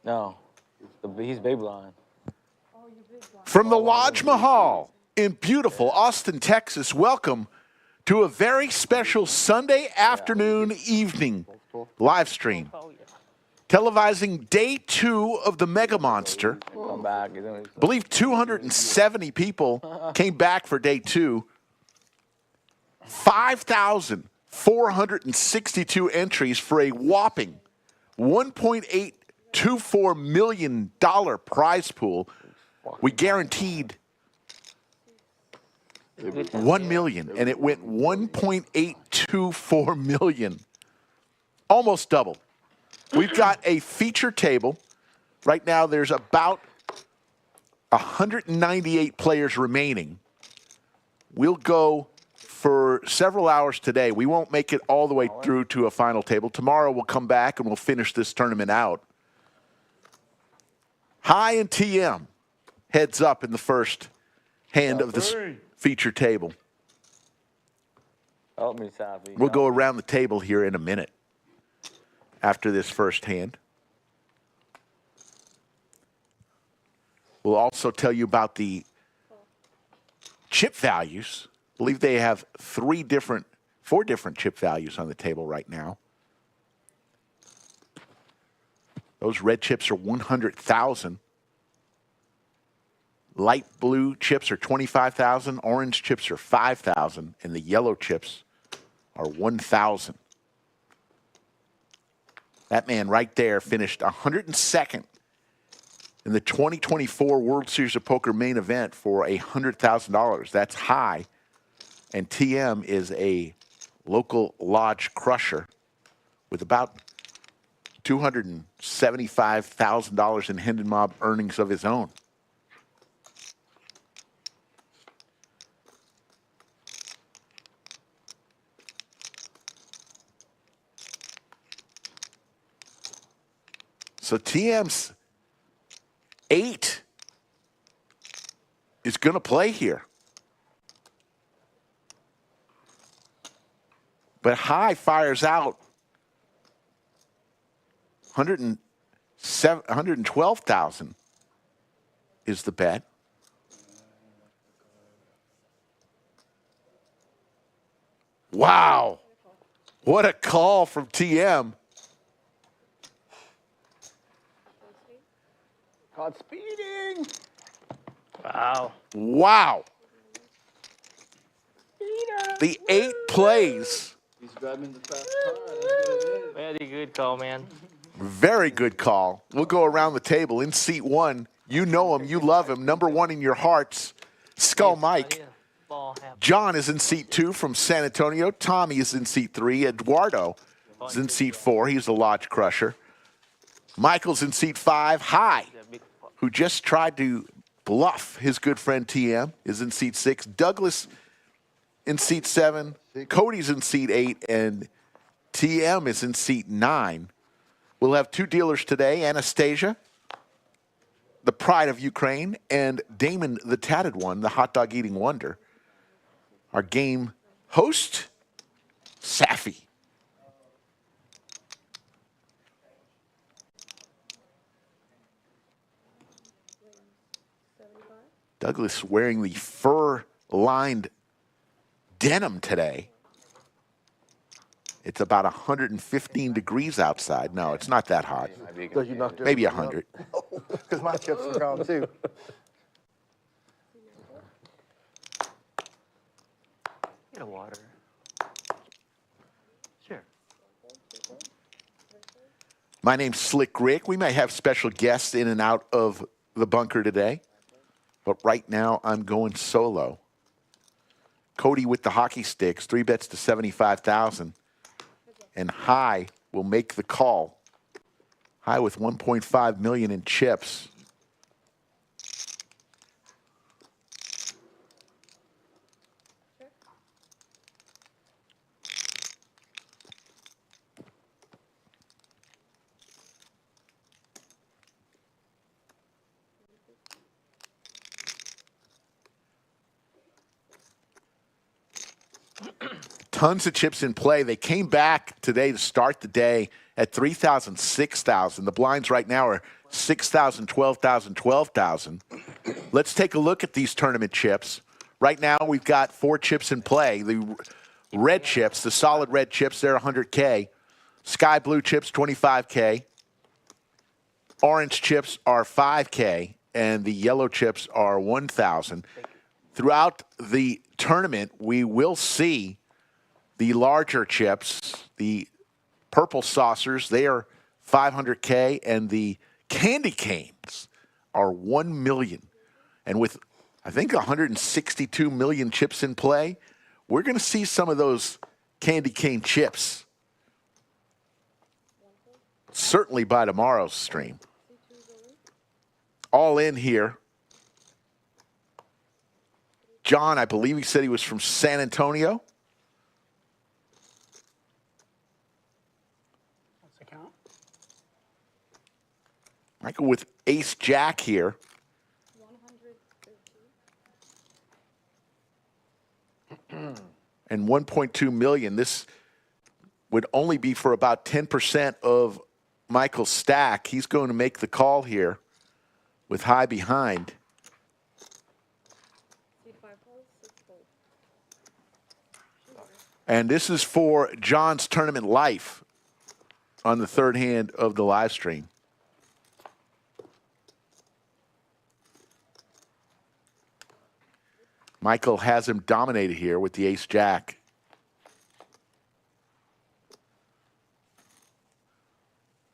No, he's big blind. From the Lodge Mahal in beautiful Austin, Texas, welcome to a very special Sunday afternoon evening live stream. Televising day 2 of the Mega Monster. I believe 270 people came back for day 2. 5,462 entries for a whopping $1.824 million prize pool. We guaranteed $1 million, and it went $1.824 million. Almost double. We've got a feature table. Right now, there's about 198 players remaining. We'll go for several hours today. We won't make it all the way through to a final table. Tomorrow, we'll come back and we'll finish this tournament out. High and TM heads up in the first hand of this feature table. We'll go around the table here in a minute after this first hand. We'll also tell you about the chip values. I believe they have 4 different chip values on the table right now. Those red chips are 100,000. Light blue chips are 25,000. Orange chips are 5,000, and the yellow chips are 1,000. That man right there finished 102nd in the 2024 World Series of Poker main event for $100,000. That's high. And TM is a local lodge crusher with about $275,000 in Hendon Mob earnings of his own. So TM's 8 is going to play here. But High fires out 112,000 is the bet. Wow. What a call from TM. Caught speeding. Wow. Wow. The 8 plays. He's grabbing the fast car. Very good call, man. Very good call. We'll go around the table. In seat 1, you know him, you love him. Number 1 in your hearts, Skull Mike. John is in seat 2 from San Antonio. Tommy is in seat 3. Eduardo is in seat 4. He's the Lodge Crusher. Michael's in seat 5. High, who just tried to bluff his good friend TM, is in seat 6. Douglas in seat 7. Cody's in seat 8. And TM is in seat 9. We'll have 2 dealers today. Anastasia, the pride of Ukraine, and Damon, the tatted one, the hot dog eating wonder. Our game host, Safi. Douglas wearing the fur-lined denim today. It's about 115 degrees outside. No, it's not that hot. Maybe 100. Because my chips are gone too. Get a water. Sure. My name's Slick Rick. We may have special guests in and out of the bunker today. But right now, I'm going solo. Cody with the hockey sticks, 3 bets to 75,000. And High will make the call. High with 1.5 million in chips. Tons of chips in play. They came back today to start the day at 3,000, 6,000. The blinds right now are 6,000, 12,000, 12,000. Let's take a look at these tournament chips. Right now, we've got 4 chips in play. The red chips, the solid red chips, they're 100K. Sky blue chips, 25K. Orange chips are 5K, and the yellow chips are 1,000. Throughout the tournament, we will see the larger chips, the purple saucers, they are 500K, and the candy canes are 1 million. And with, I think, 162 million chips in play, we're going to see some of those candy cane chips certainly by tomorrow's stream. All in here. John, I believe he said he was from San Antonio. What's the count? Michael with ace jack here. 113. And 1.2 million. This would only be for about 10% of Michael's stack. He's going to make the call here with high behind. And this is for John's tournament life on the third hand of the live stream. Michael has him dominated here with the ace-jack.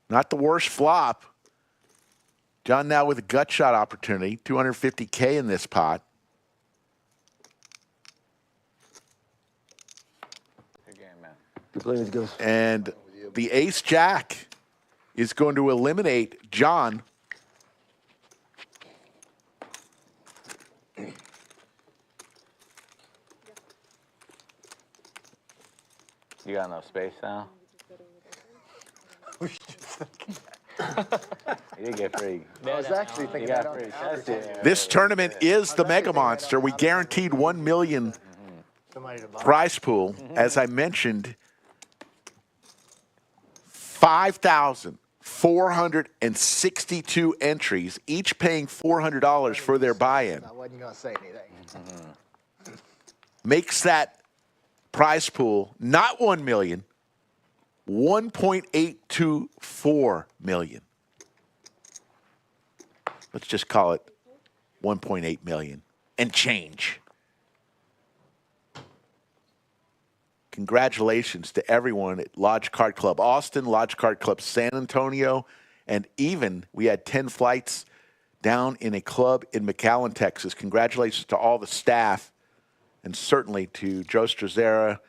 Not the worst flop. John now with a gut shot opportunity, 250K in this pot. Good game, man. Good play with Ghost. And the ace-jack is going to eliminate John. You got enough space now? You did get free. I was actually You thinking got that free. on That's it. This tournament is the Mega Monster. We guaranteed 1 million somebody to buy. prize pool. As I mentioned, 5,462 entries, each paying $400 for their buy-in. I wasn't going to say anything. Makes that prize pool not 1 million, 1.824 million. Let's just call it 1.8 million and change. Congratulations to everyone at Lodge Card Club Austin, Lodge Card Club San Antonio, and even we had 10 flights down in a club in McAllen, Texas. Congratulations to all the staff, and certainly to Joe Strazzera,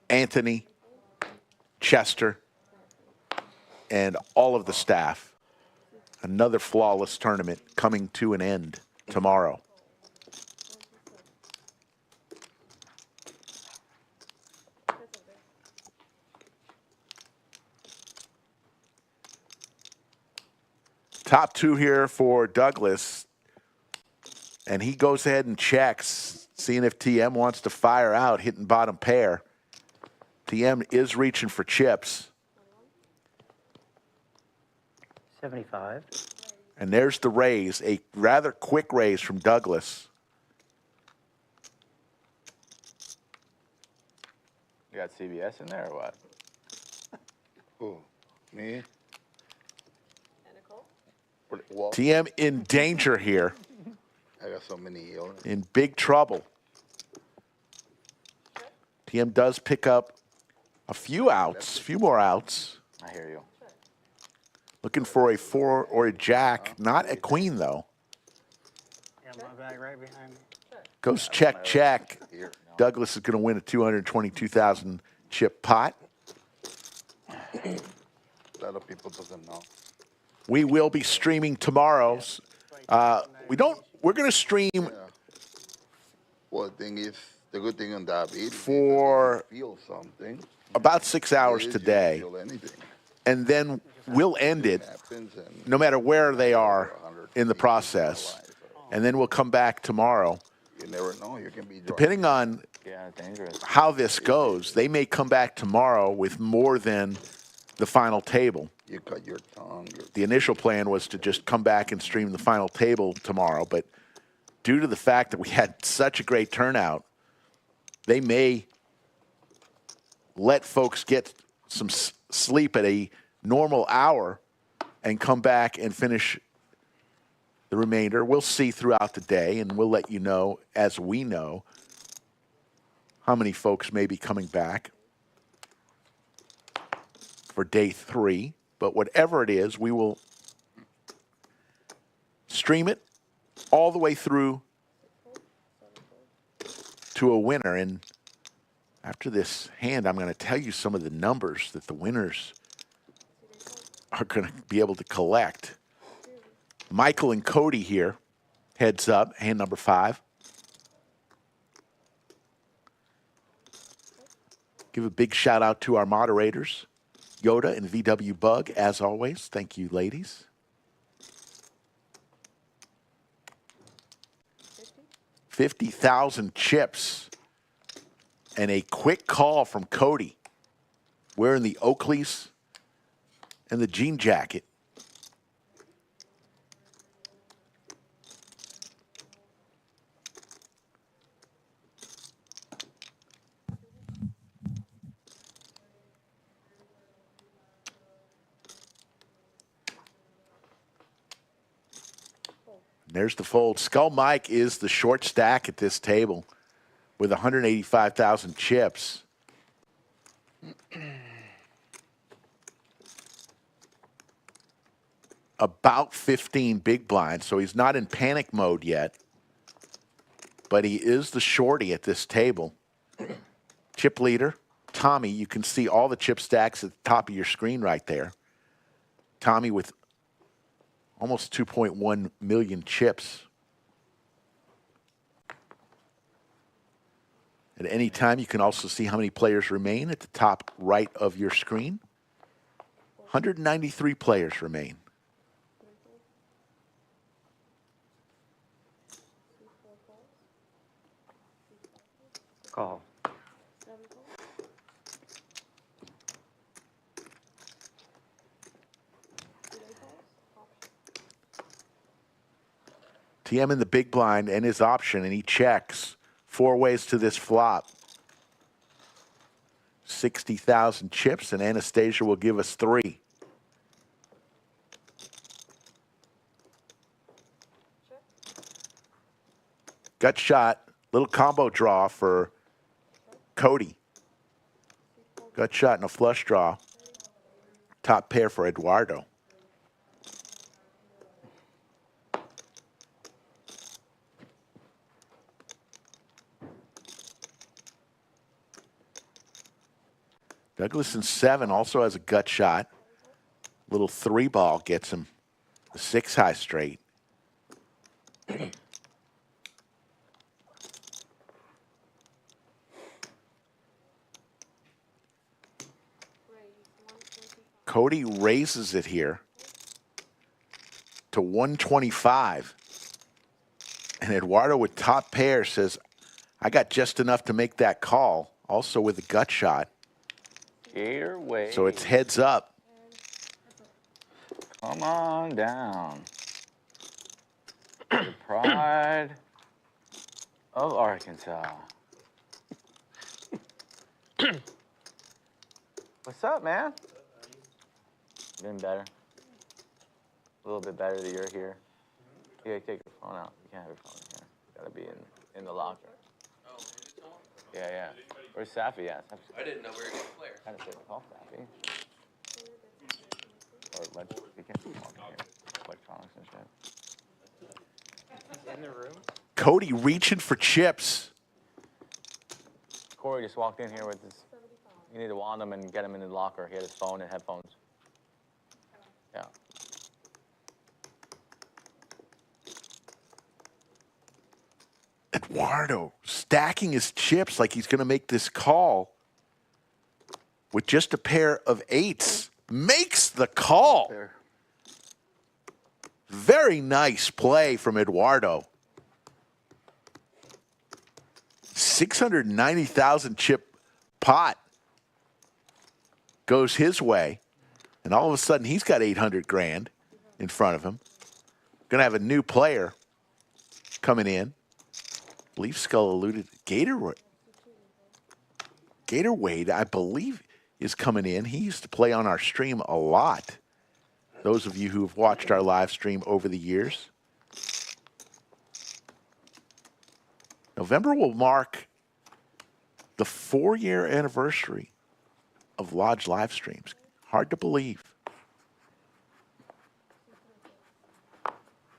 Anthony, Chester, and all of the staff. Another flawless tournament coming to an end tomorrow. Top two here for Douglas. And he goes ahead and checks, seeing if TM wants to fire out, hitting bottom pair. TM is reaching for chips. 75. And there's the raise, a rather quick raise from Douglas. You got CBS in there or what? Who? Me? TM in danger here, I got so many illnesses. in big trouble. TM does pick up a few outs, a few more outs. I hear you. Looking for a 4 or a jack, not a queen though. Yeah, my bag right behind me. Goes check, check. Here. Douglas is going to win a 222,000 chip pot. A lot of people doesn't know. We will be streaming tomorrow. We're going to stream Well, the thing is, the good thing on diabetes for is you feel something. about 6 hours You don't today, feel anything. and then we'll end it Happens and no matter where they are in the process. And then we'll come back tomorrow. you never know. You can be drunk. Depending on Yeah, dangerous. how this goes, they may come back tomorrow with more than the final table. You cut your tongue. The initial plan was to just come back and stream the final table tomorrow, but due to the fact that we had such a great turnout, they may let folks get some sleep at a normal hour and come back and finish the remainder. We'll see throughout the day, and we'll let you know as we know how many folks may be coming back for day 3. But whatever it is, we will stream it all the way through to a winner. And after this hand, I'm going to tell you some of the numbers that the winners are going to be able to collect. Michael and Cody here, heads up, hand number 5. Give a big shout out to our moderators, Yoda and VW Bug, as always. Thank you, ladies. 50,000 chips. And a quick call from Cody, wearing the Oakleys and the jean jacket. There's the fold. Skull Mike is the short stack at this table with 185,000 chips. About 15 big blinds, so he's not in panic mode yet. But he is the shorty at this table. Chip leader, Tommy, you can see all the chip stacks at the top of your screen right there. Tommy with almost 2.1 million chips. At any time, you can also see how many players remain at the top right of your screen. 193 players remain. Call. TM in the big blind and his option, and he checks 4 ways to this flop. 60,000 chips, and Anastasia will give us 3. Gut shot, little combo draw for Cody. Gut shot and a flush draw. Top pair for Eduardo. Douglas in 7 also has a gut shot. Little 3 ball gets him a 6 high straight. Cody raises it here to 125. And Eduardo with top pair says, I got just enough to make that call. Also with a gut shot. Gator way. So it's heads up. Come on down. The pride of Arkansas. What's up, man? Been better. A little bit better that you're here. You gotta take your phone out. You can't have your phone here. You gotta be in the locker. Oh, in the phone? Yeah, yeah. Where's Safi at? I didn't know we were getting a player. Gotta take the call, Safi. Or you can't do electronics and shit. In the room? Cody reaching for chips. Corey just walked in here with his. You need to wand him and get him in the locker. He had his phone and headphones. Yeah. Eduardo stacking his chips like he's going to make this call with just a pair of 8s. Makes the call. Very nice play from Eduardo. 690,000 chip pot goes his way. And all of a sudden, he's got 800 grand in front of him. Going to have a new player coming in. I believe Skull alluded. Gator Wade, I believe, is coming in. He used to play on our stream a lot. Those of you who have watched our live stream over the years. November will mark the 4-year anniversary of Lodge live streams. Hard to believe.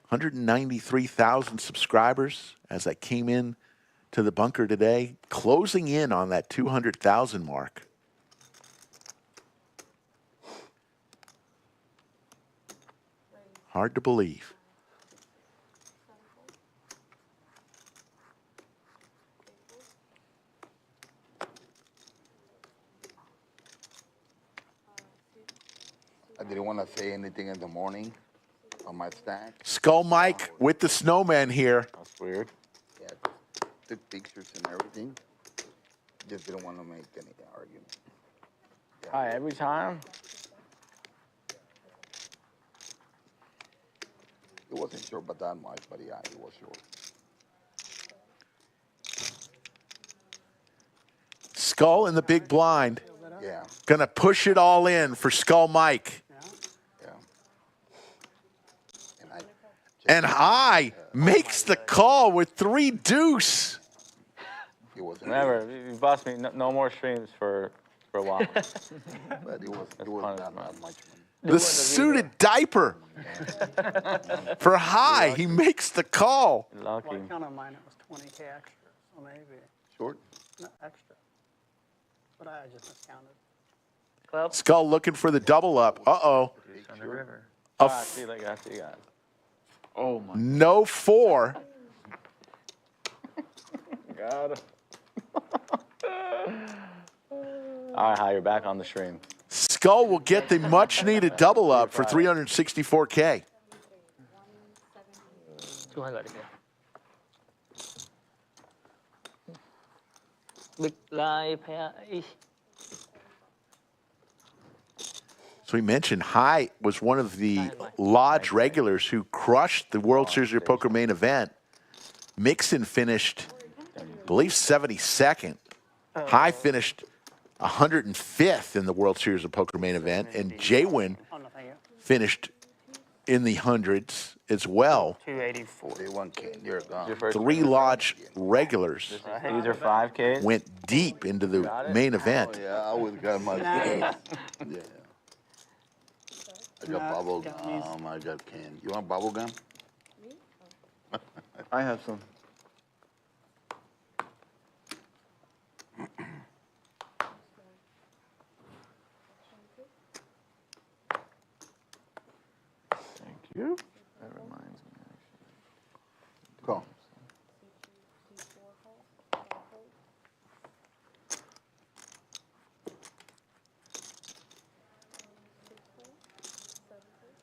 193,000 subscribers as I came in to the bunker today, closing in on that 200,000 mark. Hard to believe. I didn't want to say anything in the morning on my stack. Skull Mike with the snowman here. That's weird. Yeah, took pictures and everything. Just didn't want to make any argument. Hi, every time. It wasn't sure about that much, but yeah, it was sure. Skull in the big blind. Yeah, Gonna push it all in for Skull Mike. yeah. And High makes the call with 3 deuce. It wasn't. Never. You bossed me. No more streams for a while. But it was not that much money. The suited diaper for High. He makes the call. Lucky. Well, I count on mine, it was 20K extra, so maybe, Short? no, extra. But I just miscounted. Well, Skull looking for the double up. Uh-oh. on the river. A I see, like, I see, guys. Oh my. no 4. Got it. All right, Hi, you're back on the stream. Skull will get the much-needed double up for 364K. 200 again. Big lie pair. So we mentioned High was one of the Lodge regulars who crushed the World Series of Poker main event. Mixon finished, I believe, 72nd. High finished 105th in the World Series of Poker main event, and Jaywin Oh, no, thank you. finished in the hundreds as well. 284. They won King. You're gone. Your first 3 Lodge regulars These are 5Ks. went deep into the main event. Oh, yeah, I always got my Nice. Yeah. I got Nah, bubble got me. gum. I got candy. You want bubble gum? I have some. Thank you. That reminds me, actually. Go.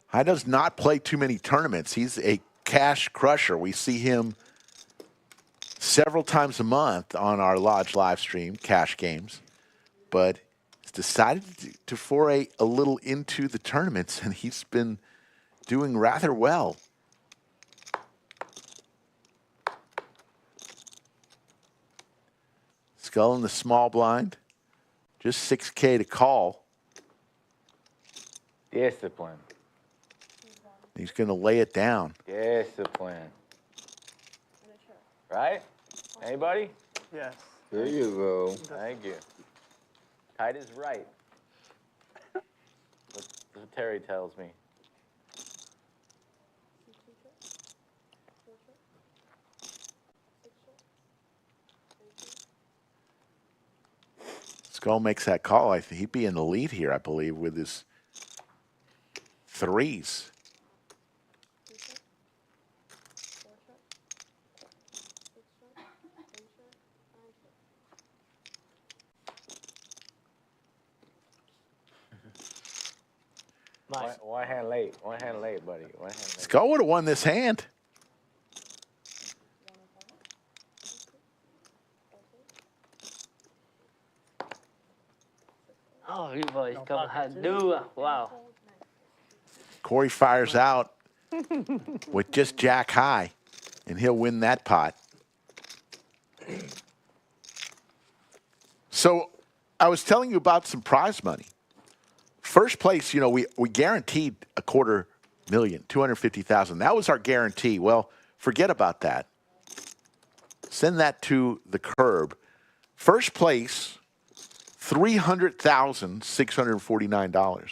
High does not play too many tournaments. He's a cash crusher. We see him several times a month on our Lodge live stream, cash games. But he's decided to foray a little into the tournaments, and he's been doing rather well. Skull in the small blind. Just 6K to call. Discipline. He's going to lay it down. Discipline. Right? Anybody? Yes. There you go. Thank you. Tide is right. That's what Terry tells me. Skull makes that call. I think he'd be in the lead here, I believe, with his 3s. One hand late. One hand late, buddy. One hand late. Skull would have won this hand. Oh, you boys No come pockets. had do. Wow. Corey fires out with just jack high, and he'll win that pot. So I was telling you about some prize money. First place, you know, we guaranteed $250,000, $250,000. That was our guarantee. Well, forget about that. Send that to the curb. First place, $300,649.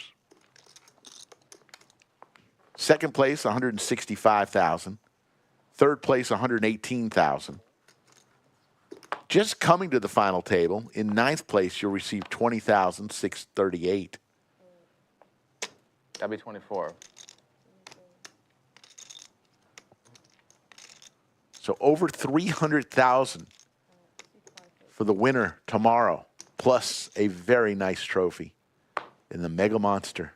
Second place, $165,000. Third place, $118,000. Just coming to the final table, in ninth place, you'll receive $20,638. That'd be 24. So over $300,000 for the winner tomorrow, plus a very nice trophy in the Mega Monster.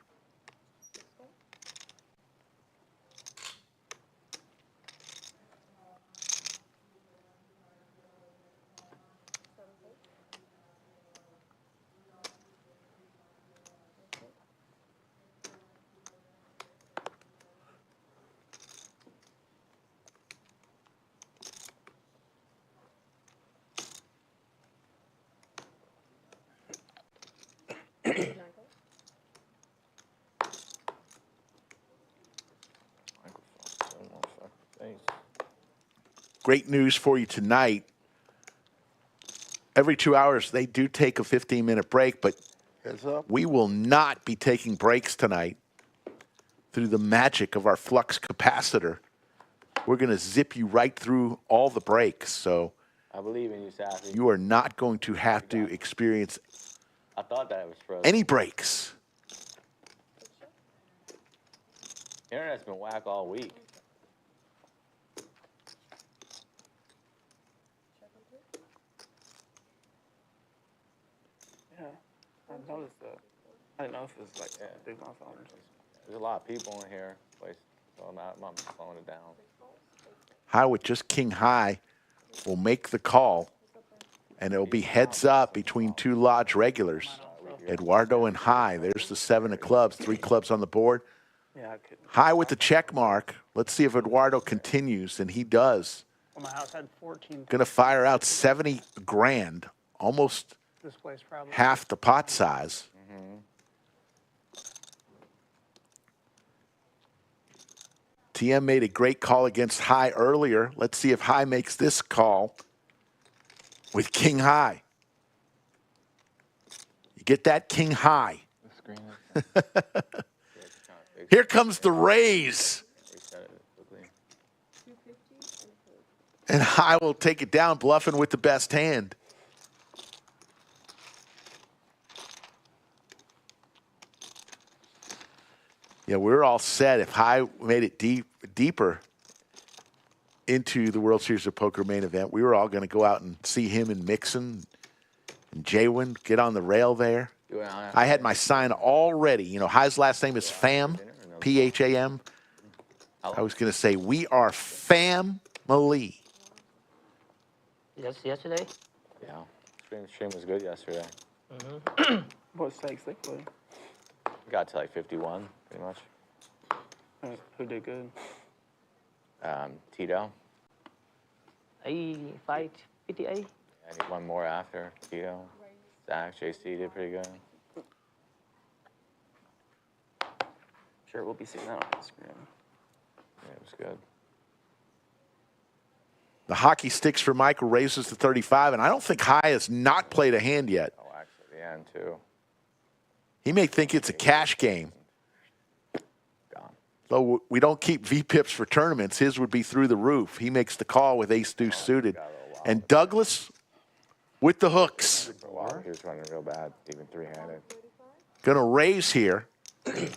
Great news for you tonight. Every 2 hours, they do take a 15-minute break, but Heads up. we will not be taking breaks tonight through the magic of our flux capacitor. We're going to zip you right through all the breaks, so I believe in you, Sassy. you are not going to have to experience I thought that it was frozen. any breaks. Internet's been whack all week. Yeah, I noticed that. I didn't know if it was like big on phone. There's a lot of people in here, so I'm slowing it down. High with just king high will make the call, and it'll be heads up between two lodge regulars. Eduardo and High. There's the 7 of clubs, 3 clubs on the board. Yeah, I could. High with the check mark. Let's see if Eduardo continues, and he does. Well, my house had 14 Going to fire out 70 grand, almost this place probably. half the pot size. TM made a great call against High earlier. Let's see if High makes this call with king high. You get that king high. Here comes the raise. And High will take it down, bluffing with the best hand. Yeah, we're all set. If High made it deeper into the World Series of Poker main event, we were all going to go out and see him and Mixon and Jaywin get on the rail there. I had my sign all ready. You know, High's last name is Pham, P-H-A-M. I was going to say, we are family. Yes, yesterday. Yeah, stream was good yesterday. What stakes they play? Got to like 51, pretty much. Who did good? Tito. I fight 58. And he won more after Tito. Zach, JC did pretty good. Sure, we'll be seeing that on Instagram. Yeah, it was good. The hockey sticks for Michael raises to 35, and I don't think High has not played a hand yet. Oh, actually, the end, too. He may think it's a cash game. Gone. Though we don't keep VPIPs for tournaments, his would be through the roof. He makes the call with ace-deuce suited. And Douglas with the hooks. For a while, he was running real bad, even three-handed. Going to raise here to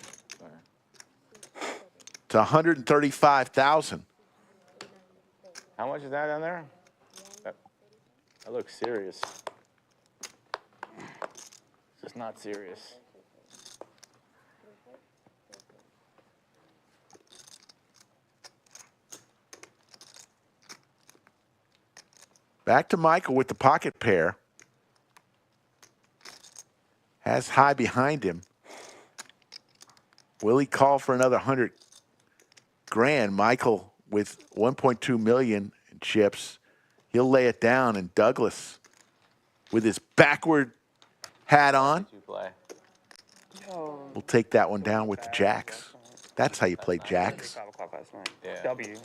135,000. How much is that down there? That looks serious. It's just not serious. Back to Michael with the pocket pair. Has high behind him. Will he call for another 100 grand? Michael with 1.2 million in chips. He'll lay it down, and Douglas with his backward hat on You play. Yo, will take that one down with the jacks. That's how you play jacks. 5 o'clock last night. Yeah. W.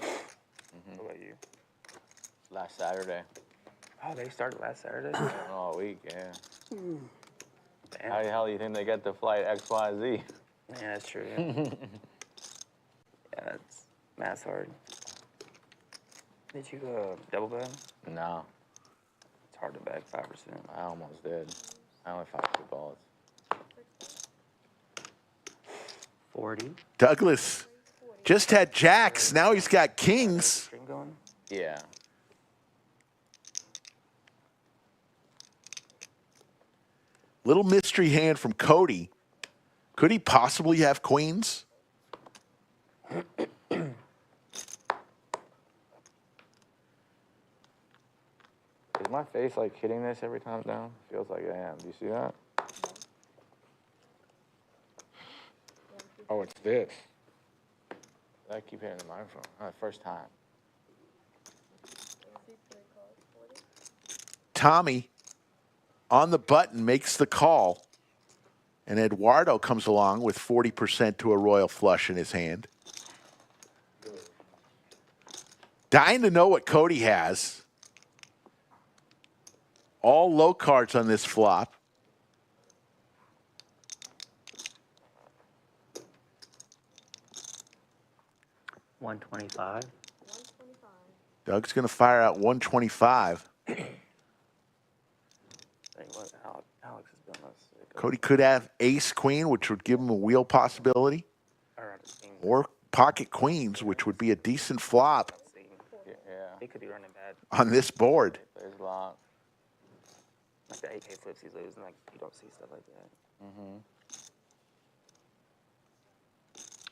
What about you? Last Saturday. Oh, they started last Saturday? All week, yeah. Damn. How the hell do you think they get the flight XYZ? Yeah, that's true. Yeah, yeah, that's math's hard. Did you double bet? No, It's hard to back 5%. I almost did. I only 5 2 balls. 40. Douglas just had jacks. Now he's got kings. String going? Yeah. Little mystery hand from Cody. Could he possibly have queens? Is my face like hitting this every time down? Feels like I am. Do you see that? Oh, it's this. I keep hitting the microphone. First time. Tommy on the button makes the call. And Eduardo comes along with 40% to a royal flush in his hand. Dying to know what Cody has. All low cards on this flop. $125. Doug's going to fire out 125. Tell you what, Alex has been less sick. Cody could have ace queen, which would give him a wheel possibility, Or, or pocket queens, which would be a decent flop Yeah. he could be running bad. on this board. There's a lot. Like the 8K flips he's losing, like you don't see stuff like that.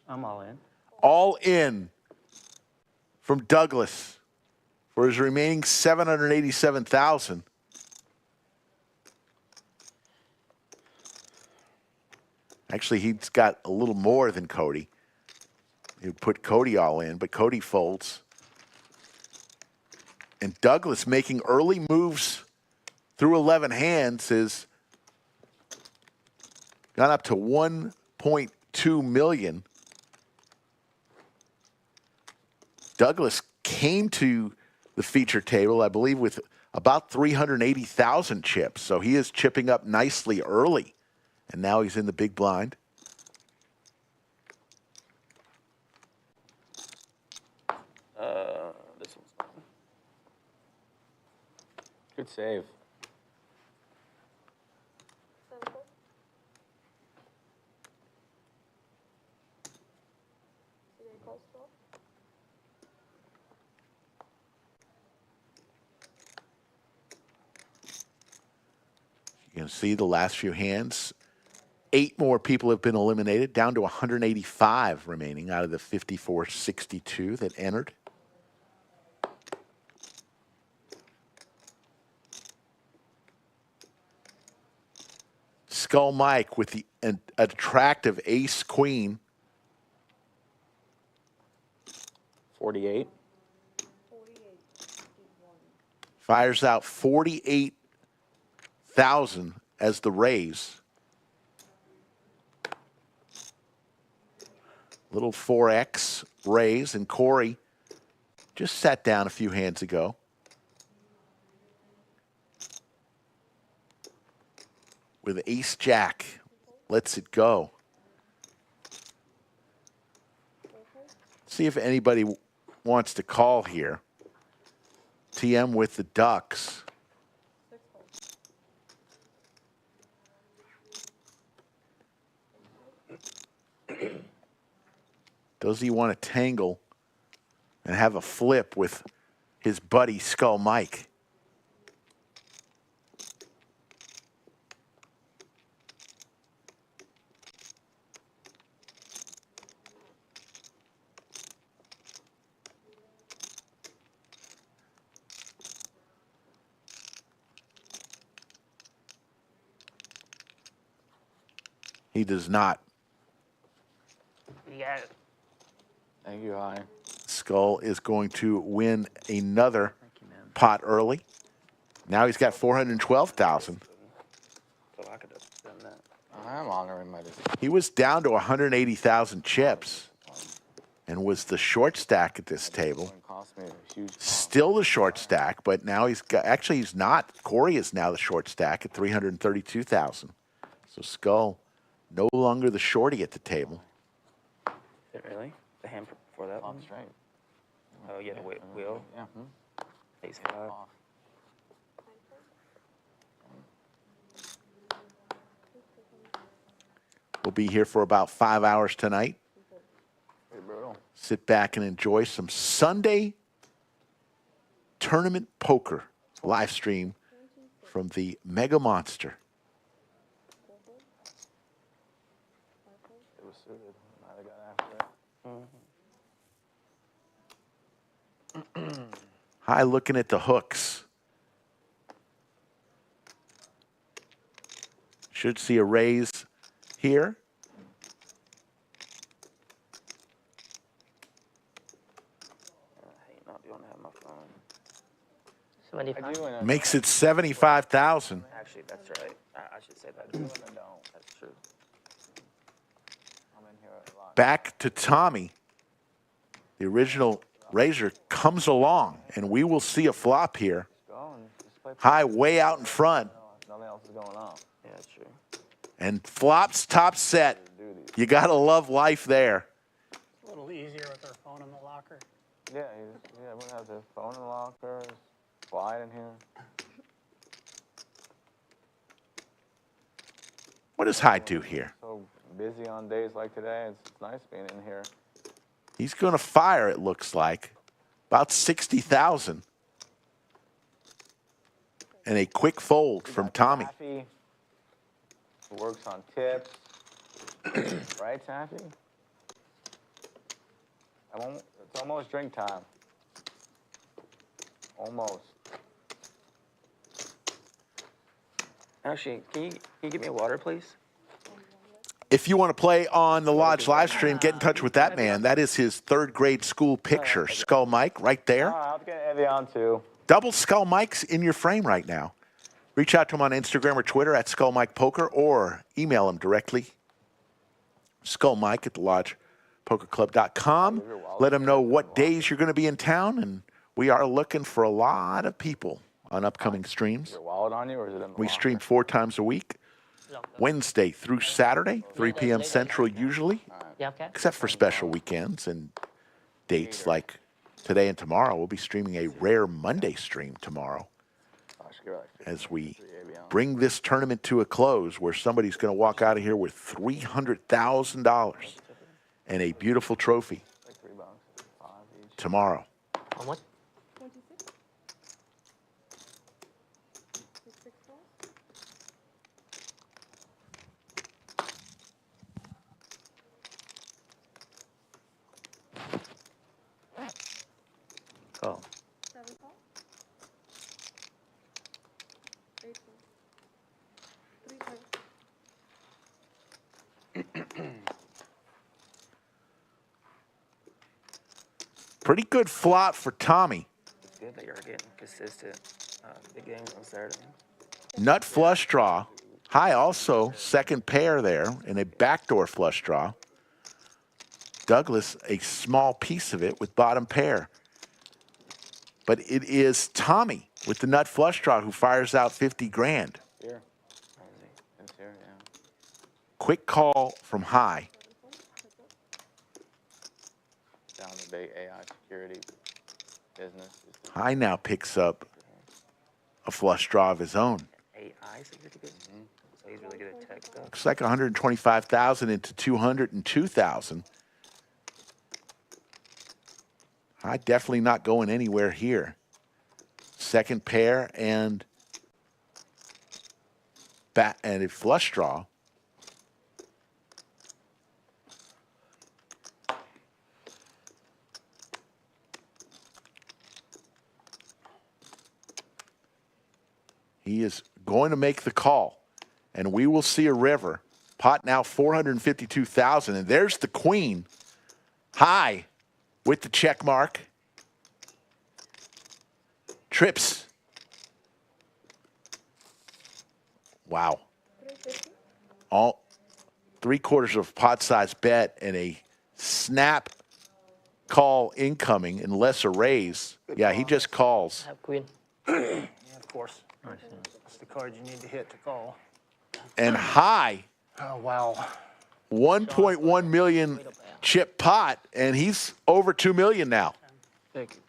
I'm all in. All in from Douglas for his remaining 787,000. Actually, he's got a little more than Cody. He would put Cody all in, but Cody folds. And Douglas making early moves through 11 hands is gone up to 1.2 million. Douglas came to the feature table, I believe, with about 380,000 chips. So he is chipping up nicely early. And now he's in the big blind. This one's fine. Good save. You can see the last few hands. 8 more people have been eliminated, down to 185 remaining out of the 54-62 that entered. Skull Mike with the an attractive ace queen. 48. Fires out 48,000 as the raise. Little 4X raise, and Corey just sat down a few hands ago. With ace jack, lets it go. See if anybody wants to call here. TM with the Ducks. Does he want to tangle and have a flip with his buddy Skull Mike? He does not. You got it. Thank you, High. Skull is going to win another pot early. Now he's got 412,000. So I could have done that. I am honoring my decision. He was down to 180,000 chips and was the short stack at this table. It cost me a huge cost. Still the short stack, but now he's got, actually he's not. Corey is now the short stack at 332,000. So Skull no longer the shorty at the table. Is it really? The hand for that Flop one? straight. Oh, yeah, the wheel. Yeah. Ace 5. Off. We'll be here for about 5 hours tonight. Pretty brutal. Sit back and enjoy some Sunday tournament poker live stream from the Mega Monster. It was suited. Might have got after it. High looking at the hooks. Should see a raise here. I hate not being able to have my phone. 75. Makes it 75,000. Actually, that's right. I should say that. That's true. I'm in here a lot. Back to Tommy. The original raiser comes along, and we will see a flop here. Go and just play. High way out in front, Nothing else is going on. Yeah, that's true. and flops top set. You got to love life there. A little easier with our phone in the locker. Yeah, everyone has their phone in the locker. Quiet in here. What does High do here? So busy on days like today. It's nice being in here. He's going to fire, it looks like. About 60,000. And a quick fold from Tommy. Taffy, who works on tips. Right, Taffy? It's almost drink time. Almost. Actually, can you get me a water, please? If you want to play on the Lodge live stream, get in touch with that man. That is his third grade school picture. Skull Mike right there. I was getting Evian too. Double Skull Mike's in your frame right now. Reach out to him on Instagram or Twitter at Skull Mike Poker, or email him directly. Skull Mike at the LodgePokerClub.com. Let him know what days you're going to be in town, and we are looking for a lot of people on upcoming streams. Your wallet on you, or is it in the We locker? stream 4 times a week, Wednesday through Saturday, 3 p.m. Central usually, Yeah, okay. except for special weekends and dates like today and tomorrow. We'll be streaming a rare Monday stream tomorrow I should give her like 50, as we 3 Evian. bring this tournament to a close, where somebody's going to walk out of here with $300,000 and a beautiful trophy Like $3, 5 each. tomorrow. How much? Call. Pretty good flop for Tommy. It's good that you're getting consistent big games on Saturday. Nut flush draw. High also second pair there in a backdoor flush draw. Douglas, a small piece of it with bottom pair. But it is Tommy with the nut flush draw who fires out 50 grand. Here. It's here, yeah. Quick call from High. Down the big AI security business. High now picks up a flush draw of his own. AI security business. So he's really good at tech stuff. Looks like 125,000 into 202,000. High definitely not going anywhere here. Second pair and a flush draw. He is going to make the call, and we will see a river Pot now 452,000. And there's the queen. High with the check mark. Trips. Wow. All 3/4 of pot size bet and a snap call incoming unless a raise. Yeah, he just calls. I have queen. Yeah, of course. That's the card you need to hit to call. And high. Oh, wow. 1.1 million chip pot, and he's over 2 million now. Thank you.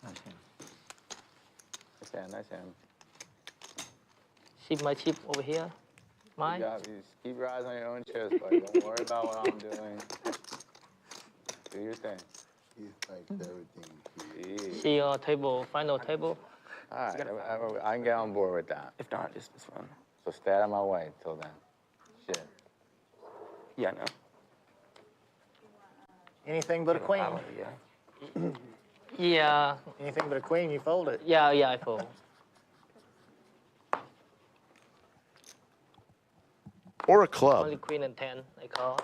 Nice hand, nice hand. Keep my chip over here. Mine. You just keep your eyes on your own chips, buddy. Don't worry about what I'm doing. Do your thing. He likes everything. Jeez. See your table, final table. All right, I can get on board with that. If not, just this one. So stay out of my way till then. Shit. Yeah, no. Anything but a queen. Yeah. Yeah. Anything but a queen, you fold it. Yeah, I fold. Or a Only club. queen and 10, I call.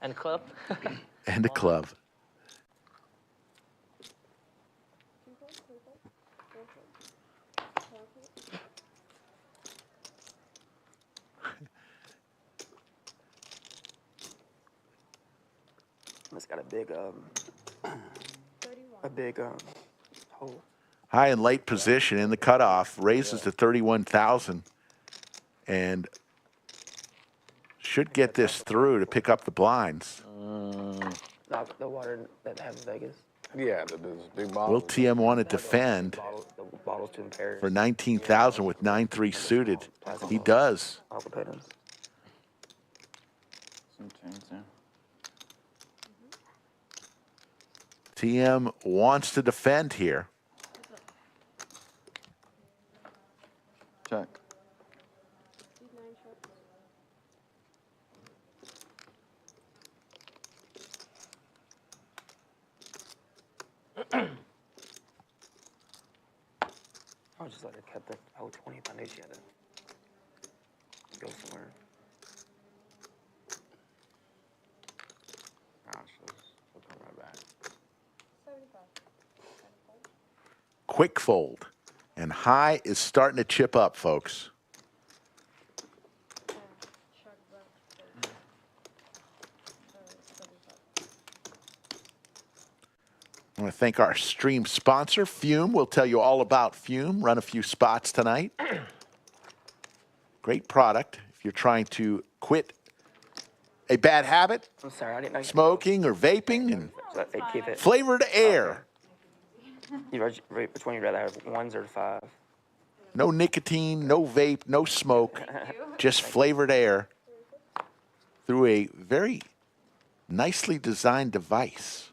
And club. And a club. It's got a big hole. High and late position in the cutoff. Raises to 31,000. And should get this through to pick up the blinds. The water that has Vegas. Yeah, those big Will bottles. TM want to defend The bottles to impair. for 19,000 with 9-3 suited? He does. All the patterns. Some change there. TM wants to defend here. Check. I'll just let her cut the 20 if I knew she had to go somewhere. She'll come right back. Quick fold. And high is starting to chip up, folks. I want to thank our stream sponsor, Fume. We'll tell you all about Fume. Run a few spots tonight. Great product if you're trying to quit a bad habit, I'm sorry, I didn't know. smoking or vaping, and So they keep it. flavored air. Which one you'd rather have, 1s or 5? No nicotine, no vape, no smoke, just flavored air through a very nicely designed device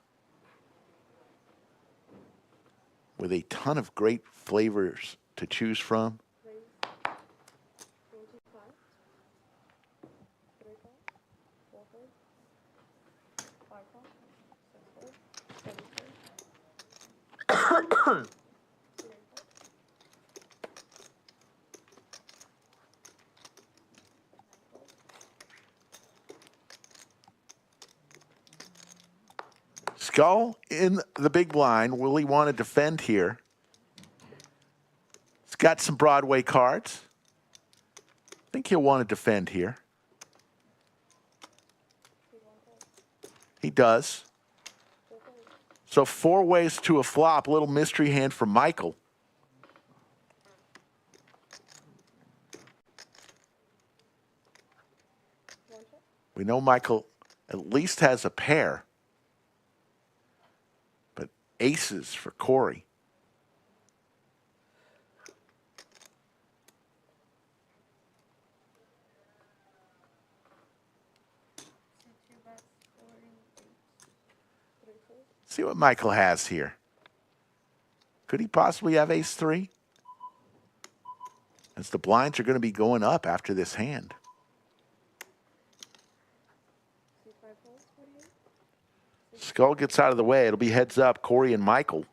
with a ton of great flavors to choose from. Skull in the big blind. Will he want to defend here? He's got some Broadway cards. I think he'll want to defend here. He does. So 4 ways to a flop. Little mystery hand for Michael. We know Michael at least has a pair. But aces for Corey. See what Michael has here. Could he possibly have ace-3? As the blinds are going to be going up after this hand. Skull gets out of the way. It'll be heads up, Corey and Michael.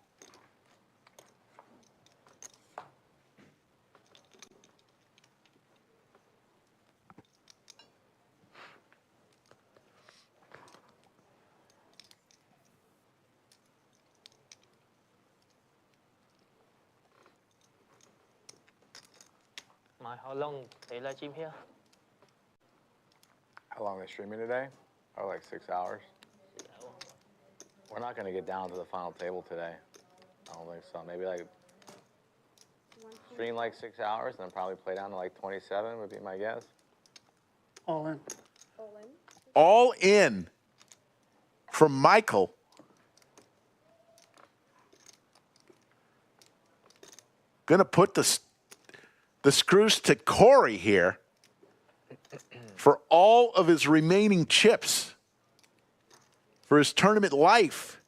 how long they live stream here? How long are they streaming today? Oh, like 6 hours. We're not gonna get down to the final table today. I don't think so. Maybe like stream like 6 hours, and then probably play down to like 27 would be my guess. All in. All in from Michael. Going to put the screws to Corey here for all of his remaining chips for his tournament life.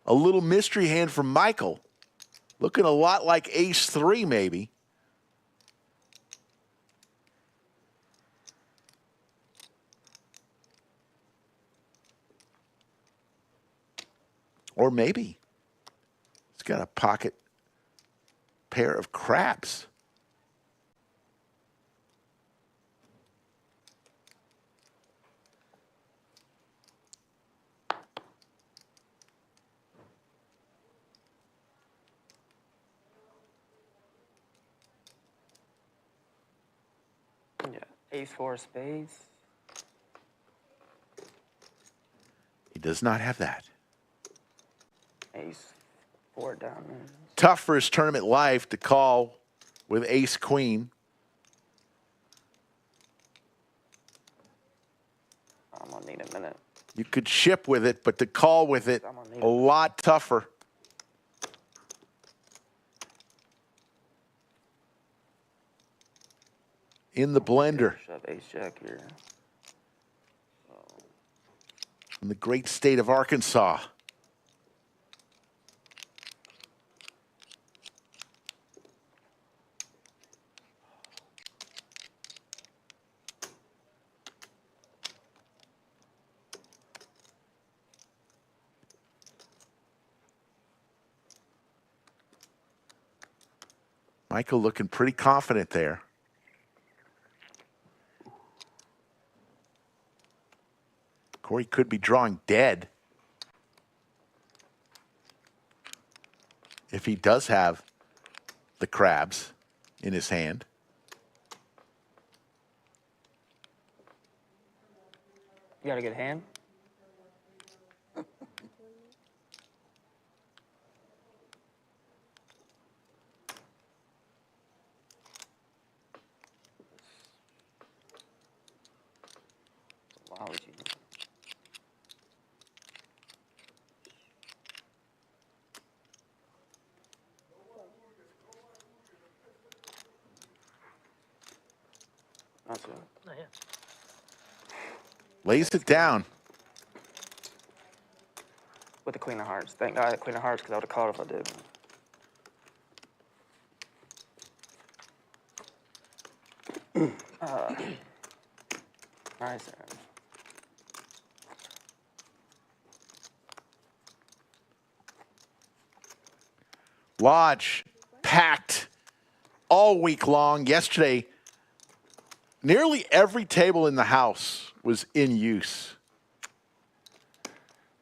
A little mystery hand from Michael. Looking a lot like ace 3 maybe. Or maybe he's got a pocket pair of craps. Yeah, ace 4 spades. He does not have that. Ace 4 diamonds. Tough for his tournament life to call with ace queen. I'm gonna need a minute. You could ship with it, but to call with it, a lot tougher. In the blender. Shove ace jack here. In the great state of Arkansas. Michael looking pretty confident there. Corey could be drawing dead if he does have the crabs in his hand. You got a good hand? Why would you do that? That's it. Not here. Lays it down. With the queen of hearts. Thank God I had queen of hearts because I would have called if I did. Nice. Lodge packed all week long. Yesterday, nearly every table in the house was in use.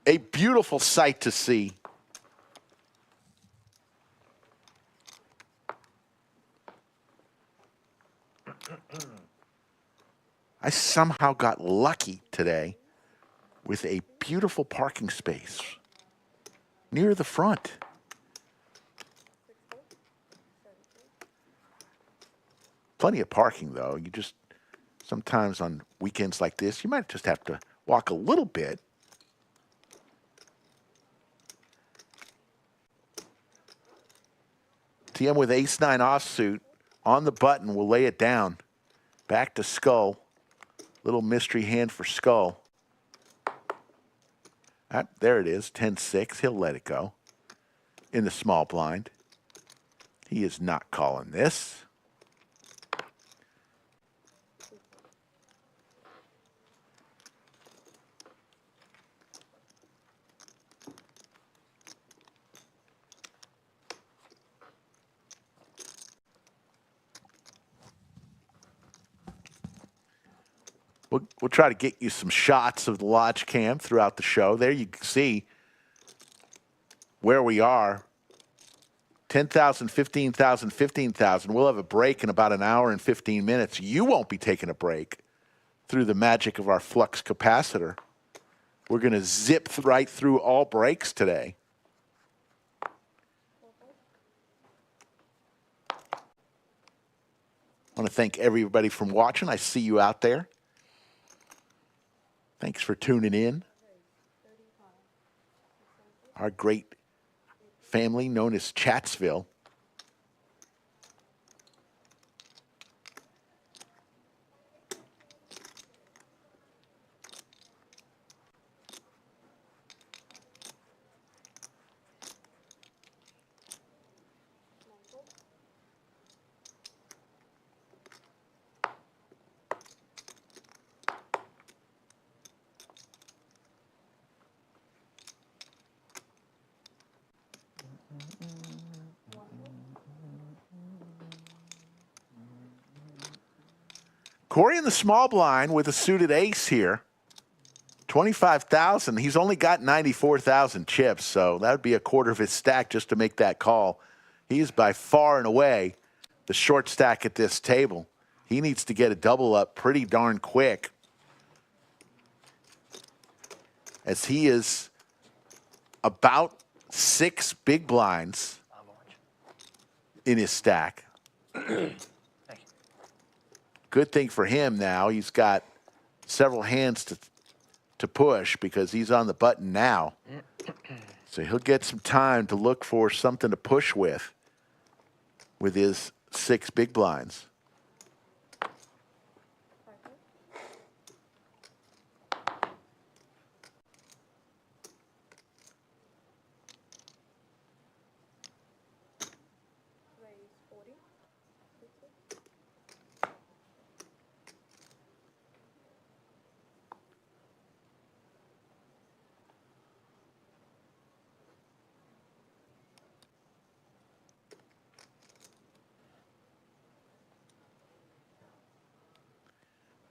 A beautiful sight to see. I somehow got lucky today with a beautiful parking space near the front. Plenty of parking, though. You just, sometimes on weekends like this, you might just have to walk a little bit. TM with ace-9 offsuit on the button will lay it down. Back to Skull. Little mystery hand for Skull. Ah, there it is, 10-6. He'll let it go in the small blind. He is not calling this. We'll try to get you some shots of the Lodge Cam throughout the show. There you can see where we are 10,000, 15,000, 15,000. We'll have a break in about an hour and 15 minutes. You won't be taking a break through the magic of our flux capacitor. We're going to zip right through all breaks today. I want to thank everybody from watching. I see you out there. Thanks for tuning in. Our great family known as Chatsville. Corey in the small blind with a suited ace here. 25,000. He's only got 94,000 chips, so that would be a quarter of his stack just to make that call. He's by far and away the short stack at this table. He needs to get a double up pretty darn quick, as he is about 6 big blinds in his stack. Good thing for him now, he's got several hands to push because he's on the button now. So he'll get some time to look for something to push with his 6 big blinds.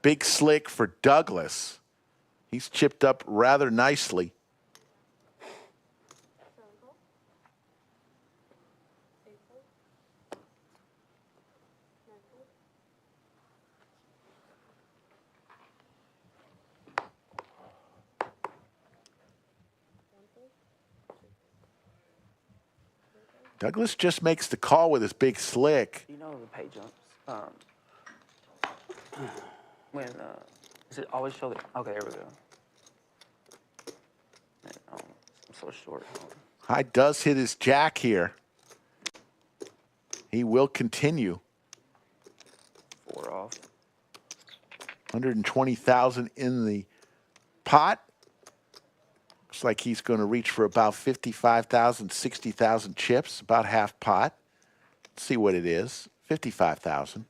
Big slick for Douglas. He's chipped up rather nicely. Douglas just makes the call with his big slick. You know the pay jumps. When does it always show that? Okay, there we go. Man, I'm so short. High does hit his jack here. He will continue. 4 off. 120,000 in the pot. Looks like he's going to reach for about 55,000, 60,000 chips, about half pot. Let's see what it is. 55,000.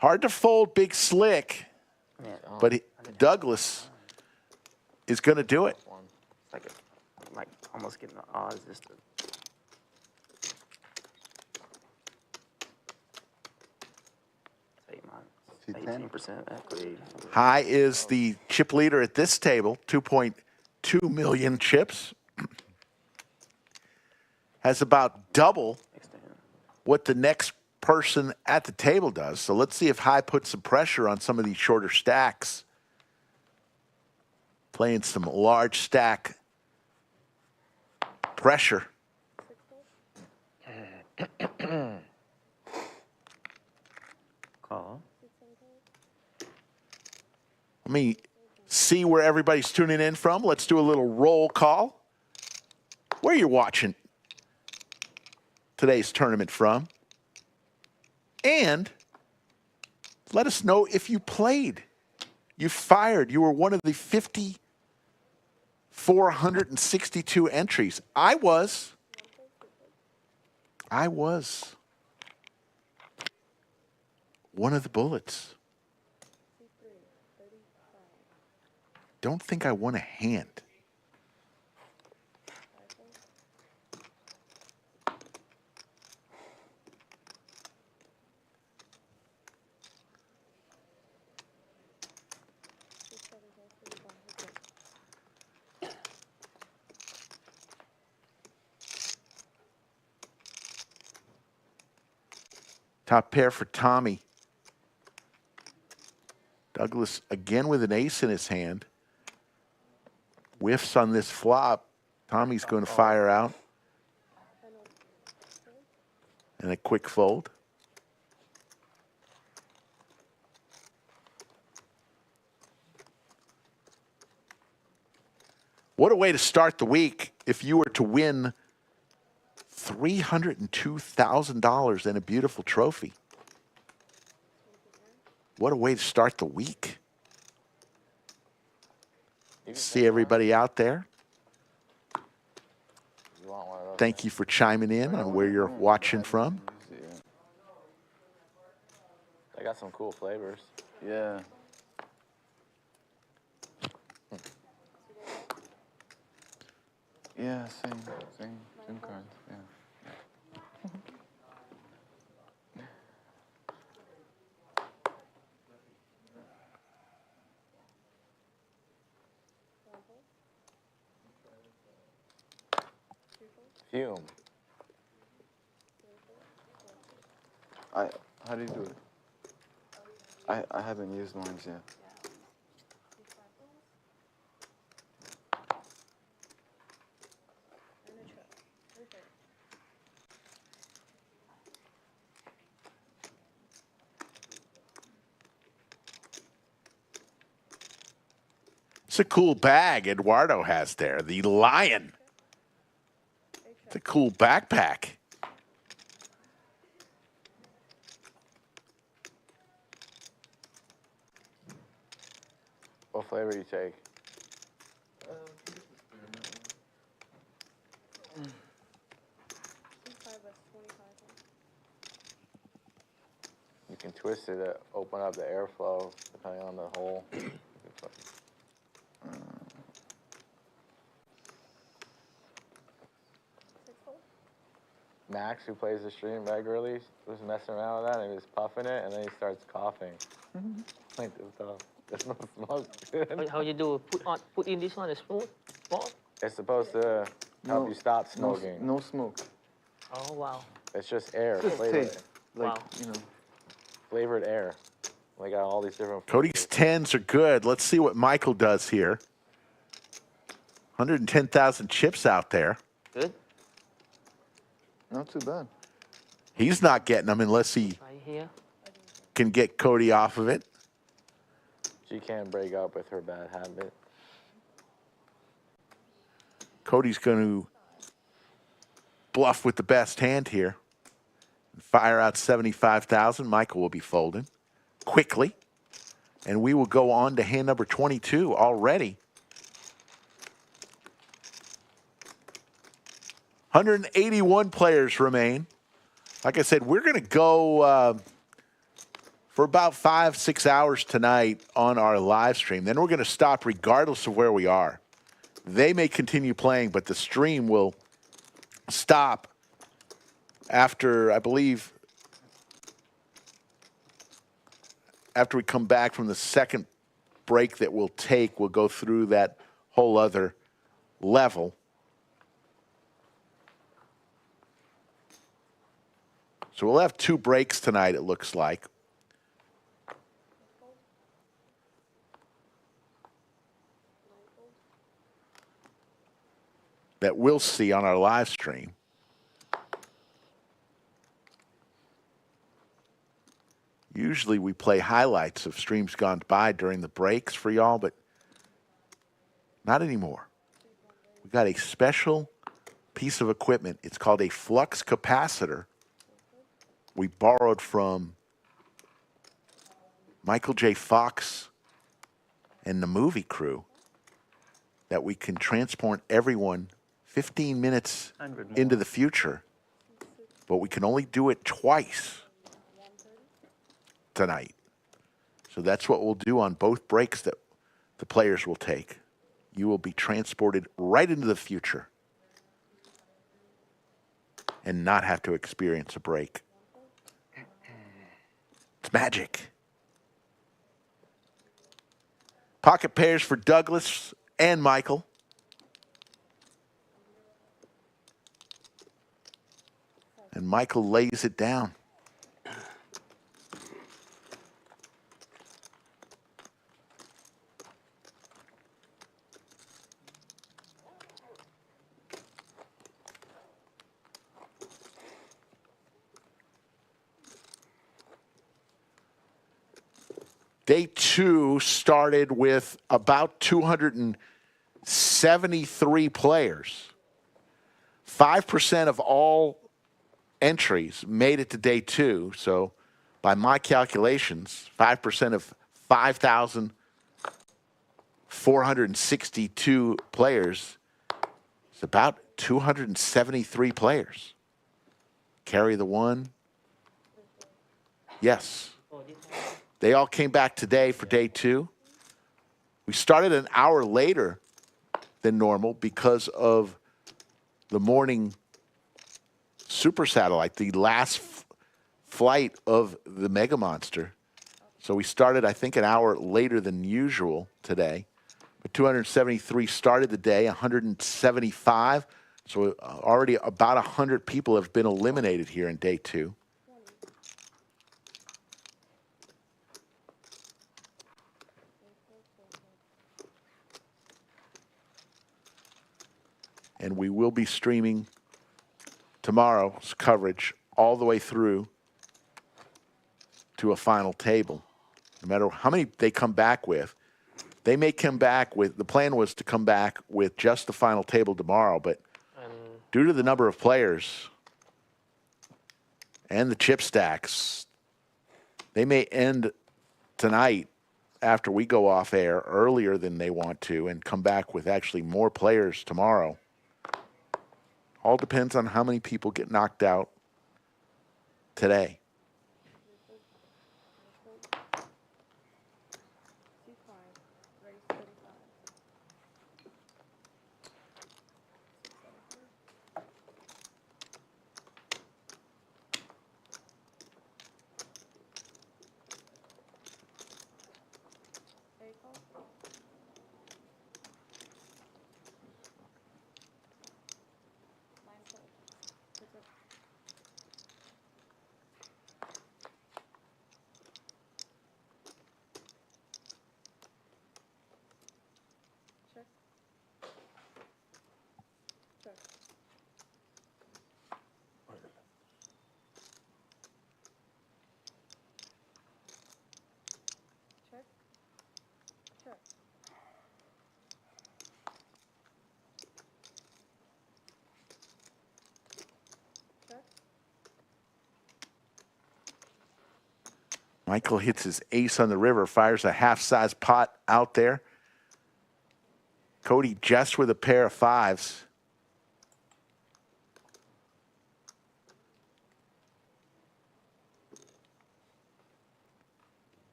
Hard to fold big slick, but Douglas is going to do it. It's like almost getting the odds just to. See, 18% equity. High is the chip leader at this table, 2.2 million chips. Has about double what the next person at the table does. So let's see if High puts some pressure on some of these shorter stacks. Playing some large stack pressure. Call. Let me see where everybody's tuning in from. Let's do a little roll call. Where you're watching today's tournament from. And let us know if you played. You fired. You were one of the 5,462 entries. I was one of the bullets. Don't think I won a hand. Top pair for Tommy. Douglas again with an ace in his hand. Whiffs on this flop. Tommy's going to fire out. And a quick fold. What a way to start the week if you were to win $302,000 and a beautiful trophy. What a way to start the week. See everybody out there. You want one of those? Thank you for chiming in on where you're watching from. They got some cool flavors. Yeah. Yeah, same cards, yeah. Fume. How do you do it? I haven't used mine yet. It's a cool bag Eduardo has there. The Lion. It's a cool backpack. What flavor do you take? You can twist it to open up the airflow depending on the hole. Max, who plays the stream regularly, was messing around with that and he was puffing it and then he starts coughing. Like this stuff. There's no smoke. How you do? Put in this one, a spoon? What? It's supposed to help you stop smoking. No smoke. Oh, wow. It's just air, Just flavored, taste. Like, Wow. you know. flavored air. They got all these different. Cody's 10s are good. Let's see what Michael does here. 110,000 chips out there. Good. Not too bad. He's not getting them unless he Right here. can get Cody off of it. She can't break up with her bad habit. Cody's going to bluff with the best hand here. Fire out 75,000. Michael will be folding quickly. And we will go on to hand number 22 already. 181 players remain. Like I said, we're going to go for about 5-6 hours tonight on our live stream. Then we're going to stop regardless of where we are. They may continue playing, but the stream will stop after, I believe, after we come back from the second break that we'll take. We'll go through that whole other level. So we'll have 2 breaks tonight, it looks like. That we'll see on our live stream. Usually we play highlights of streams gone by during the breaks for y'all, but not anymore. We got a special piece of equipment. It's called a flux capacitor. We borrowed from Michael J. Fox and the movie crew that we can transport everyone 15 minutes into the future, but we can only do it twice tonight. So that's what we'll do on both breaks that the players will take. You will be transported right into the future and not have to experience a break. It's magic. Pocket pairs for Douglas and Michael. And Michael lays it down. Day 2 started with about 273 players. 5% of all entries made it to Day 2. So by my calculations, 5% of 5,462 players is about 273 players. Carry the one. Yes. They all came back today for Day 2. We started an hour later than normal because of the morning super satellite, the last flight of the Mega Monster. So we started, I think, an hour later than usual today. But 273 started the day, 175. So already about 100 people have been eliminated here in Day 2. And we will be streaming tomorrow's coverage all the way through to a final table. No matter how many they come back with, they may come back with, the plan was to come back with just the final table tomorrow, but due to the number of players and the chip stacks, they may end tonight after we go off air earlier than they want to and come back with actually more players tomorrow. All depends on how many people get knocked out today. Michael hits his ace on the river, fires a half-size pot out there. Cody just with a pair of fives.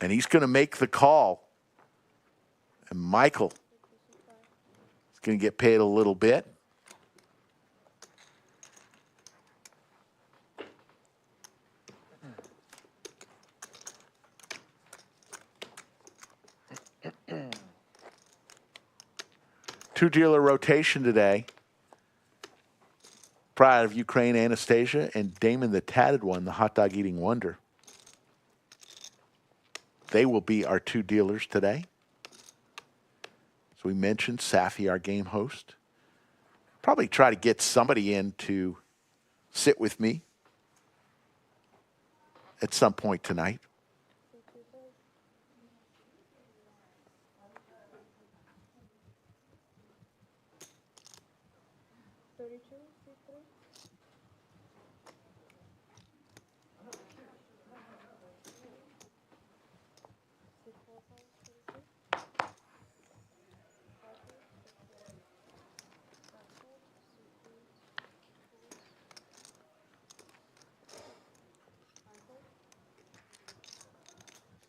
And he's going to make the call. And Michael is going to get paid a little bit. Two-dealer rotation today. Pride of Ukraine, Anastasia, and Damon the Tatted One, the hot dog eating wonder. They will be our two dealers today. So we mentioned Safi, our game host. Probably try to get somebody in to sit with me at some point tonight.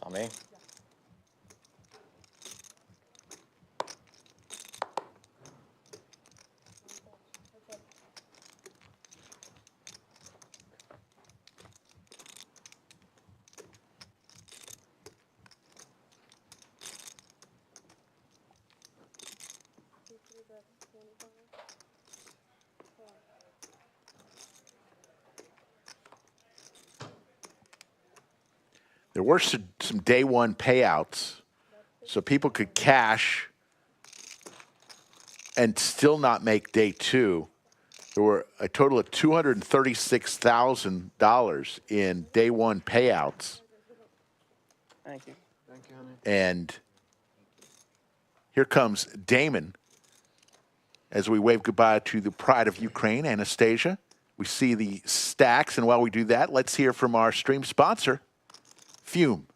On me? There were some day one payouts, so people could cash and still not make day two. There were a total of $236,000 in day one payouts. Thank you. And here comes Damon as we wave goodbye to the pride of Ukraine, Anastasia. We see the stacks, and while we do that, let's hear from our stream sponsor, Fume.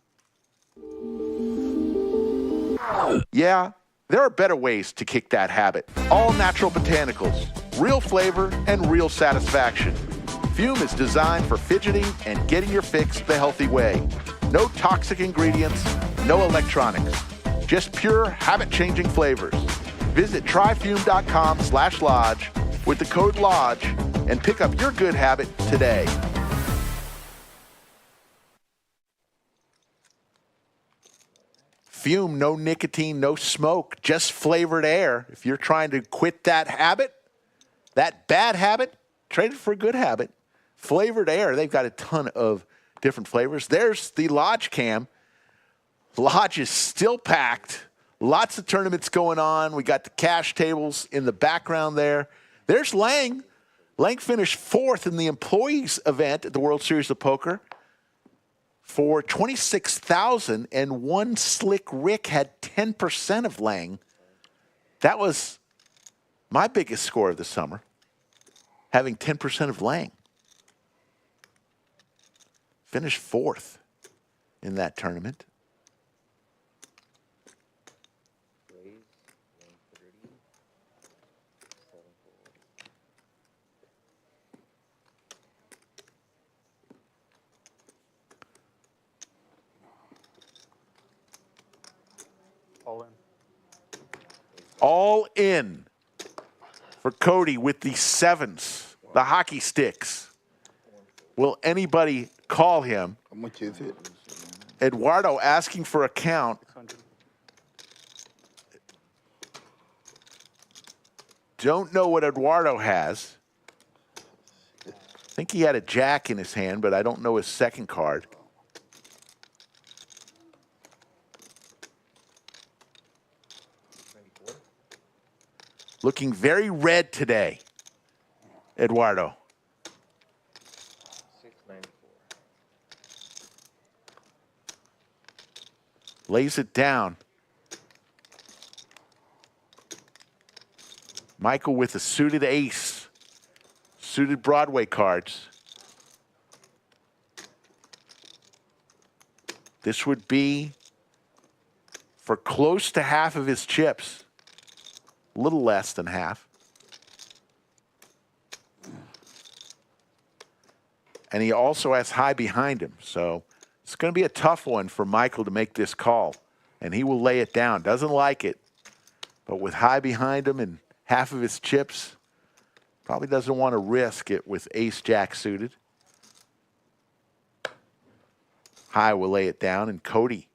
Yeah, there are better ways to kick that habit. All natural botanicals, real flavor, and real satisfaction. Fume is designed for fidgeting and getting your fix the healthy way. No toxic ingredients, no electronics. Just pure habit-changing flavors. Visit tryfume.com/lodge with the code LODGE and pick up your good habit today. Fume, no nicotine, no smoke, just flavored air. If you're trying to quit that habit, that bad habit, trade it for a good habit. Flavored air, they've got a ton of different flavors. There's the Lodge cam. Lodge is still packed. Lots of tournaments going on. We got the cash tables in the background there. There's Lang. Lang finished 4th in the employees event at the World Series of Poker for 26,000, and one Slick Rick had 10% of Lang. That was my biggest score of the summer, having 10% of Lang. Finished 4th in that tournament. All in. All in for Cody with the 7s, the hockey sticks. Will anybody call him? How much is it? Eduardo asking for a count. 600. Don't know what Eduardo has. I think he had a jack in his hand, but I don't know his second card. Looking very red today, Eduardo. 694. Lays it down. Michael with a suited ace. Suited Broadway cards. This would be for close to half of his chips. A little less than half. And he also has high behind him. So it's going to be a tough one for Michael to make this call. And he will lay it down. Doesn't like it. But with high behind him and half of his chips, probably doesn't want to risk it with ace-jack suited. High will lay it down, and Cody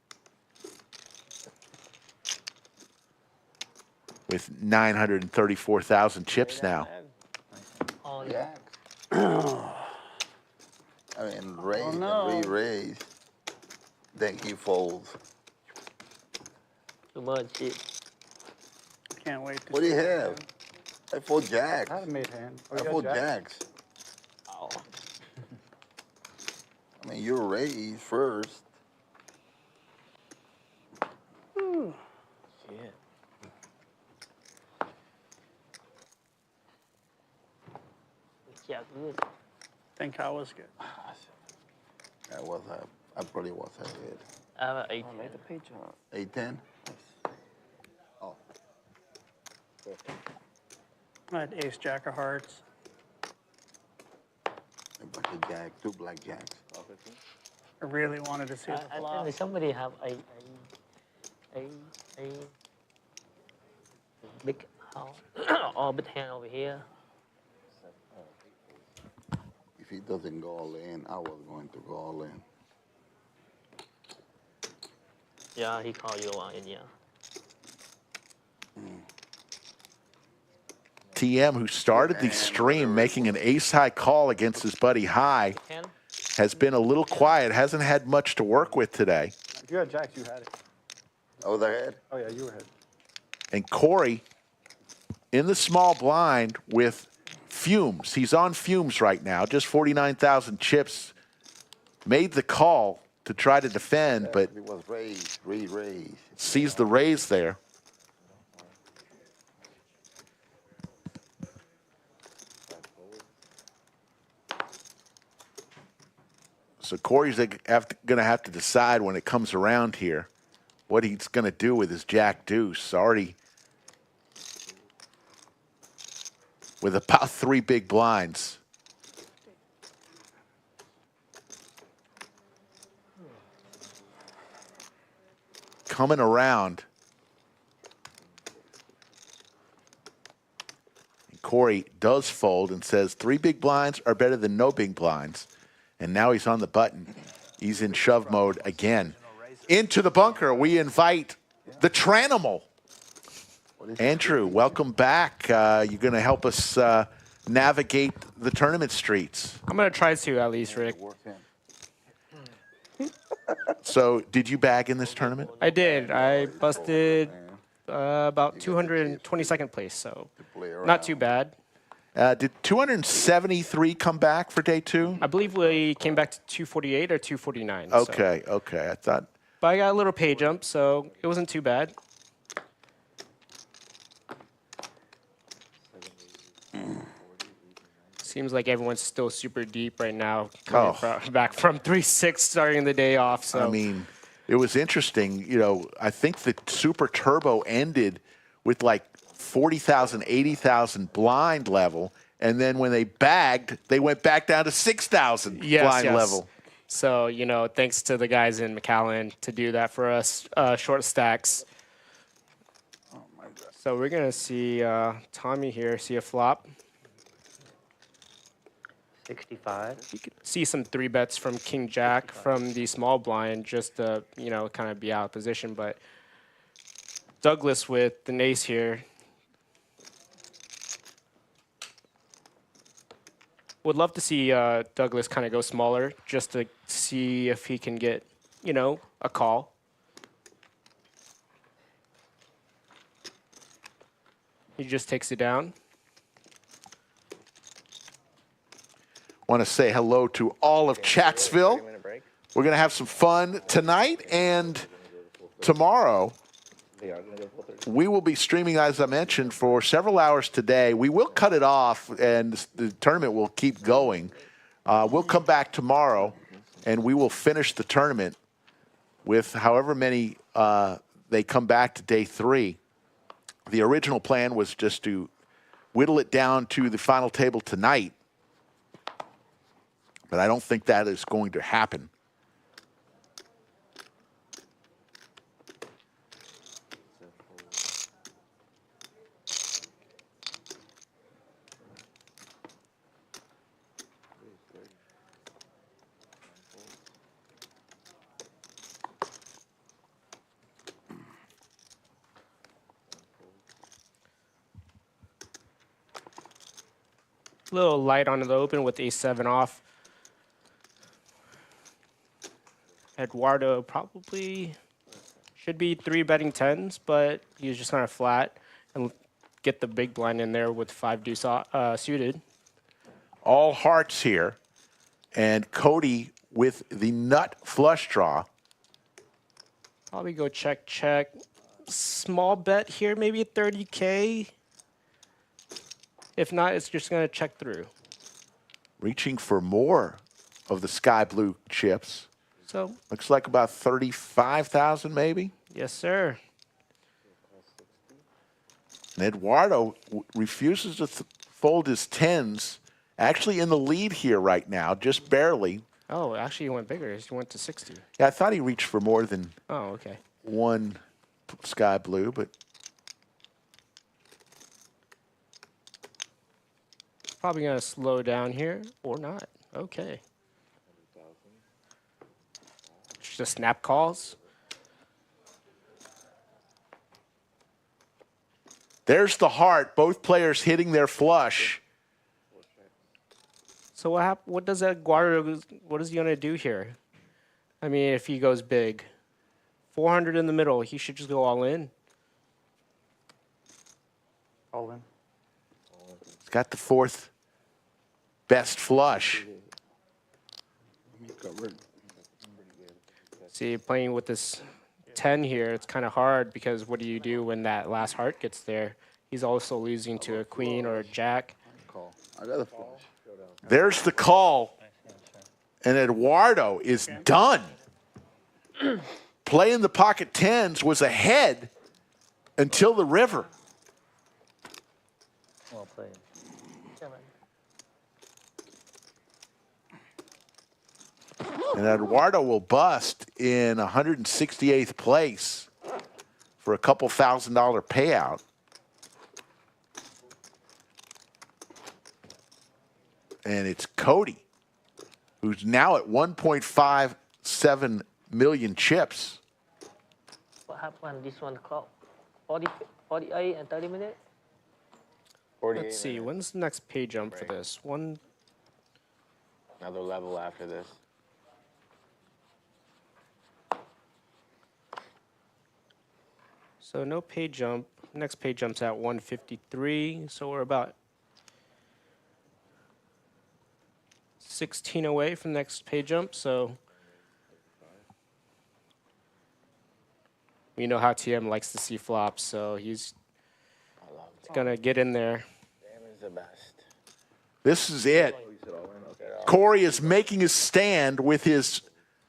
with 934,000 chips now. Oh, Yeah. I mean, raise no. and re-raise. Then he folds. too much shit. Can't wait to What do you see have? I fold jacks. I had a made hand. Oh, I you got fold jack? jacks. Oh. I mean, you raise first. Shit. Yeah, good. Think I was good. I probably was ahead. I have 8. Oh, made the page up. 8-10? Oh. I had ace jack of hearts. A bunch of jack, 2 black jacks. I really wanted to see the I flop. think somebody have a big house or big hand over here. If he doesn't go all in, I was going to go all in. Yeah, he called you one in, yeah. TM, who started the stream making an ace-high call against his buddy High, 10? has been a little quiet, hasn't had much to work with today. If you had jacks, you had it. I was ahead. Oh, yeah, you were ahead. And Corey in the small blind with fumes. He's on fumes right now, just 49,000 chips. Made the call to try to defend, but It was raised. sees the raise there. So Corey's going to have to decide when it comes around here what he's going to do with his jack deuce. Already with about 3 big blinds. Coming around. And Corey does fold and says 3 big blinds are better than no big blinds. And now he's on the button. He's in shove mode again. Into the bunker, we invite the Tranimal. Andrew, welcome back. You're going to help us navigate the tournament streets. I'm going to try to at least, Rick. So, did you bag in this tournament? I did. I busted about 222nd place, so not too bad. Did 273 come back for day 2? I believe we came back to 248 or 249. Okay, so. okay. I thought. But I got a little pay jump, so it wasn't too bad. Seems like everyone's still super deep right now, coming back from 3-6 starting the day off. So I mean, it was interesting. You know, I think the Super Turbo ended with like 40,000, 80,000 blind level. And then when they bagged, they went back down to 6,000 blind level. So, you know, thanks to the guys in McAllen to do that for us, short stacks. So we're going to see Tommy here see a flop. 65. You could see some 3-bets from King Jack from the small blind just to, you know, kind of be out of position. But Douglas with the ace here. Would love to see Douglas kind of go smaller just to see if he can get, you know, a call. He just takes it down. Want to say hello to all of Chatsville. We're going to have some fun tonight and tomorrow. We will be streaming, as I mentioned, for several hours today. We will cut it off, and the tournament will keep going. We'll come back tomorrow, and we will finish the tournament with however many they come back to day 3. The original plan was just to whittle it down to the final table tonight, but I don't think that is going to happen. Little light onto the open with ace-7 off. Eduardo probably should be 3-betting 10s, but he's just kind of flat and get the big blind in there with 5 deuce suited. All hearts here, and Cody with the nut flush draw. Probably go check, check. Small bet here, maybe 30K. If not, it's just going to check through. Reaching for more of the sky blue chips. So looks like about 35,000 maybe. Yes, sir. And Eduardo refuses to fold his 10s. Actually in the lead here right now, just barely. Oh, actually he went bigger. He went to 60. Yeah, I thought he reached for more than okay. one sky blue, but Probably going to slow down here or not. Okay. Just snap calls. there's the heart. Both players hitting their flush. So what does Eduardo, what is he going to do here? I mean, if he goes big. 400 in the middle, he should just go all in. All in. He's got the 4th best flush. See, playing with this 10 here, it's kind of hard because what do you do when that last heart gets there? He's also losing to a queen or a jack. Call. I got a flush. There's the call. And Eduardo is done. Playing the pocket tens was ahead until the river. Well played. And Eduardo will bust in 168th place for a couple $1,000 payout. And it's Cody, who's now at 1.57 million chips. What happened? This one clock 48 and 30 minutes? 48 Let's see, minutes. when's the next pay jump for this? Another level after this. So no pay jump. Next pay jump's at 153. So we're about 16 away from the next pay jump. So we know how TM likes to see flops. So he's going to get in there. Damn is the best. This is it. Corey is making his stand with his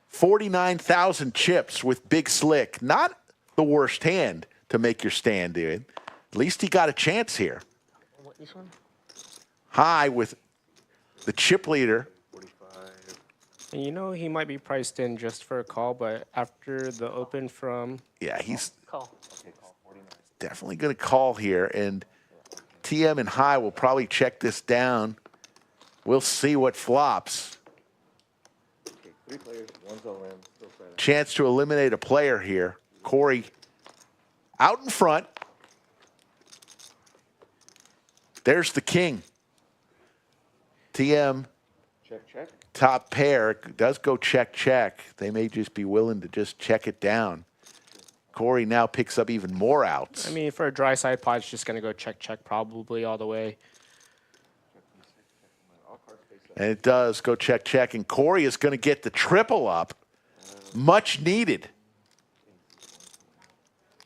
49,000 chips with Big Slick. Not the worst hand to make your stand, dude. At least he got a chance here. What, this one? High with the chip leader. And you know he might be priced in just for a call, but after the open from Yeah, he's Call. definitely going to call here. And TM and High will probably check this down. We'll see what flops. Three players, one's all in. Chance to eliminate a player here. Corey out in front. There's the king. TM. Check. Top pair does go check. They may just be willing to just check it down. Corey now picks up even more outs. I mean, for a dry side pot, it's just going to go check probably all the way. And it does go check. And Corey is going to get the triple up. Much needed.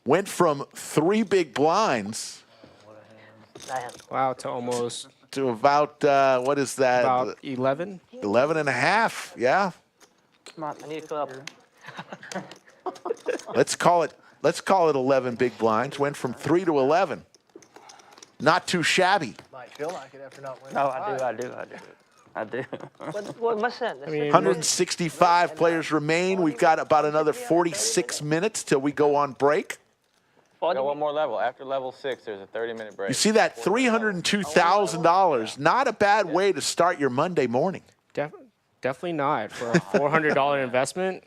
Went from 3 big blinds Wow, to almost to about, what is that? about 11. 11 and a half. Yeah. I need a club. Let's call it 11 big blinds. Went from 3 to 11. Not too shabby. Might feel like it after not winning. No, five. I do. What's that? I mean, 165 players remain. We've got about another 46 minutes till we go on break. Got one more level. After level 6, there's a 30-minute break. You see that $302,000. Not a bad way to start your Monday morning. definitely not. For a $400 investment,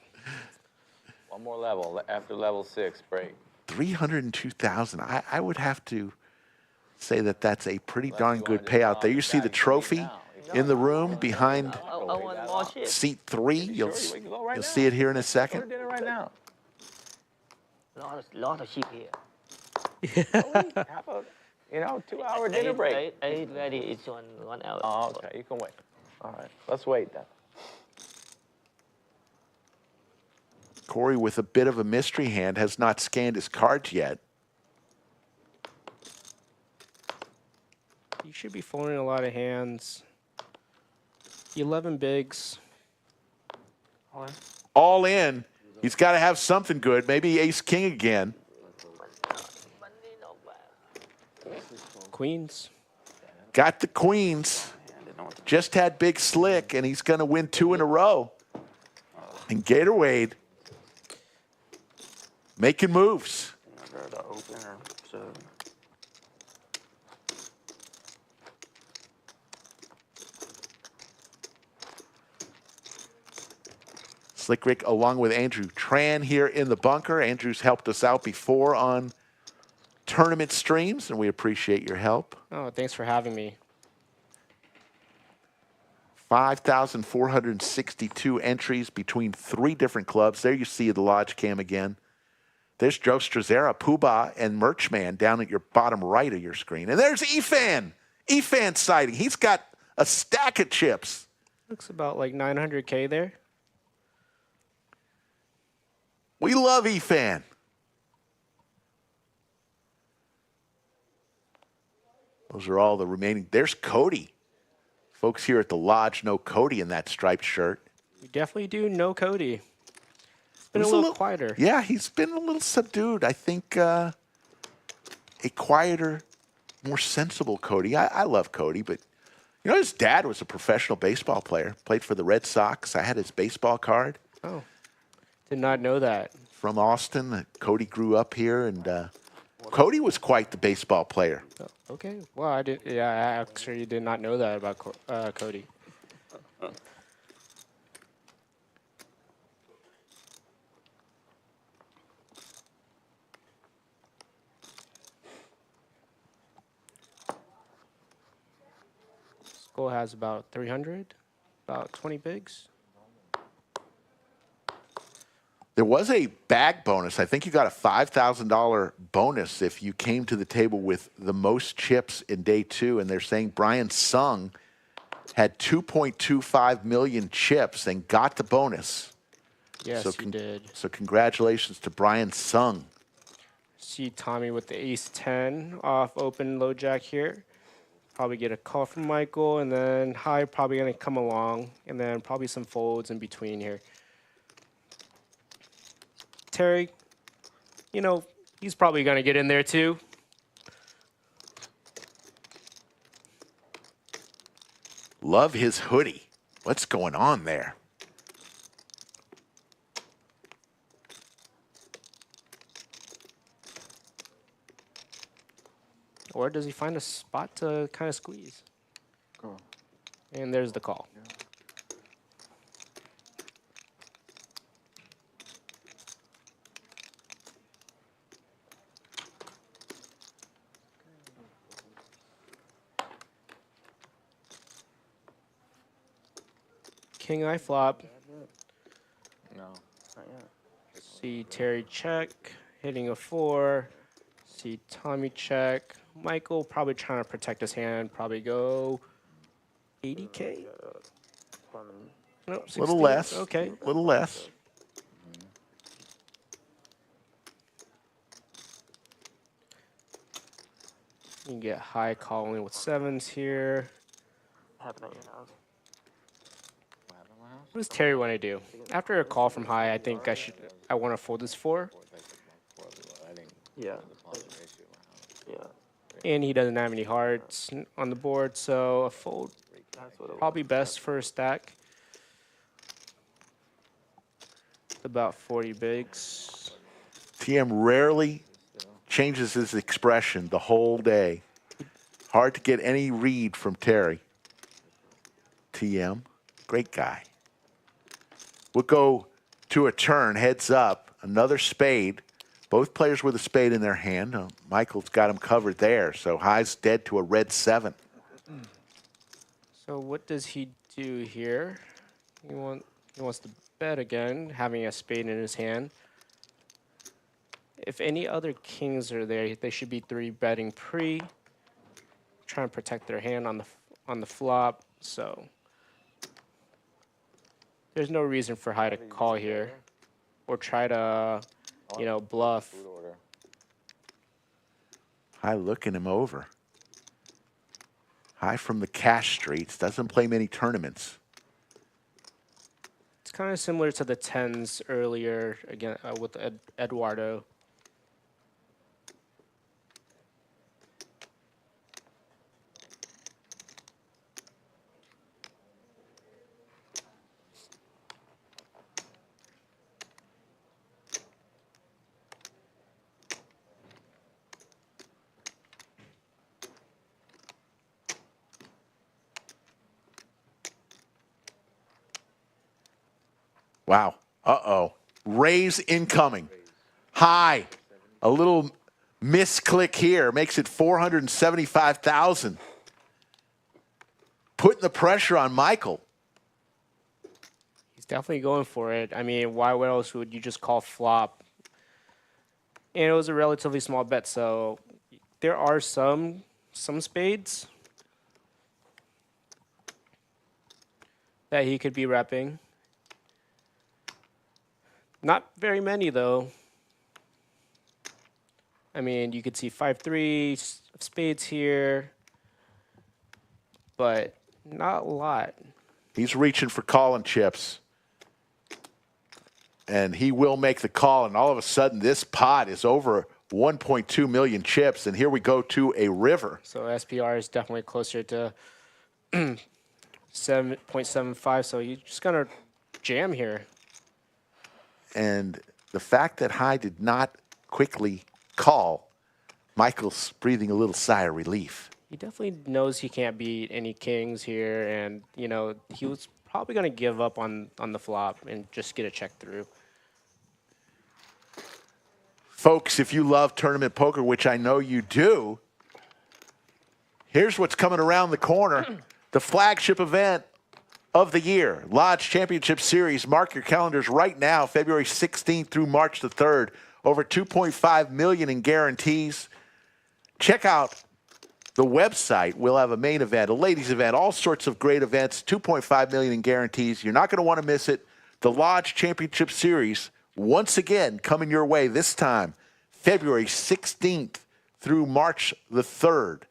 One more level. After level 6, break. 302,000. I would have to say that that's a pretty Unless darn you good wanna just payout go there. on You the see the back trophy now. in the room behind I want more shit. seat 3. You'll Sure, we can go right you'll now. see it here in a Go to second. dinner right now. Lot of shit here. Have a, 2-hour dinner break. I eat ready. It's 1 hour. Oh, okay. You can wait. All right. Let's wait then. Corey with a bit of a mystery hand has not scanned his cards yet. you should be folding a lot of hands. 11 bigs. All in. He's got to have something good. Maybe ace king again. Queens. Got the queens. Just had big slick, and he's going to win 2 in a row. And Gator Wade making moves. The opener, so. Slick Rick along with Andrew Tran here in the bunker. Andrew's helped us out before on tournament streams, and we appreciate your help. Oh, thanks for having me. 5,462 entries between 3 different clubs. There you see the lodge cam again. There's Joe Strazera, Poobah, and Merchman down at your bottom right of your screen. And there's Efan. Efan sighting. He's got a stack of chips. Looks about like 900K there. We love E-Fan. Those are all the remaining. There's Cody. Folks here at the Lodge know Cody in that striped shirt. We definitely do know Cody. It's been a He's little quieter. Yeah, he's been a little subdued. I think a quieter, more sensible Cody. I love Cody, but you know his dad was a professional baseball player. Played for the Red Sox. I had his baseball card. Oh, did not know that. From Austin. Cody grew up here, and Cody was quite the baseball player. Oh, okay. Well, I did. Yeah, I actually did not know that about Cody. Skull has about 300, about 20 bigs. There was a bag bonus. I think you got a $5,000 bonus if you came to the table with the most chips in day 2. And they're saying Brian Sung had 2.25 million chips and got the bonus. Yes, he did. So congratulations to Brian Sung. See Tommy with the ace-10 off open low jack here. Probably get a call from Michael, and then high probably going to come along, and then probably some folds in between here. Terry, you know, he's probably going to get in there too. Love his hoodie. What's going on there? Or does he find a spot to kind of squeeze? Go. And there's the call. King eye flop. No. See Terry check, hitting a 4. See Tommy check. Michael probably trying to protect his hand. Probably go 80K. Nope, 60. A little less. Okay. A little less. You can get high calling with 7s here. Happened at your house. What does Terry want to do? After a call from high, I think I want to fold this 4. Yeah. Yeah. And he doesn't have any hearts on the board, so a fold That's what it probably best for a stack. About 40 bigs. TM rarely changes his expression the whole day. Hard to get any read from Terry. TM, great guy. We'll go to a turn, heads up, another spade. Both players with a spade in their hand. Michael's got him covered there, so high's dead to a red 7. So what does he do here? He wants to bet again, having a spade in his hand. If any other kings are there, they should be 3-betting pre. Trying to protect their hand on the flop, so there's no reason for high to call here or try to, you know, bluff. High looking him over. High from the cash streets. Doesn't play many tournaments. It's kind of similar to the 10s earlier again with Eduardo. Wow. Uh-oh. Raise incoming. High. A little misclick here makes it 475,000. Putting the pressure on Michael. He's definitely going for it. I mean, why else would you just call flop? And it was a relatively small bet, so there are some spades that he could be repping. Not very many, though. I mean, you could see 5-3 of spades here, but not a lot. He's reaching for calling chips. And he will make the call, and all of a sudden this pot is over 1.2 million chips, and here we go to a river. So SPR is definitely closer to 7.75, so you're just going to jam here. And the fact that High did not quickly call, Michael's breathing a little sigh of relief. He definitely knows he can't beat any kings here, and, you know, he was probably going to give up on the flop and just get a check through. Folks, if you love tournament poker, which I know you do, here's what's coming around the corner. The flagship event of the year, Lodge Championship Series. Mark your calendars right now, February 16th through March the 3rd. Over 2.5 million in guarantees. Check out the website. We'll have a main event, a ladies event, all sorts of great events, 2.5 million in guarantees. You're not going to want to miss it. The Lodge Championship Series, once again, coming your way this time, February 16th through March the 3rd.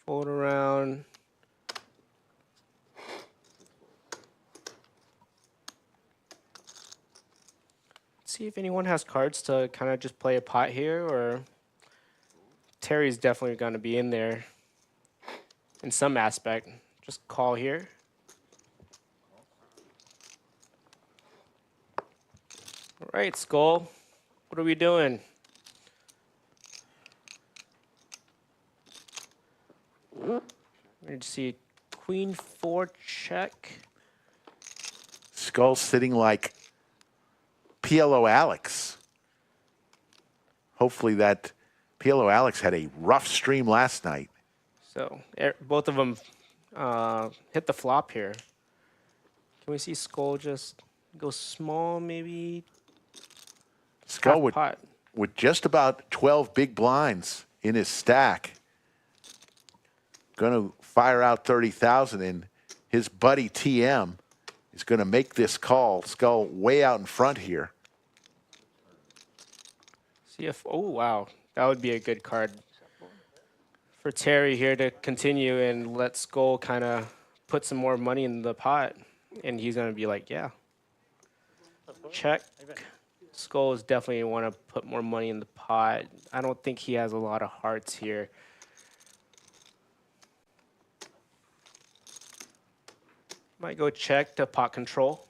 Fold around. See if anyone has cards to kind of just play a pot here, or Terry's definitely going to be in there in some aspect. Just call here. All right, Skull. What are we doing? We need to see Queen 4 check. Skull sitting like PLO Alex. Hopefully that PLO Alex had a rough stream last night. So both of them hit the flop here. Can we see Skull just go small, maybe? Skull with just about 12 big blinds in his stack. Going to fire out 30,000, and his buddy TM is going to make this call. Skull way out in front here. See if, oh, wow. That would be a good card for Terry here to continue and let Skull kind of put some more money in the pot. And he's going to be like, yeah. Check. Skull is definitely want to put more money in the pot. I don't think he has a lot of hearts here. Might go check to pot control.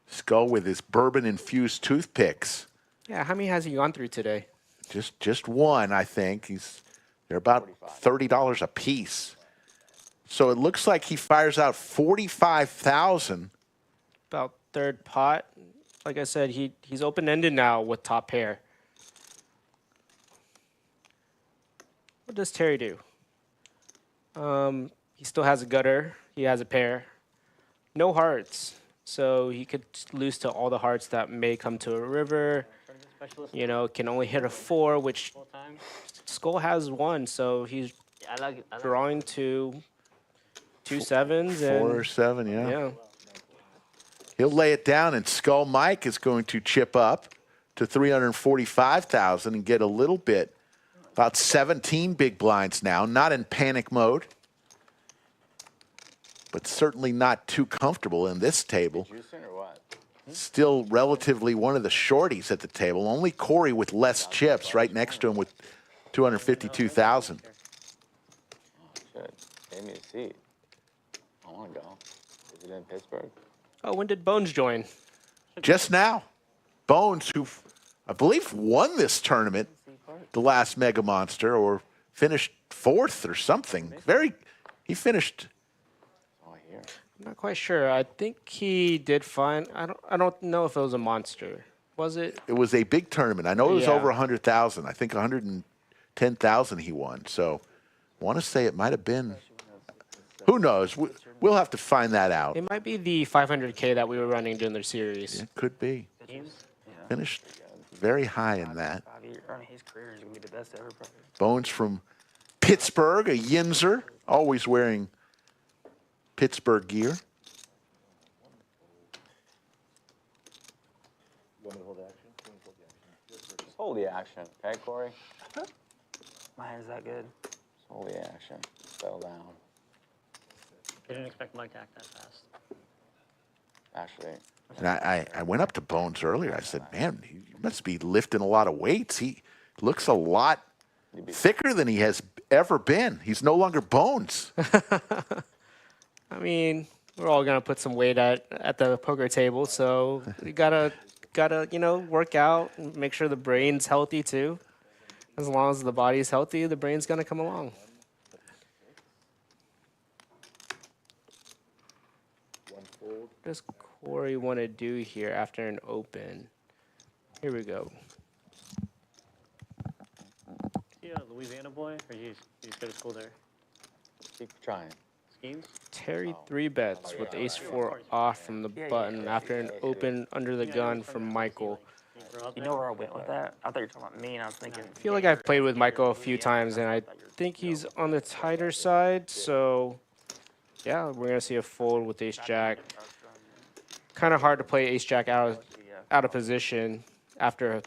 Skull with his bourbon-infused toothpicks. Yeah, how many has he gone through today? Just one, I think. They're about $30 a piece. So it looks like he fires out 45,000. About third pot. Like I said, he's open-ended now with top pair. What does Terry do? He still has a gutter. He has a pair. No hearts. So he could lose to all the hearts that may come to a river. You know, can only hit a 4, which Skull has 1. So he's drawing to 2 sevens. 4 or 7, yeah. Yeah. He'll lay it down, and Skull Mike is going to chip up to 345,000 and get a little bit, about 17 big blinds now, not in panic mode, but certainly not too comfortable in this table. Juicing or what? Still relatively one of the shorties at the table. Only Corey with less chips right next to him with 252,000. Shit. Gave me a seat. I want to go. Is it in Pittsburgh? Oh, when did Bones join? Just now. Bones, who I believe won this tournament, the last Mega Monster, or finished 4th or something. He finished. Oh, here. I'm not quite sure. I think he did fine. I don't know if it was a monster. Was it? It was a big tournament. I know it was Yeah. over 100,000. I think 110,000 he won. So I want to say it might have been. Who knows? We'll have to find that out. It might be the 500K that we were running during their series. It could be. Yeah. Finished very high in that. 5 years. His career is gonna be the best ever, probably. Bones from Pittsburgh, a Yinzer, always wearing Pittsburgh gear. Just hold the action, okay, Corey? My hand's that good. Just hold the action. Settle down. Didn't expect Mike to act that fast. Actually, And I went up to Bones earlier. I said, man, he must be lifting a lot of weights. He looks a lot thicker than he has ever been. He's no longer Bones. I mean, we're all gonna put some weight at the poker table, so we gotta work out and make sure the brain's healthy too. As long as the body's healthy, the brain's gonna come along. What does Corey want to do here after an open? Here we go. Yeah, Louisiana boy, or you go to school there? keep trying. Schemes? Terry 3-bets with ace-4 off from the button after an open under the gun from Michael. You know where I went with that? I thought you were talking about me, and I was thinking. I feel like I've played with Michael a few times, and I think he's on the tighter side. So, yeah, we're gonna see a fold with ace-jack. Kind of hard to play ace-jack out of position after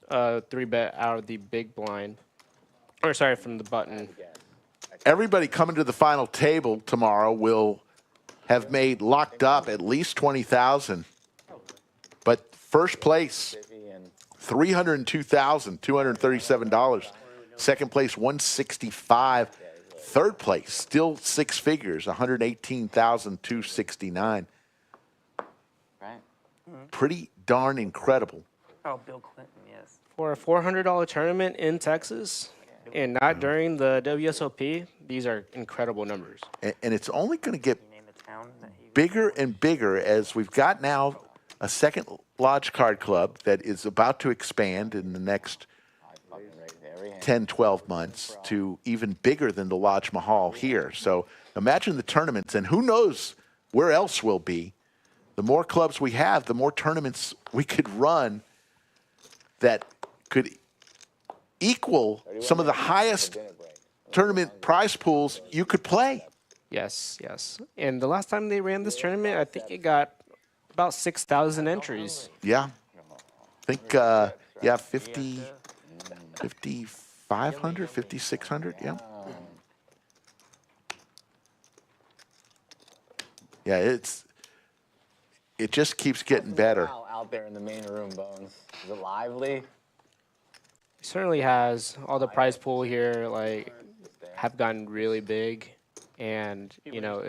a 3-bet out of the big blind, or sorry, from the button. Everybody coming to the final table tomorrow will have made locked up at least 20,000. But first place, $302,237. Second place, 165. Third place, still six figures, 118,269. Right? Pretty darn incredible. Oh, Bill Clinton, yes. For a $400 tournament in Texas, and not during the WSOP, these are incredible numbers. And it's only going to get You name the town that he bigger and bigger as we've got now a second Lodge Card Club that is about to expand in the next 10, 12 months to even bigger than the Lodge Mahal here. So imagine the tournaments, and who knows where else we'll be. The more clubs we have, the more tournaments we could run that could equal some of the highest tournament prize pools you could play. Yes, yes. And the last time they ran this tournament, I think it got about 6,000 entries. Yeah. I think, 5,500, 5,600, yeah. Yeah, it just keeps getting better. Out there in the main room, Bones. Is it lively? Certainly has all the prize pool here, like, have gotten really big. And, you know,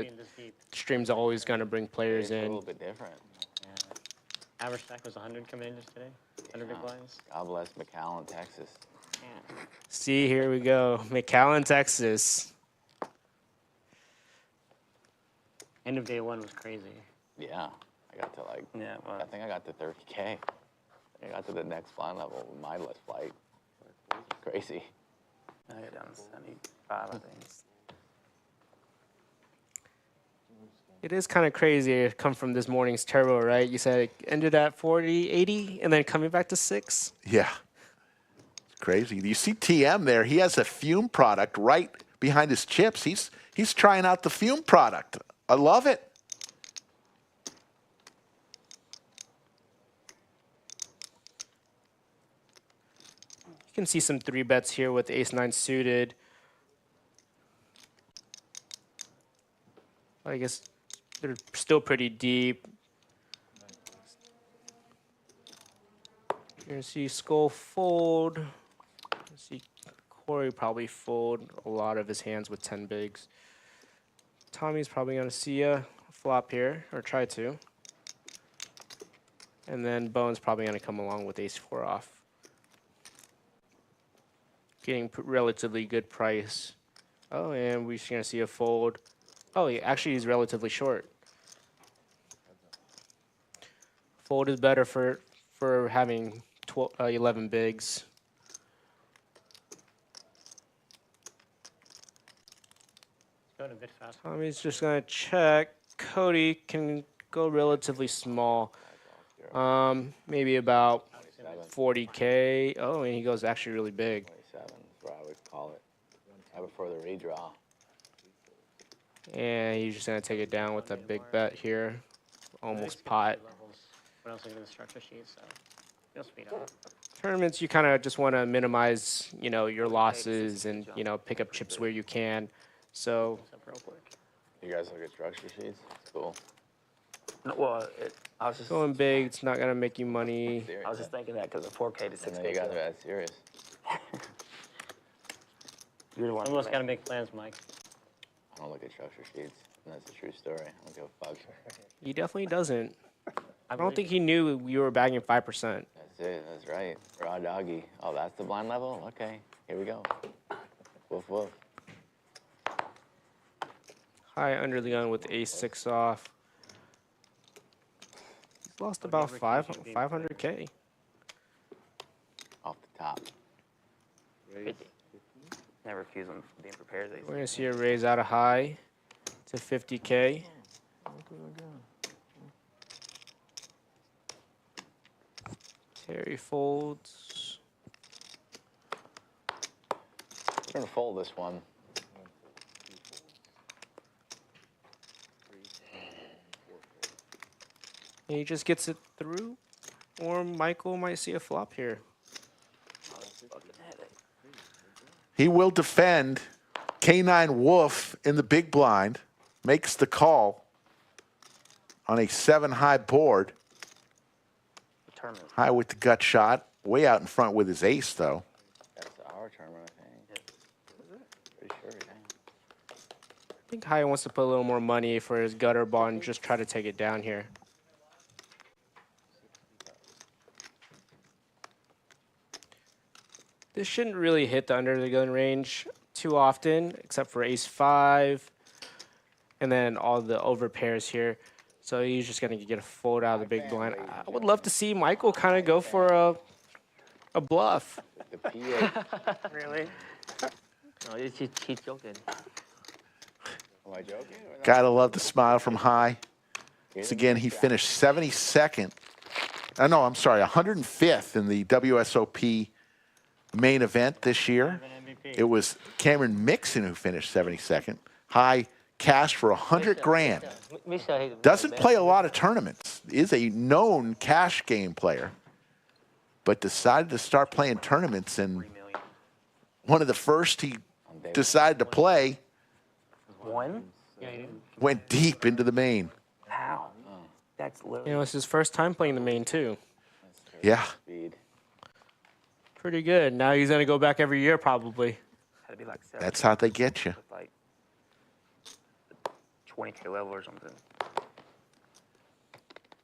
stream's always going to bring players It's a in. little bit different. Average stack was 100 coming in just today. 100 big blinds. God bless McAllen, Texas. See, here we go. McAllen, Texas. End of day one was crazy. Yeah. I got to like, Yeah, well, I think I got to 30K. I got to the next blind level with my list flight. Crazy. I got down to 75, I think. It is kind of crazy to come from this morning's turbo, right? You said it ended at 40, 80, and then coming back to 6. Yeah. It's crazy. You see TM there. He has a fume product right behind his chips. He's trying out the fume product. I love it. You can see some 3-bets here with ace-9 suited. I guess they're still pretty deep. You're gonna see Skull fold. You see Corey probably fold a lot of his hands with 10 bigs. Tommy's probably gonna see a flop here, or try to. And then Bone's probably gonna come along with ace-4 off. getting relatively good price. Oh, and we're just gonna see a fold. Oh, actually, he's relatively short. Fold is better for having 11 bigs. Going a bit fast. Tommy's just gonna check. Cody can go relatively small. Maybe about 40K. Oh, and he goes actually really big. 27 is what I would call it. Right before the redraw. And he's just gonna take it down with a big bet here. Almost These pot. levels. What else are in the structure sheet? So you'll speed up. Tournaments, you kind of just want to minimize, your losses and, pick up chips where you can. So What's up real quick? You guys look at structure sheets? It's cool. No, well, I was just going big, it's not gonna make you money. Serious, I was just thinking that because the 4K to and 6K. then you guys are that serious. You're the one. Almost got to make plans, Mike. I don't look at structure sheets, and that's a true story. I don't give a fuck. He definitely doesn't. I don't think he knew you were bagging 5%. That's it. That's right. Raw doggy. Oh, that's the blind level? Okay. Here we go. Woof, woof. High under the gun with ace-6 off. He's lost about 500K. Off the top. 50. Never accuse them of being prepared. We're gonna see a raise out of high to 50K. Terry folds. We're going to fold this one. And he just gets it through. Or Michael might see a flop here. He will defend. K9 Wolf in the big blind makes the call on a 7-high board. Tournament. High with the gut shot. Way out in front with his ace, though. That's our tournament, I think. Pretty sure, yeah. I think High wants to put a little more money for his gutter ball and just try to take it down here. This shouldn't really hit the under the gun range too often, except for ace-5, and then all the over pairs here. So he's just gonna get a fold out of the big blind. I would love to see Michael kind of go for a bluff. The PA. Really? No, he's joking. Am I joking? Gotta love the smile from High. Once again, he finished 72nd. No, I'm sorry, 105th in the WSOP main event this year. It was Cameron Mixon who finished 72nd. High cash for 100 grand. Doesn't play a lot of tournaments. Is a known cash game player, but decided to start playing tournaments. And one of the first he decided to play One? went deep into the main. How? That's literally. It's his first time playing the main too. Yeah. Speed. Pretty good. Now he's gonna go back every year probably. Had to be like 7. That's how they get you. With like 20K level or something.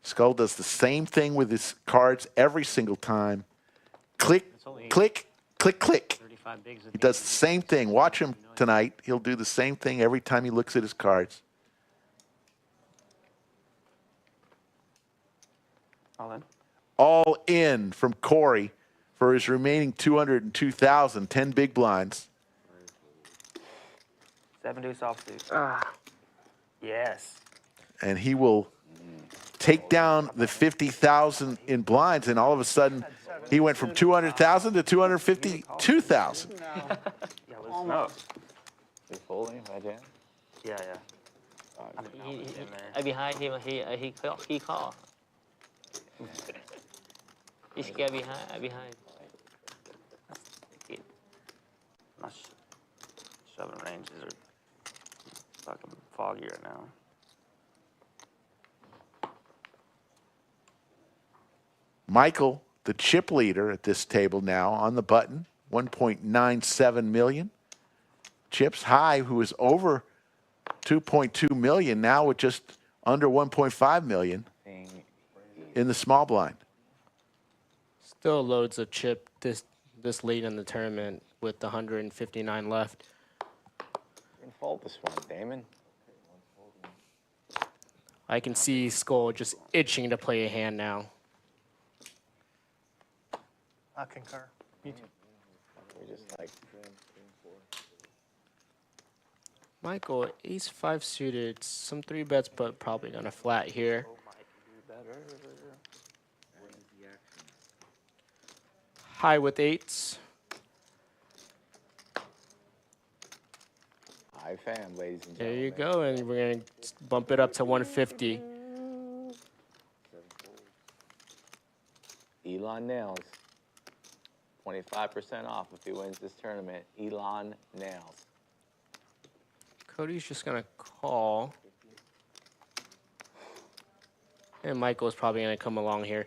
Skull does the same thing with his cards every single time. Click, click, click, click. 35 bigs. He does the same thing. Watch him tonight. He'll do the same thing every time he looks at his cards. All in. All in from Corey for his remaining 202,000, 10 big blinds. 7 deuce offsuit. Yes. And he will take down the 50,000 in blinds, and all of a sudden he went from 200,000 to 252,000. Yeah, listen up. You folding, my jam? Yeah, yeah. I behind him. He call. He's scared behind. My shoving ranges are fucking foggy right now. Michael, the chip leader at this table now on the button, 1.97 million. Chips. High, who is over 2.2 million, now with just under 1.5 million in the small blind. Still loads of chip this late in the tournament with 159 left. You can fold this one, Damon. I can see Skull just itching to play a hand now. I concur. Me too. We just like Michael, ace 5 suited, some 3 bets, but probably gonna flat here. High with 8s. high fam, ladies and There gentlemen. you go, and we're gonna bump it up to 150. Elon Nails. 25% off if he wins this tournament. Elon Nails. Cody's just gonna call. And Michael's probably gonna come along here.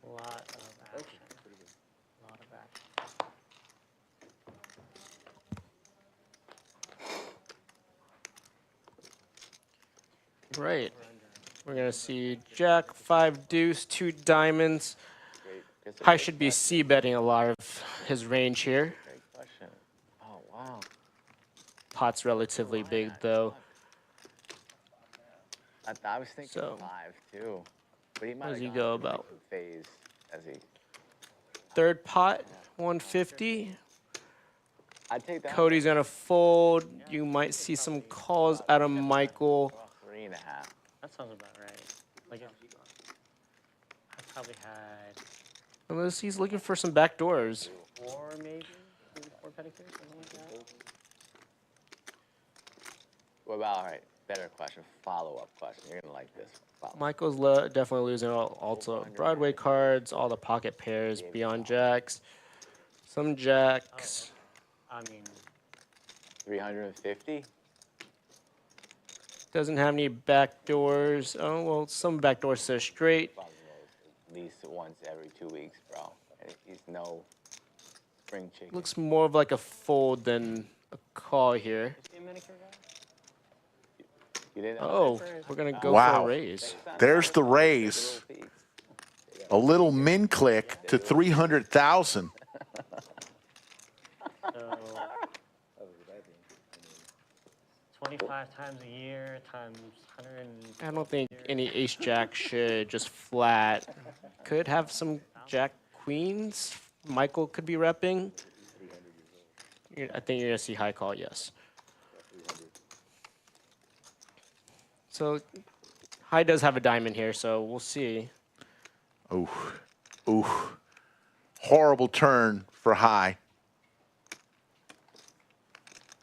Lot of action. Lot of action. Right. We're gonna see Jack, 5 deuce, 2 diamonds. It's a I great should be question. c-betting a lot of his range here. Great question. Oh, wow. Pot's relatively big though. I was thinking So, 5 too. But he might does have he gone go through, like, about? some phase as he. Third pot, 150. I'd take that. Cody's gonna fold. You might see some calls out of Michael. 3.5. That sounds about right. Like, I probably had Unless he's looking for some back doors. 4 maybe 4 pedicures, something like that. What about, all right, better question, follow-up question. You're going to like this. Follow-up. Michael's definitely losing also Broadway cards, all the pocket pairs beyond jacks. Some jacks. I mean, 350? Doesn't have any back doors. Oh, well, some back doors says straight. At least once every 2 weeks, bro. And he's no spring chicken. Looks more of like a fold than a call here. is he a manicure guy? You didn't Oh, we're going to go Wow. for a raise. There's the raise. A little min click to 300,000. So 25 times a year times 100. I don't think any ace jack should just flat. Could have some jack queens. Michael could be repping. I think you're going to see high call, yes. So high does have a diamond here, so we'll see. Ooh. Ooh. Horrible turn for high.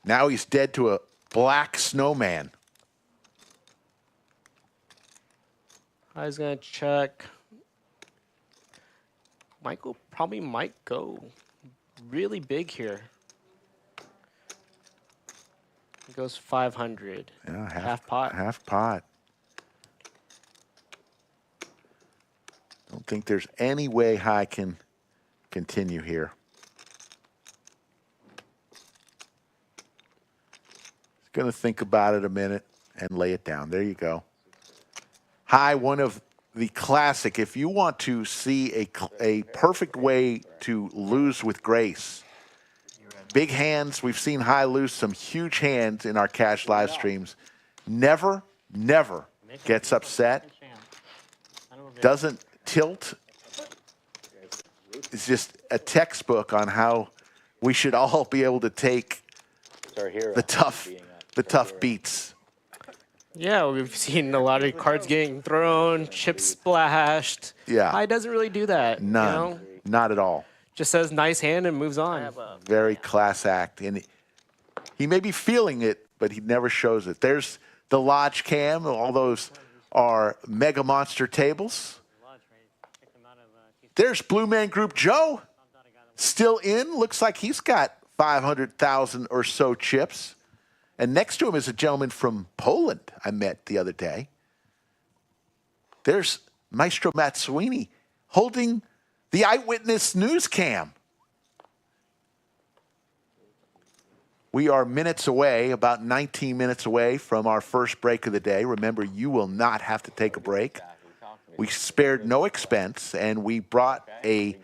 Now he's dead to a black snowman. High's going to check. Michael probably might go really big here. He goes 500. Yeah, Half pot. Half pot. Don't think there's any way high can continue here. He's going to think about it a minute and lay it down. There you go. High, one of the classic. If you want to see a perfect way to lose with grace, big hands. We've seen high lose some huge hands in our cash live streams. Never, never gets upset. Doesn't tilt. It's just a textbook on how we should all be able to take the tough beats. Yeah, we've seen a lot of cards getting thrown, chips splashed. Yeah. High doesn't really do that. None. You know? Not at all. Just says nice hand and moves on. Very class act. And he may be feeling it, but he never shows it. There's the Lodge Cam. All those are Mega Monster tables. There's Blue Man Group Joe. Still in. Looks like he's got 500,000 or so chips. And next to him is a gentleman from Poland I met the other day. There's Maestro Matt Sweeney holding the Eyewitness News Cam. We are minutes away, about 19 minutes away from our first break of the day. Remember, you will not have to take a break. We spared no expense, and we brought a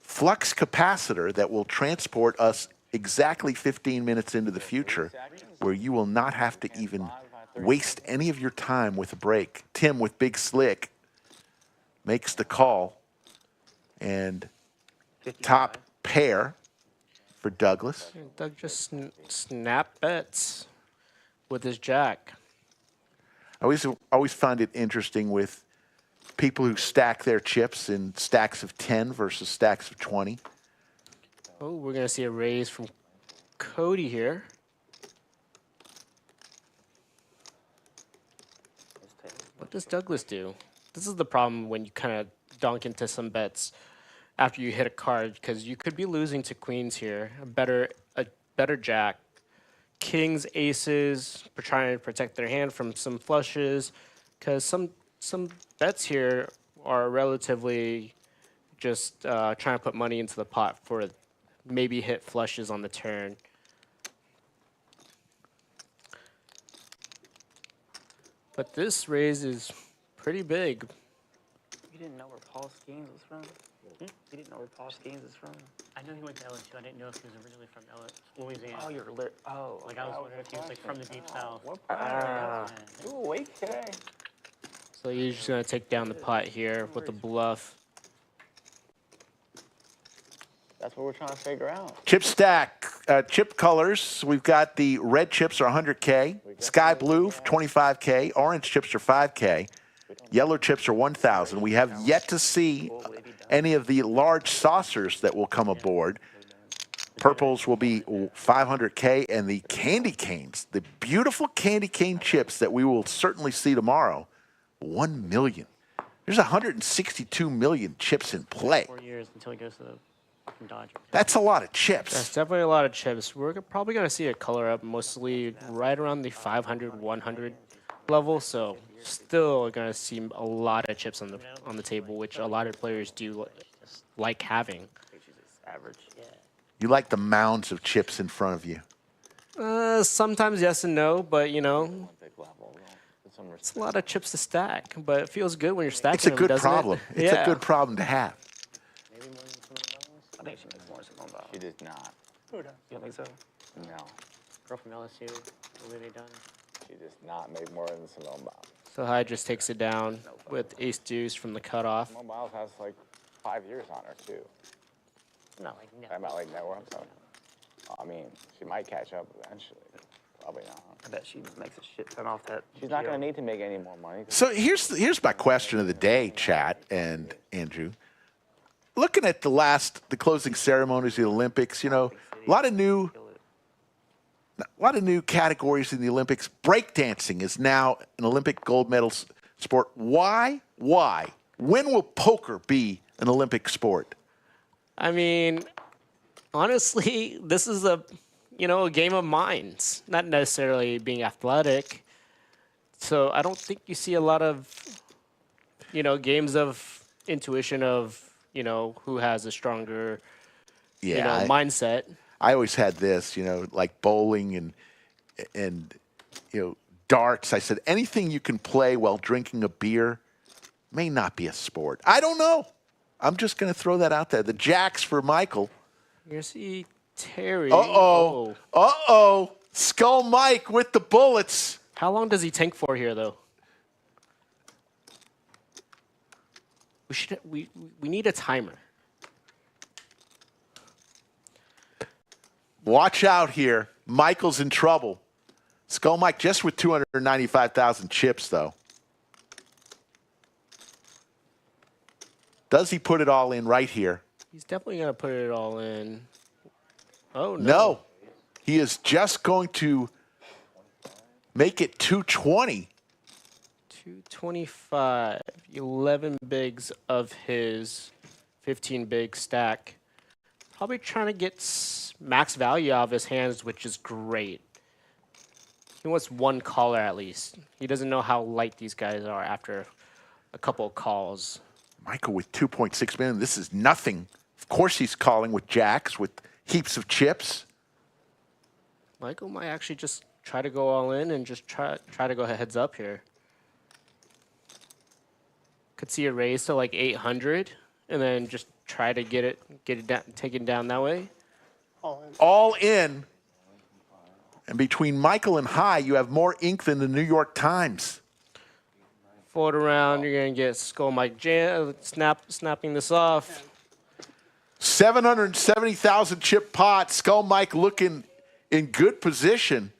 flux capacitor that will transport us exactly 15 minutes into the future, where you will not have to even waste any of your time with a break. Tim with Big Slick makes the call, and 55. top pair for Douglas. Doug just snap bets with his jack. I always find it interesting with people who stack their chips in stacks of 10 versus stacks of 20. Oh, we're going to see a raise from Cody here. What does Douglas do? This is the problem when you kind of dunk into some bets after you hit a card, because you could be losing to queens here. A better jack. Kings, aces, trying to protect their hand from some flushes, because some bets here are relatively just trying to put money into the pot for maybe hit flushes on the turn. But this raise is pretty big. You didn't know where Paul Skeens was from? You didn't know where Paul Skeens is from? I know he went to LSU. I didn't know if he was originally from Louisiana. Oh, you're lit. Oh, Like, I was wondering if he was, like, from the deep south. Ooh, okay. So you're just going to take down the pot here with the bluff. That's what we're trying to figure out. Chip stack, chip colors. We've got the red chips are 100K, sky blue 25K, orange chips are 5K, yellow chips are 1,000. We have yet to see any of the large saucers that will come aboard. Purples will be 500K, and the candy canes, the beautiful candy cane chips that we will certainly see tomorrow, 1 million. There's 162 million chips in play. 4 years until he goes to the fucking Dodgers. That's a lot of That's chips. definitely a lot of chips. We're probably going to see a color up mostly right around the 500, 100 level. So still going to see a lot of chips on the table, which a lot of players do like having. Average. Yeah. You like the mounds of chips in front of you. Sometimes yes and no, but you know, Big level. Some it's a lot of chips to stack. But it feels good when you're stacking It's a them, good doesn't it? problem. It's a good problem to have. Maybe more than $2 million? I think she makes more than Simone Biles. She does not. You don't think so? No. Girl from LSU, what they done? She does not make more than Simone Biles. So High just takes it down with ace deuce from the cutoff. Simone Biles has like 5 years on her too. No, like, no. I'm not like net worth. So, I mean, she might catch up eventually. Probably not. I bet she makes a shit ton off that. She's not going to need to make any more money. So here's my question of the day, chat and Andrew. Looking at the closing ceremonies of the Olympics, you know, a lot of new categories in the Olympics. Breakdancing is now an Olympic gold medal sport. Why? When will poker be an Olympic sport? I mean, honestly, this is a game of minds, not necessarily being athletic. So I don't think you see a lot of, games of intuition of, who has a stronger, mindset. I always had this, like bowling and darts. I said anything you can play while drinking a beer may not be a sport. I don't know. I'm just going to throw that out there. The jacks for Michael. You're going to see Terry. Uh-oh. Skull Mike with the bullets. How long does he tank for here, though? We need a timer. Watch out here. Michael's in trouble. Skull Mike just with 295,000 chips, though. Does he put it all in right here? He's definitely going to put it all in. Oh, no. No. He is just going to make it 220. 225. 11 bigs of his 15 big stack. Probably trying to get max value out of his hands, which is great. He wants one caller at least. He doesn't know how light these guys are after a couple of calls. Michael with 2.6 million. This is nothing. Of course he's calling with jacks, with heaps of chips. Michael might actually just try to go all in and just try to go heads up here. Could see a raise to like 800 and then just try to get it down, take it down that way. All in. All in. And between Michael and High, you have more ink than the New York Times. Fold around, you're gonna get Skull Mike snapping this off. 770,000 chip pot. Skull Mike looking in good position.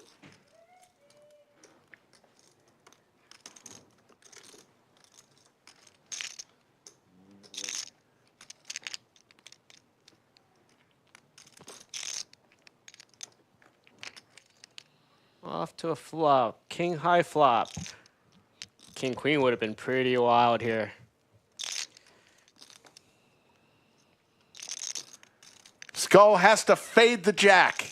Off to a flop. King high flop. King queen would have been pretty wild here. Skull has to fade the jack.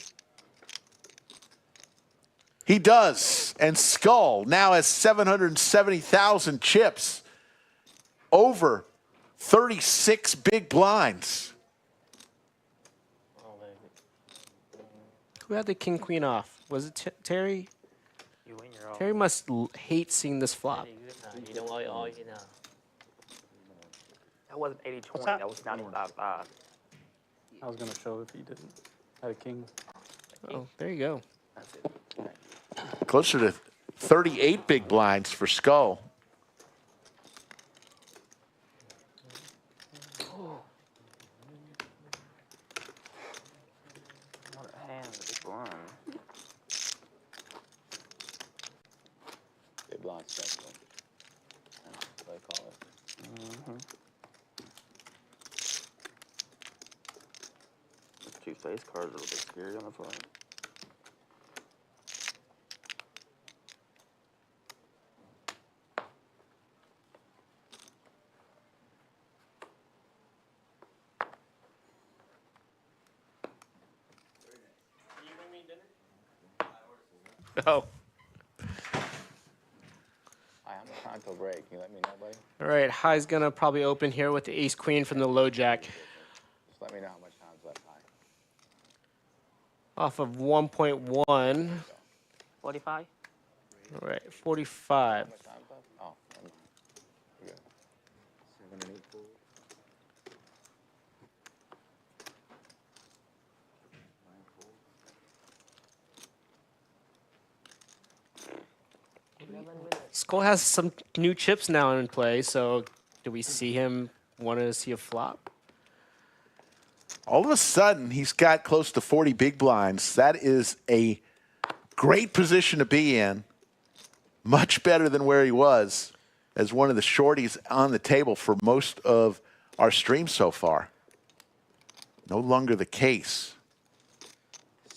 He does. And Skull now has 770,000 chips. Over 36 big blinds. Who had the king queen off? Was it Terry? You win your own. Terry must hate seeing this flop. Very good now. You don't all you know. That wasn't 80-20. What's that? That was 95-5. I was gonna show if he didn't. Had a king. Oh, there you go. That's it. Closer to 38 big blinds for Skull. What a hand. Big blind. Big blind special. That's what I call it. The two face cards are a bit scary on the front. Oh. I'm trying to break. Can you let me know, buddy? All right, high's gonna probably open here with the ace queen from the low jack. Just let me know how much time's left. High. Off of 1.1. 45? All right, 45. How much time's left? Oh, never mind. We're good. 7 and 8 fold. Skull has some new chips now in play, so do we see him want to see a flop? All of a sudden, he's got close to 40 big blinds. That is a great position to be in. Much better than where he was as one of the shorties on the table for most of our stream so far. No longer the case.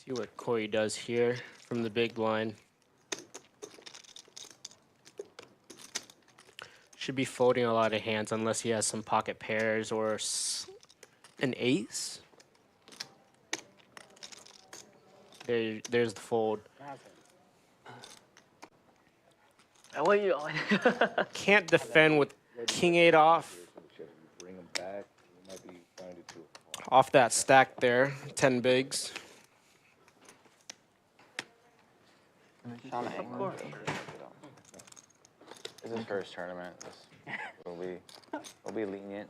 See what Corey does here from the big blind. Should be folding a lot of hands unless he has some pocket pairs or an ace. There's the fold. What you on? Can't defend with king eight off. Bring him back. He might be trying to do it. Off that stack there, 10 bigs. Of course. This is his first tournament. We'll be lenient.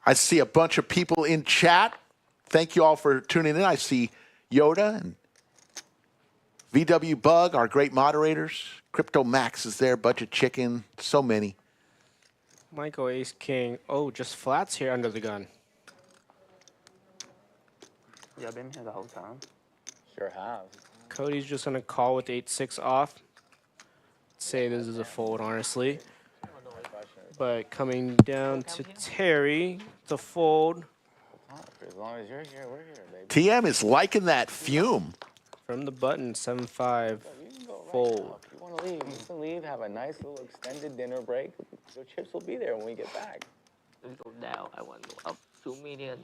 I see a bunch of people in chat. Thank you all for tuning in. I see Yoda and VW Bug, our great moderators. Crypto Max is there, Budget Chicken, so many. Michael ace king. Oh, just flats here under the gun. Yeah, I've been here the whole time. Sure have. Cody's just gonna call with 8-6 off. Say this is a fold, honestly. But coming down to Terry, the fold As long as you're here, we're here, baby. TM is liking that fume. from the button, 7-5 You can go right now. fold. If you want to leave, you can leave. Have a nice little extended dinner break. Your chips will be there when we get back. Let's go down. I want to go up 2 million.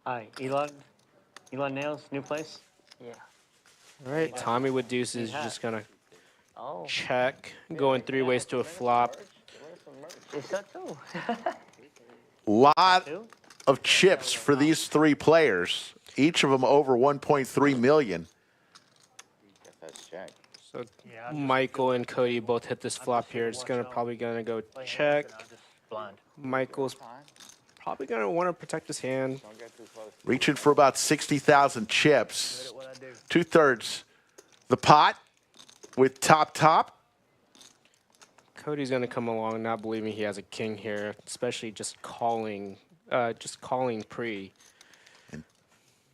Hi, Elon. Elon Nails, new place. Yeah. All right, Tommy with deuces Yeah. just gonna Oh. check, going 3 ways to a flop. Where's some merch? It's shot too. Lot of chips for these three players. Each of them over 1.3 million. Guess that's check. So Michael and Cody both hit this flop here. It's probably gonna go check. Michael's probably gonna want to protect his hand. Don't get too close. Reaching for about 60,000 chips. 2/3 the pot with top. Cody's gonna come along, not believing he has a king here, especially just calling pre.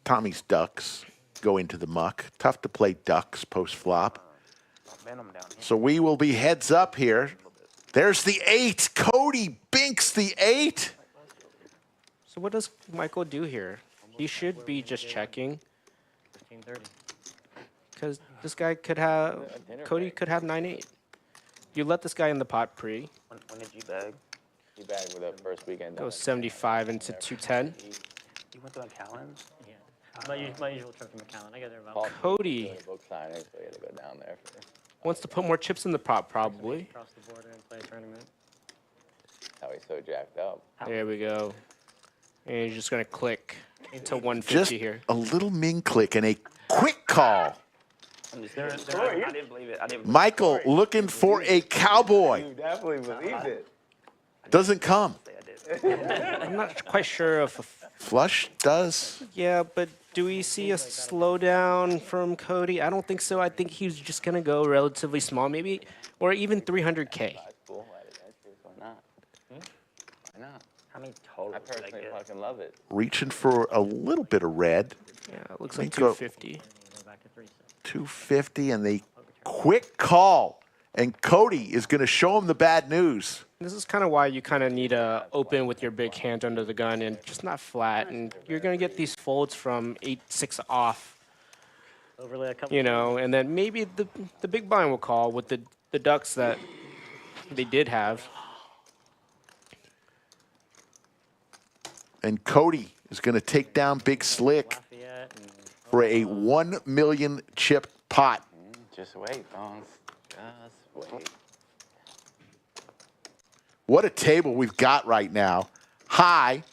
Tommy's ducks go into the muck. Tough to play ducks post flop. So we will be heads up here. There's the 8. Cody binks the 8. So what does Michael do here? He should be just checking, 1530. because this guy could have, Cody could have 9-8. You let this guy in the pot pre. When did you bag? He bagged with the first weekend. Goes 75 into 210. You went to McAllen's? Yeah. My usual trip to McAllen. I get there about Cody Doing book signing, so he had to go down there. wants to put more chips in the pot, probably. across the border and play a tournament. How he's so jacked up. There we go. And he's just gonna click to 150 Just here. a little min click and a quick call. I didn't believe it. I didn't. Michael looking for a cowboy. You definitely believed it. Doesn't come. I'm not quite sure if, Flush does. yeah, but do we see a slowdown from Cody? I don't think so. I think he's just gonna go relatively small, maybe, or even 300K. That's cool. Why not? Why not? How many total? I personally fucking love it. Reaching for a little bit of red. Yeah, it looks like Think go- 250. Go back to 3-6. 250 and the quick call. And Cody is going to show him the bad news. This is kind of why you kind of need to open with your big hand under the gun and just not flat. And you're going to get these folds from 8-6 off, Overlay a couple. you know, and then maybe the big blind will call with the ducks that they did have. And Cody is going to take down Big Slick Lafayette and for a 1 million chip pot. Just wait, Bones. Just wait. What a table we've got right now. High,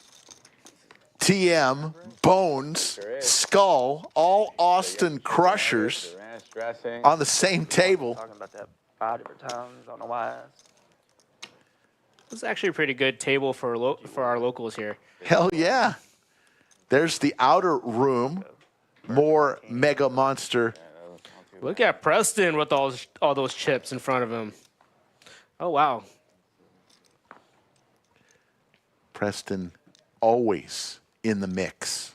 TM, Bones, Skull, all Austin Crushers Ranch dressing. on the same table. Talking about that 5 different times. I don't know why. This is actually a pretty good table for our locals here. Hell yeah. There's the outer room. More Mega Monster. Look at Preston with all those chips in front of him. Oh, wow. Preston always in the mix.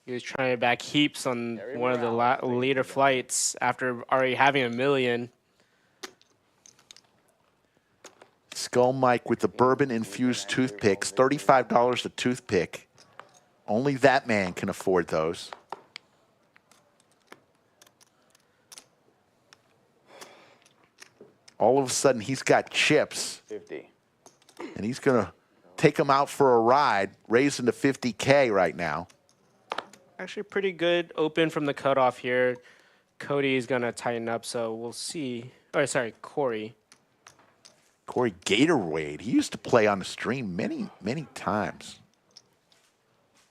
He was trying to back heaps on one of the later flights after already having a million. Skull Mike with the bourbon-infused toothpicks, $35 a toothpick. Only that man can afford those. All of a sudden, he's got chips, 50. and he's going to take them out for a ride, raising to 50K right now. Actually, pretty good open from the cutoff here. Cody is going to tighten up, so we'll see. Oh, sorry, Corey. Corey Gatorwade, he used to play on the stream many, many times.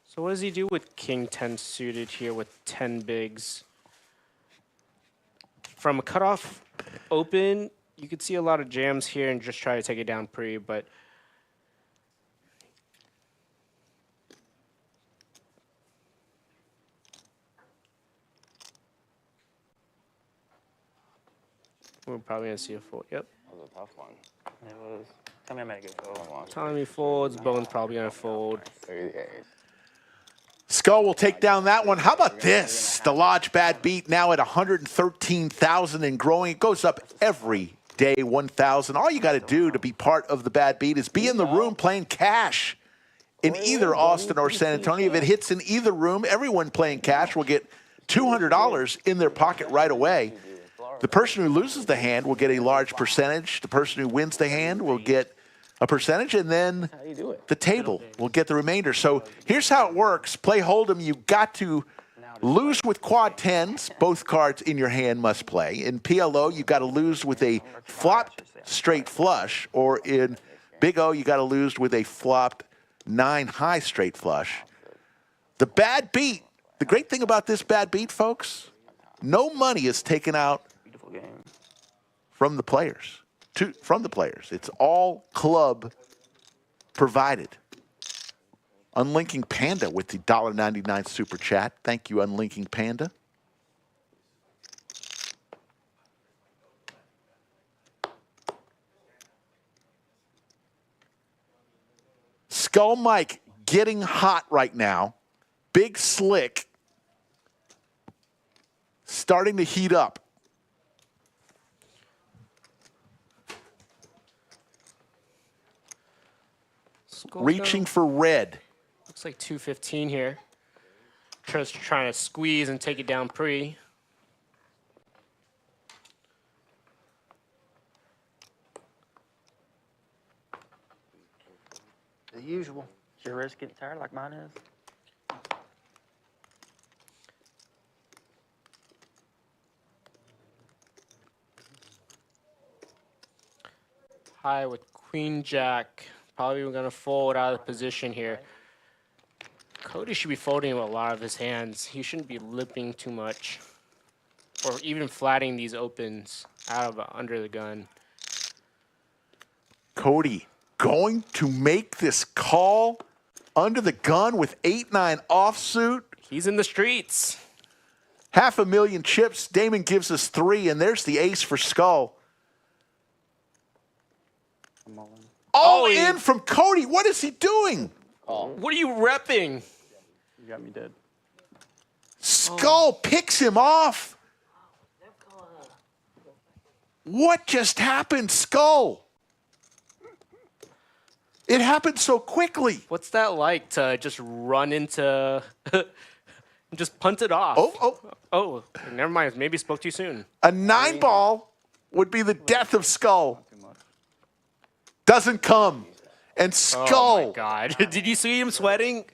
So what does he do with King 10 suited here with 10 bigs? From a cutoff open, you could see a lot of jams here and just try to take it down pre, but we're probably going to see a fold. Yep. That was a tough one. It was. Tell me I made a good call. Tommy folds, Bone's probably going to fold. Look at the ace. Skull will take down that one. How about this? The Lodge Bad Beat now at 113,000 and growing. It goes up every day, 1,000. All you got to do to be part of the Bad Beat is be in the room playing cash in either Austin or San Antonio. If it hits in either room, everyone playing cash will get $200 in their pocket right away. The person who loses the hand will get a large percentage. The person who wins the hand will get a percentage, and then How do you do it? the table will get the remainder. So here's how it works. Play Hold'em. You got to Lose with quad tens. Both cards in your hand must play. In PLO, you got to lose with a flopped straight flush, or in Big O, you got to lose with a flopped 9 high straight flush. The bad beat. The great thing about this bad beat, folks, no money is taken out Beautiful game. from the players. It's all club provided. Unlinking Panda with the $1.99 super chat. Thank you, Unlinking Panda. Skull Mike getting hot right now. Big Slick starting to heat up. Reaching for red. Looks like 215 here. Just trying to squeeze and take it down pre. The usual. Is your wrist getting tired like mine is? High with Queen Jack. Probably going to fold out of position here. Cody should be folding with a lot of his hands. He shouldn't be lipping too much. Or even flattening these opens out of under the gun. Cody going to make this call under the gun with 8-9 offsuit. He's in the streets. 500,000 chips. Damon gives us 3, and there's the ace for Skull. All in from Cody. What is he doing? What are you repping? You got me dead. Skull picks him off. What just happened, Skull? It happened so quickly. What's that like to just run into, just punt it off? Oh, never mind. Maybe spoke too soon. A 9-ball would be the death of Skull. Doesn't come. And Skull. Oh, my God. Did you see him sweating?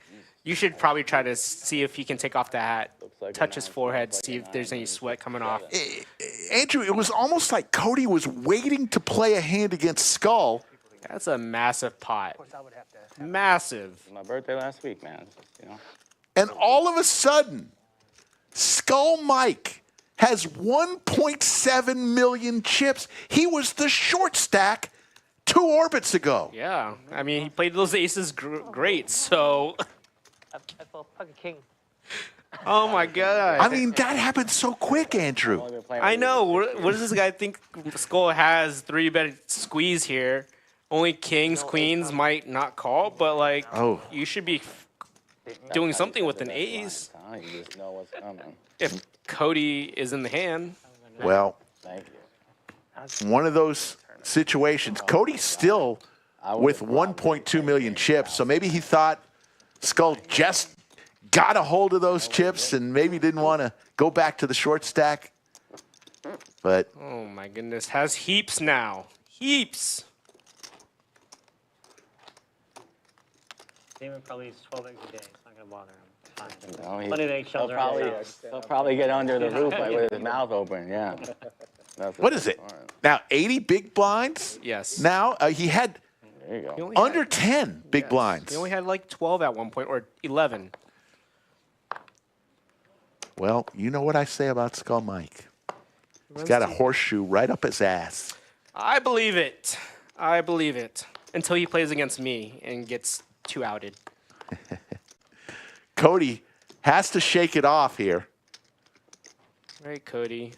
You should probably try to see if he can take off the hat, touch his forehead, see if there's any sweat coming off. Andrew, it was almost like Cody was waiting to play a hand against Skull. That's a massive pot. Massive. My birthday last week, man. You know. And all of a sudden, Skull Mike has 1.7 million chips. He was the short stack 2 orbits ago. Yeah. I mean, he played those aces great, so. I thought Pocket King. Oh, my God. I mean, that happened so quick, Andrew. I know. What does this guy think Skull has 3-bet squeeze here? Only kings, queens might not call, but, like, you should be doing something with an ace. You just know what's coming. If Cody is in the hand. Well, Thank you. one of those situations. Cody's still with 1.2 million chips, so maybe he thought Skull just got a hold of those chips and maybe didn't want to go back to the short stack. But oh my goodness, has heaps now. Heaps. Damon probably eats 12 eggs a day. It's not gonna bother him. No, Plenty of eggshells are he'll probably get under the roof like, with his mouth open. Yeah. what is it? Now 80 big blinds? Yes. Now he had There you go. He only under had, 10 big blinds. He only had like 12 at one point, or 11. Well, you know what I say about Skull Mike. He's got a horseshoe right up his ass. I believe it. I believe it. Until he plays against me and gets 2 outed. Cody has to shake it off here. Right, Cody.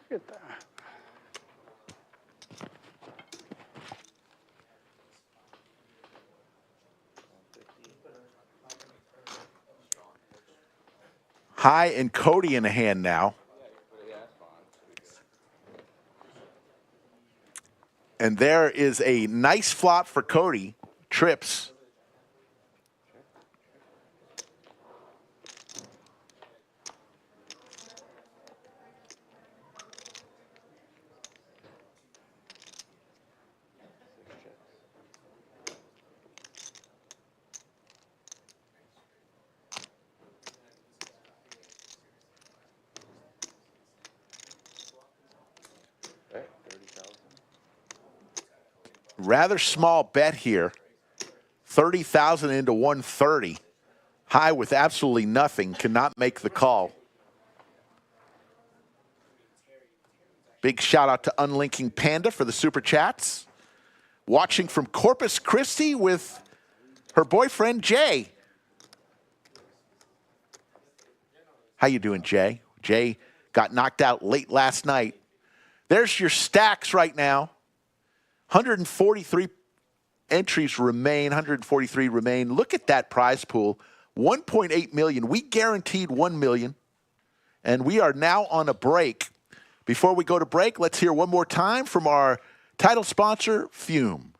Get that. High and Cody in the hand now. And there is a nice flop for Cody. Trips. Rather small bet here. 30,000 into 130. High with absolutely nothing. Cannot make the call. Big shout out to Unlinking Panda for the super chats. Watching from Corpus Christi with her boyfriend, Jay. How you doing, Jay? Jay got knocked out late last night. There's your stacks right now. 143 entries remain, 143 remain. Look at that prize pool, 1.8 million. We guaranteed 1 million, and we are now on a break. Before we go to break, let's hear one more time from our title sponsor, Fume.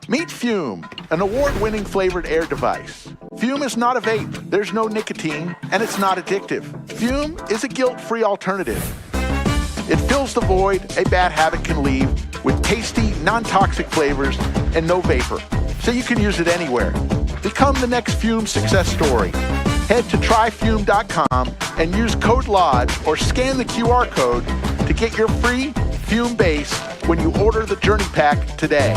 Meet Fume, an award-winning flavored air device. Fume is not a vape, there's no nicotine, and it's not addictive. Fume is a guilt-free alternative. It fills the void a bad habit can leave with tasty, non-toxic flavors and no vapor, so you can use it anywhere. Become the next Fume success story. Head to tryfume.com and use code LODGE or scan the QR code to get your free Fume base when you order the Journey Pack today.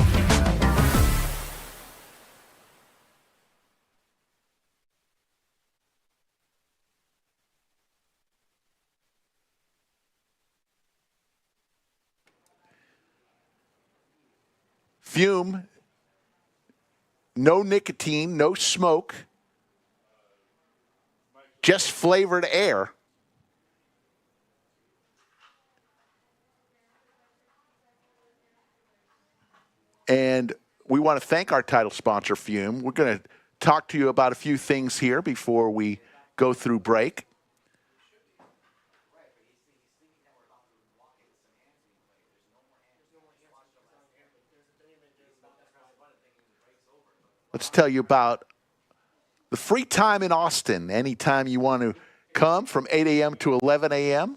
Fume, no nicotine, no smoke, just flavored air. And we want to thank our title sponsor, Fume. We're going to talk to you about a few things here before we go through break. Let's tell you about the free time in Austin. Anytime you want to come from 8 a.m. to 11 a.m.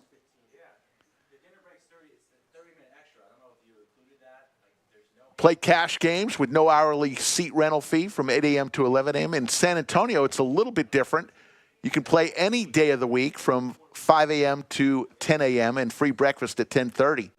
Play cash games with no hourly seat rental fee from 8 a.m. to 11 a.m. In San Antonio, it's a little bit different. You can play any day of the week from 5 a.m. to 10 a.m. and free breakfast at 10:30.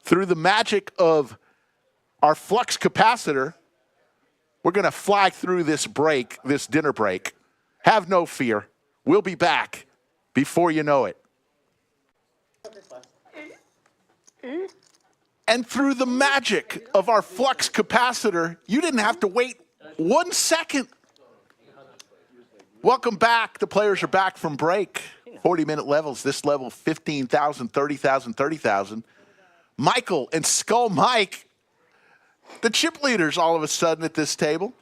Through the magic of our flux capacitor, we're going to fly through this break, this dinner break. Have no fear. We'll be back before you know it. And through the magic of our flux capacitor, you didn't have to wait 1 second. Welcome back. The players are back from break. 40-minute levels. This level, 15,000, 30,000, 30,000. Michael and Skull Mike, the chip leaders all of a sudden at this table.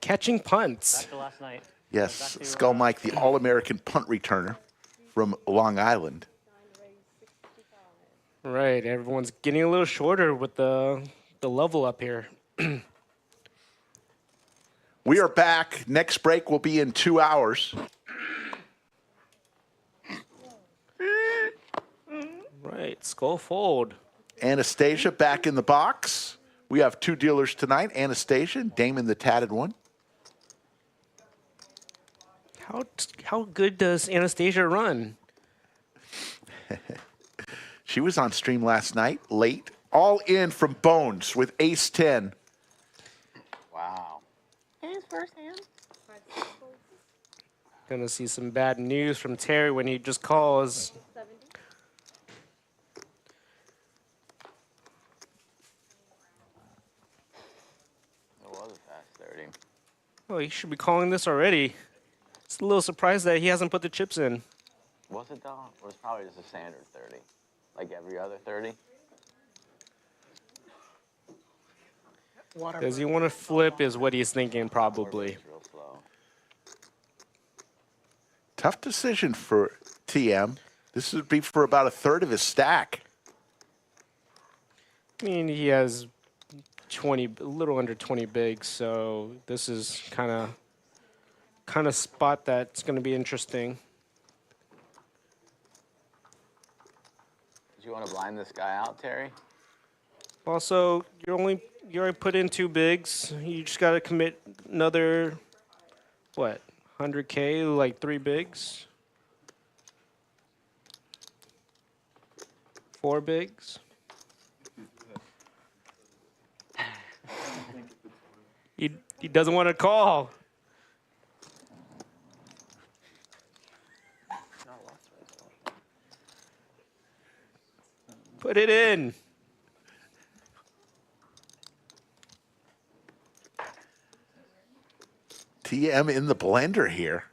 Catching punts. Back to last night. Yes, Skull Mike, the All-American punt returner from Long Island. Right, everyone's getting a little shorter with the level up here. We are back. Next break will be in 2 hours. Right, skull fold. Anastasia back in the box. We have 2 dealers tonight. Anastasia, Damon the Tatted One. How good does Anastasia run? She was on stream last night, late. All in from Bones with ace-10. Wow. Hands first hand. Gonna see some bad news from Terry when he just calls. It was a fast 30. Oh, he should be calling this already. It's a little surprised that he hasn't put the chips in. Was it though? It was probably just a standard 30. Like every other 30. Does he want to flip is what he's thinking probably. It's real slow. Tough decision for TM. This would be for about a third of his stack. I mean, he has 20, a little under 20 bigs, so this is kind of spot that's going to be interesting. Do you want to blind this guy out, Terry? Also, you already put in 2 bigs. You just got to commit another, what, 100K, like 3 bigs? 4 bigs? He doesn't want to call. Put it in. TM in the blender here.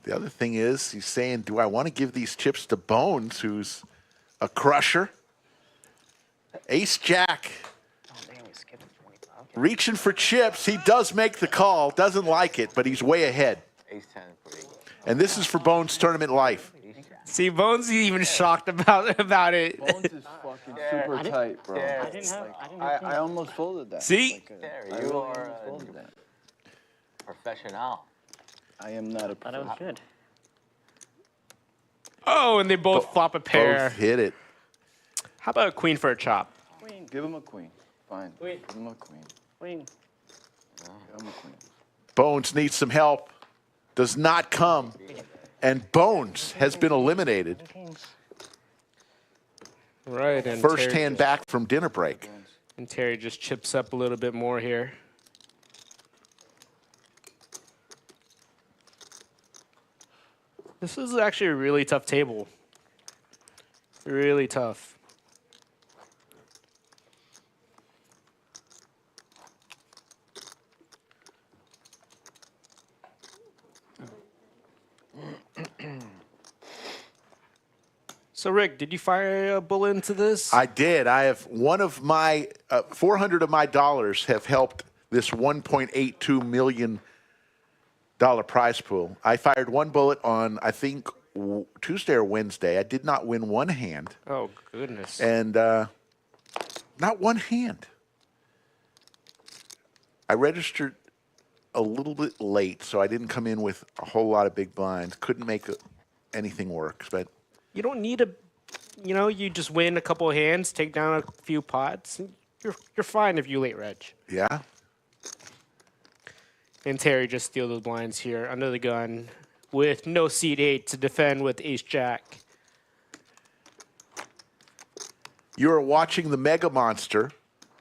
The other thing is, he's saying, do I want to give these chips to Bones, who's a crusher? Ace-Jack. Oh, damn, we skipped the 25. Okay. Reaching for chips. He does make the call. Doesn't like it, but he's way ahead. Ace-10 pretty good. And this is for Bones Tournament Life. See, Bones is even shocked about it. Bones is fucking super tight, bro. I didn't have. I almost folded that. See? Terry, I you really are almost folded that. a professional. I am not a Thought I was good. Oh, and they both flop a pair. Both hit it. How about a queen for a chop? Queen. Give him a queen. Fine. Wait. Give him a queen. Queen. Give him a queen. Bones needs some help. Does not come. And Bones has been eliminated. Right, and First Terry hand back from dinner break. And Terry just chips up a little bit more here. This is actually a really tough table. Really tough. So, Rick, did you fire a bullet into this? I did. I have one of my 400 of my dollars have helped this $1.82 million prize pool. I fired one bullet on, I think, Tuesday or Wednesday. I did not win one hand. Oh, goodness. And not one hand. I registered a little bit late, so I didn't come in with a whole lot of big blinds. Couldn't make anything work, but You don't need a, you just win a couple of hands, take down a few pots. And you're fine if you late reg. yeah. And Terry just steal those blinds here under the gun with no seat 8 to defend with ace jack. You are watching the Mega Monster.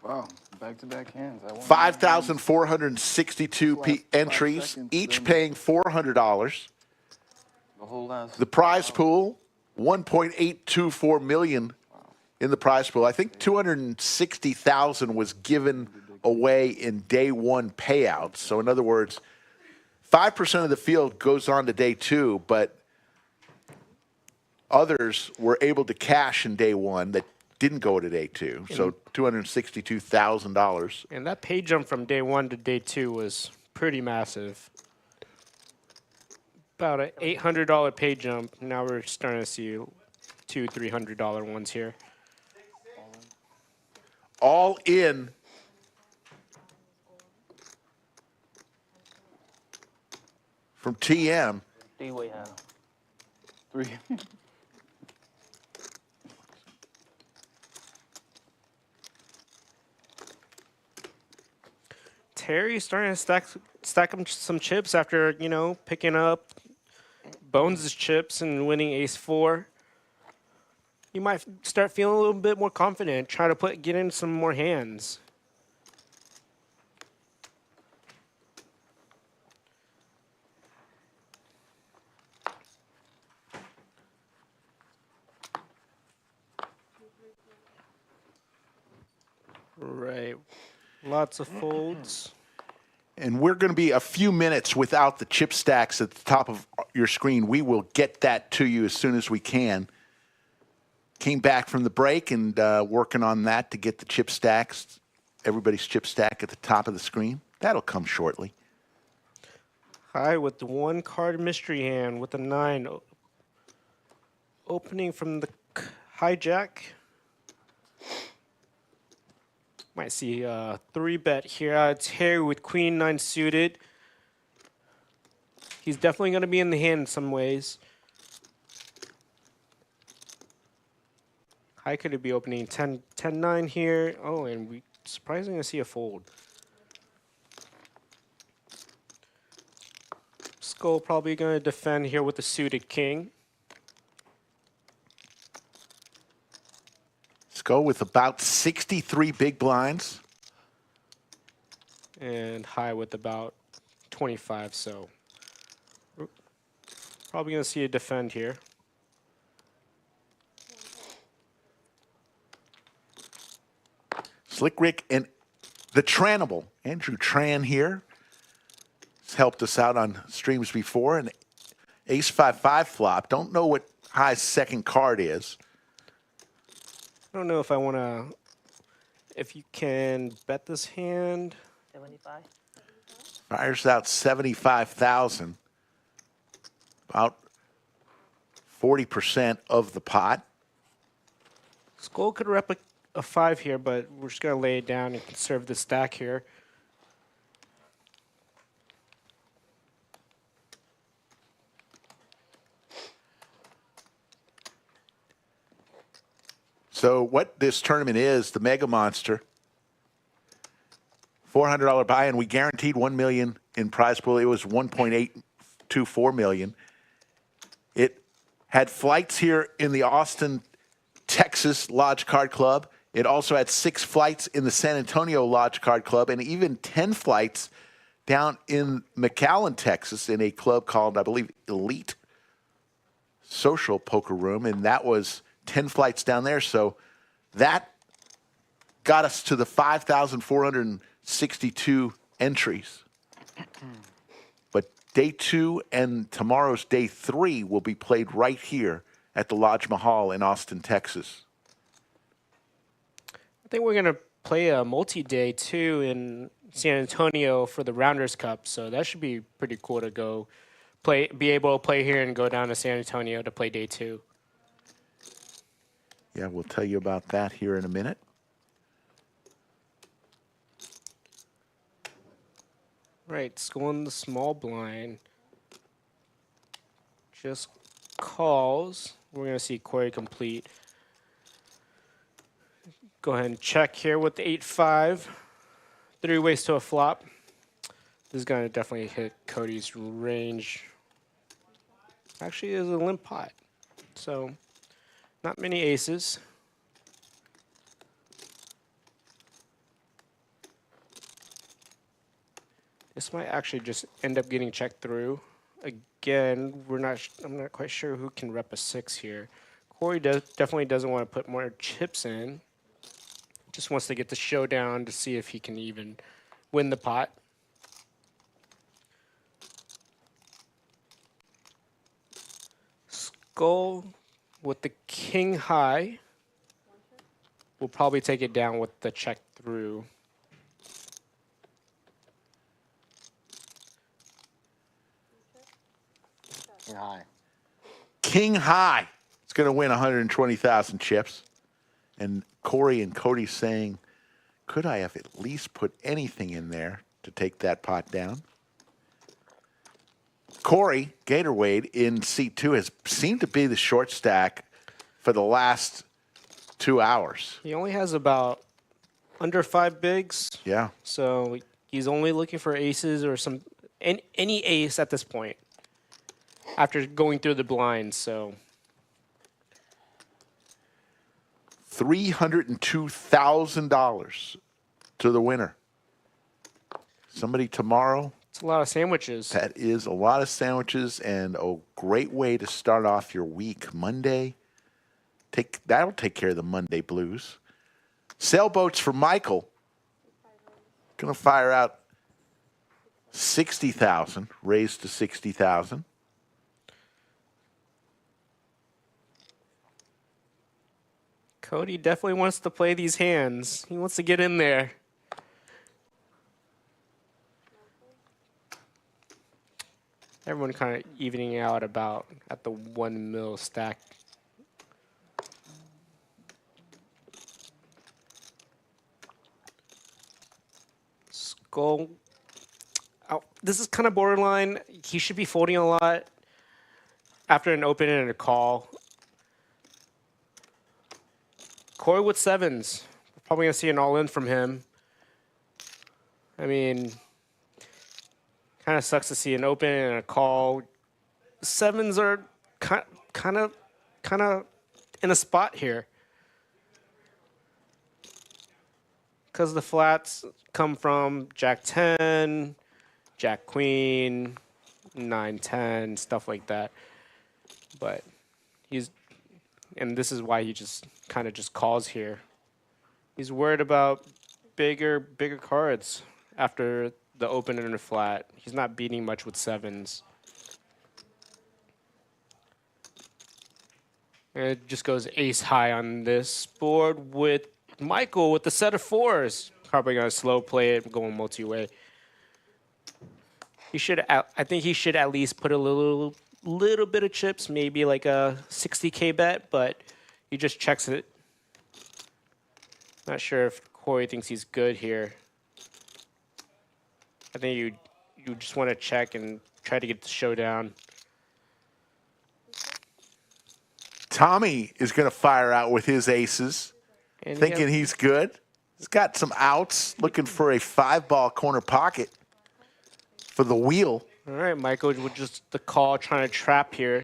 Wow. Back-to-back hands. I won 5,462 entries, seconds, each then- paying $400. the whole last. The prize pool, 1.824 million in the prize pool. I think 260,000 was given away in day one payouts. So in other words, 5% of the field goes on to day 2, but others were able to cash in day 1 that didn't go to day 2. So $262,000. And that pay jump from day 1 to day 2 was pretty massive. About an $800 pay jump. Now we're starting to see $200-300 ones here. All in. From TM. Three-way hand. 3. Terry's starting to stack him some chips after, picking up Bones' chips and winning ace-4. You might start feeling a little bit more confident, try to get in some more hands. Right. Lots of folds. And we're going to be a few minutes without the chip stacks at the top of your screen. We will get that to you as soon as we can. Came back from the break and working on that to get the chip stacks, everybody's chip stack at the top of the screen. That'll come shortly. Hi, with the 1 card mystery hand with a 9. opening from the hijack. Might see a 3-bet here. Terry with queen 9 suited. He's definitely going to be in the hand in some ways. High could be opening 10-9 here. Oh, and we surprisingly see a fold. Skull probably going to defend here with the suited king. Let's go with about 63 big blinds. And high with about 25, so probably going to see a defend here. Slick Rick and the Trannable, Andrew Tran here. He's helped us out on streams before. An ace 5-5 flop. Don't know what High's second card is. I don't know if I want to, if you can bet this hand. 75. Fires out 75,000. About 40% of the pot. Skull could rep a 5 here, but we're just going to lay it down and conserve the stack here. So what this tournament is, the Mega Monster, $400 buy-in. We guaranteed $1 million in prize pool. It was $1.824 million. It had flights here in the Austin, Texas Lodge Card Club. It also had 6 flights in the San Antonio Lodge Card Club and even 10 flights down in McAllen, Texas, in a club called, I believe, Elite Social Poker Room, and that was 10 flights down there. So that got us to the 5,462 entries. But day 2 and tomorrow's day 3 will be played right here at the Lodge Mahal in Austin, Texas. I think we're going to play a multi-day too in San Antonio for the Rounders Cup, so that should be pretty cool to go play, be able to play here and go down to San Antonio to play day 2. Yeah, we'll tell you about that here in a minute. Right, let's go in the small blind. Just calls. We're going to see Corey complete. Go ahead and check here with the 8-5. 3 ways to a flop. This is going to definitely hit Cody's range. Actually, it is a limp pot. So, not many aces. This might actually just end up getting checked through. Again, I'm not quite sure who can rep a 6 here. Corey definitely doesn't want to put more chips in. Just wants to get the showdown to see if he can even win the pot. Skull with the king high. We'll probably take it down with the check through. High. King high. It's going to win 120,000 chips. And Corey and Cody saying, could I have at least put anything in there to take that pot down? Corey Gatorwade in seat 2 has seemed to be the short stack for the last 2 hours. He only has about under 5 bigs. Yeah. So he's only looking for aces or any ace at this point after going through the blinds. So $302,000 to the winner. Somebody tomorrow. it's a lot of sandwiches. That is a lot of sandwiches and a great way to start off your week. Monday, that'll take care of the Monday blues. Sailboats for Michael. Going to fire out 60,000, raised to 60,000. Cody definitely wants to play these hands. He wants to get in there. Everyone kind of evening out about at the 1 mil stack Skull. Oh, this is kind of borderline. He should be folding a lot after an open and a call. Corey with sevens. We're probably going to see an all-in from him. I mean, kind of sucks to see an open and a call. Sevens are kind of in a spot here. Because the flats come from Jack 10, Jack Queen, 9, 10, stuff like that. But and this is why he just kind of just calls here. He's worried about bigger cards after the open and the flat. He's not beating much with sevens. And it just goes ace high on this board with Michael with the set of fours. Probably gonna slow play it, going multi-way. He should. I think he should at least put a little bit of chips, maybe like a 60K bet, but he just checks it. Not sure if Corey thinks he's good here. I think you just want to check and try to get the showdown. Tommy is going to fire out with his aces, And thinking he's good. He's got some outs, looking for a 5-ball corner pocket for the wheel. All right, Michael with just the call, trying to trap here.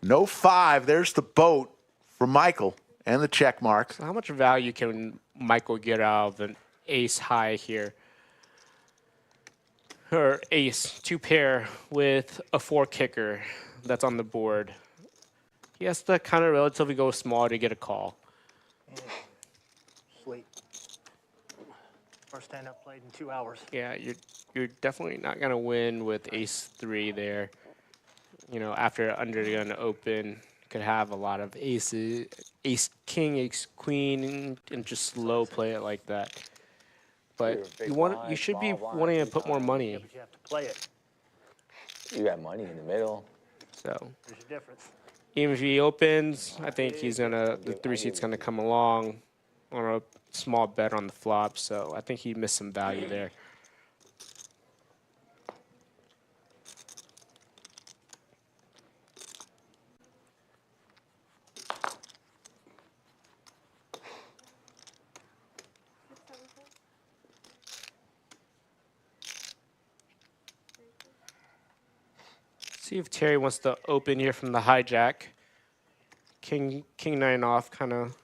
No 5. There's the boat for Michael and the check mark. So how much value can Michael get out of an ace high here? Or ace, 2 pair with a 4 kicker that's on the board. He has to kind of relatively go small to get a call. Sleep. First stand-up played in 2 hours. Yeah, you're definitely not gonna win with ace 3 there. You know, after under the gun open, could have a lot of aces, ace king, ace queen, and just slow play it like that. But you should be wanting to put more money. But you have to play it. You got money in the middle. So There's a difference. even if he opens, I think the 3-seat's gonna come along on a small bet on the flop. So I think he missed some value there. See if Terry wants to open here from the hijack. King 9 off, kind of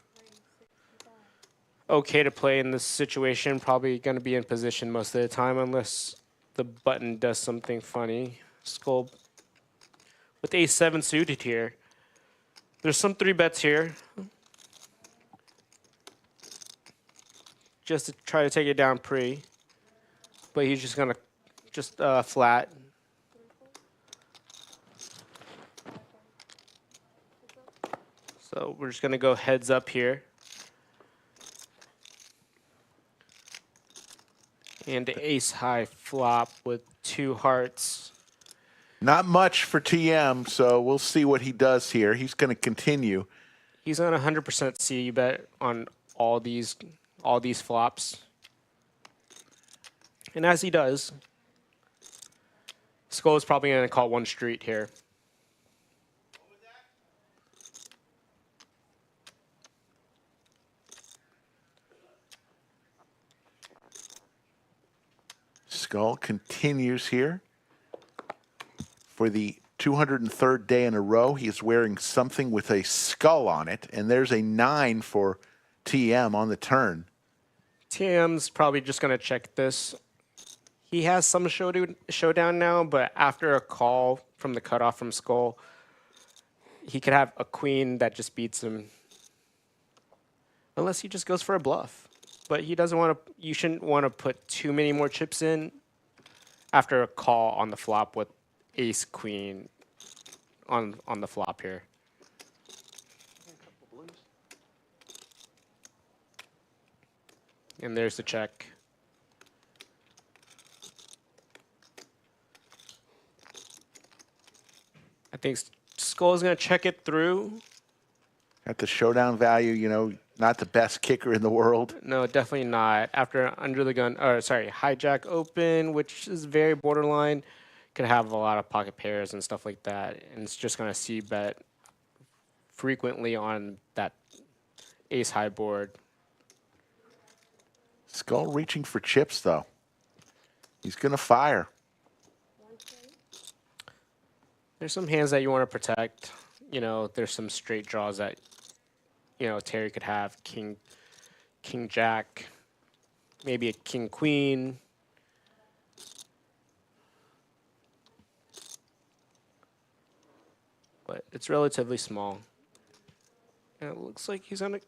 okay to play in this situation. Probably going to be in position most of the time unless the button does something funny. Skull with ace 7 suited here. There's some 3 bets here. Just to try to take it down pre. But he's just going to flat. So we're just going to go heads up here. And ace high flop with 2 hearts. Not much for TM, so we'll see what he does here. He's going to continue. He's on 100% C bet on all these flops. And as he does, Skull is probably going to call 1 street here. Skull continues here for the 203rd day in a row. He is wearing something with a skull on it, and there's a 9 for TM on the turn. TM's probably just going to check this. He has some showdown now, but after a call from the cutoff from Skull, he could have a queen that just beats him. Unless he just goes for a bluff. But he doesn't want to. You shouldn't want to put too many more chips in after a call on the flop with ace queen on the flop here. And there's the check. I think Skull's gonna check it through. At the showdown value, you know, Not the best kicker in the world. No, definitely not. After under the gun, or sorry, hijack open, which is very borderline, could have a lot of pocket pairs and stuff like that, and it's just gonna see bet frequently on that ace high board. Skull reaching for chips, though. He's going to fire. There's some hands that you want to protect. You know, there's some straight draws that, you know, Terry could have. King, Jack, maybe a King, Queen. But it's relatively small. And it looks like he's on a...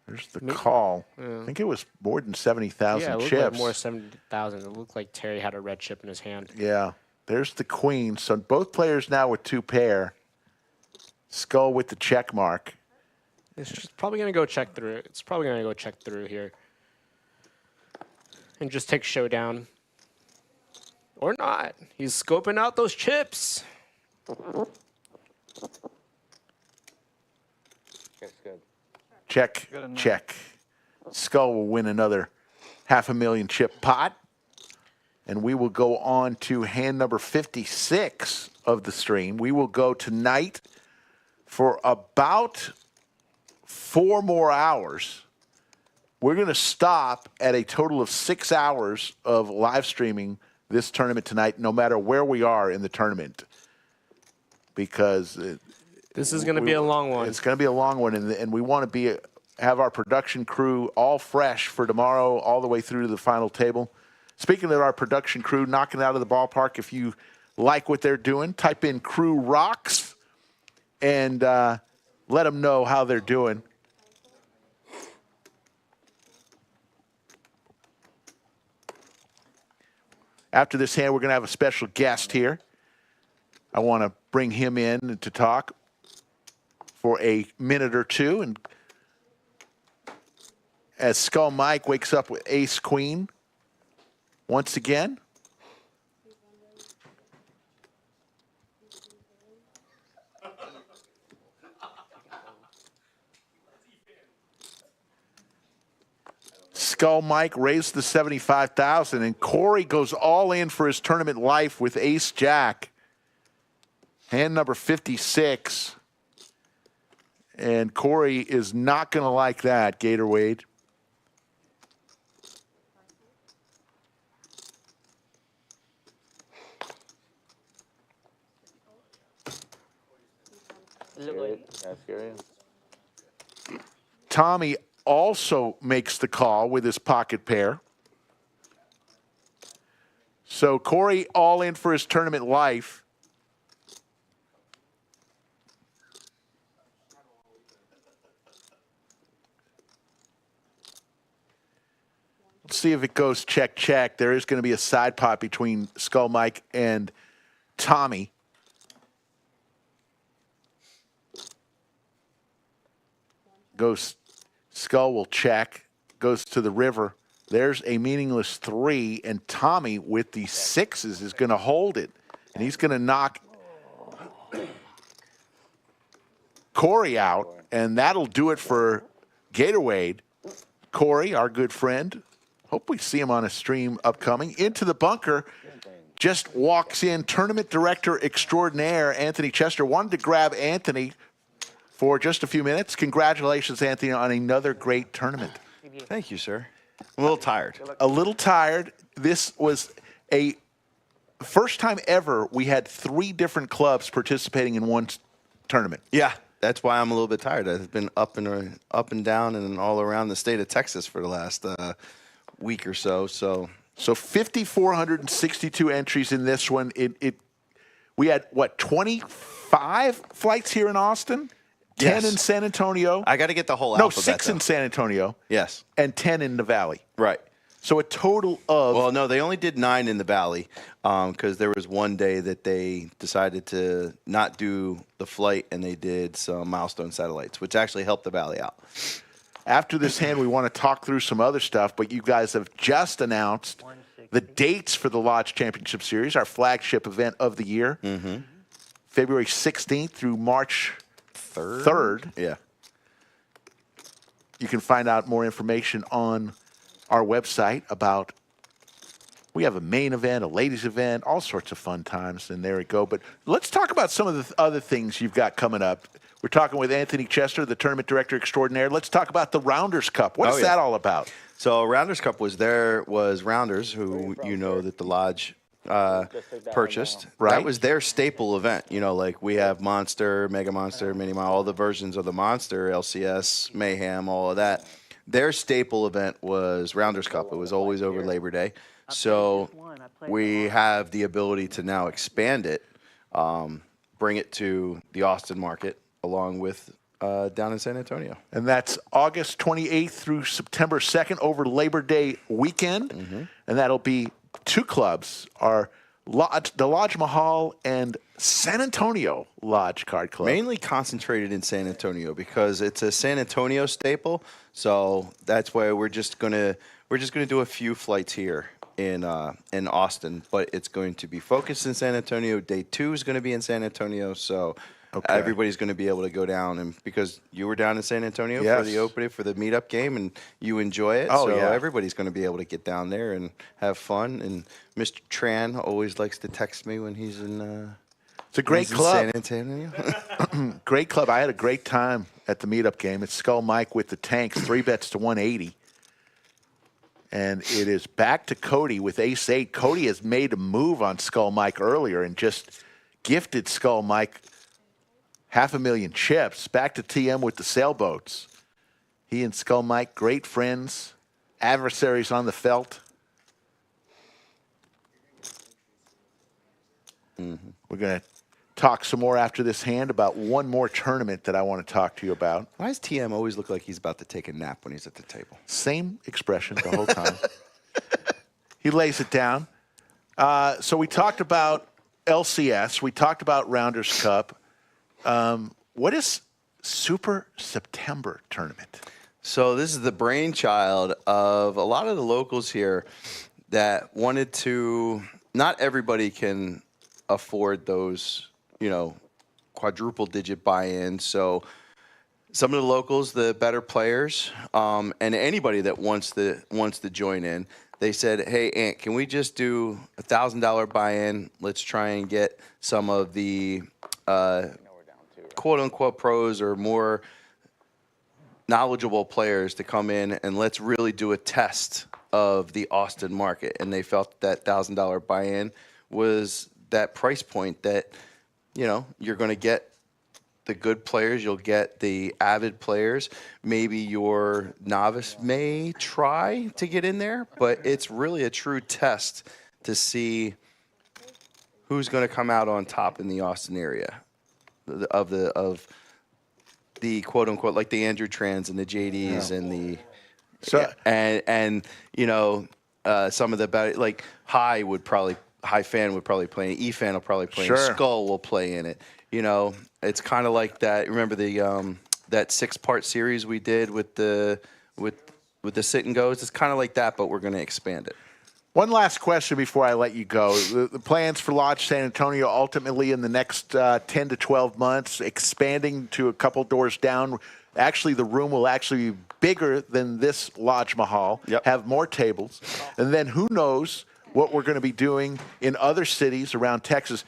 There's the call. Yeah. I think it was more than 70,000 Yeah, it chips. looked like more 70,000. It looked like Terry had a red chip in his hand. Yeah. There's the queen. So both players now with 2 pair. Skull with the check mark. It's just probably going to go check through. It's probably going to go check through here. And just take showdown. Or not. He's scoping out those chips. That's good. Check, check. Skull will win another $500,000 chip pot. And we will go on to hand number 56 of the stream. We will go tonight for about 4 more hours. We're going to stop at a total of 6 hours of live streaming this tournament tonight, no matter where we are in the tournament. Because this is going to be a long one. It's going to be a long one, and we want to have our production crew all fresh for tomorrow, all the way through to the final table. Speaking of our production crew knocking it out of the ballpark, if you like what they're doing, type in Crew Rocks and let them know how they're doing. After this hand, we're going to have a special guest here. I want to bring him in to talk for a minute or two. And as Skull Mike wakes up with ace queen once again. Skull Mike raised the 75,000, and Corey goes all in for his tournament life with ace jack. Hand number 56. And Corey is not going to like that, Gator Wade. That's scary. Tommy also makes the call with his pocket pair. So Corey all in for his tournament life. Let's see if it goes check, check. There is going to be a side pot between Skull Mike and Tommy. Goes, Skull will check, goes to the river. There's a meaningless 3, and Tommy with the 6s is going to hold it. And he's going to knock Corey out, and that'll do it for Gator Wade. Corey, our good friend, hope we see him on a stream upcoming. Into the bunker, just walks in tournament director extraordinaire, Anthony Chester. Wanted to grab Anthony for just a few minutes. Congratulations, Anthony, on another great tournament. Thank you, sir. I'm a little tired. A little tired. This was a first time ever we had 3 different clubs participating in one tournament. Yeah, that's why I'm a little bit tired. I've been up and down and all around the state of Texas for the last week or so. So 5,462 entries in this one. We had, what, 25 flights here in Austin? 10 Yes. in San Antonio. I got to get the whole No, alphabet. 6 in San Antonio. Yes. And 10 in the Valley. Right. So a total of... Well, no, they only did 9 in the Valley because there was one day that they decided to not do the flight and they did some milestone satellites, which actually helped the Valley out. After this hand, we want to talk through some other stuff, but you guys have just announced the dates for the Lodge Championship Series, our flagship event of the year. Mm-hmm. February 16th through March 3rd. Yeah. You can find out more information on our website about. We have a main event, a ladies event, all sorts of fun times, and there we go. But let's talk about some of the other things you've got coming up. We're talking with Anthony Chester, the tournament director extraordinaire. Let's talk about the Rounders Cup. What is that all about? So Rounders Cup was Rounders, who you know that the Lodge purchased. Right. That was their staple event. You know, like we have Monster, Mega Monster, Mini Monster, all the versions of the Monster, LCS, Mayhem, all of that. Their staple event was Rounders Cup. It was always over Labor Day. So we have the ability to now expand it, bring it to the Austin market along with down in San Antonio. And that's August 28th through September 2nd over Labor Day weekend. And that'll be 2 clubs, the Lodge Mahal and San Antonio Lodge Card Club. Mainly concentrated in San Antonio because it's a San Antonio staple. So that's why we're just gonna do a few flights here in Austin, but it's going to be focused in San Antonio. Day 2 is going to be in San Antonio, so everybody's going to be able to go down. And because you were down in San Antonio for the opening, for the meetup game, and you enjoy it, everybody's going to be able to get down there and have fun. And Mr. Tran always likes to text me when he's in. It's a great club. San Antonio. Great club. I had a great time at the meetup game. It's Skull Mike with the tanks, 3 bets to 180. And it is back to Cody with ace-8. Cody has made a move on Skull Mike earlier and just gifted Skull Mike 500,000 chips. Back to TM with the sailboats. He and Skull Mike, great friends, adversaries on the felt. We're going to talk some more after this hand about one more tournament that I want to talk to you about. Why does TM always look like he's about to take a nap when he's at the table? Same expression the whole time. He lays it down. So we talked about LCS. We talked about Rounders Cup. What is Super September Tournament? So this is the brainchild of a lot of the locals here that wanted to. Not everybody can afford those, quadruple digit buy-ins. So some of the locals, the better players, and anybody that wants to join in, they said, "Hey, Ant, can we just do $1,000 buy-in? Let's try and get some of the quote unquote pros or more knowledgeable players to come in, and let's really do a test of the Austin market." And they felt that $1,000 buy-in was that price point that, you're going to get the good players, you'll get the avid players. Maybe your novice may try to get in there, but it's really a true test to see who's going to come out on top in the Austin area of the quote unquote, like the Andrew Trans and the JDs and the some of the better, like High Fan would probably play in it. E-Fan will probably play in it. Skull will play in it. It's kind of like that. Remember the that 6-part series we did with the sit and goes? It's kind of like that, but we're going to expand it. One last question before I let you go. The plans for Lodge San Antonio ultimately in the next 10 to 12 months, expanding to a couple doors down. Actually, the room will actually be bigger than this Lodge Mahal, have more tables. And then who knows what we're going to be doing in other cities around Texas.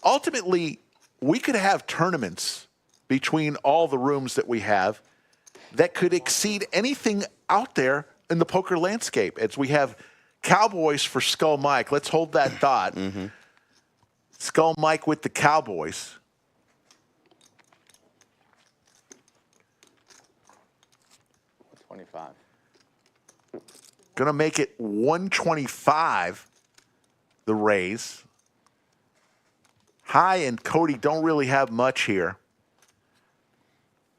Ultimately, we could have tournaments between all the rooms that we have that could exceed anything out there in the poker landscape. As we have Cowboys for Skull Mike. Let's hold that thought. Skull Mike with the Cowboys. $25. Going to make it 125, the raise. High and Cody don't really have much here.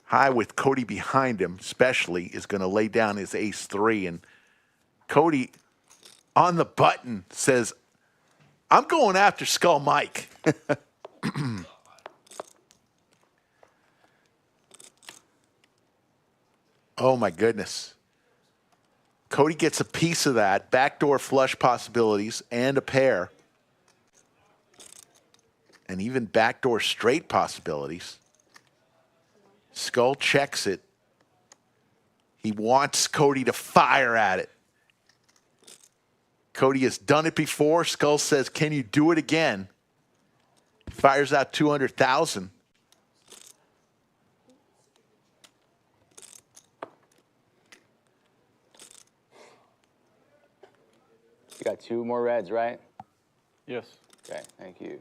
High with Cody behind him, especially, is going to lay down his ace-3. And Cody, on the button, says, I'm going after Skull Mike. Oh, my goodness. Cody gets a piece of that. Backdoor flush possibilities and a pair. And even backdoor straight possibilities. Skull checks it. He wants Cody to fire at it. Cody has done it before. Skull says, can you do it again? Fires out 200,000. You got 2 more reds, right? Yes. Okay, thank you.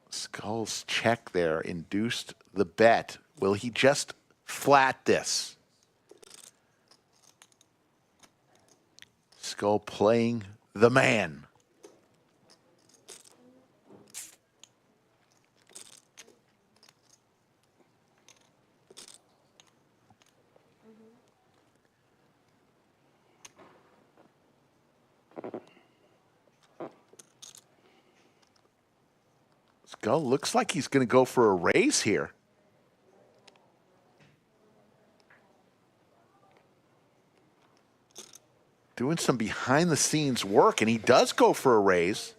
Skull's check there induced the bet. Will he just flat this? Skull playing the man. Skull looks like he's going to go for a raise here. Doing some behind the scenes work, and he does go for a raise.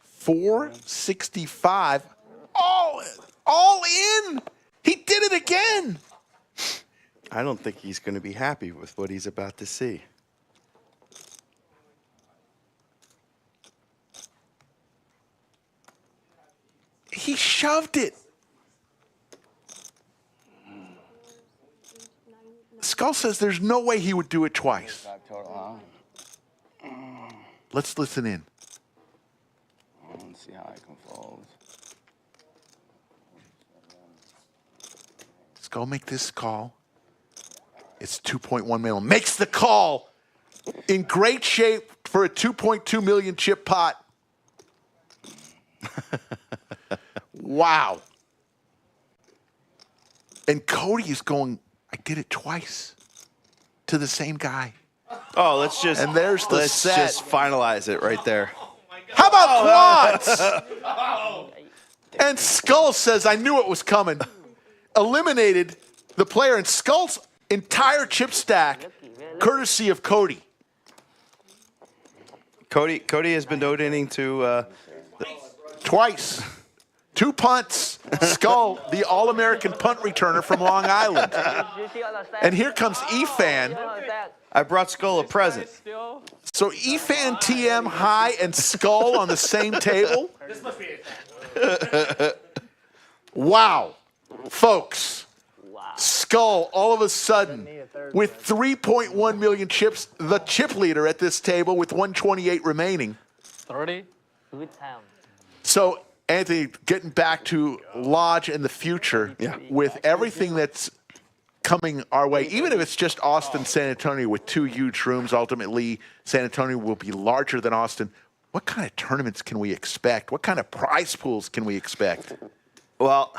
465. Oh, all in. He did it again. I don't think he's going to be happy with what he's about to see. He shoved it. Skull says there's no way he would do it twice. Total, huh? Let's listen in. Let's see how I can fold. Skull make this call. It's 2.1 million. Makes the call. In great shape for a 2.2 million chip pot. Wow. And Cody is going, I did it twice to the same guy. Oh, let's just And there's the let's set. just finalize it right there. How about quads? And Skull says, I knew it was coming. Eliminated the player in Skull's entire chip stack, courtesy of Cody. Cody has been donating to Twice. 2 punts. Skull, the All-American punt returner from Long Island. And here comes Efan. I brought Skull a present. So Efan, TM, High, and Skull on the same table? This must be it. Wow. Folks. Skull, all of a sudden, with 3.1 million chips, the chip leader at this table with 128 remaining. 30. Good time. So, Anthony, getting back to Lodge in the future, with everything that's coming our way, even if it's just Austin, San Antonio with 2 huge rooms, ultimately San Antonio will be larger than Austin. What kind of tournaments can we expect? What kind of prize pools can we expect? Well,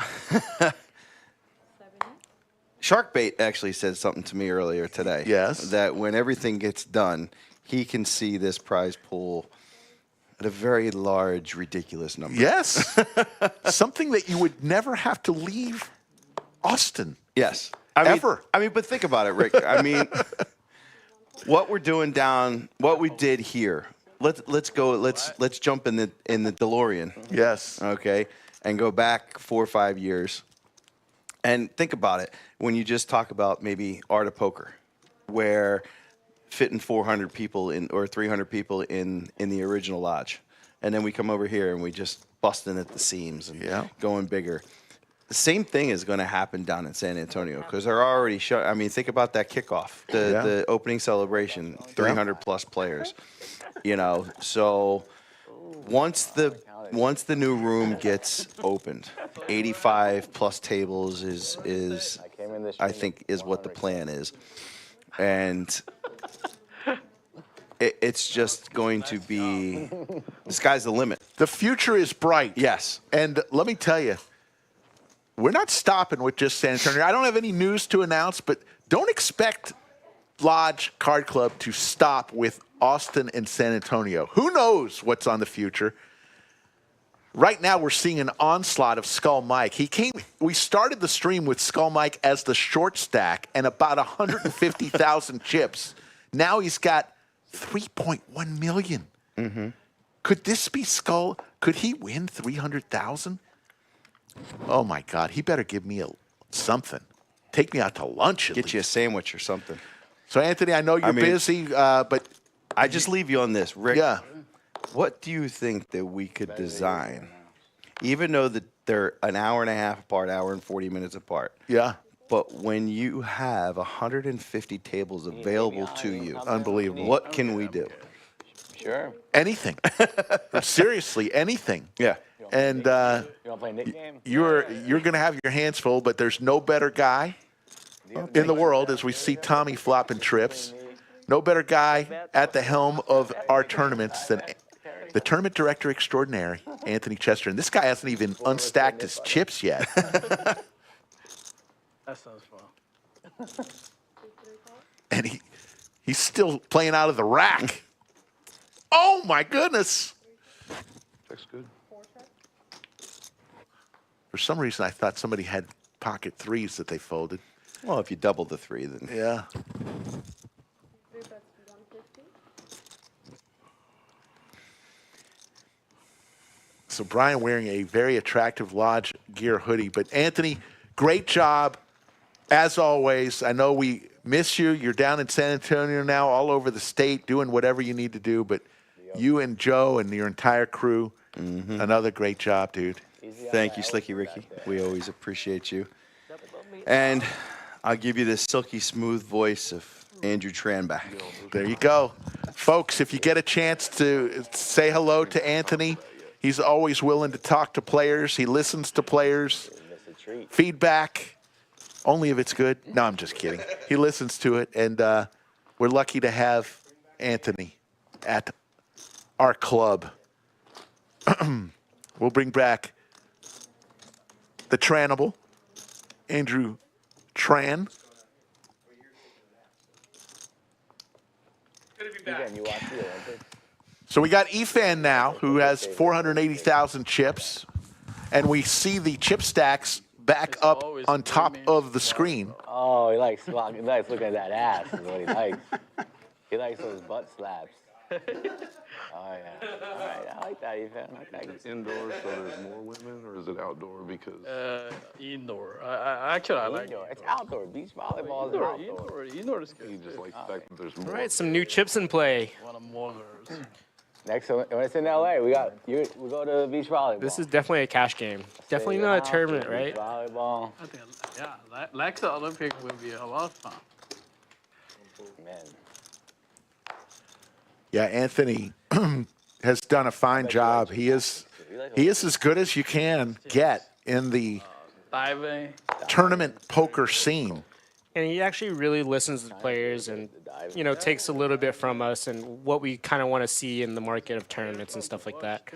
Sharkbait actually said something to me earlier today. Yes. That when everything gets done, he can see this prize pool at a very large, ridiculous number. Yes. Something that you would never have to leave Austin. Yes. Ever. But think about it, Rick. I mean, what we're doing down, what we did here. Let's jump in the DeLorean. Yes. Okay, and go back 4 or 5 years, and think about it. When you just talk about maybe Art of Poker, where fitting 400 people in or 300 people in the original lodge, and then we come over here and we just busting at the seams and going bigger. The same thing is going to happen down in San Antonio because they're already showing. I mean, think about that kickoff, the opening celebration, 300 plus players. You know, so once the new room gets opened, 85 plus tables is I think is what the plan is, and it's just going to be the sky's the limit. The future is bright. Yes, and let me tell you, we're not stopping with just San Antonio. I don't have any news to announce, but don't expect Lodge Card Club to stop with Austin and San Antonio. Who knows what's on the future? Right now, we're seeing an onslaught of Skull Mike. We started the stream with Skull Mike as the short stack and about 150,000 chips. Now he's got 3.1 million. Mm-hmm. Could this be Skull? Could he win 300,000? Oh my God, he better give me something. Take me out to lunch at Get least. you a sandwich or something. So Anthony, I know you're mean- busy, but I just leave you on this, Rick. yeah, What do you think that we could design, even though that they're an hour and a half apart, hour and 40 minutes apart? yeah, But when you have 150 tables available to you, unbelievable. what can we do? Sure. Anything. Seriously, anything. Yeah. And You want to play Nick game? you're going to have your hands full, but there's no better guy in the world as we see Tommy flopping trips. No better guy at the helm of our tournaments than the tournament director extraordinary, Anthony Chester. And this guy hasn't even unstacked his chips yet. That sounds fun. And he's still playing out of the rack. Oh, my goodness. Looks good. For some reason, I thought somebody had pocket threes that they folded. Well, if you double the three, then Yeah. So Brian wearing a very attractive Lodge Gear hoodie. But Anthony, great job as always. I know we miss you. You're down in San Antonio now, all over the state, doing whatever you need to do. But you and Joe and your entire crew, another great job, dude. thank you, Slicky Ricky. We always appreciate you. And I'll give you the silky smooth voice of Andrew Tranbach. There you go. Folks, if you get a chance to say hello to Anthony, he's always willing to talk to players. He listens to players. Feedback, only if it's good. No, I'm just kidding. He listens to it, and we're lucky to have Anthony at our club. We'll bring back the Tranable, Andrew Tran. So we got Efan now, who has 480,000 chips, and we see the chip stacks back up on top of the screen. Oh, he likes looking at that ass is what he likes. He likes those butt slaps. Oh, yeah. All right, I like that, Ethan. Okay. Is it indoor so there's more women, or is it outdoor because? Indoor. Actually, I like Indoor. It's outdoor. Beach volleyball is outdoor. Indoor is good. You just like the fact that there's more. All right, some new chips in play. One of more girls. Next, when it's in LA, we go to beach volleyball. This is definitely a cash game. Definitely not a tournament, right? Beach volleyball. I think, yeah, like the Olympic will be a lot of fun. Man. Yeah, Anthony has done a fine job. He is as good as you can get in the Diving. tournament poker scene. And he actually really listens to players and, takes a little bit from us and what we kind of want to see in the market of tournaments and stuff like that.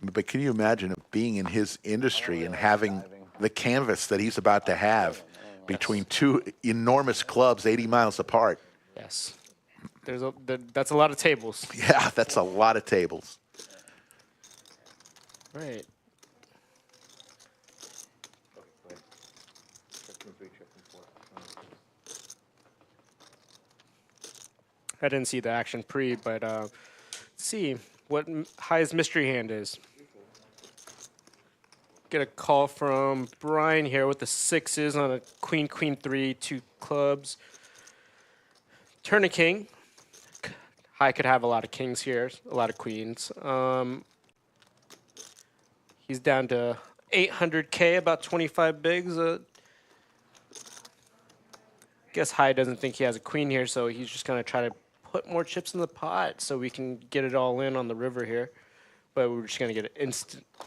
But can you imagine being in his industry and having the canvas that he's about to have between two enormous clubs 80 miles apart? Yes. That's a lot of tables. Yeah, that's a lot of tables. Right. I didn't see the action pre, but let's see what highest mystery hand is. Get a call from Brian here with the sixes on a queen, queen three, two clubs. Turn a king. High could have a lot of kings here, a lot of queens. He's down to 800K, about 25 bigs. Guess High doesn't think he has a queen here, so he's just going to try to put more chips in the pot so we can get it all in on the river here. But we're just going to get an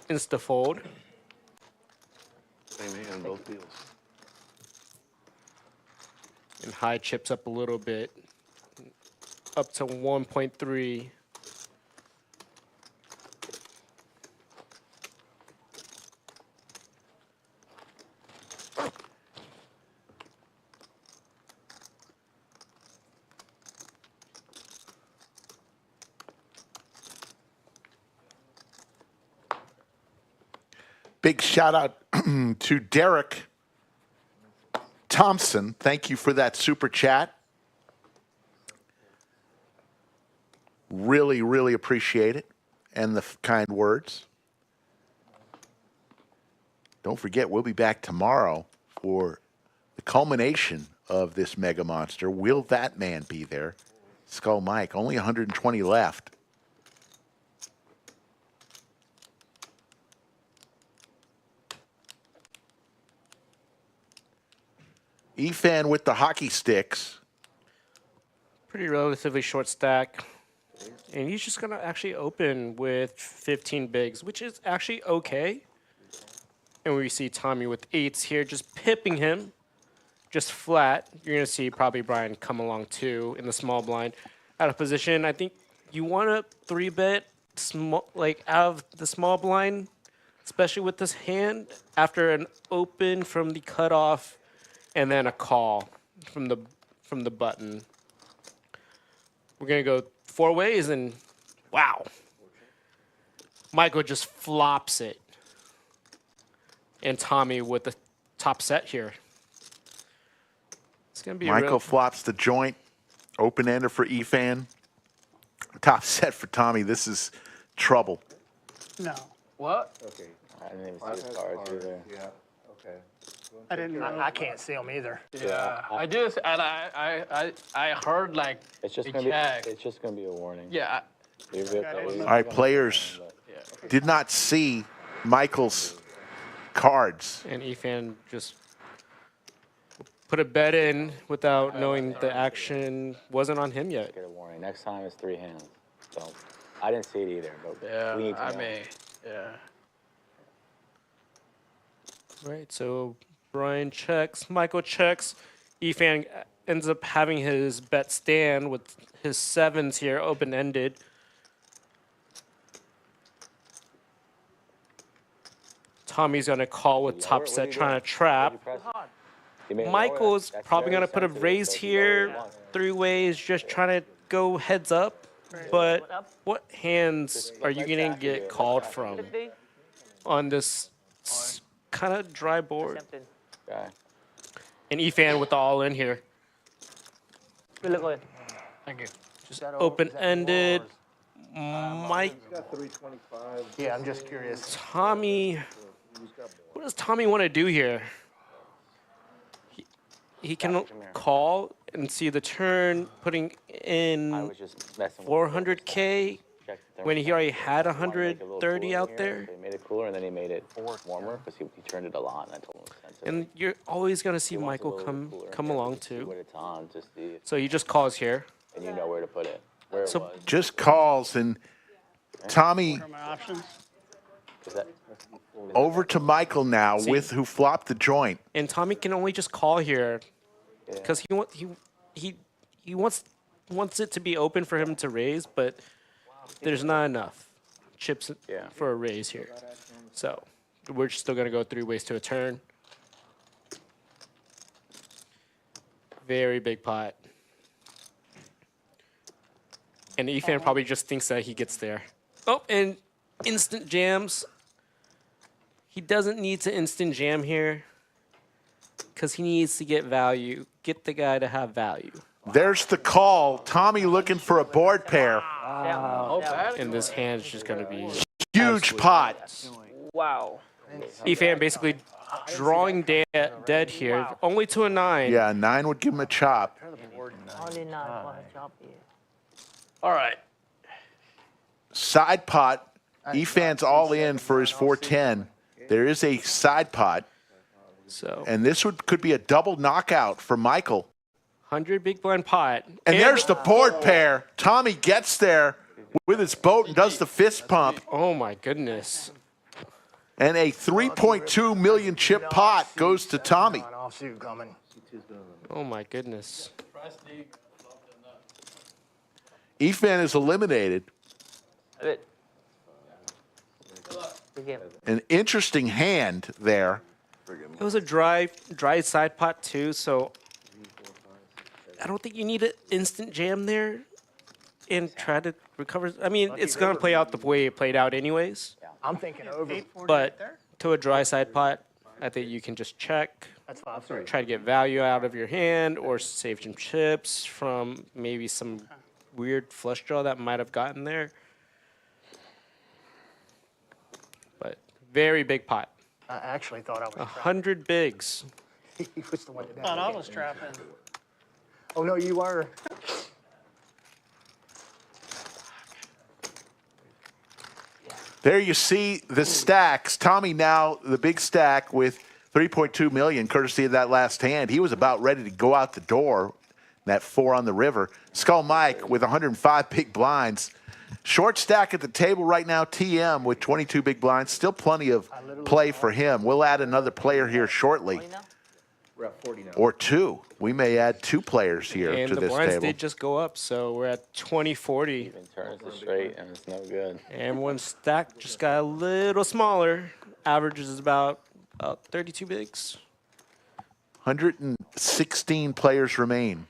insta fold. Same hand, both deals. And High chips up a little bit, up to 1.3. Big shout out to Derek Thompson. Thank you for that super chat. Really, really appreciate it and the kind words. Don't forget, we'll be back tomorrow for the culmination of this mega monster. Will that man be there? Skull Mike, only 120 left. Efan with the hockey sticks. Pretty relatively short stack. And he's just going to actually open with 15 bigs, which is actually okay. And we see Tommy with 8s here, just pipping him, just flat. You're going to see probably Brian come along too in the small blind. Out of position, I think you want to 3-bet small, like out of the small blind, especially with this hand, after an open from the cutoff and then a call from the button. We're going to go 4 ways, and wow. Michael just flops it. And Tommy with the top set here. It's going to be Michael flops the joint. Open ender for Efan. Top set for Tommy. This is trouble. No. What? Okay. I didn't even see his cards either. Yeah, okay. I didn't know. I can't see them either. Yeah. I just and I heard like It's just a gonna check. be. It's just gonna be a warning. Yeah. Leave it, All right, players did not see Michael's cards. And Efan just put a bet in without knowing the action wasn't on him yet. Get a warning. Next time it's 3 hands. So I didn't see it either, but Yeah. we need to I know. mean, yeah. Right, so Brian checks, Michael checks. Efan ends up having his bet stand with his 7s here open-ended. Tommy's going to call with top set trying to trap. Michael's probably going to put a raise here, 3 ways, just trying to go heads up. But what hands are you going to get called from on this kind of dry board? Okay. And Efan with the all-in here. Good luck. Thank you. Just open-ended. Mike, Yeah, I'm just curious. Tommy, what does Tommy want to do here? He can call and see the turn, putting I in was just messing with 400K Check the when he already had Wanted to make it a little 130 cooler out here, there. so he made it cooler, and then he made it warmer because he turned it a lot, and I told him it's sensitive. And you're always going to see He wants it a Michael little cooler. come Yeah, along just see too. when it's on, just see if, So he just calls here. and you know where to put it. Where So- it was. Just calls, and Tommy What are my options? Is that, over to Michael now See? with who flopped the joint. And Tommy can only just call here yeah. because he wants it to be open for him to raise, but there's not enough chips Yeah. for a raise here. So we're still gonna go 3 ways to a turn. Very big pot. And Efan probably just thinks that he gets there. Oh, and instant jams. He doesn't need to instant jam here because he needs to get value. Get the guy to have value. There's the call. Tommy looking for a board pair. Oh, bad. And this hand's just gonna be Huge pot. Wow. Efan basically drawing dead here, only to a 9. Yeah, 9 would give him a chop. Only 9 for a job here. All right. Side pot. Efan's all in for his 410. There is a side pot, So and this could be a double knockout for Michael. 100 big blind pot. And there's the board pair. Tommy gets there with his boat and does the fist pump. Oh my goodness. And a 3.2 million chip pot goes to Tommy. Offsuit coming. Oh my goodness. Efan is eliminated. Good. Good game. An interesting hand there. It was a dry side pot too, so I don't think you need an instant jam there and try to recover. I mean, it's gonna play out the way it played out anyways. I'm thinking over. But to a dry side pot, I think you can just check, That's 5. try to get value out of your hand, or save some chips from maybe some weird flush draw that might have gotten there. But very big pot. I actually thought I was trapping. 100 bigs. He was the one that Thought I had was trapping. Oh, no, you were. There you see the stacks. Tommy now the big stack with 3.2 million, courtesy of that last hand. He was about ready to go out the door. That 4 on the river. Skull Mike with 105 big blinds. Short stack at the table right now. TM with 22 big blinds. Still plenty of play for him. We'll add another player here shortly. We're at 40 now. Or 2. We may add 2 players here And to the this blinds table. did just go up, so we're at 20-40. Even turns it straight and it's no good. And one stack just got a little smaller. Average is about 32 bigs. 116 players remain.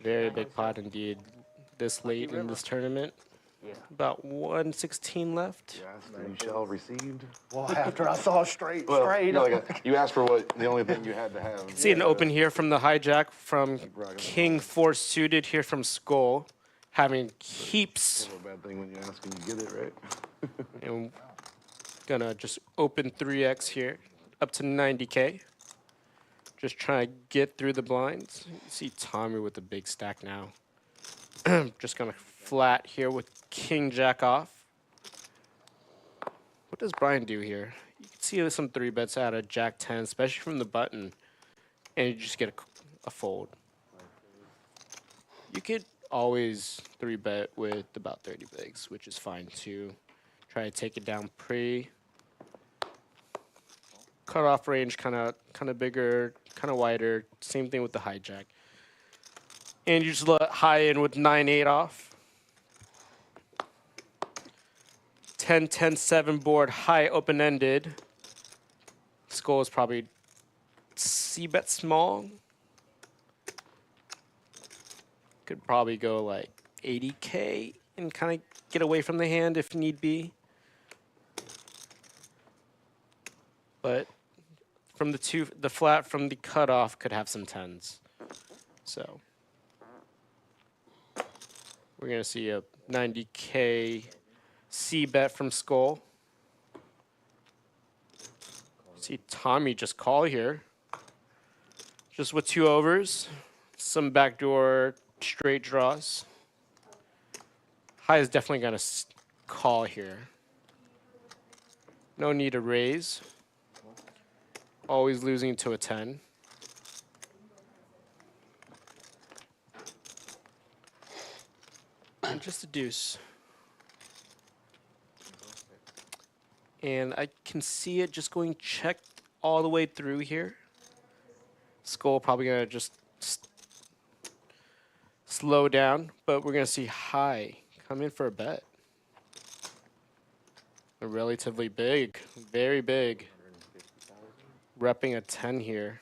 Very big pot indeed. This late in this tournament. About 116 left. You asked and you shall received. Well, after I saw straight. You, know, you asked for what the only thing you had to have. See an open here from the hijack from King 4 suited here from Skull. Having heaps. It's a bad thing when you ask and you get it, right? And gonna just open 3x here. Up to 90K. Just trying to get through the blinds. You see Tommy with the big stack now. Just gonna flat here with King Jack off. What does Brian do here? You can see some 3-bets out of Jack 10, especially from the button, and you just get a fold. You could always 3-bet with about 30 bigs, which is fine too. Try to take it down pre. Cutoff range kind of bigger, kind of wider. Same thing with the hijack. And you just let high in with 9-8 off. 10-10-7 board, high open-ended. Skull is probably C-bet small. Could probably go like 80K and kind of get away from the hand if need be. But from the flat from the cutoff could have some 10s. So we're going to see a 90K C-bet from Skull. See Tommy just call here. Just with 2 overs. Some backdoor straight draws. High is definitely going to call here. No need to raise. Always losing to a 10. And just a deuce. And I can see it just going check all the way through here. Skull probably going to just slow down, but we're going to see high come in for a bet. A relatively big, very big. Repping a 10 here.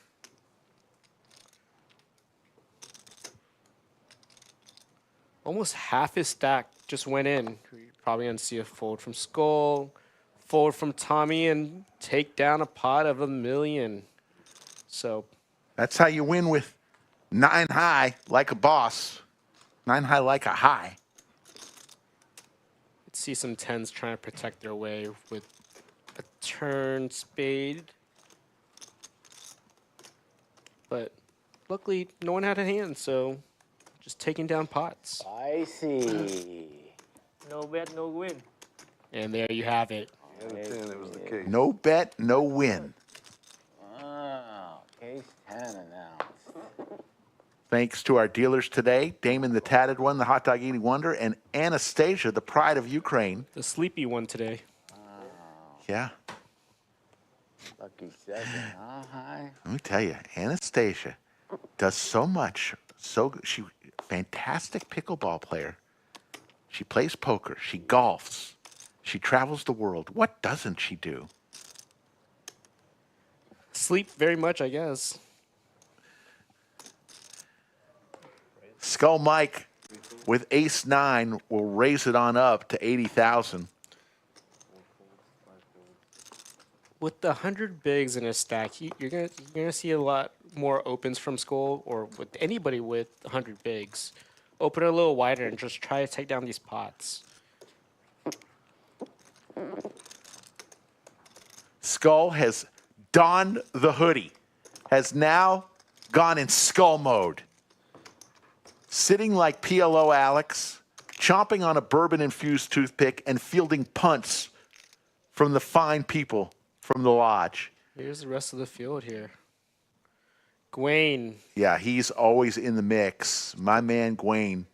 Almost half his stack just went in. You're probably going to see a fold from Skull, fold from Tommy, and take down a pot of $1 million. So That's how you win with 9 high like a boss. 9 high like a high. let's see some 10s trying to protect their way with a turn spade. But luckily, no one had a hand, so just taking down pots. I see. No bet, no win. And there you have it. It was the case. No bet, no win. Wow, case 10 announced. Thanks to our dealers today, Damon the Tatted One, the Hot Dog Eating Wonder, and Anastasia, the Pride of Ukraine. The sleepy one today. Yeah, Lucky 7, huh? Hi. let me tell you, Anastasia does so much. She fantastic pickleball player. She plays poker. She golfs. She travels the world. What doesn't she do? Sleep very much, I guess. Skull Mike with Ace 9 will raise it on up to 80,000. With the 100 bigs in a stack, you're gonna see a lot more opens from Skull, or with anybody with 100 bigs. Open it a little wider and just try to take down these pots. Skull has donned the hoodie, has now gone in skull mode. Sitting like PLO Alex, chomping on a bourbon-infused toothpick and fielding punts from the fine people from the lodge. Here's the rest of the field here. Gwaine. Yeah, he's always in the mix. My man Gwaine,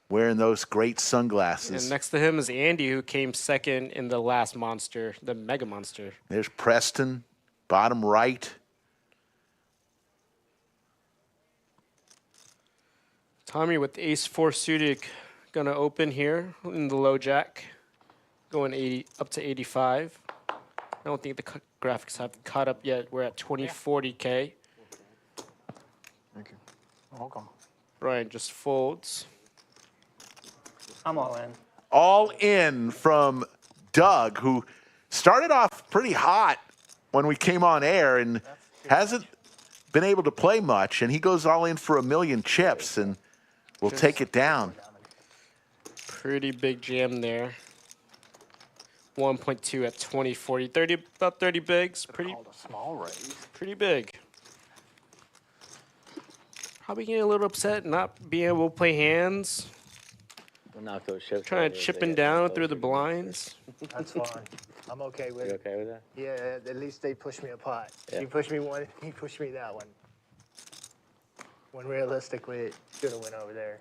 wearing those great sunglasses. And next to him is Andy, who came second in the last monster, the Mega Monster. There's Preston, bottom right. Tommy with ace-4 suited, gonna open here in the low jack, going 80 up to 85. I don't think the graphics have caught up yet. We're at 2040K. Thank you. Welcome. Brian just folds. I'm all in. All in from Doug, who started off pretty hot when we came on air and hasn't been able to play much. And he goes all in for 1,000,000 chips and will take it down. Pretty big jam there. 1.2 at 2040. 30, about 30 bigs. Pretty Small raise. pretty big. Probably getting a little upset not being able to play hands. We'll knock those chips Trying over to if chip they in get down close. through the blinds. That's fine. I'm okay with You it. okay with that? Yeah, at least they push me apart. Yeah. You push me one, he pushed me that one. When realistically, it should have went over there.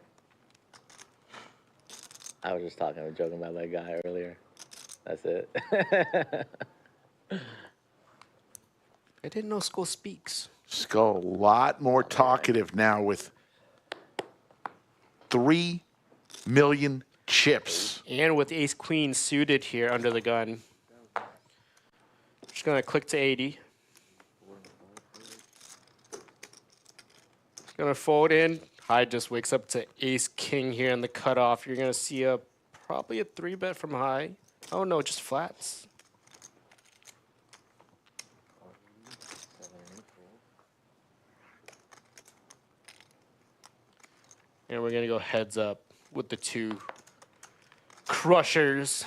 I was just joking about that guy earlier. That's it. I didn't know Skull speaks. Skull, a lot more talkative now with 3,000,000 chips. And with ace-queen suited here under the gun. Just going to click to 80. Going to fold in. High just wakes up to ace-king here in the cutoff. You're going to see probably a 3-bet from high. Oh, no, just flats. And we're going to go heads up with the 2 crushers.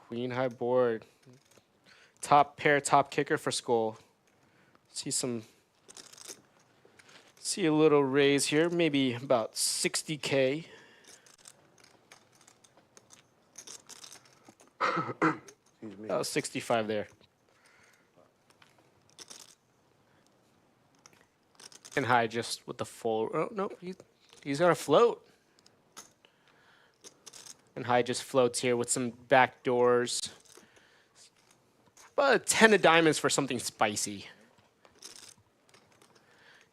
Queen high board. Top pair, top kicker for Skull. See a little raise here, maybe about 60K. About 65 there. And high just with the full. Oh no, he's gonna float. And high just floats here with some back doors. About a 10 of diamonds for something spicy.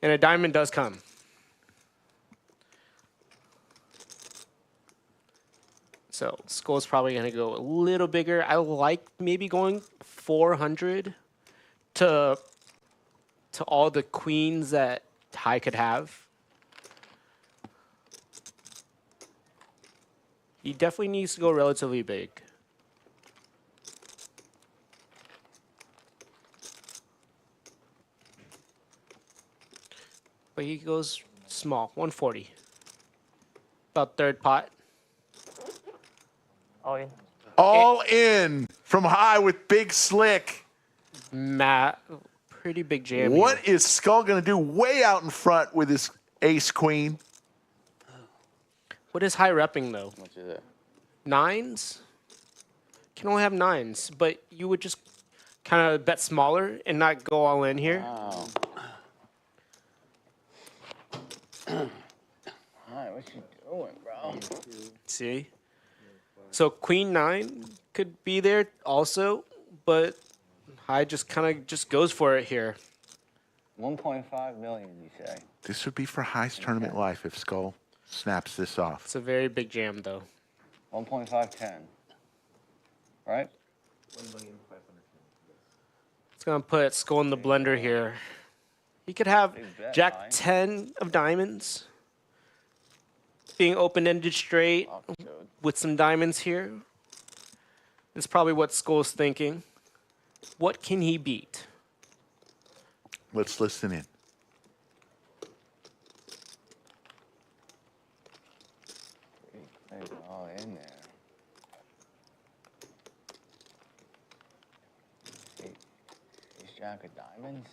And a diamond does come. So Skull's probably gonna go a little bigger. I like maybe going 400 to all the queens that high could have. He definitely needs to go relatively big. But he goes small, 140. About third pot. All in. All in from high with Big Slick. Matt, pretty big jam. What here. is Skull going to do way out in front with his ace-queen? What is high repping though? How much is it? 9s? Can only have 9s, but you would just kind of bet smaller and not go all in here. Wow. Alright, what you doing, bro? See? So queen 9 could be there also, but high just kind of just goes for it here. 1.5 million, you say? This would be for High's tournament life if Skull snaps this off. It's a very big jam though. 1.510. Right? It's gonna put Skull in the blender here. He could have Big bet, Jack High. 10 of diamonds, being open-ended straight with some diamonds here. That's probably what Skull's thinking. What can he beat? Let's listen in. Sevens.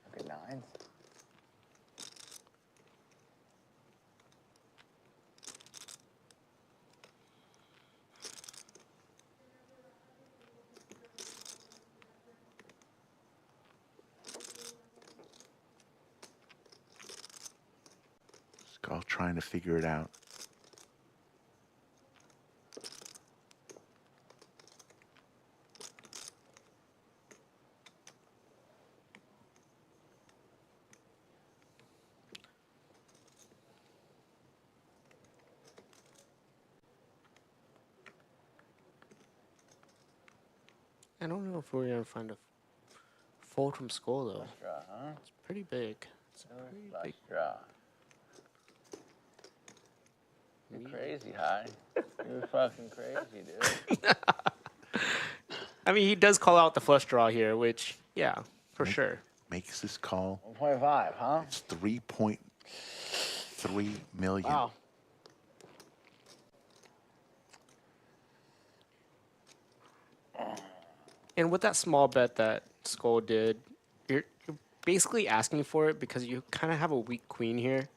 Look at nines. Skull trying to figure it out. I don't know if we're gonna find a fold from Skull though. Flush draw, huh? It's pretty big. It's a pretty Flush big. draw. You're crazy, High. You're fucking crazy, dude. I mean, he does call out the flush draw here, which, yeah, for sure. Makes this call. 1.5, huh? It's 3.3 million. Wow. And with that small bet that Skull did, you're basically asking for it because you kind of have a weak queen here.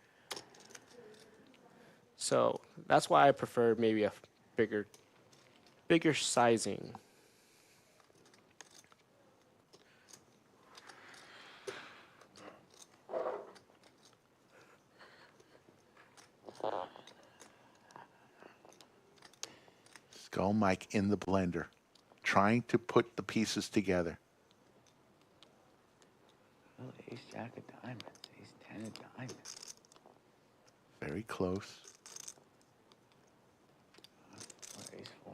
So that's why I prefer maybe a bigger sizing. Skull Mike in the blender, trying to put the pieces together. Oh, ace jack of diamonds. Ace 10 of diamonds. Very close. Or ace 4.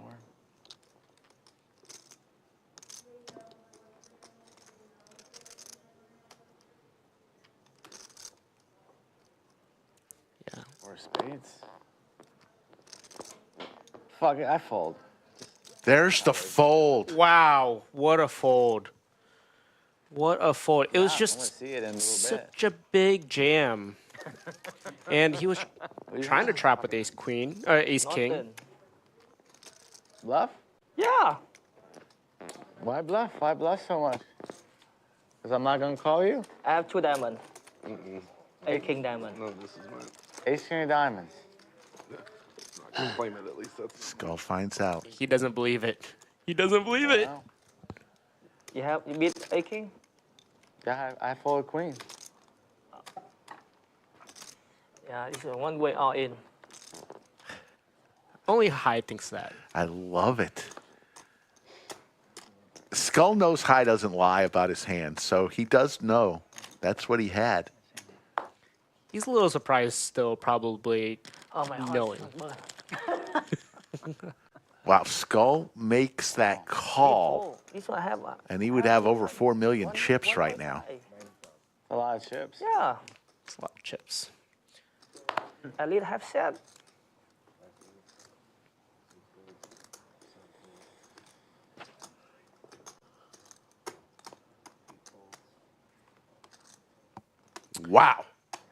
Yeah. Or spades. Fuck it, I fold. There's the fold. Wow, what a fold. What a fold. It was I'm just gonna see it in a little bit. such a big jam. And he was trying to trap with ace queen, or ace king. Nothing. Bluff? Yeah. Why bluff? Why bluff so much? Because I'm not gonna call you? I have 2 diamonds. Ace king diamond. No, this is mine. Ace king of diamonds. I can claim it at least. That's Skull finds out. He doesn't believe it. He doesn't believe it. Wow. You beat ace king? Yeah, I fold queen. Yeah, it's a one way all in. Only High thinks that. I love it. Skull knows High doesn't lie about his hand, so he does know that's what he had. He's a little surprised still, probably Oh my heart. knowing. Wow, Skull makes that call, This one I have. and he would have over 4 million chips right now. A lot of chips. Yeah. It's a lot of chips. At least have set. Wow.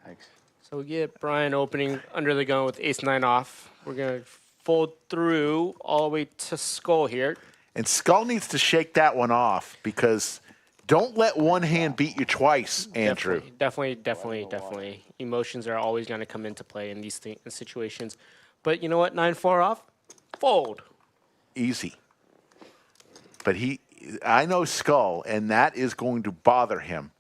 Thanks. So we get Brian opening under the gun with ace 9 off. We're going to fold through all the way to Skull here. And Skull needs to shake that one off because don't let one hand beat you twice, Andrew. Definitely. Emotions are always going to come into play in these situations. But you know what? 9-4 off, fold. Easy. But I know Skull, and that is going to bother him.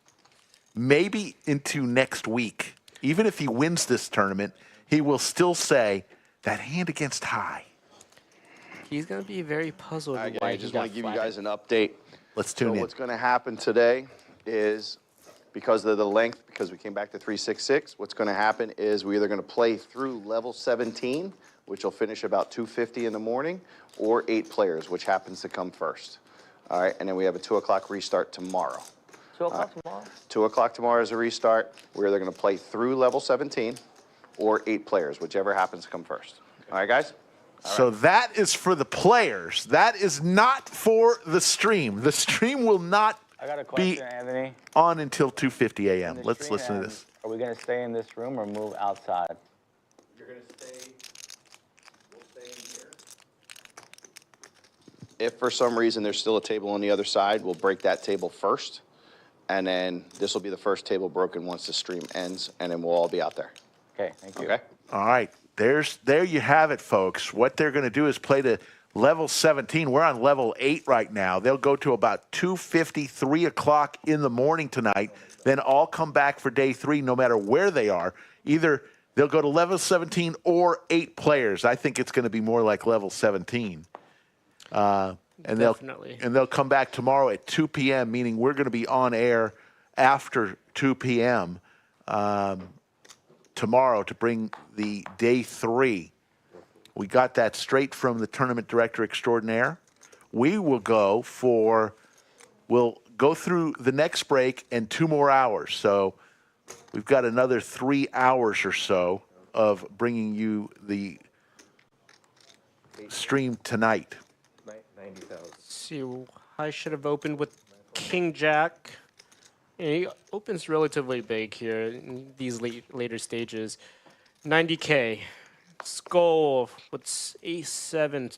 Maybe into next week. Even if he wins this tournament, he will still say that hand against High. He's going to be very puzzled. All right, why I he just got want to give you flattened. guys an update. Let's tune in. What's going to happen today is because of the length, because we came back to 366, what's going to happen is we're either going to play through level 17, which will finish about 2:50 in the morning, or 8 players, which happens to come first. All right, and then we have a 2 o'clock restart tomorrow. 2 o'clock tomorrow? 2 o'clock tomorrow is a restart. We're either going to play through level 17 or 8 players, whichever happens to come first. All right, guys? So that is for the players. That is not for the stream. The stream will not I got a be question, Anthony. on until 2:50 In a.m. the Let's stream listen to end, this. Are we gonna stay in this room or move outside? You're going to stay, we'll stay in here. If for some reason there's still a table on the other side, we'll break that table first. And then this will be the first table broken once the stream ends, and then we'll all be out there. Okay, thank you. Okay? All right, there you have it, folks. What they're going to do is play to level 17. We're on level 8 right now. They'll go to about 2:50, 3 o'clock in the morning tonight, then all come back for day 3 no matter where they are. Either they'll go to level 17 or 8 players. I think it's going to be more like level 17. And Definitely. they'll come back tomorrow at 2 p.m., meaning we're going to be on air after 2 p.m. Tomorrow to bring the day 3. We got that straight from the tournament director extraordinaire. We will go we'll go through the next break and 2 more hours. So we've got another 3 hours or so of bringing you the stream tonight. 90,000. See, I should have opened with King Jack. And he opens relatively big here in these later stages. 90K. Skull with ace 7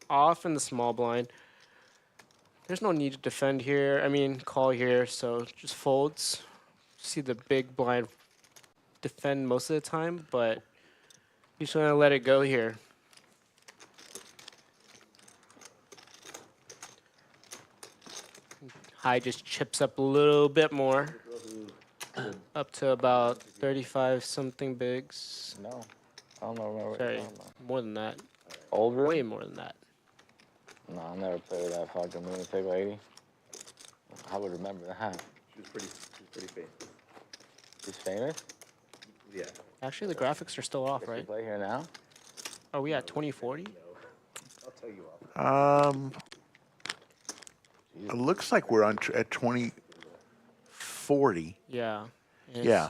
off in the small blind. There's no need to defend here. I mean, call here, so just folds. See the big blind defend most of the time, but he's going to let it go here. High just chips up a little bit more, up to about 35 something bigs. No, I don't know. Remember Sorry, more than that. Old room? Way more than that. No, I never played with that fucking lunatic lady. I would remember that. She was pretty famous. She's famous? Yeah. Actually, the graphics are still off, Does she right? play here now? Are we at 2040? I'll tell you off. It looks like we're on at 2040. Yeah. Yeah.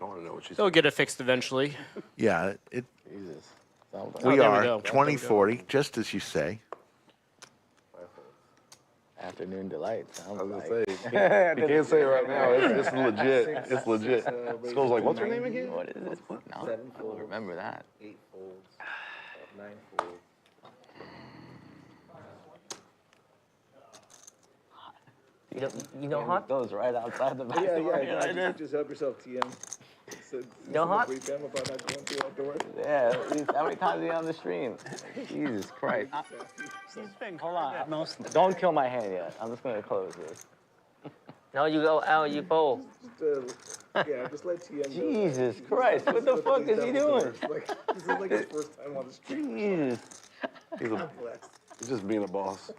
I want to know what she's They'll get it fixed eventually. Yeah, Jesus. Sounds like we there we are go. 2040, just as you say. afternoon delight. Sounds I was like. gonna say, you can't say it right now. It's legit. It's legit. Skull's like, what's her name again? What is this? No, I don't remember that. 8 folds, 9 folds. You know hot? Goes right outside the back door. Just help yourself, TM. know hot? Brief him about not going through that door. Yeah, how many times are you on the stream? Jesus Christ. Hold on. Don't kill my hand yet. I'm just going to close this. No, you go out, you fold. Yeah, just let TM know. Jesus Christ, what the fuck is he doing? Like, this is like his first time on the stream. Jesus. He's just being a boss.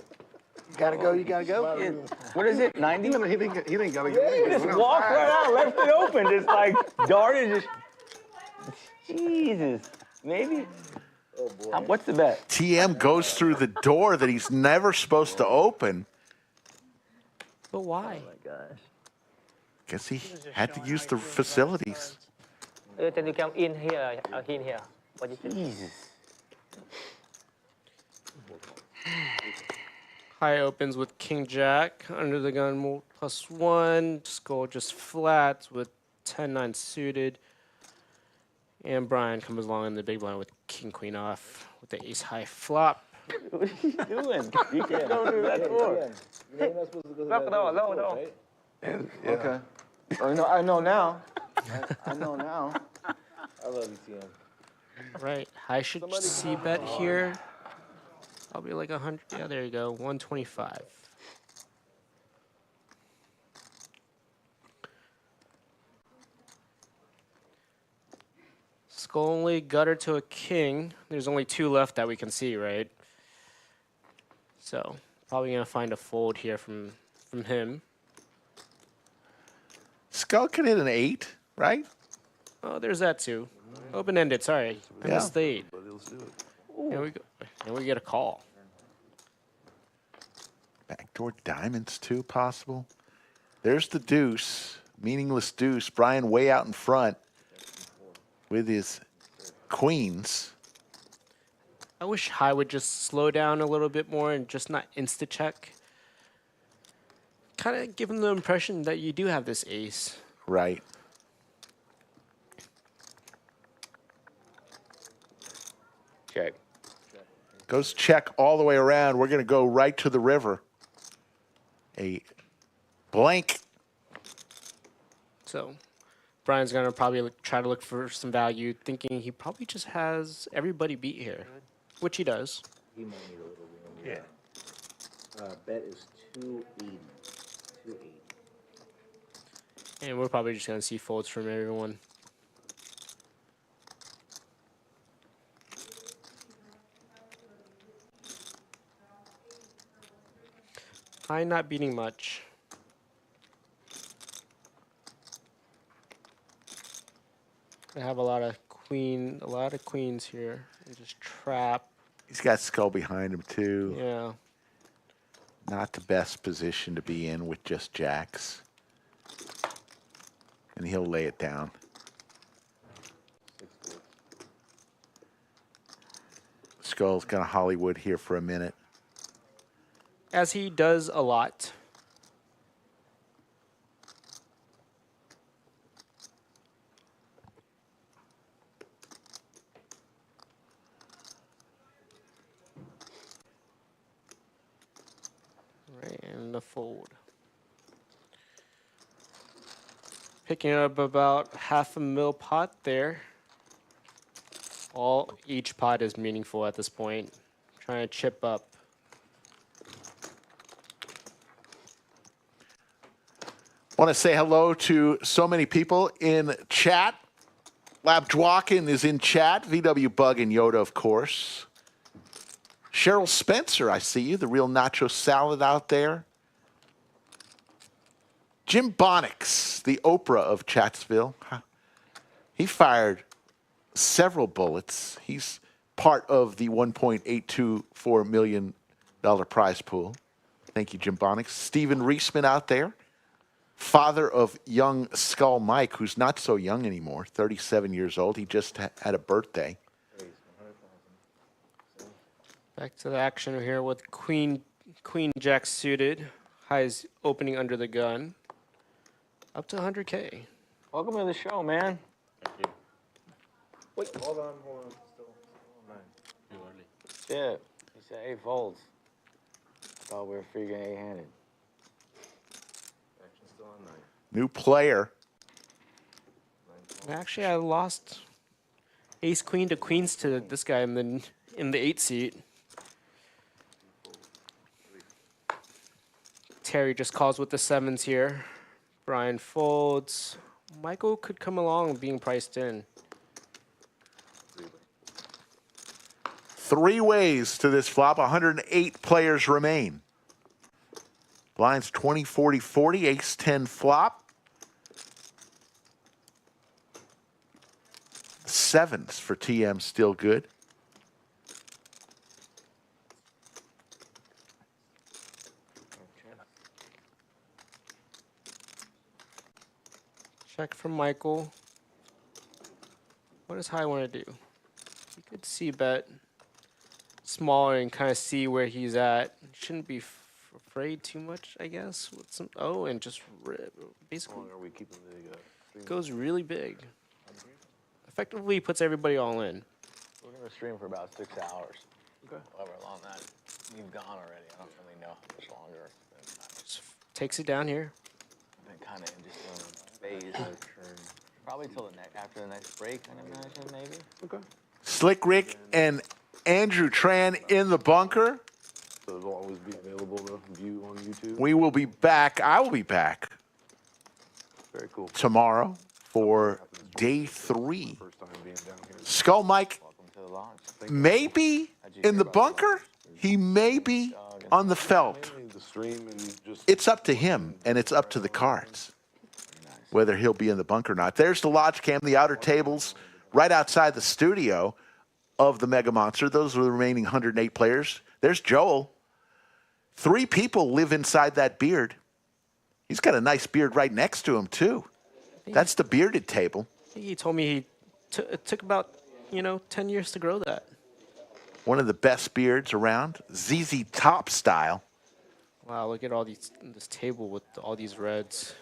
You gotta go, you gotta go. What is it, 90? He didn't gotta Yeah, get he just walked right out, left it open, just like darted, just. Jesus. Maybe? Oh, boy. What's the bet? TM goes through the door that he's never supposed to open. But why? Oh my gosh. Guess he had to use the facilities. Then you come in here, What do you think? Jesus. High opens with King Jack, under the gun +1, skull just flat with 10-9 suited. And Brian comes along in the big blind with King Queen off with the ace high flop. What are you doing? You can't go through that door. No. Okay. I know now. I know now. I love you, TM. Right, high should C bet here. Probably like 100. Yeah, there you go. 125. Skull only gutter to a king. There's only 2 left that we can see, right? So probably gonna find a fold here from him. Skull can hit an 8, right? Oh, there's that too. Open ended. Sorry, I Yeah. missed the 8. Here we go. And we get a call. Backdoor diamonds too, possible. There's the deuce, meaningless deuce. Brian way out in front with his queens. I wish high would just slow down a little bit more and just not insta check. Kind of giving the impression that you do have this ace. Right. Check. Goes check all the way around. We're going to go right to the river. A blank. So Brian's going to probably try to look for some value, thinking he probably just has everybody beat here, which he does. He might need a little room. Yeah. Bet is 280. 280. And we're probably just going to see folds from everyone. I'm not beating much. I have a lot of queens here. And just trap. He's got skull behind him, too. Yeah. Not the best position to be in with just jacks. And he'll lay it down. Skull's gonna Hollywood here for a minute. As he does a lot. Right, and the fold. Picking up about $500,000 pot there. Each pot is meaningful at this point. Trying to chip up. Want to say hello to so many people in chat. Lab Dwakin is in chat. VW Bug and Yoda, of course. Cheryl Spencer, I see you. The real nacho salad out there. Jim Bonix, the Oprah of Chatsville. He fired several bullets. He's part of the $1.824 million prize pool. Thank you, Jim Bonix. Stephen Reisman out there. Father of young Skull Mike, who's not so young anymore, 37 years old. He just had a birthday. Back to the action here with Queen Jack suited. Highs opening under the gun. Up to 100K. Welcome to the show, man. Thank you. Wait. Hold on. Still 9. Too early. Shit. He said 8 folds. I thought we were freaking 8-handed. Action still on 9. New player. Actually, I lost ace queen to queens to this guy in the 8 seat. Terry just calls with the 7s here. Brian folds. Michael could come along being priced in. 3 ways to this flop. 108 players remain. Blinds 20, 40, 40. Ace 10 flop. 7s for TM still good. Check from Michael. What does High want to do? He could see bet smaller and kind of see where he's at. Shouldn't be afraid too much, I guess. With some and just basically How long are we keeping the goes really big. Effectively puts everybody all in. We're going to stream for about 6 hours. Okay. However long that you've gone already. I don't really know how much longer. Just takes it down here. I've been kind of in just phase. Probably till after the next break, I imagine, maybe. Okay. Slick Rick and Andrew Tran in the bunker. So it'll always be available to view on YouTube? We will be back. I will be back Very cool. tomorrow for day 3. First time being down here. Skull Mike Welcome to the launch. may be in the bunker. He may be on the felt. Mainly the stream and just It's up to him, and it's up to the cards whether he'll be in the bunker or not. There's the lodge cam, the outer tables, right outside the studio of the Mega Monster. Those are the remaining 108 players. There's Joel. 3 people live inside that beard. He's got a nice beard right next to him, too. That's the bearded table. He told me it took about 10 years to grow that. One of the best beards around. ZZ Top style. Wow, look at this table with all these reds.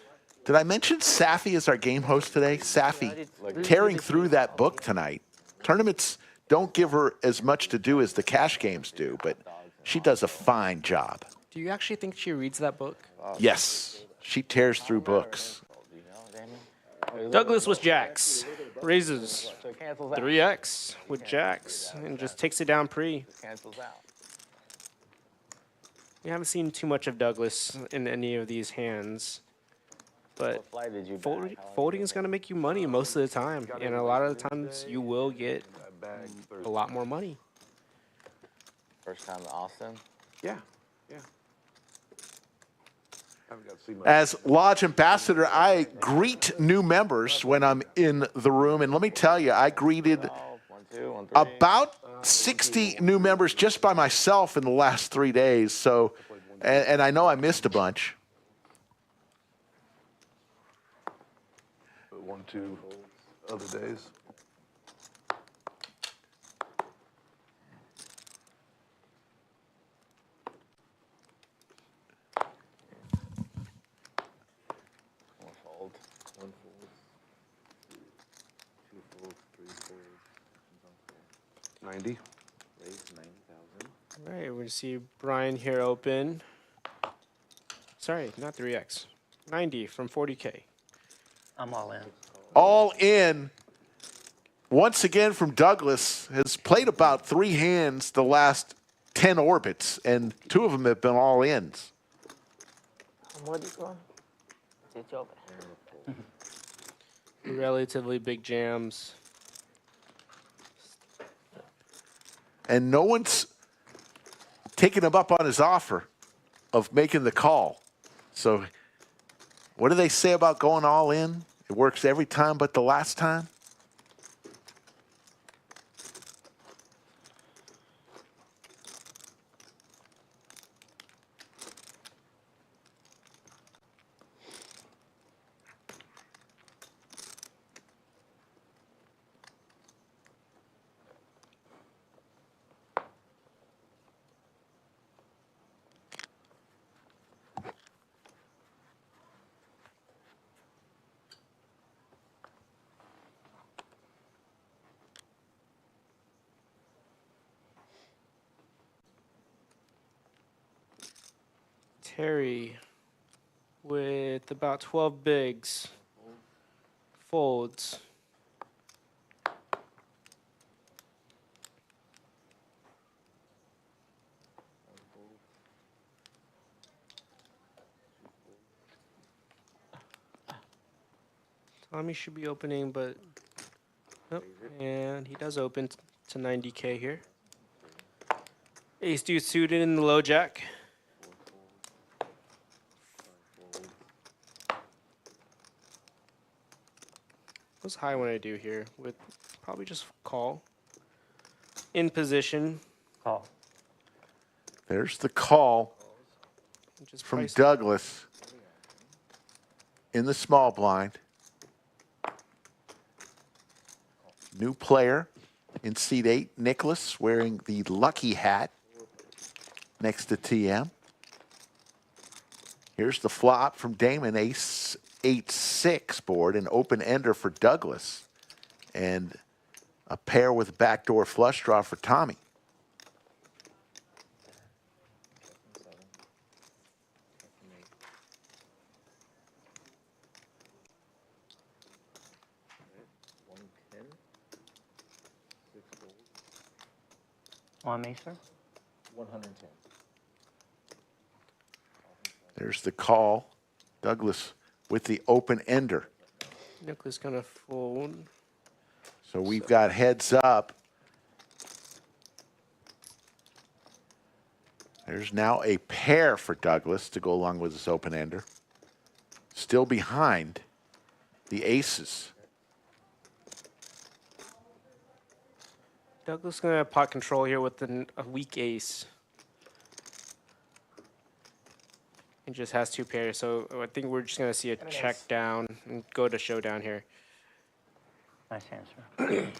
Did I mention Safi is our game host today? Safi, tearing through that book tonight. don't give her as much to do as the cash games do, but she does a fine job. Do you actually think she reads that book? Yes, she tears through books. Do you know, Damien? Douglas with jacks. Raises So it cancels out. 3x with jacks and just takes it down pre. Cancels out. We haven't seen too much of Douglas in any of these hands. But What flight did you bag? folding is going to make you money most of the time. And a lot of the times you will get a lot more money. First time to Austin. Yeah. Yeah. Haven't got to see much. As Lodge Ambassador, I greet new members when I'm in the room. And let me tell you, I greeted 1, 2, 1, 3. about 60 new members just by myself in the last 3 days. So, and I know I missed a bunch. 1, 2 other days. One fold. 1 fold. 2 folds, 3 folds. 90. Raise 90,000. All right, we see Brian here open. Sorry, not 3x. 90 from 40K. I'm all in. All in. Once again from Douglas, has played about 3 hands the last 10 orbits, and 2 of them have been all ins. What is one? Good job. Relatively big jams. And no one's taken him up on his offer of making the call. So what do they say about going all in? It works every time but the last time? Terry with about 12 bigs. Folds. Tommy should be opening, but nope. And he does open to 90K here. Ace deuce suited in the low jack. What's high when I do here? With probably just call. In position. Call. There's the call Just from price- Douglas in the small blind. New player in seat 8, Nicholas, wearing the lucky hat next to TM. Here's the flop from Damon, ace 8-6 board, an open ender for Douglas, and a pair with backdoor flush draw for Tommy. On me, sir. 110. There's the call. Douglas with the open ender. Nicholas gonna fold. So we've got heads up. There's now a pair for Douglas to go along with his open ender. Still behind the aces. Douglas gonna have pot control here with a weak ace. He just has 2 pairs, so I think we're just gonna see a check down and go to showdown here. Nice answer.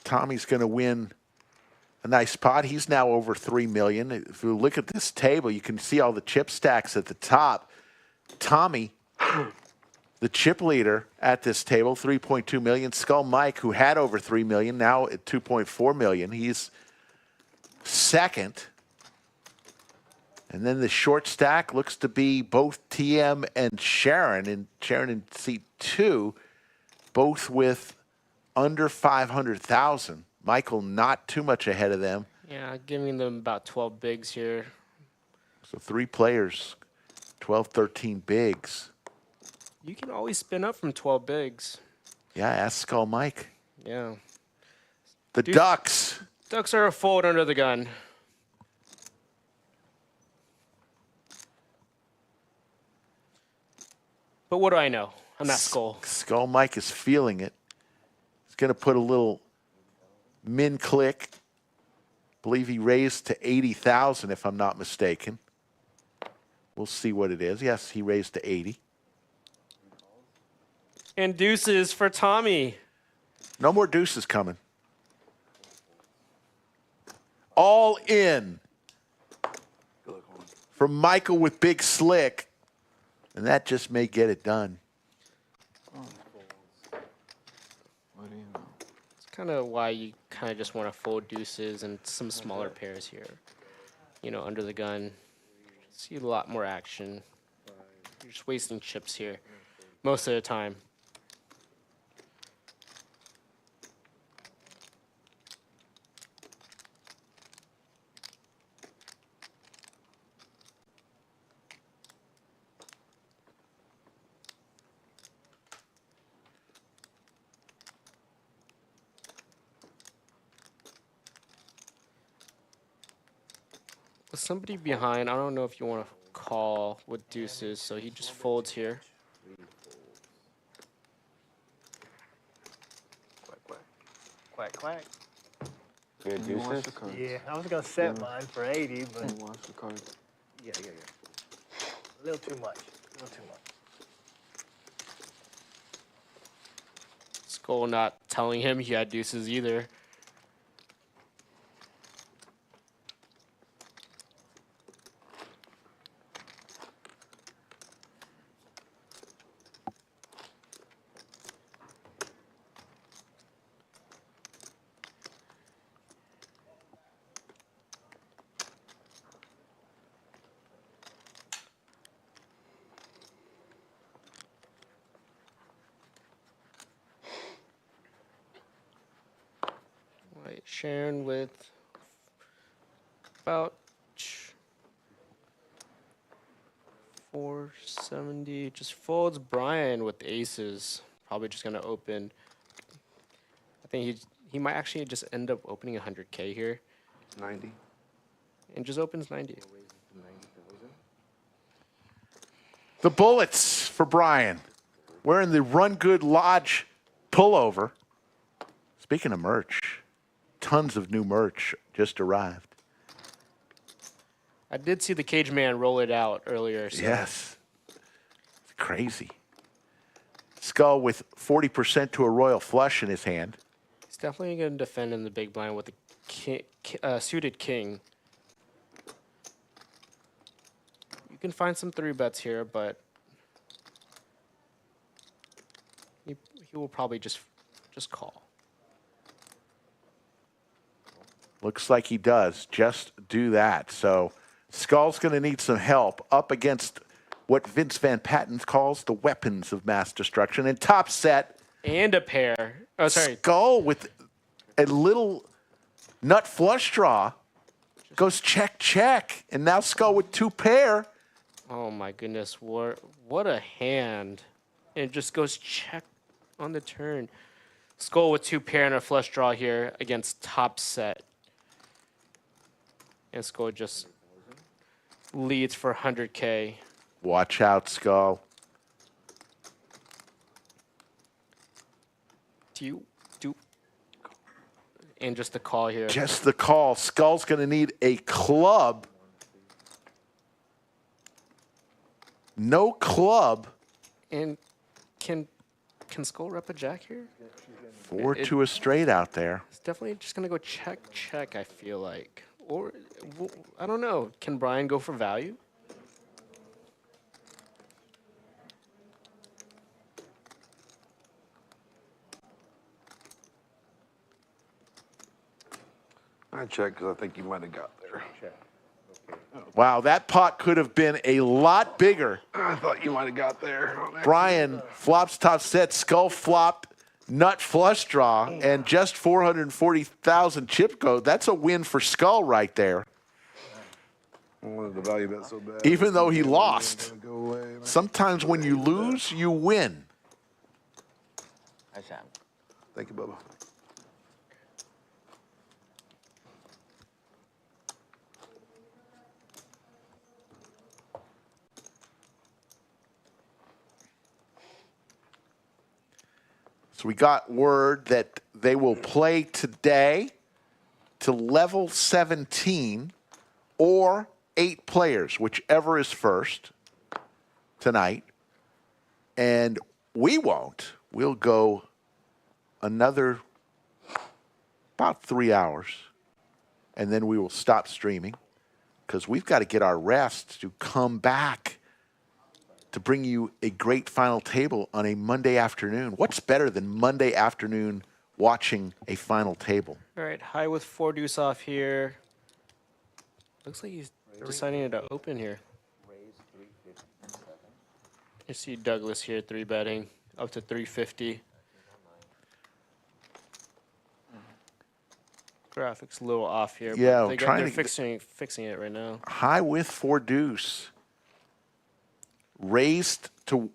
Tommy's going to win a nice pot. He's now over 3 million. If you look at this table, you can see all the chip stacks at the top. Tommy, the chip leader at this table, 3.2 million. Skull Mike, who had over 3 million, now at 2.4 million. He's second. And then the short stack looks to be both TM and Sharon in seat 2, both with under 500,000. Michael not too much ahead of them. Yeah, giving them about 12 bigs here. So 3 players, 12, 13 bigs. You can always spin up from 12 bigs. Yeah, ask Skull Mike. Yeah. The Ducks. Ducks are a fold under the gun. But what do I know? I'm not Skull. Skull Mike is feeling it. He's going to put a little min click. Believe he raised to 80,000 if I'm not mistaken. We'll see what it is. Yes, he raised to 80. And deuces for Tommy. No more deuces coming. All in from Michael with Big Slick. And that just may get it done. It's kind of why you kind of just want to fold deuces and some smaller pairs here. You know, under the gun. See a lot more action. You're just wasting chips here most of the time. With somebody behind, I don't know if you want to call with deuces, so he just folds here. Quack, quack. Good deuces. Yeah, I was gonna set mine for 80, but Watch the card. yeah. A little too much. A little too much. Skull not telling him he had deuces either. Right, Sharon with about 470. Just folds Brian with aces. Probably just gonna open. I think he might actually just end up opening 100K here. 90. And just opens 90. The bullets for Brian. Wearing the Run Good Lodge pullover. Speaking of merch, tons of new merch just arrived. I did see the Cage Man roll it out earlier. So. Yes. It's crazy. Skull with 40% to a royal flush in his hand. He's definitely going to defend in the big blind with the suited king. You can find some 3-bets here, but he will probably just call. Looks like he does just do that. So Skull's going to need some help up against what Vince Van Patten calls the weapons of mass destruction. And top set. And a pair. Oh, sorry. Skull with a little nut flush draw. Goes check, check. And now Skull with 2 pair. Oh, my goodness. What a hand. And it just goes check on the turn. Skull with 2 pair and a flush draw here against top set. And Skull just leads for 100K. Watch out, Skull. And just the call here. Just the call. Skull's going to need a club. No club. And can Skull rep a jack here? 4 to a straight out there. It's definitely just gonna go check, check. I feel like, or I don't know. Can Brian go for value? I checked because I think you might have got there. Wow, that pot could have been a lot bigger. I thought you might have got there. Brian flops top set, skull flopped, nut flush draw, and just 440,000 chip code. That's a win for Skull right there. I wanted to value that so bad. Even though he lost. Sometimes when you lose, you win. Nice hand. Thank you, Bubba. So we got word that they will play today to level 17 or 8 players, whichever is first tonight. And we won't. We'll go another about 3 hours, and then we will stop streaming because we've got to get our rest to come back to bring you a great final table on a Monday afternoon. What's better than Monday afternoon watching a final table? All right, high with 4 deuce off here. Looks like he's deciding to open here. You see Douglas here 3-betting up to 350. Graphics a little off here. Yeah, but they're fixing it right now. High with 4 deuce. Raised to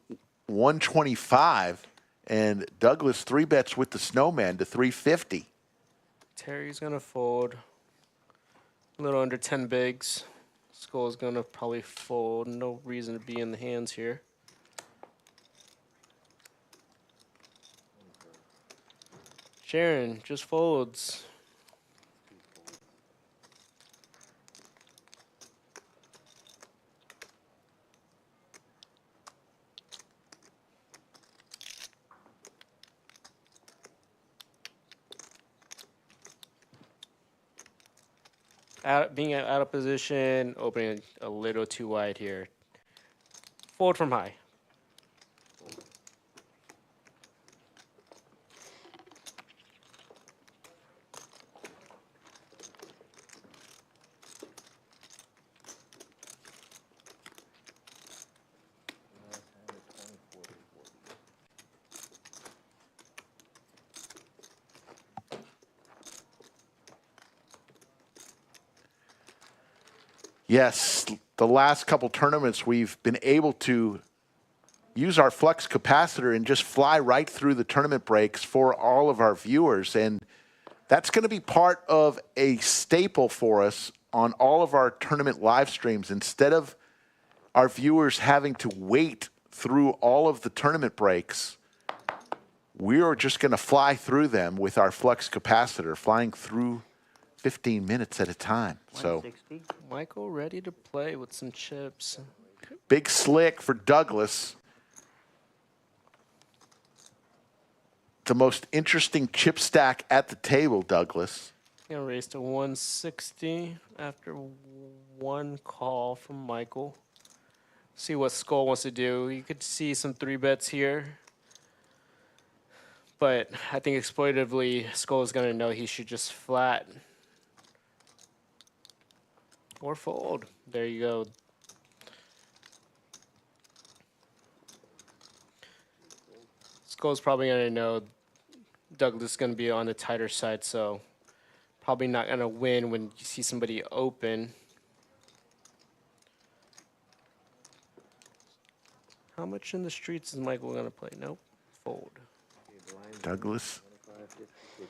125, and Douglas 3-bets with the snowman to 350. Terry's gonna fold. A little under 10 bigs. Skull's gonna probably fold. No reason to be in the hands here. Sharon just folds. Being out of position, opening a little too wide here. Fold from high. Yes, the last couple tournaments we've been able to use our flux capacitor and just fly right through the tournament breaks for all of our viewers. And that's going to be part of a staple for us on all of our tournament live streams. Instead of our viewers having to wait through all of the tournament breaks, we are just going to fly through them with our flux capacitor, flying through 15 minutes at a time. So Michael ready to play with some chips. big slick for Douglas. The most interesting chip stack at the table, Douglas. Gonna raise to 160 after one call from Michael. See what Skull wants to do. You could see some 3-bets here. But I think exploitatively, Skull is gonna know he should just flat. Or fold. There you go. Skull's probably going to know Douglas is going to be on the tighter side, so probably not going to win when you see somebody open. How much in the streets is Michael going to play? Nope. Fold. Douglas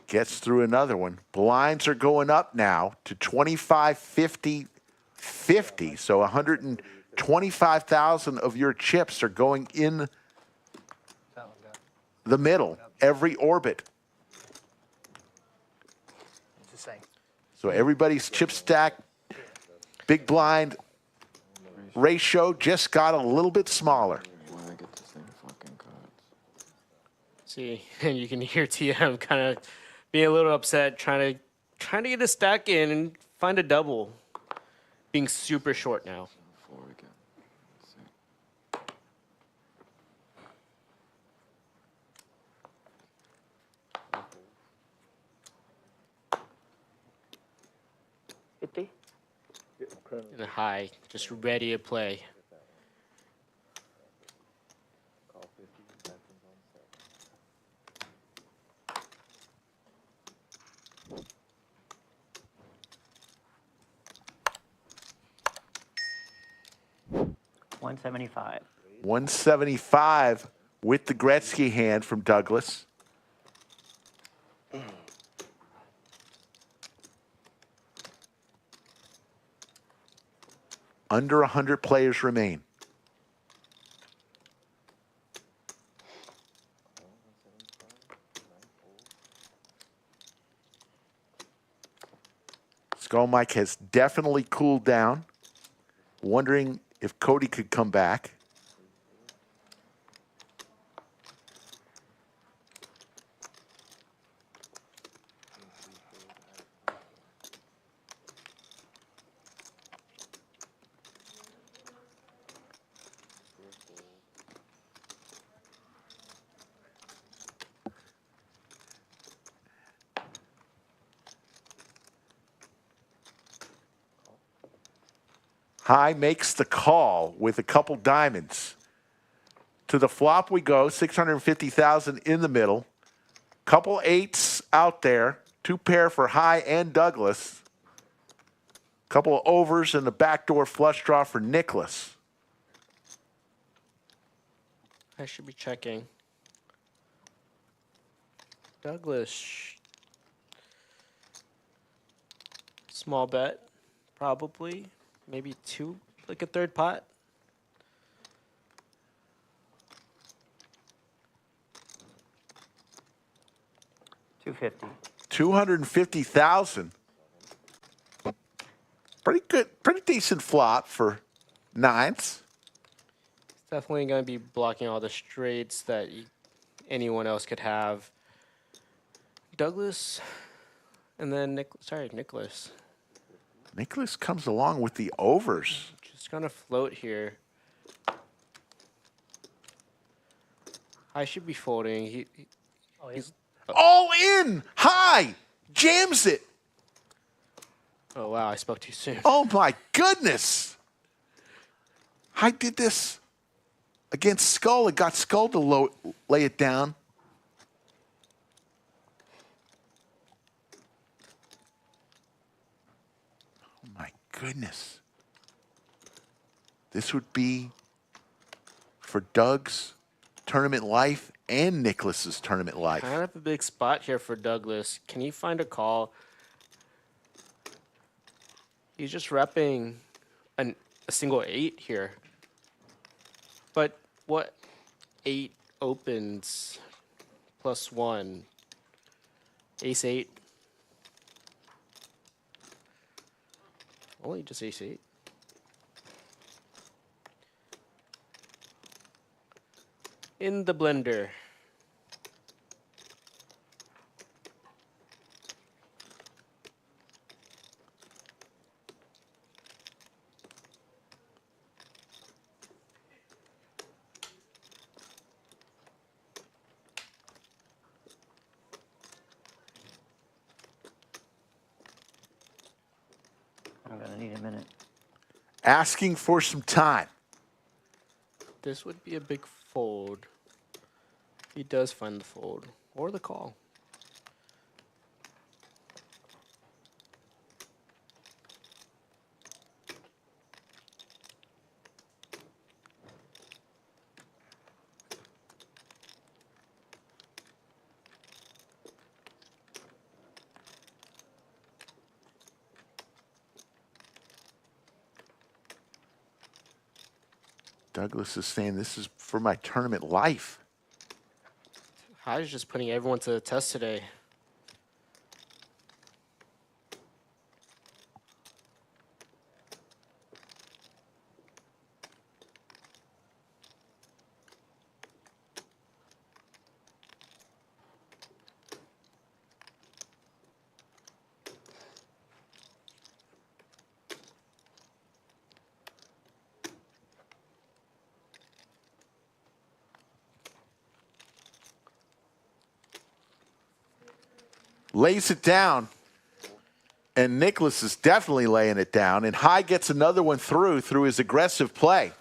gets through another one. Blinds are going up now to 25, 50, 50. So 125,000 of your chips are going in the middle, every orbit. So everybody's chip stack, big blind ratio just got a little bit smaller. See, and you can hear TM kind of being a little upset, trying to get a stack in and find a double. Being super short now. Four again. Let's see. 50. And a high, just ready to play. Call 50. Veterans on set. $175. 175 with the Gretzky hand from Douglas. Under 100 players remain. Skull Mike has definitely cooled down. Wondering if Cody could come back. High makes the call with a couple diamonds. To the flop we go, 650,000 in the middle. Couple eights out there, 2 pair for High and Douglas. Couple of overs and a backdoor flush draw for Nicholas. I should be checking. Douglas. Small bet, probably. Maybe 2, like a third pot. $250. 250,000. Pretty good, pretty decent flop for nines. It's definitely going to be blocking all the straights that anyone else could have. Douglas, and then Nicholas. Nicholas comes along with the overs. Just going to float here. I should be folding. He's all in, High, jams it. Oh, wow, I spoke too soon. Oh, my goodness. High did this against Skull. It got Skull to lay it down. Oh, my goodness. This would be for Doug's tournament life and Nicholas's tournament life. Kind of a big spot here for Douglas. Can he find a call? He's just repping a single 8 here. But what 8 opens +1? Ace 8. Only just ace 8. In the blender. I'm going to need a minute. Asking for some time. This would be a big fold. He does find the fold or the call. Douglas is saying this is for my tournament life. High's just putting everyone to the test today. lays it down. And Nicholas is definitely laying it down. And High gets another one through his aggressive play.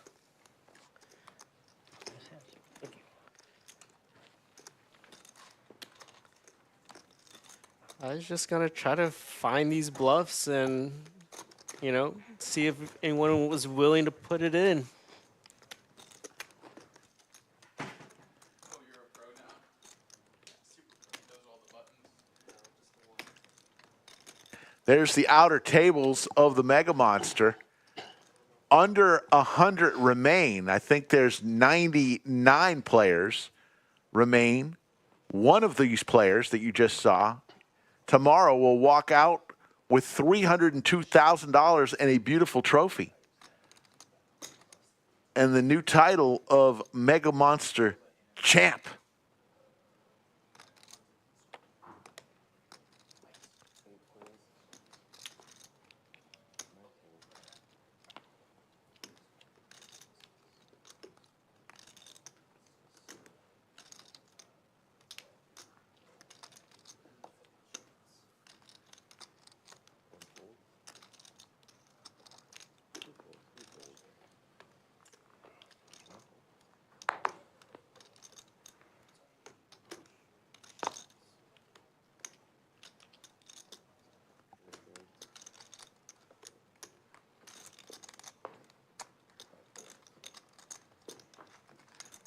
I was just going to try to find these bluffs and, you know, see if anyone was willing to put it in. There's the outer tables of the Mega Monster. Under 100 remain. I think there's 99 players remain. One of these players that you just saw tomorrow will walk out with $302,000 and a beautiful trophy. And the new title of Mega Monster Champ.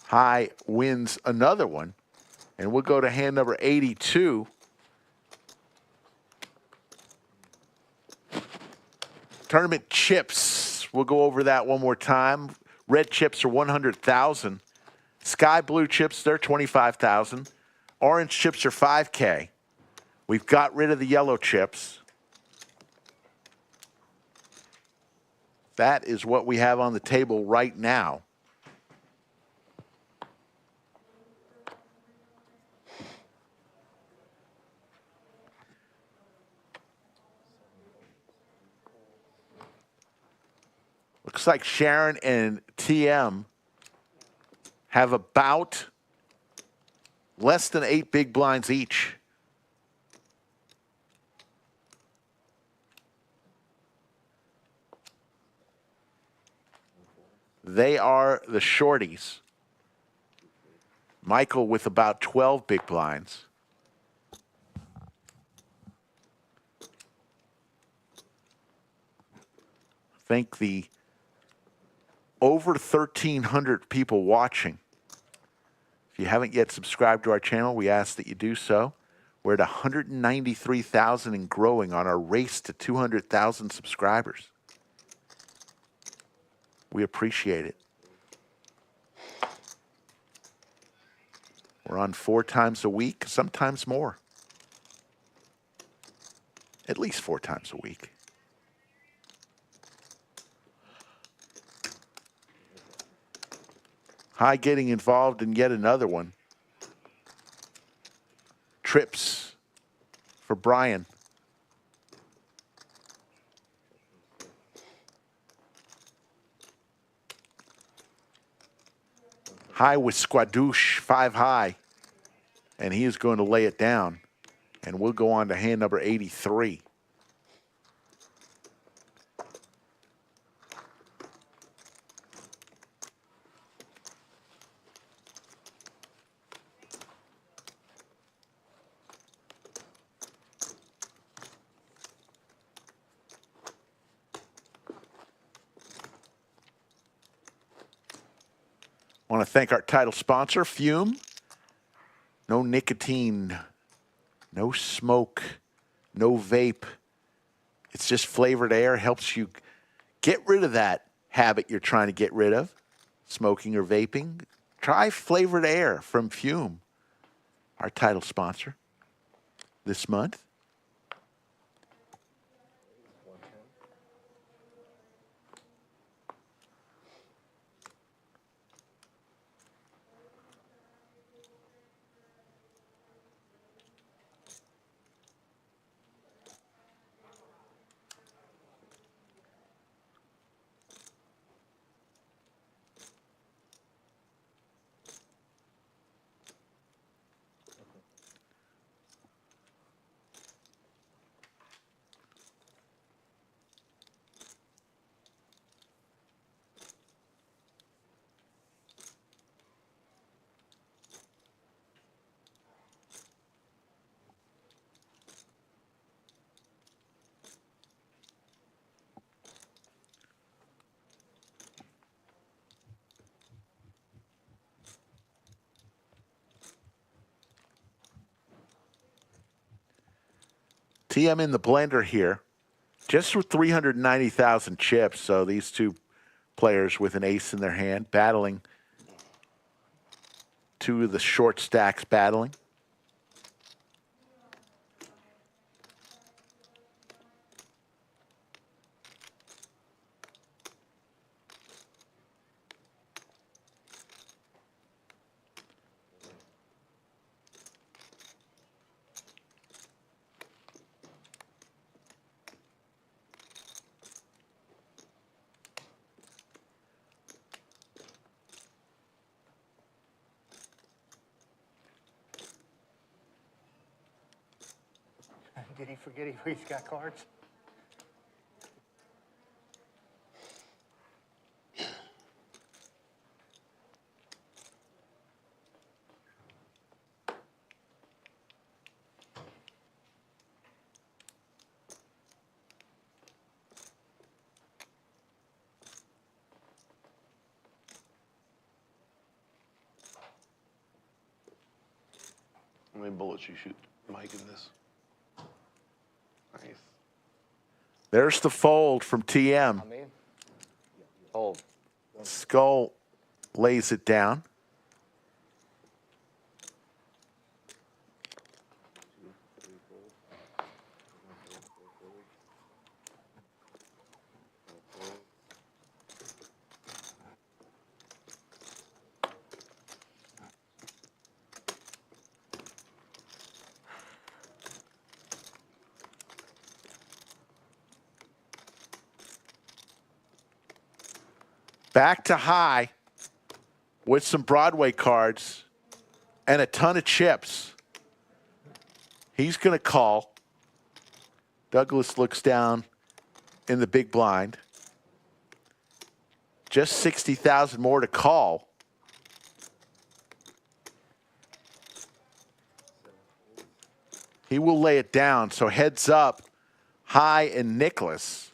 High wins another one. And we'll go to hand number 82. Tournament chips. We'll go over that one more time. Red chips are 100,000. Sky blue chips, they're 25,000. Orange chips are 5K. We've got rid of the yellow chips. That is what we have on the table right now. Looks like Sharon and TM have about less than 8 big blinds each. They are the shorties. Michael with about 12 big blinds. I think the over 1,300 people watching. If you haven't yet subscribed to our channel, we ask that you do so. We're at 193,000 and growing on our race to 200,000 subscribers. We appreciate it. We're on 4 times a week, sometimes more. At least 4 times a week. High getting involved in yet another one. Trips for Brian. High with Squadouche, 5 high. And he is going to lay it down. And we'll go on to hand number 83. I want to thank our title sponsor, Fume. No nicotine, no smoke, no vape. It's just flavored air. Helps you get rid of that habit you're trying to get rid of, smoking or vaping. Try flavored air from Fume, our title sponsor this month. TM in the blender here. Just with 390,000 chips. So these two players with an ace in their hand battling. Two of the short stacks battling. Did he forget he's got cards? How many bullets you shoot, Mike, in this? Nice. There's the fold from TM. On me? Hold. Skull lays it down. Back to high with some Broadway cards and a ton of chips. He's going to call. Douglas looks down in the big blind. Just 60,000 more to call. He will lay it down. So heads up, High and Nicholas.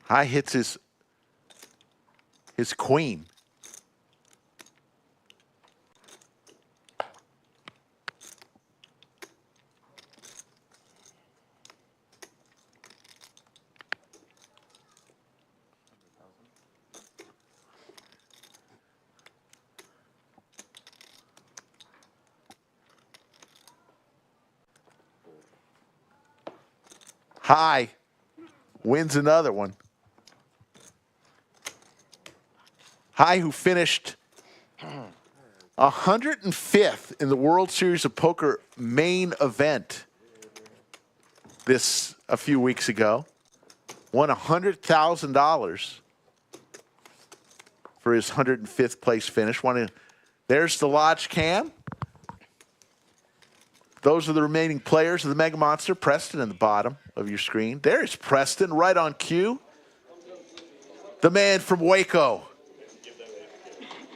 High hits his queen. High wins another one. High, who finished 105th in the World Series of Poker main event this a few weeks ago, won $100,000 for his 105th place finish. There's the Lodge cam. Those are the remaining players of the Mega Monster. Preston in the bottom of your screen. There's Preston right on cue. The man from Waco.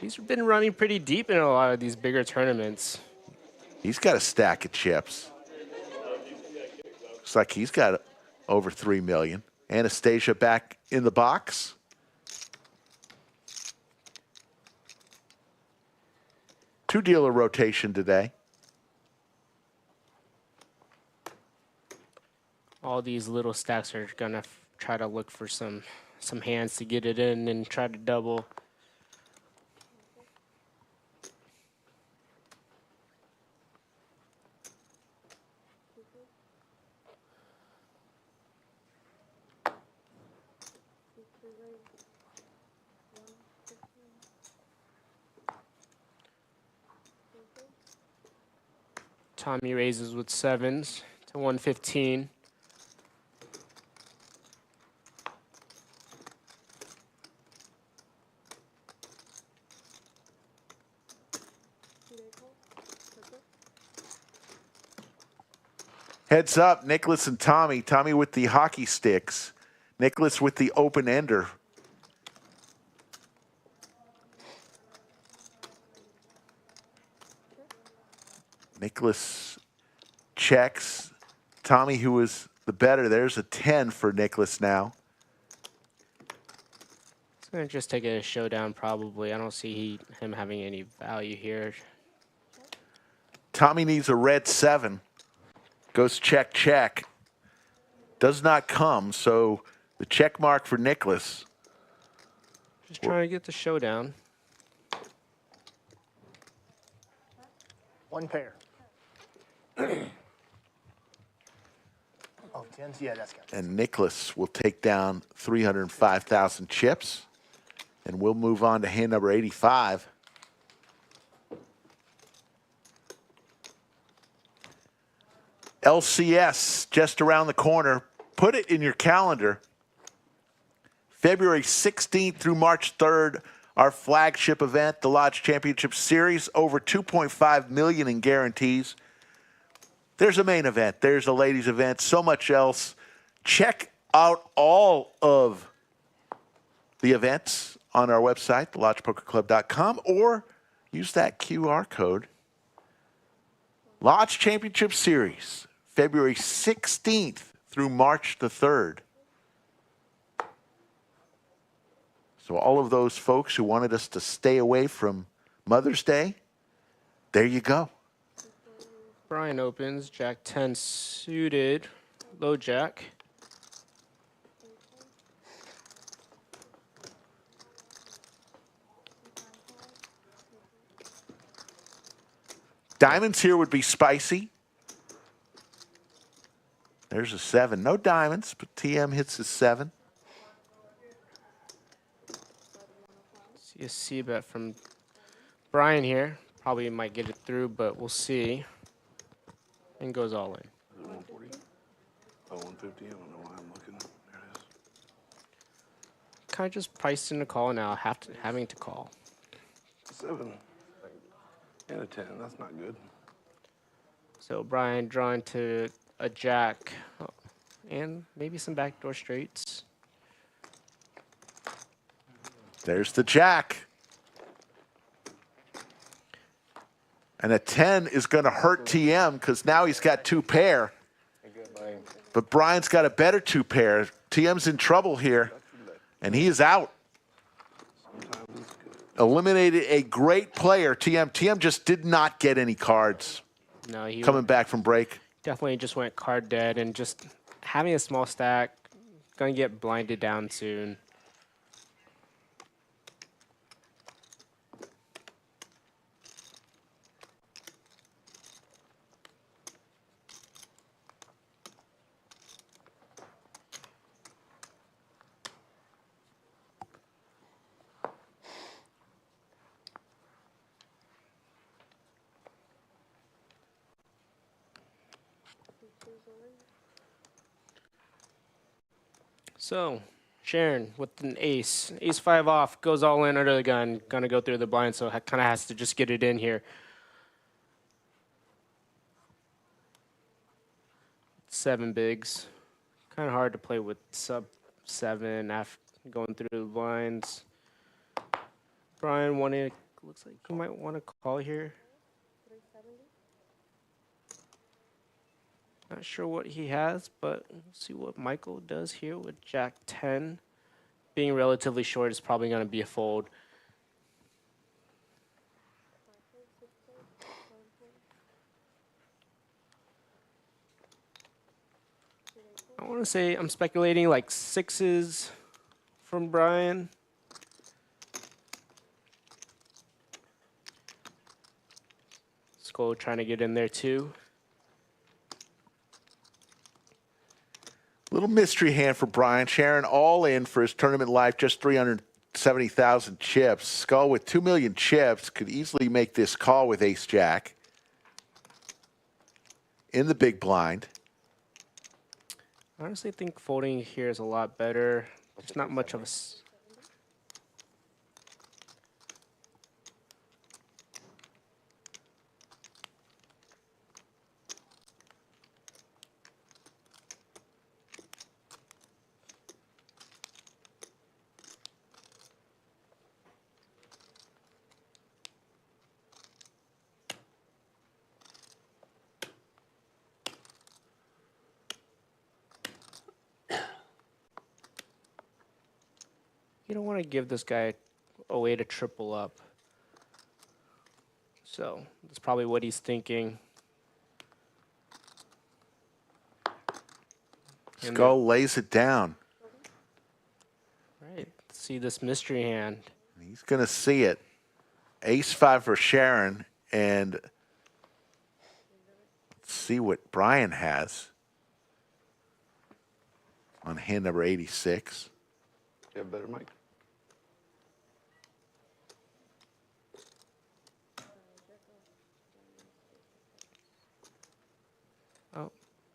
He's been running pretty deep in a lot of these bigger tournaments. He's got a stack of chips. Looks like he's got over 3 million. Anastasia back in the box. Two dealer rotation today. All these little stacks are gonna try to look for some hands to get it in and try to double. Tommy raises with sevens to 115. Heads up, Nicholas and Tommy. Tommy with the hockey sticks. Nicholas with the open ender. Nicholas checks. Tommy, who was the better, there's a 10 for Nicholas now. It's going to just take a showdown probably. I don't see him having any value here. Tommy needs a red 7. Goes check, check. Does not come, so the check mark for Nicholas. Just trying to get the showdown. One pair. Oh, tens? Yeah, that's got it. And Nicholas will take down 305,000 chips. And we'll move on to hand number 85. LCS just around the corner. Put it in your calendar. February 16th through March 3rd, our flagship event, the Lodge Championship Series, over $2.5 million in guarantees. There's a main event. There's a ladies event. So much else. Check out all of the events on our website, thelodgepokerclub.com, or use that QR code. Lodge Championship Series, February 16th through March the 3rd. So all of those folks who wanted us to stay away from Mother's Day, there you go. Brian opens, Jack 10 suited, low jack. Diamonds here would be spicy. There's a 7. No diamonds, but TM hits a 7. See a C-bet from Brian here. Probably might get it through, but we'll see. And goes all in. 140? Oh, 150. I don't know why I'm looking. There it is. Kind of just priced in a call now, having to call. 7 and a 10. That's not good. So Brian drawing to a jack and maybe some backdoor straights. There's the jack. And a 10 is going to hurt TM because now he's got 2 pair. But Brian's got a better 2 pair. TM's in trouble here, and he is out. Eliminated a great player, TM. TM just did not get any cards. No, he coming back from break. Definitely just went card dead and just having a small stack. Going to get blinded down soon. So, Sharon with an ace. Ace 5 off, goes all in under the gun. Gonna go through the blind, so kind of has to just get it in here. 7 bigs. Kind of hard to play with sub 7 after going through the blinds. Brian wanted, looks like he might want to call here. Not sure what he has, but we'll see what Michael does here with Jack 10. Being relatively short is probably going to be a fold. I want to say I'm speculating like 6s from Brian. Skull trying to get in there too. Little mystery hand for Brian. Sharon all in for his tournament life, just 370,000 chips. Skull with 2 million chips could easily make this call with ace jack in the big blind. I honestly think folding here is a lot better. There's not much of a... You don't want to give this guy a way to triple up. So that's probably what he's thinking. Skull lays it down. Right. See this mystery hand. He's going to see it. Ace-5 for Sharon, and let's see what Brian has on hand number 86. You have better mic. Oh,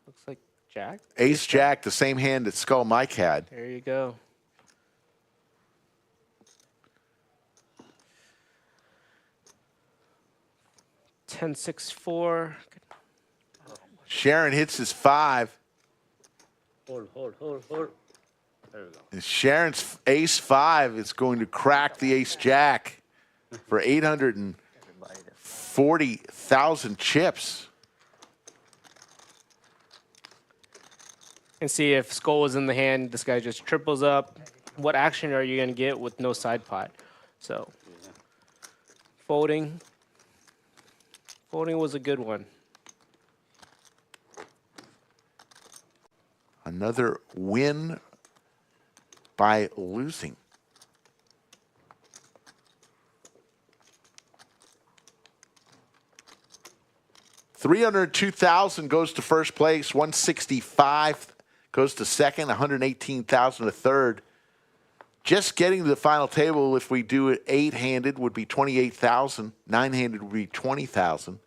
looks like Jack. Ace-Jack, the same hand that Skull Mike had. There you go. Ten, 6, 4. Sharon hits his 5. Hold. There we go. And Sharon's Ace-5 is going to crack the Ace-Jack for 840,000 chips. And see if Skull was in the hand, this guy just triples up. What action are you going to get with no side pot? So, folding. Folding was a good one. Another win by losing. $302,000 goes to first place. 165 goes to second. 118,000 to third. Just getting to the final table, if we do it 8-handed, would be 28,000. 9-handed would be 20,000.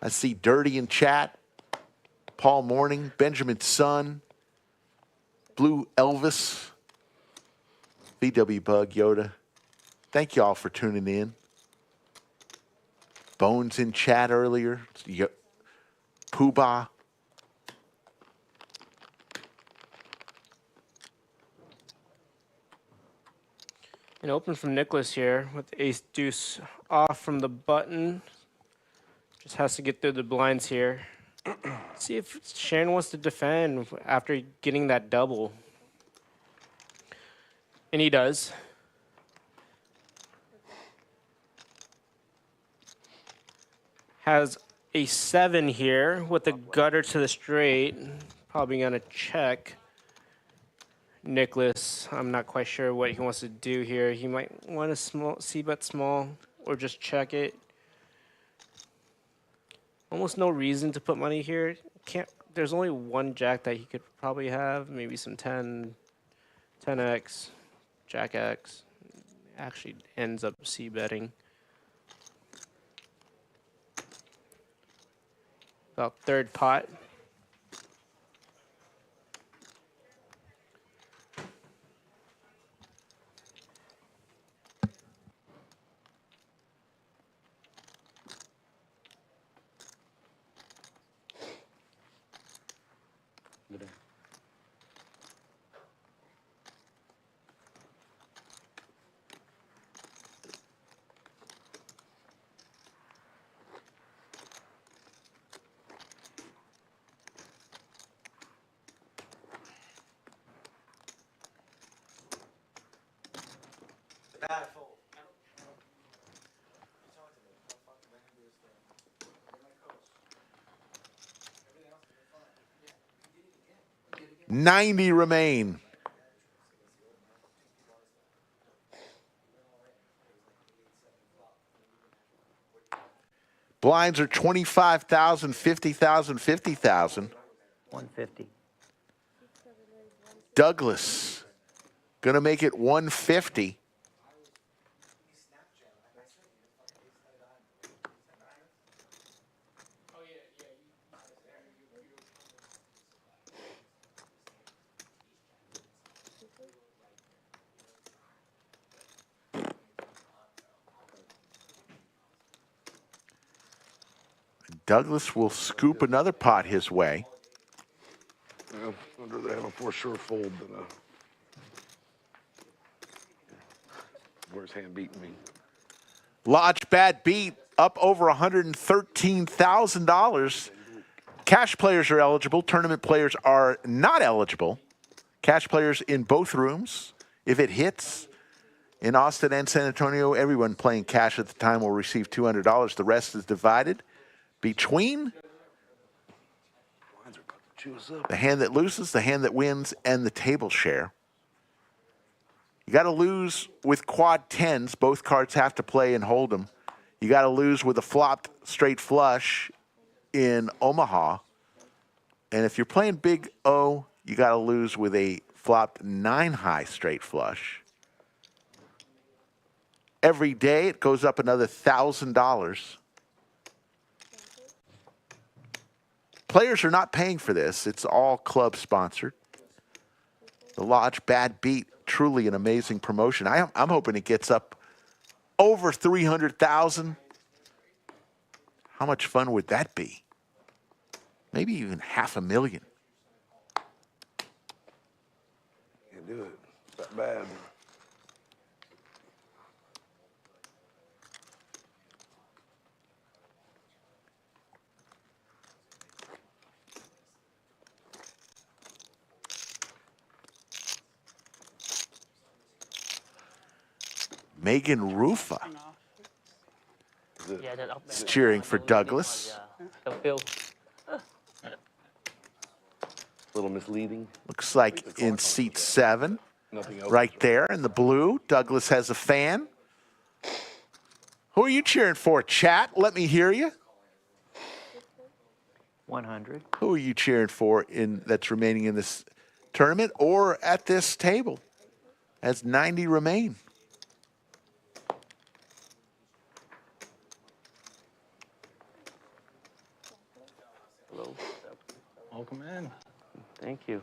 I see Dirty in chat. Paul Morning, Benjamin Sun, Blue Elvis, VW Bug, Yoda. Thank you all for tuning in. Bones in chat earlier. Poobah. An open from Nicholas here with ace deuce off from the button. Just has to get through the blinds here. See if Sharon wants to defend after getting that double. And he does. Has a 7 here with a gutter to the straight. Probably going to check. Nicholas, I'm not quite sure what he wants to do here. He might want to c-bet small or just check it. Almost no reason to put money here. There's only one jack that he could probably have. Maybe some 10x, jack x. Actually ends up c-betting. About third pot. $90 remain. Blinds are 25,000, 50,000, 50,000. 150. Douglas going to make it 150. Douglas will scoop another pot his way. Well, I'd rather have a for sure fold than a. Where's hand beating me? Lodge bad beat up over $113,000. Cash players are eligible. Tournament players are not eligible. Cash players in both rooms. If it hits, In Austin and San Antonio, everyone playing cash at the time will receive $200. The rest is divided between the hand that loses, the hand that wins, and the table share. You got to lose with quad tens. Both cards have to play and hold them. You got to lose with a flopped straight flush in Omaha. And if you're playing big O, you got to lose with a flopped 9-high straight flush. Every day it goes up another $1,000. Players are not paying for this. It's all club sponsored. The Lodge Bad Beat, truly an amazing promotion. I'm hoping it gets up over 300,000. How much fun would that be? Maybe even 500,000. Can't do it. It's that bad. Megan Rufa Yeah, that up is cheering for Douglas. The field. A little misleading. Looks like in seat 7, Nothing else. right there in the blue, Douglas has a fan. Who are you cheering for, chat? Let me hear you. 100. Who are you cheering for that's remaining in this tournament or at this table as 90 remain? Welcome in. Thank you.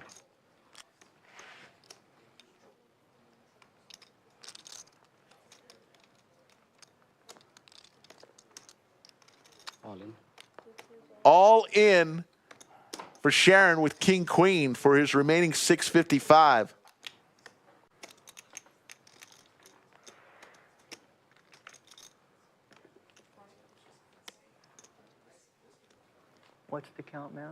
All in. All in for Sharon with King Queen for his remaining 655. What's the count now?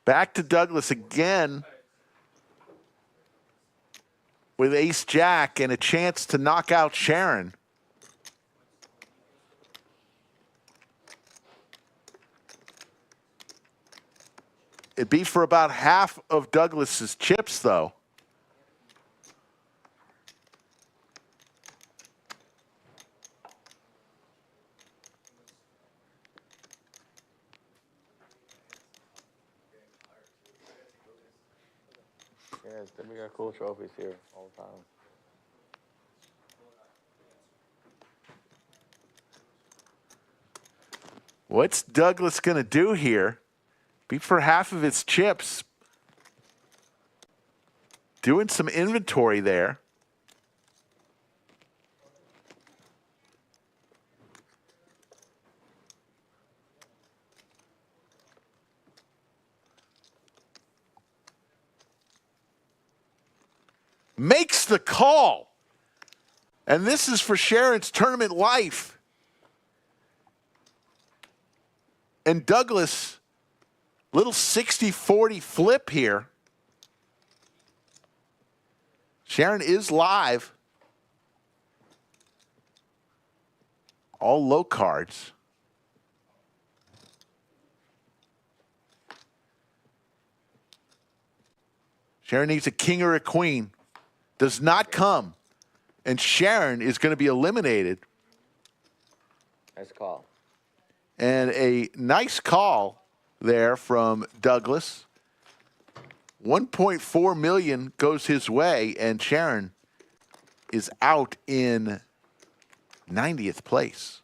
Back to Douglas again with Ace Jack and a chance to knock out Sharon. It'd be for about half of Douglas's chips, though. Yeah, we got cool trophies here all the time. What's Douglas going to do here? Be for half of its chips. Doing some inventory there. Makes the call. And this is for Sharon's tournament life. And Douglas, little 60-40 flip here. Sharon is live. All low cards. Sharon needs a king or a queen. Does not come. And Sharon is going to be eliminated. Nice call. And a nice call there from Douglas. 1.4 million goes his way, and Sharon is out in 90th place.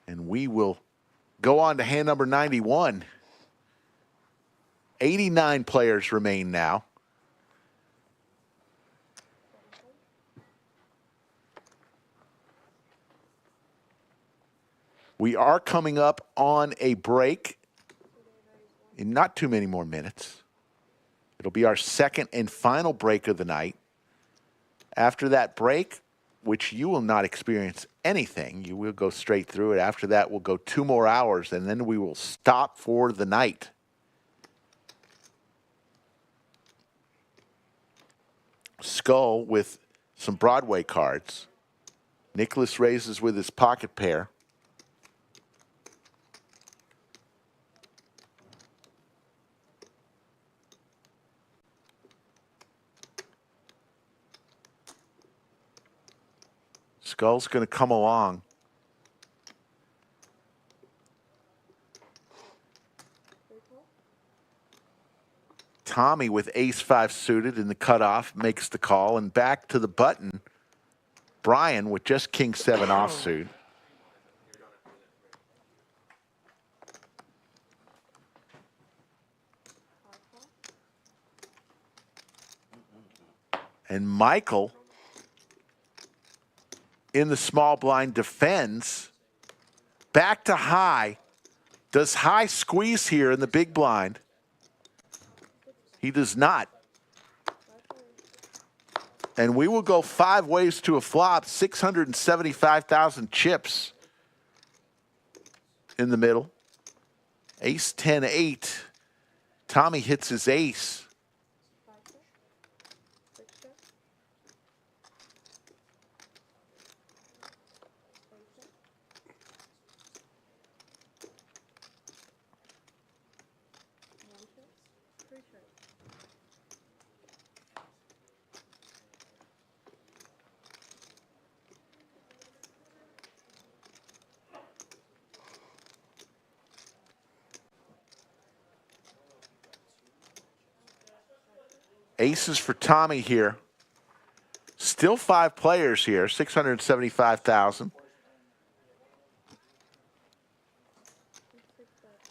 And we will go on to hand number 91. 89 players remain now. We are coming up on a break in not too many more minutes. It'll be our second and final break of the night. After that break, which you will not experience anything, you will go straight through it. After that, we'll go 2 more hours, and then we will stop for the night. Skull with some Broadway cards. Nicholas raises with his pocket pair. Skull's going to come along. Tommy with ace-5 suited in the cutoff makes the call, and back to the button. Brian with just king-7 offsuit. And Michael in the small blind defends. Back to high. Does high squeeze here in the big blind? He does not. And we will go 5 ways to a flop, 675,000 chips in the middle. Ace 10-8. Tommy hits his ace. Aces for Tommy here. Still 5 players here, 675,000.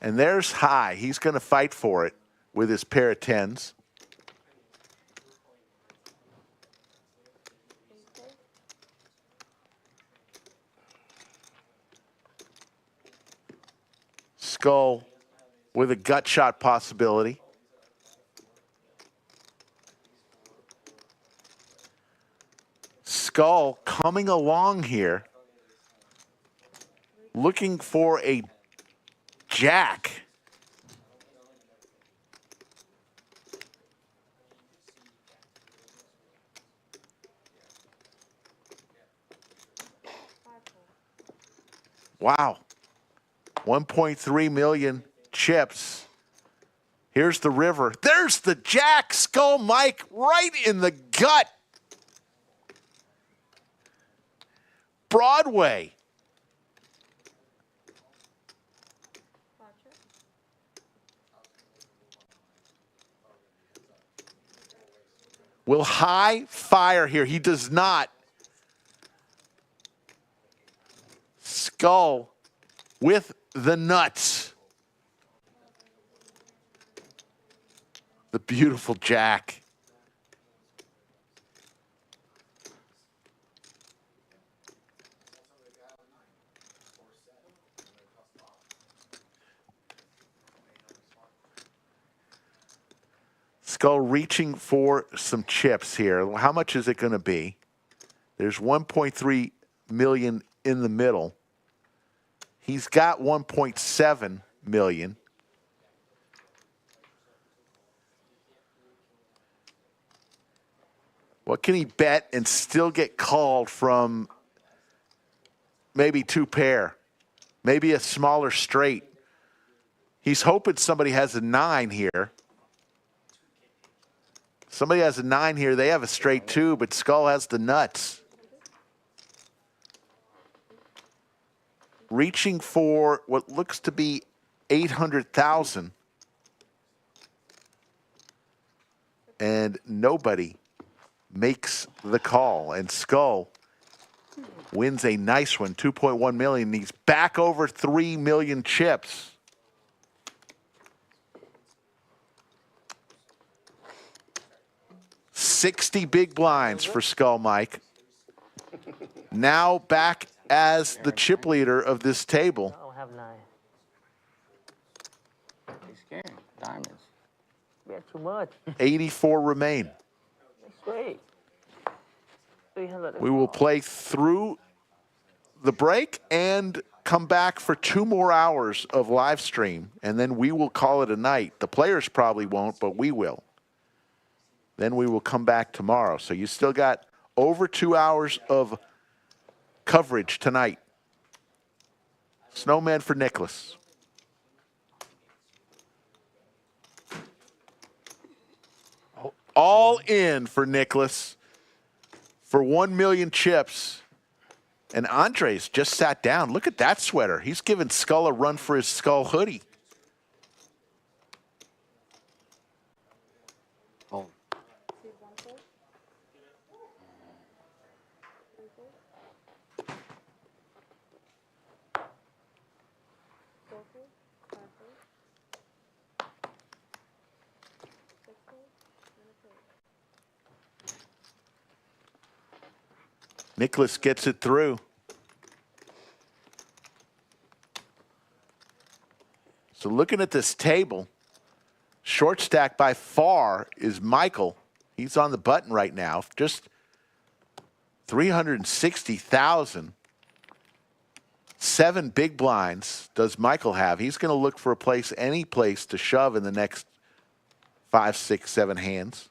And there's high. He's going to fight for it with his pair of 10s. Skull with a gut shot possibility. Skull coming along here, looking for a jack. Wow. 1.3 million chips. Here's the river. There's the jack. Skull Mike right in the gut. Broadway. Will high fire here? He does not. Skull with the nuts. The beautiful jack. Skull reaching for some chips here. How much is it going to be? There's 1.3 million in the middle. He's got 1.7 million. What can he bet and still get called from maybe 2 pair? Maybe a smaller straight. He's hoping somebody has a 9 here. Somebody has a 9 here. They have a straight 2, but Skull has the nuts. Reaching for what looks to be 800,000. And nobody makes the call. And Skull wins a nice one, 2.1 million. He's back over 3 million chips. $60 big blinds for Skull Mike. Now back as the chip leader of this table. I don't have 9. He's scared. Diamonds. We have too much. 84 remain. That's great. 300. We will play through the break and come back for 2 more hours of live stream, and then we will call it a night. The players probably won't, but we will. Then we will come back tomorrow. So you still got over 2 hours of coverage tonight. Snowman for Nicholas. All in for Nicholas for 1 million chips. And Andres just sat down. Look at that sweater. He's giving Skull a run for his Skull hoodie. Oh. Nicholas gets it through. So looking at this table, short stack by far is Michael. He's on the button right now. Just 360,000. 7 big blinds does Michael have. He's going to look for a place, any place to shove in the next 5, 6, 7 hands.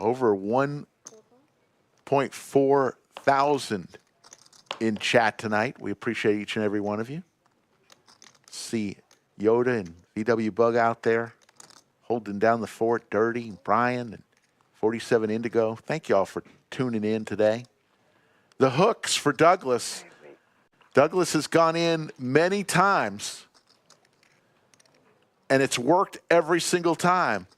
Over 1.4 thousand in chat tonight. We appreciate each and every one of you. See Yoda and VW Bug out there holding down the fort. Dirty, and Brian, and 47 Indigo. Thank you all for tuning in today. The hooks for Douglas. Douglas has gone in many times, and it's worked every single time.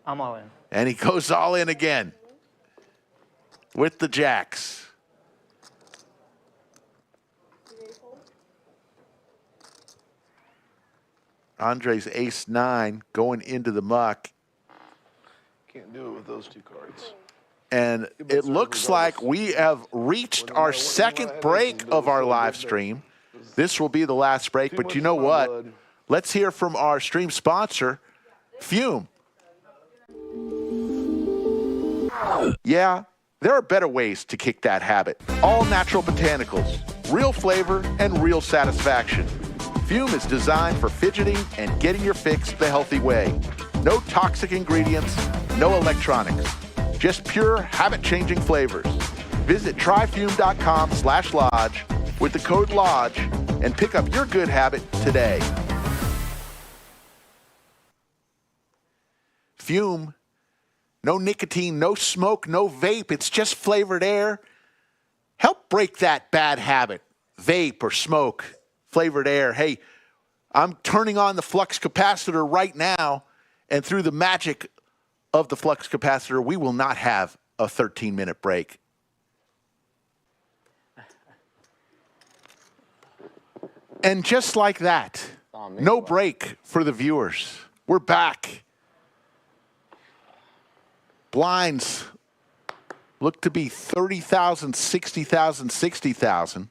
I'm all in. And he goes all in again with the jacks. Andre's ace-9 going into the muck. Can't do it with those 2 cards. And it looks like we have reached our second break of our live stream. This will be the last break, but you know what? Let's hear from our stream sponsor, Fume. Yeah, there are better ways to kick that habit. All natural botanicals, real flavor, and real satisfaction. Fume is designed for fidgeting and getting your fix the healthy way. No toxic ingredients, no electronics. Just pure habit-changing flavors. Visit tryfume.com/lodge with the code LODGE and pick up your good habit today. Fume. No nicotine, no smoke, no vape. It's just flavored air. Help break that bad habit. Vape or smoke, flavored air. Hey, I'm turning on the flux capacitor right now, and through the magic of the flux capacitor, we will not have a 13-minute break. And just like that, no break for the viewers. We're back. Blinds look to be 30,000, 60,000, 60,000.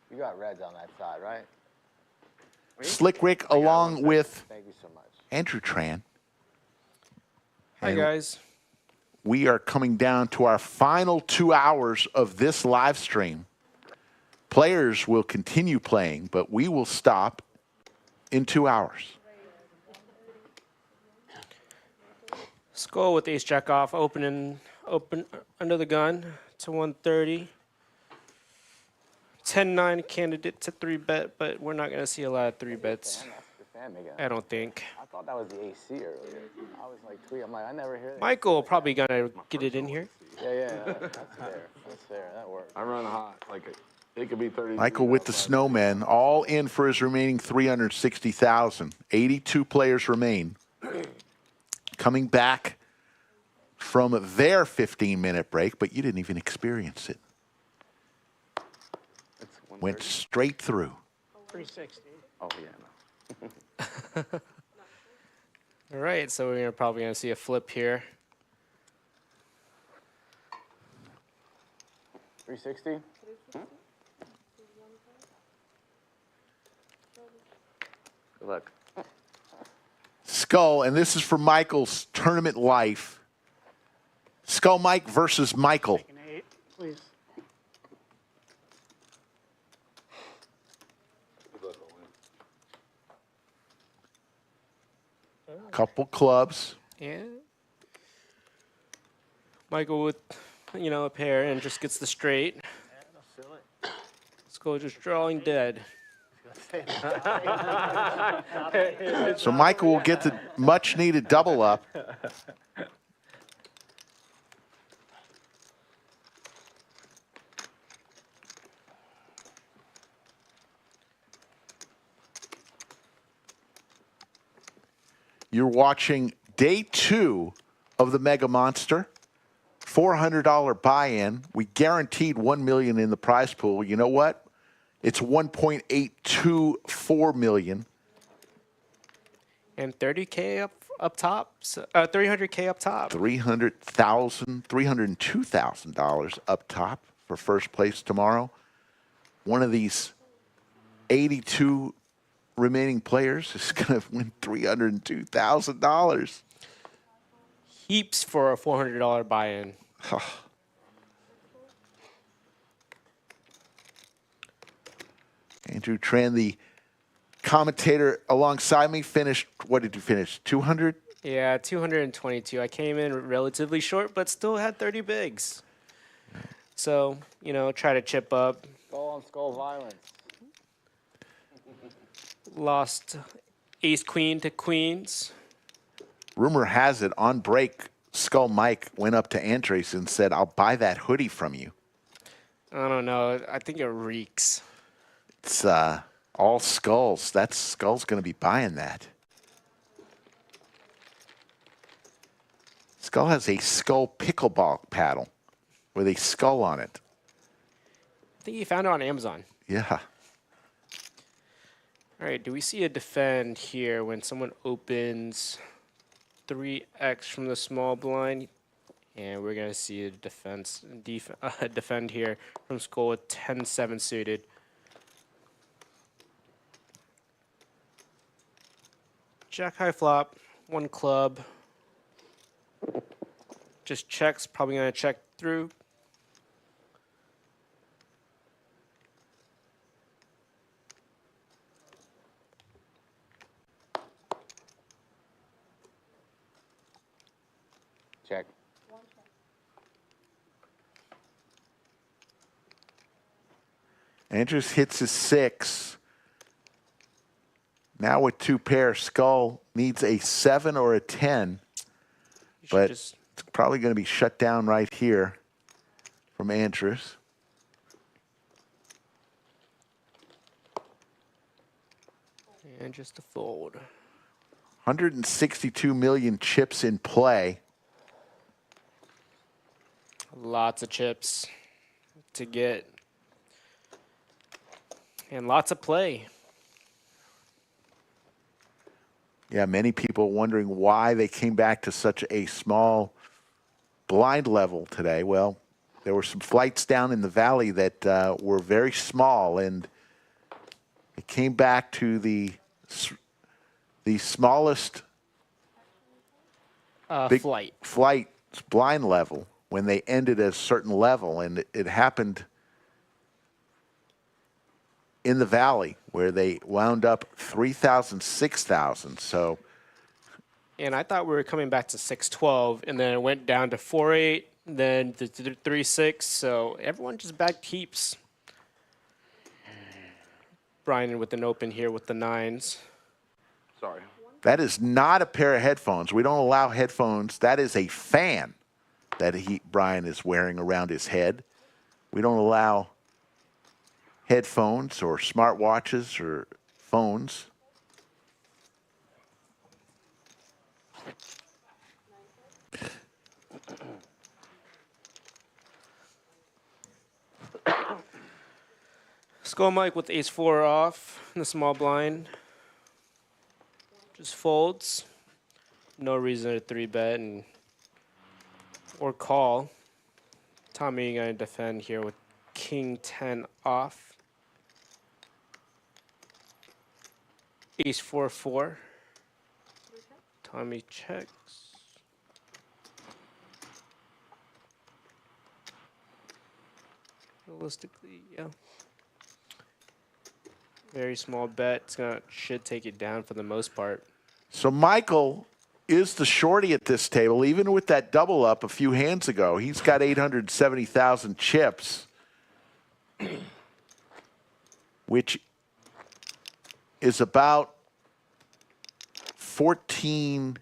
You got reds on that side, right? Slick Rick along with Thank you so much. Andrew Tran. Hi, guys. We are coming down to our final 2 hours of this live stream. Players will continue playing, but we will stop in 2 hours. Skull with ace jack off, open under the gun to 130. 10-9 candidate to 3-bet, but we're not going to see a lot of 3-bets. can't make it. I don't think. I thought that was the AC earlier. I was like tweet. I'm like, I never hear that. Michael probably gonna get it in here. Yeah, that's fair. That's fair. That works. I run hot. Like it could be 30. Michael with the snowmen, all in for his remaining 360,000. 82 players remain. Coming back from their 15-minute break, but you didn't even experience it. Went straight through. 360. Oh yeah. No. All right, so we're probably gonna see a flip here. 360. Good luck. Skull, and this is for Michael's tournament life. Skull Mike versus Michael. Take an 8, please. Couple clubs. Yeah. Michael with, a pair and just gets the straight. Skull just drawing dead. So Michael will get the much-needed double up. You're watching day 2 of the Mega Monster. $400 buy-in. We guaranteed $1 million in the prize pool. You know what? It's $1.824 million. And 30K up top. 300K up top. $302,000 up top for first place tomorrow. One of these 82 remaining players is going to win $302,000. Heaps for a $400 buy-in. Andrew Tran, the commentator alongside me, finished, what did you finish, 200? Yeah, 222. I came in relatively short, but still had 30 bigs. So, try to chip up. Skull on skull violence. Lost ace-queen to queens. Rumor has it, on break, Skull Mike went up to Andres and said, I'll buy that hoodie from you. I don't know. I think it reeks. It's all skulls. That Skull's going to be buying that. Skull has a skull pickleball paddle with a skull on it. I think he found it on Amazon. Yeah. All right, do we see a defend here when someone opens 3x from the small blind? And we're going to see a defend here from Skull with 10-7 suited. Jack high flop, 1 club. Just checks, probably going to check through. Check. Andrews hits his 6. Now with 2 pairs, Skull needs a 7 or a 10. But it's probably going to be shut down right here from Andrews. And just a fold. 162 million chips in play. Lots of chips to get. And lots of play. Yeah, many people wondering why they came back to such a small blind level today. Well, there were some flights down in the valley that were very small, and it came back to the smallest flight blind level when they ended at a certain level, and it happened in the valley where they wound up 3,000, 6,000. So, and I thought we were coming back to 612, and then it went down to 4-8, then to 3-6. So everyone just backed heaps. Brian with an open here with the 9s. Sorry. That is not a pair of headphones. We don't allow headphones. That is a fan that Brian is wearing around his head. We don't allow headphones or smartwatches or phones. Skull Mike with ace-4 off in the small blind. Just folds. No reason to 3-bet and or call. Tommy going to defend here with king 10 off. Ace 4-4. Tommy checks. Realistically, yeah. Very small bet. Should take it down for the most part. So Michael is the shorty at this table, even with that double up a few hands ago. He's got 870,000 chips, which is about 14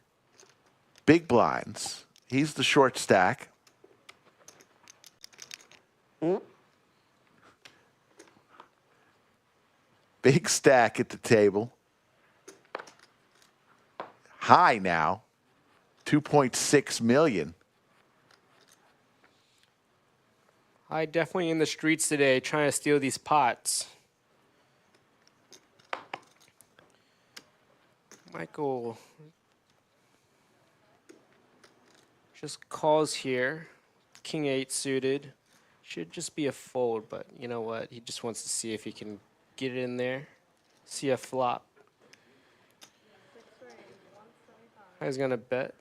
big blinds. He's the short stack. Big stack at the table. High now, 2.6 million. I definitely in the streets today trying to steal these pots. Michael just calls here. King 8 suited. Should just be a fold, but you know what? He just wants to see if he can get it in there. See a flop. He's gonna bet.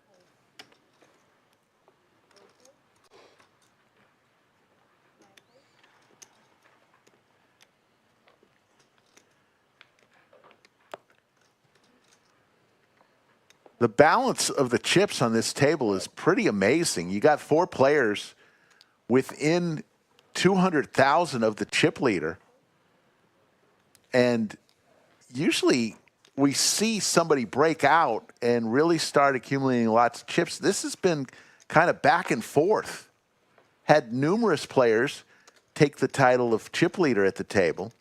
The balance of the chips on this table is pretty amazing. You got 4 players within 200,000 of the chip leader. And usually we see somebody break out and really start accumulating lots of chips. This has been kind of back and forth. Had numerous players take the title of chip leader at the table.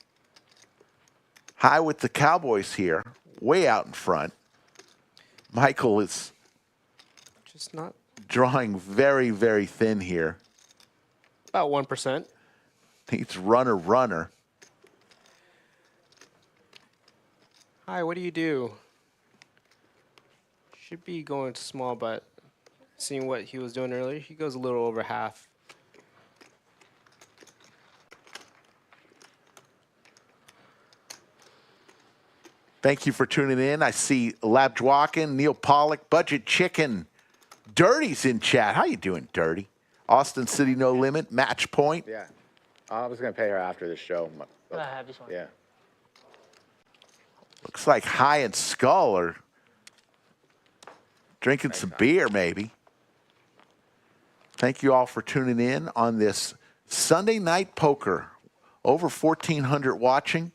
High with the Cowboys here, way out in front. Michael is just not drawing very, very thin here. About 1%. He's runner. Hi, what do you do? Should be going to small, but seeing what he was doing earlier, he goes a little over half. Thank you for tuning in. I see Lab Dwakin, Neil Pollock, Budget Chicken. Dirty's in chat. How you doing, Dirty? Austin City No Limit, Match Point. Yeah. I was going to pay her after the show. I have this one. Yeah. Looks like High and Skull are drinking some beer, maybe. Thank you all for tuning in on this Sunday Night Poker. Over 1,400 watching.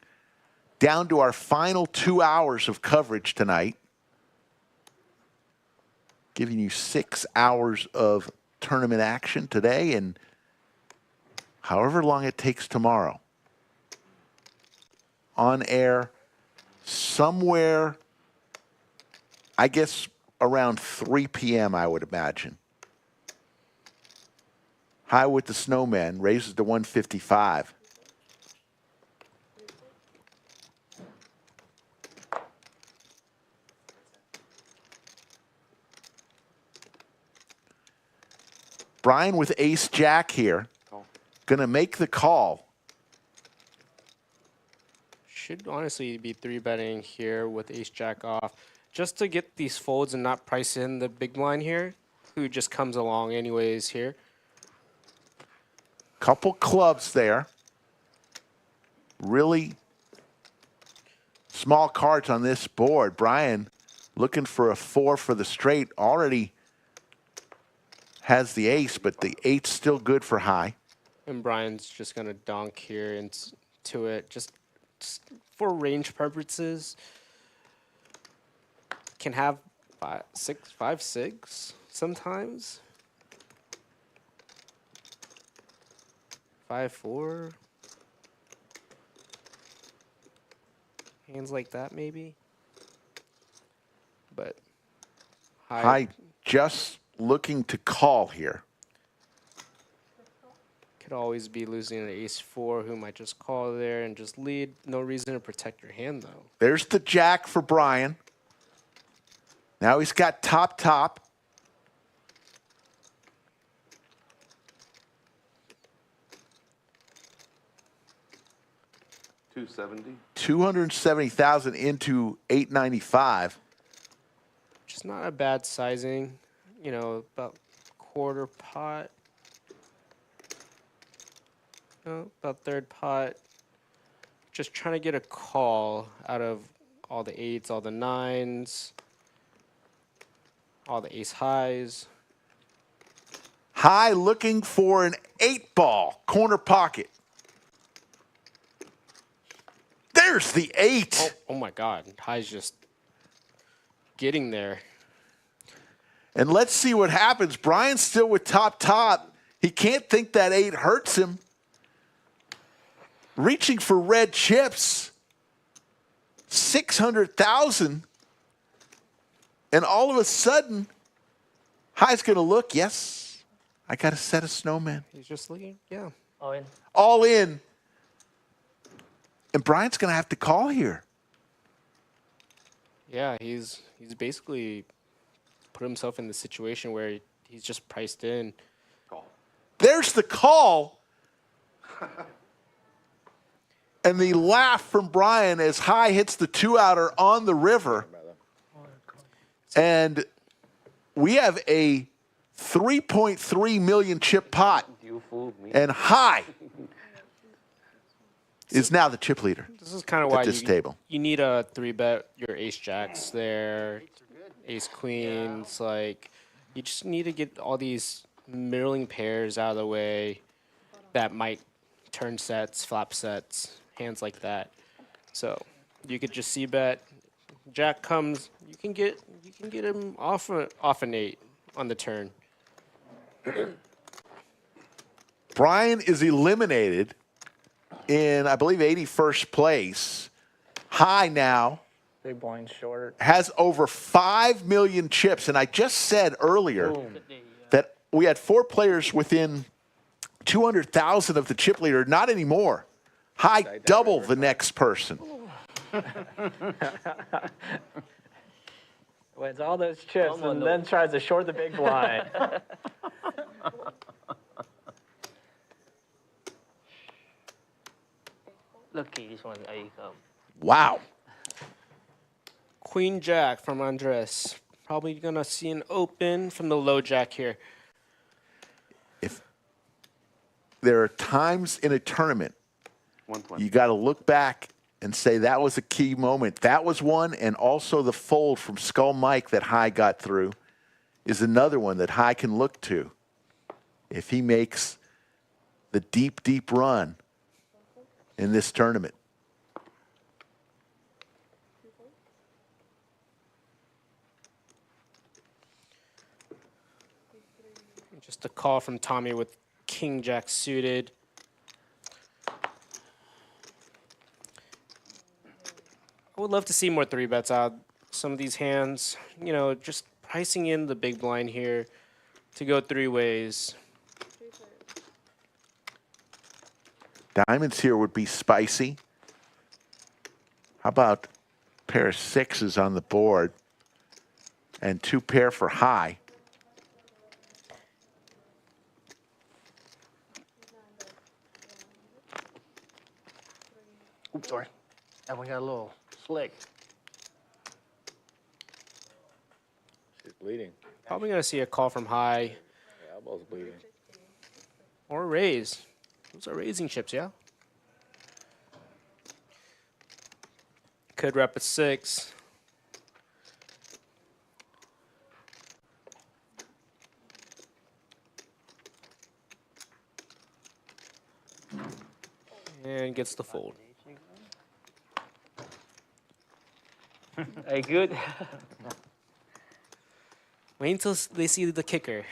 Down to our final 2 hours of coverage tonight. Giving you 6 hours of tournament action today and however long it takes tomorrow. On air somewhere, I guess, around 3 p.m., I would imagine. High with the Snowman raises to 155. Brian with ace-jack here. Going to make the call. Should honestly be 3-betting here with ace-jack off. Just to get these folds and not price in the big blind here, who just comes along anyways here. Couple clubs there. Really small cards on this board. Brian looking for a 4 for the straight. Already has the ace, but the 8's still good for High. And Brian's just going to donk here into it just for range purposes. can have 5-6 sometimes. 5-4. Hands like that maybe. But High just looking to call here. could always be losing an ace-4 who might just call there and just lead. No reason to protect your hand, though. There's the jack for Brian. Now he's got top. 270,000 into 895. Just not a bad sizing. You know, about quarter pot. No, about third pot. Just trying to get a call out of all the 8s, all the 9s, all the ace highs. High looking for an 8-ball corner pocket. There's the 8. Oh my God. High's just getting there. And let's see what happens. Brian's still with top. He can't think that 8 hurts him. Reaching for red chips. 600,000. And all of a sudden, High's going to look. Yes, I got a set of snowmen. He's just looking. Yeah. All in. All in. And Brian's going to have to call here. Yeah, he's basically put himself in the situation where he's just priced in. There's the call. And the laugh from Brian as High hits the 2-outer on the river. And we have a 3.3 million chip pot. You fooled me. And High is now the chip leader. This is kind of why this table. You need a 3-bet your ace jacks there, ace queens. Like, you just need to get all these middling pairs out of the way that might turn sets, flop sets, hands like that. So you could just c-bet. Jack comes, you can get him off an 8 on the turn. Brian is eliminated in, I believe, 81st place. High now Big blind short. has over 5 million chips. And I just said earlier that we had 4 players within 200,000 of the chip leader. Not anymore. High double the next person. Wins all those chips and then tries to short the big blind. Lucky this one I come. Wow. Queen Jack from Andres. Probably going to see an open from the low jack here. If there are times in a tournament, you got to look back and say that was a key moment. That was one, and also the fold from Skull Mike that High got through is another one that High can look to if he makes the deep run in this tournament. Just a call from Tommy with King Jack suited. I would love to see more 3-bets out of some of these hands. You know, just pricing in the big blind here to go 3 ways. Diamonds here would be spicy. How about a pair of 6s on the board and 2 pair for High? Oops, sorry. That one got a little slick. She's bleeding. Probably going to see a call from High Her elbow's bleeding. or raise. Those are raising chips, yeah? Could rep a 6. And gets the fold. Hey, good. Wait until they see the kicker.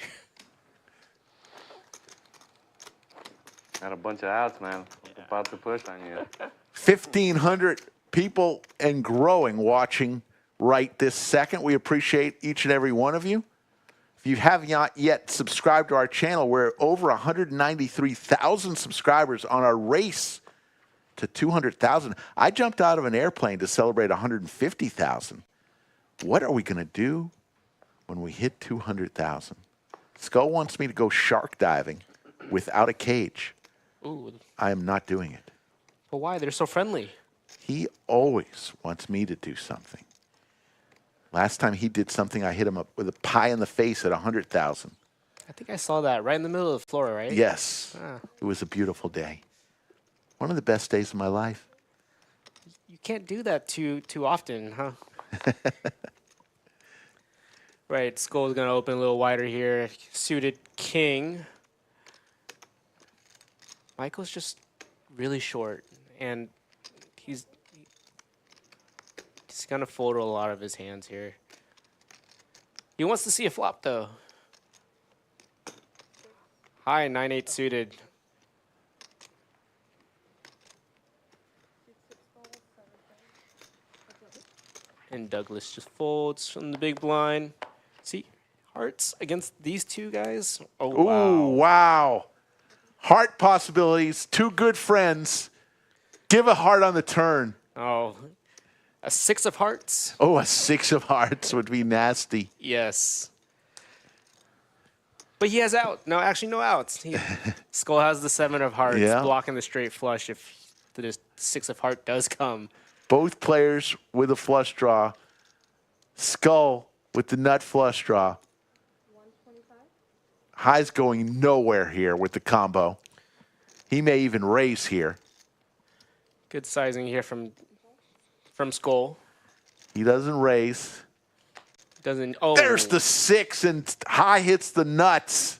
Got a bunch of outs, man. About to push on you. 1,500 people and growing watching right this second. We appreciate each and every one of you. If you have not yet subscribed to our channel, we're over 193,000 subscribers on our race to 200,000. I jumped out of an airplane to celebrate 150,000. What are we going to do when we hit 200,000? Skull wants me to go shark diving without a cage. Ooh, I am not doing it. but why? They're so friendly. He always wants me to do something. Last time he did something, I hit him up with a pie in the face at 100,000. I think I saw that right in the middle of the floor, right? Yes. Ah. It was a beautiful day. One of the best days of my life. You can't do that too often, huh? Right, Skull's gonna open a little wider here. Suited king. Michael's just really short, and he's gonna fold a lot of his hands here. He wants to see a flop though. High 9-8 suited. And Douglas just folds from the big blind. See, hearts against these two guys. Oh, wow. Ooh, wow. Heart possibilities. Two good friends. Give a heart on the turn. Oh, a 6 of hearts. Oh, a 6 of hearts would be nasty. Yes. But he has out. No, actually, no outs. Skull has the 7 of hearts, Yeah. blocking the straight flush if the 6 of heart does come. Both players with a flush draw. Skull with the nut flush draw. High's going nowhere here with the combo. He may even raise here. Good sizing here from Skull. He doesn't raise. Doesn't. Oh, There's the 6, and High hits the nuts.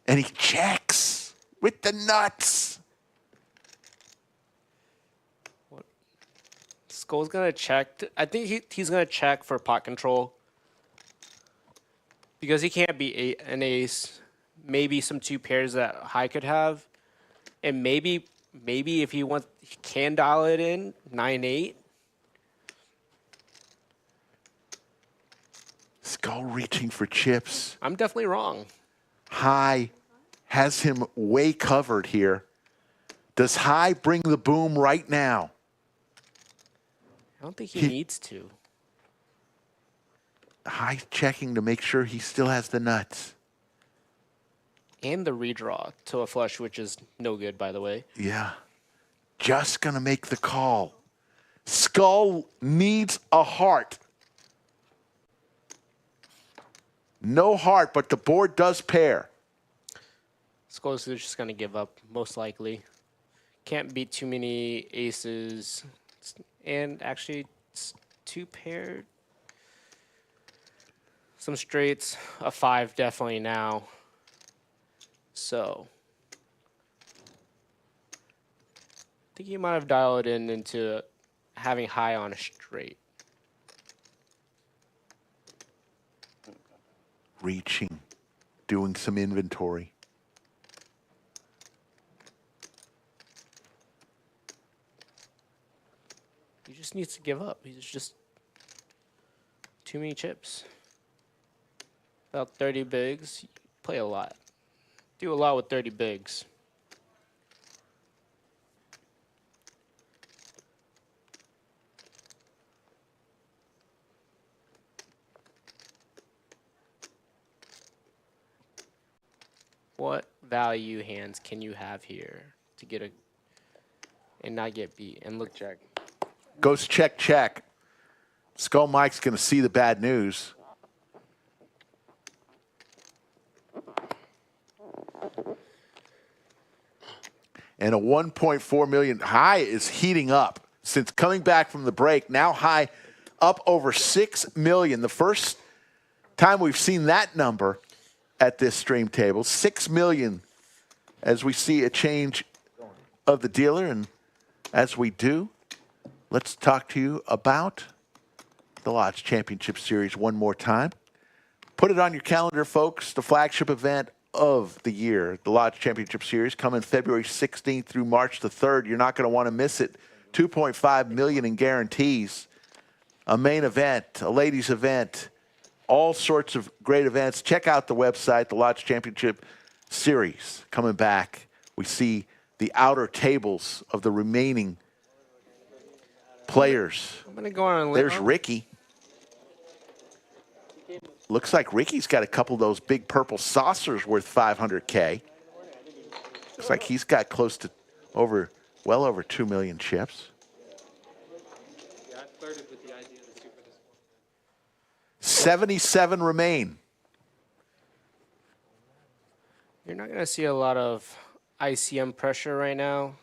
And he checks with the nuts. Skull's gonna check. I think he's gonna check for pot control because he can't be an ace. Maybe some 2 pairs that High could have, and maybe if he wants, he can dial it in 9-8. Skull reaching for chips. I'm definitely wrong. High has him way covered here. Does High bring the boom right now? I don't think he needs to. High checking to make sure he still has the nuts. And the redraw to a flush, which is no good, by the way. Yeah. Just going to make the call. Skull needs a heart. No heart, but the board does pair. Skull's just gonna give up, most likely. Can't beat too many aces. And actually, it's 2 paired. Some straights, a 5 definitely now. So, I think you might have dialed it into having High on a straight. Reaching, doing some inventory. He just needs to give up. He's just too many chips. About 30 bigs. Play a lot. Do a lot with 30 bigs. What value hands can you have here to get a and not get beat and look check? Goes check, check. Skull Mike's going to see the bad news. And a 1.4 million. High is heating up since coming back from the break. Now High up over 6 million. The first time we've seen that number at this stream table. 6 million as we see a change of the dealer. And as we do, let's talk to you about the Lodge Championship Series one more time. Put it on your calendar, folks. The flagship event of the year, the Lodge Championship Series, coming February 16th through March the 3rd. You're not going to want to miss it. $2.5 million in guarantees. A main event, a ladies event, all sorts of great events. Check out the website, the Lodge Championship Series. Coming back, we see the outer tables of the remaining players. I'm going to go on. There's Ricky. Looks like Ricky's got a couple of those big purple saucers worth $500K. Looks like he's got close to well over 2 million chips. 77 remain. You're not going to see a lot of ICM pressure right now.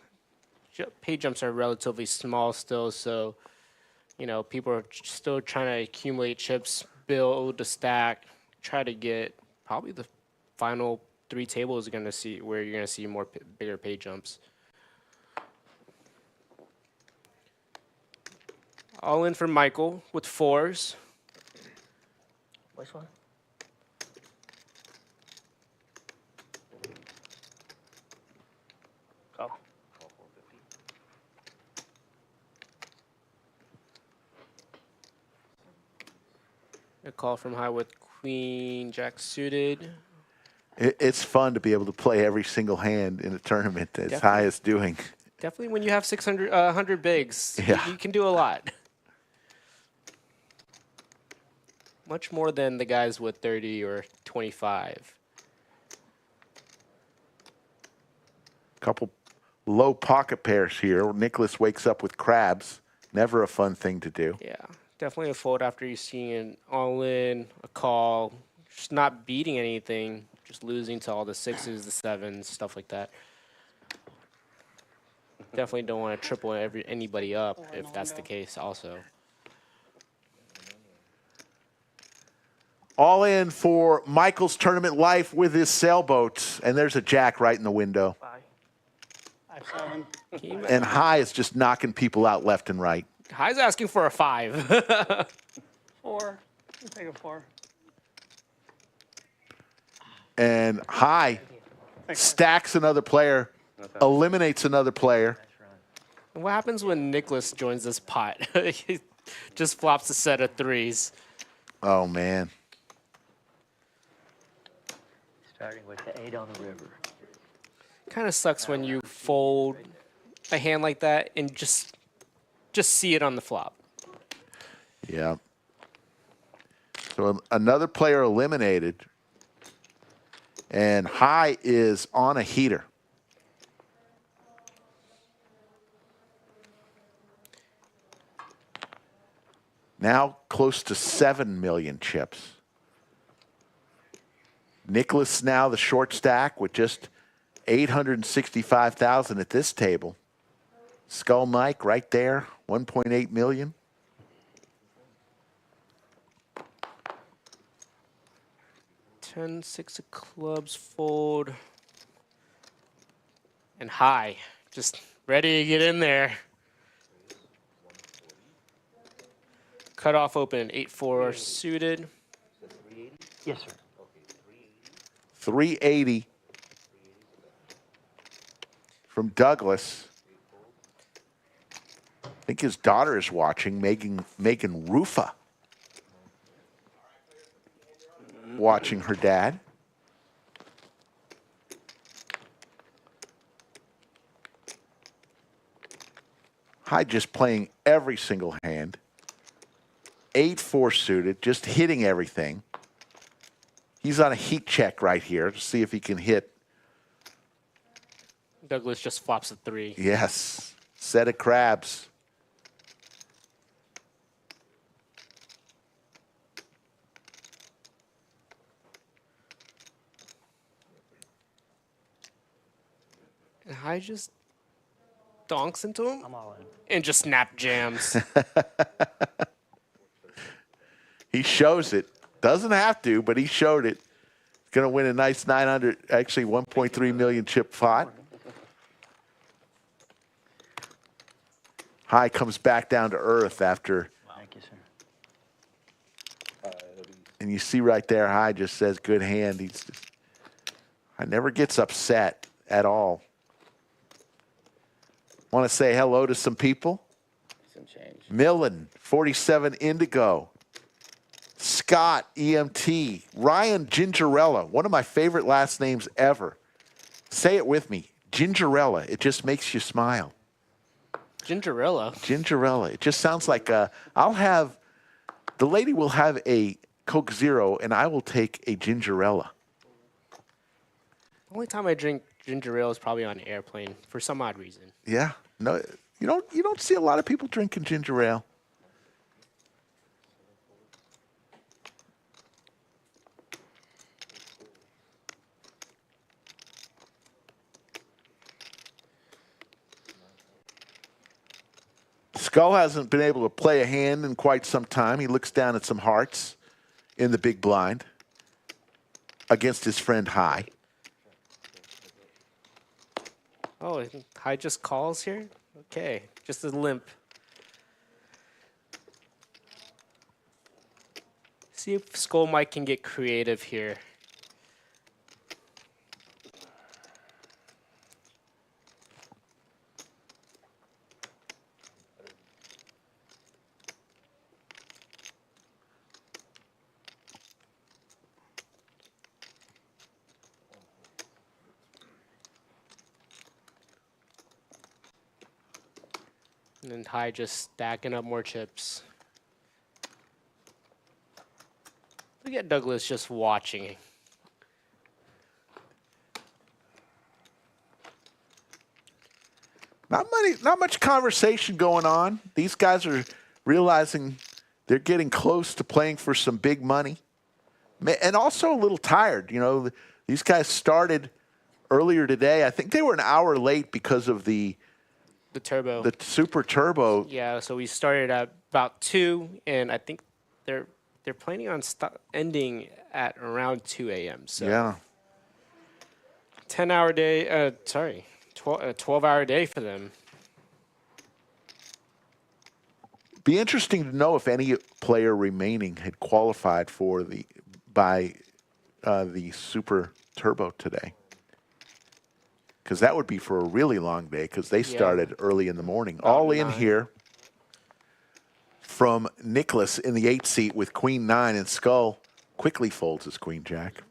Pay jumps are relatively small still, so people are still trying to accumulate chips, build a stack, try to get probably the final 3 tables where you're going to see more bigger pay jumps. All in for Michael with 4s. Which one? Go. A call from high with Queen Jack suited. It's fun to be able to play every single hand in a tournament as Definitely. high as doing. Definitely when you have 100 bigs, Yeah. you can do a lot. Much more than the guys with 30 or 25. Couple low pocket pairs here. Nicholas wakes up with crabs. Never a fun thing to do. Yeah, definitely a fold after you see an all-in, a call, just not beating anything, just losing to all the 6s, the 7s, stuff like that. Definitely don't want to triple anybody up if that's the case also. All in for Michael's tournament life with his sailboats. And there's a jack right in the window. 5-7. And High is just knocking people out left and right. High's asking for a 5. 4. You take a 4. And High stacks another player, eliminates another player. What happens when Nicholas joins this pot? He just flops a set of 3s. Oh, man. Starting with the 8 on the river. Kind of sucks when you fold a hand like that and just see it on the flop. Yeah. So another player eliminated. And High is on a heater. Now close to 7 million chips. Nicholas now the short stack with just 865,000 at this table. Skull Mike right there, 1.8 million. Ten, 6 of clubs, fold. And High, just ready to get in there. Cut off open, 8-4 suited. Yes, sir. 380 from Douglas. I think his daughter is watching, Megan Rufa. Watching her dad. High just playing every single hand. 8-4 suited, just hitting everything. He's on a heat check right here to see if he can hit. Douglas just flops a 3. Yes. Set of crabs. And High just donks into him I'm all in. and just snap jams. He shows it. Doesn't have to, but he showed it. Going to win a nice 900, actually 1.3 million chip pot. High comes back down to earth after. Thank you, sir. And you see right there, High just says, good hand. I never gets upset at all. Want to say hello to some people? Some change. Millen, 47 Indigo. Scott, EMT. Ryan Gingerella, one of my favorite last names ever. Say it with me. Gingerella. It just makes you smile. Gingerella. Gingerella. It just sounds like the lady will have a Coke Zero, and I will take a Gingerella. The only time I drink ginger ale is probably on an airplane for some odd reason. Yeah. No, you don't see a lot of people drinking ginger ale. Skull hasn't been able to play a hand in quite some time. He looks down at some hearts in the big blind against his friend High. Oh, High just calls here? Okay, just a limp. See if Skull Mike can get creative here. And then High just stacking up more chips. Look at Douglas just watching. Not much conversation going on. These guys are realizing they're getting close to playing for some big money. And also a little tired. You know, these guys started earlier today. I think they were an hour late because of the turbo. The super turbo. Yeah, so we started at about 2, and I think they're planning on ending at around 2 a.m. So yeah, 10-hour day. 12-hour day for them. Be interesting to know if any player remaining had qualified for the super turbo today. Because that would be for a really long day because they started early in the morning. All in here from Nicholas in the 8 seat with Queen 9, and Skull quickly folds his Queen Jack.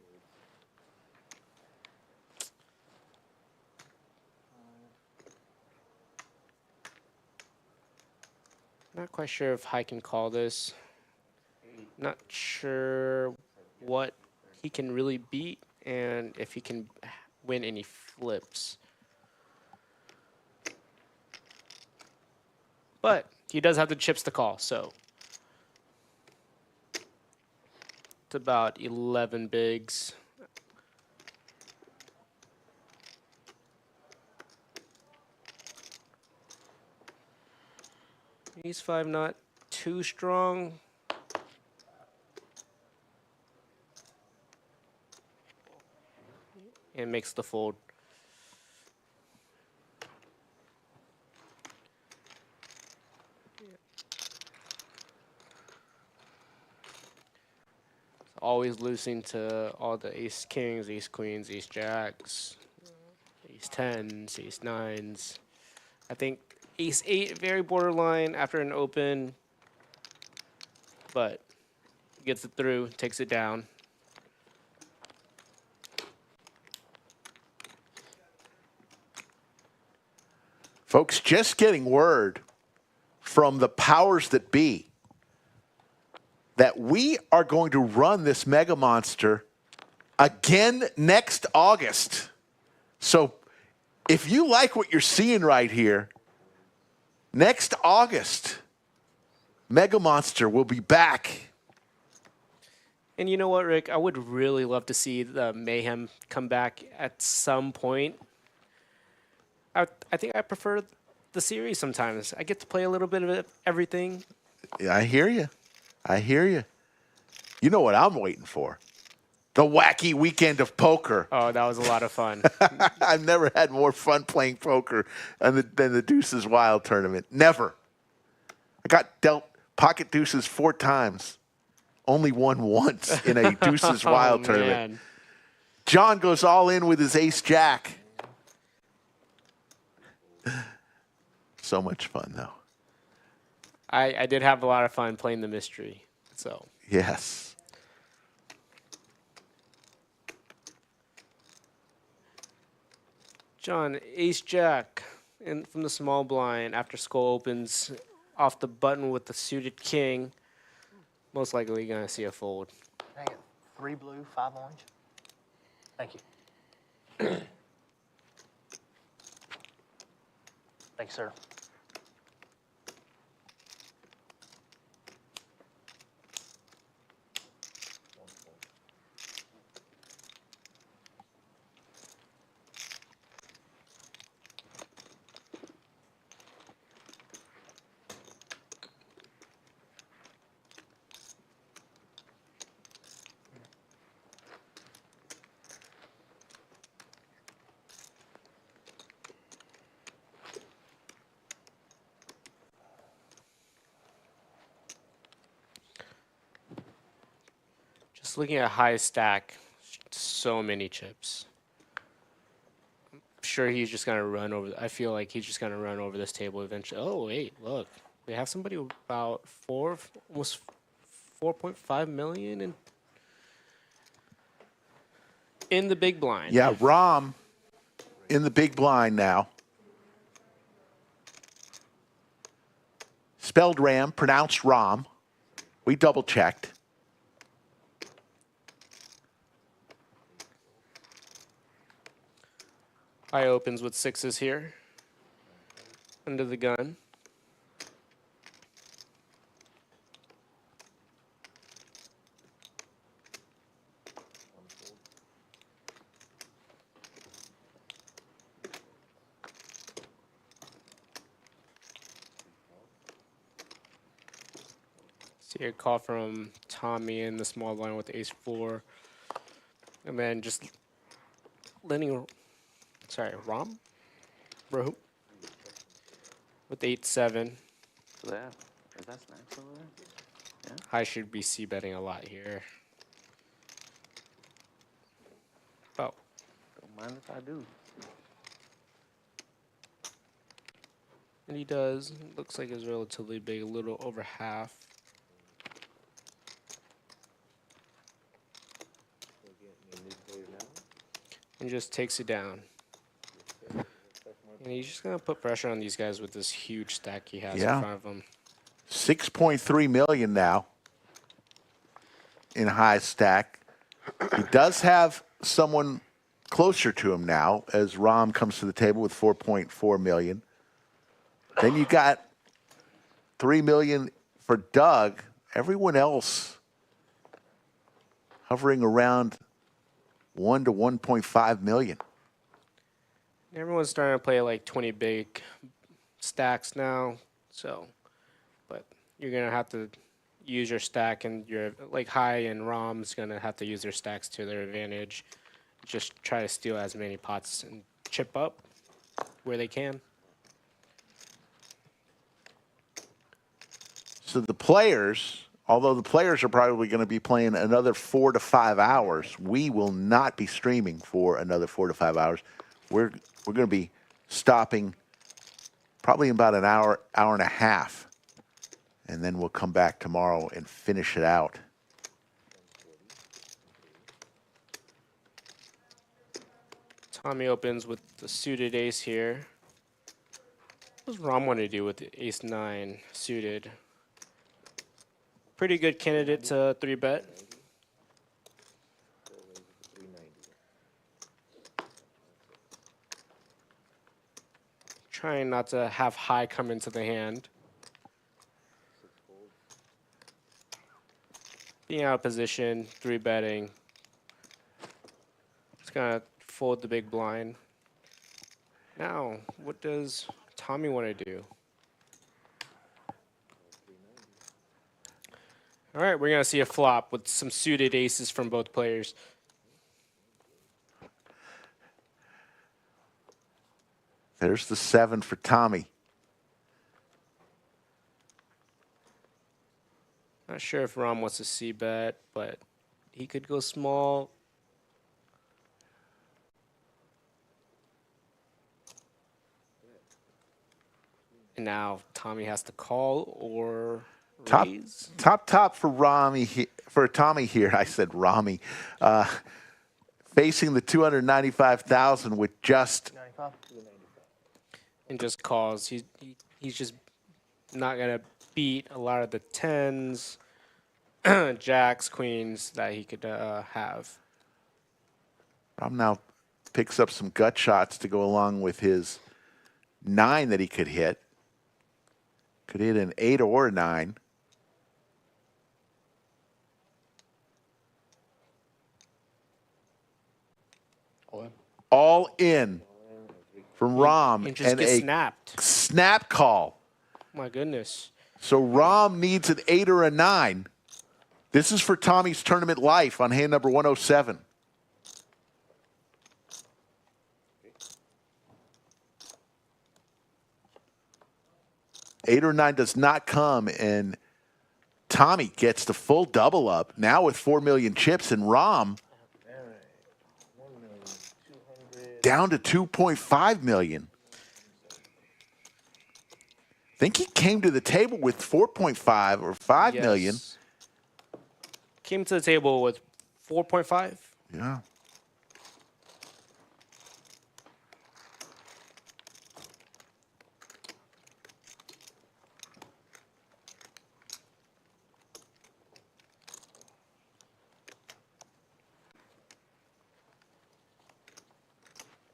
Not quite sure if High can call this. Not sure what he can really beat and if he can win any flips. But he does have the chips to call, so it's about 11 bigs. Ace 5 not too strong. And makes the fold. Always losing to all the ace kings, ace queens, ace jacks, ace 10s, ace 9s. I think ace 8 very borderline after an open, but gets it through, takes it down. Folks, just getting word from the powers that be that we are going to run this Mega Monster again next August. So if you like what you're seeing right here, next August, Mega Monster will be back. And you know what, Rick? I would really love to see the Mayhem come back at some point. I think I prefer the series sometimes. I get to play a little bit of everything. Yeah, I hear you. I hear you. You know what I'm waiting for? The wacky weekend of poker. Oh, that was a lot of fun. I've never had more fun playing poker than the Deuces Wild tournament. Never. I got dealt pocket deuces 4 times. Only won once in a deuces wild tournament. Man. John goes all in with his ace jack. So much fun, though. I did have a lot of fun playing the mystery. So Yes. John, ace jack in from the small blind after skull opens off the button with the suited king. Most likely gonna see a fold. Hang it. 3 blue, 5 orange. Thank you. Thanks, sir. Just looking at high stack, so many chips. I'm sure he's just gonna run over. I feel like he's just gonna run over this table eventually. Oh wait, look, we have somebody with about almost 4.5 million in the big blind. Yeah, Rom in the big blind now. Spelled Ram, pronounced Rom. We double checked. High opens with 6s here. Under the gun. See a call from Tommy in the small blind with ace 4. And then just letting, sorry, Rom? Bro. With 8-7. So that, is that snacks over there? I should be c-betting a lot here. Oh. Don't mind if I do. And he does. Looks like it's relatively big, a little over half. And just takes it down. And he's just going to put pressure on these guys with this huge stack he has in front of him. 6.3 million now in high stack. He does have someone closer to him now as Rom comes to the table with 4.4 million. Then you got 3 million for Doug. Everyone else hovering around 1 to 1.5 million. Everyone's starting to play like 20 big stacks now. So, but you're going to have to use your stack, and your like High and Rom's going to have to use their stacks to their advantage. Just try to steal as many pots and chip up where they can. So the players, although the players are probably going to be playing another 4 to 5 hours, we will not be streaming for another 4 to 5 hours. We're going to be stopping probably in about an hour, hour and a half. And then we'll come back tomorrow and finish it out. Tommy opens with the suited ace here. What does Rom want to do with the ace-9 suited? Pretty good candidate to 3-bet. Trying not to have High come into the hand. Being out of position, 3-betting. Just gonna fold the big blind. Now, what does Tommy want to do? All right, we're gonna see a flop with some suited aces from both players. There's the 7 for Tommy. Not sure if Rom wants to see bet, but he could go small. And now Tommy has to call or raise. Top for for Tommy here. I said Rami. Facing the 295,000 with just 95. And just calls. He's just not gonna beat a lot of the tens, jacks, queens that he could have. Rom now picks up some gut shots to go along with his 9 that he could hit. Could hit an 8 or a 9. All in from Rom And just get a snapped. snap call. My goodness. So Rom needs an 8 or a 9. This is for Tommy's tournament life on hand number 107. Eight or 9 does not come, and Tommy gets the full double up now with 4 million chips, and Rom down to 2.5 million. I think he came to the table with 4.5 or 5 million. Came to the table with 4.5. Yeah.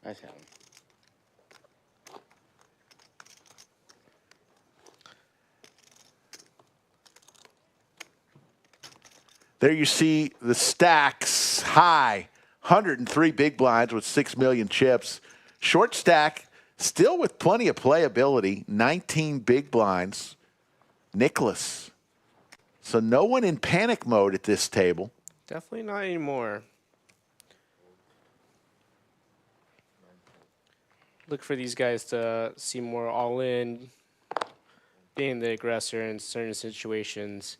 Nice hand. There you see the stacks high. 103 big blinds with 6 million chips. Short stack, still with plenty of playability. 19 big blinds. Nicholas. So no one in panic mode at this table. Definitely not anymore. Look for these guys to see more all in, being the aggressor in certain situations.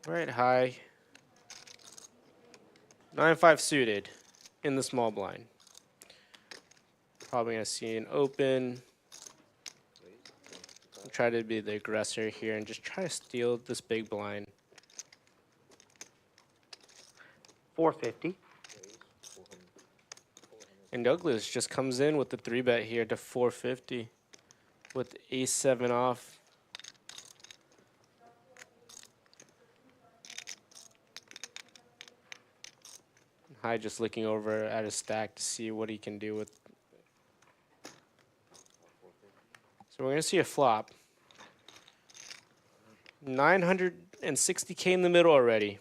Right high. 9-5 suited in the small blind. Probably gonna see an open. Try to be the aggressor here and just try to steal this big blind. 450. And Douglas just comes in with the 3-bet here to 450 with ace-7 off. High just looking over at his stack to see what he can do with. So we're going to see a flop. 960K in the middle already.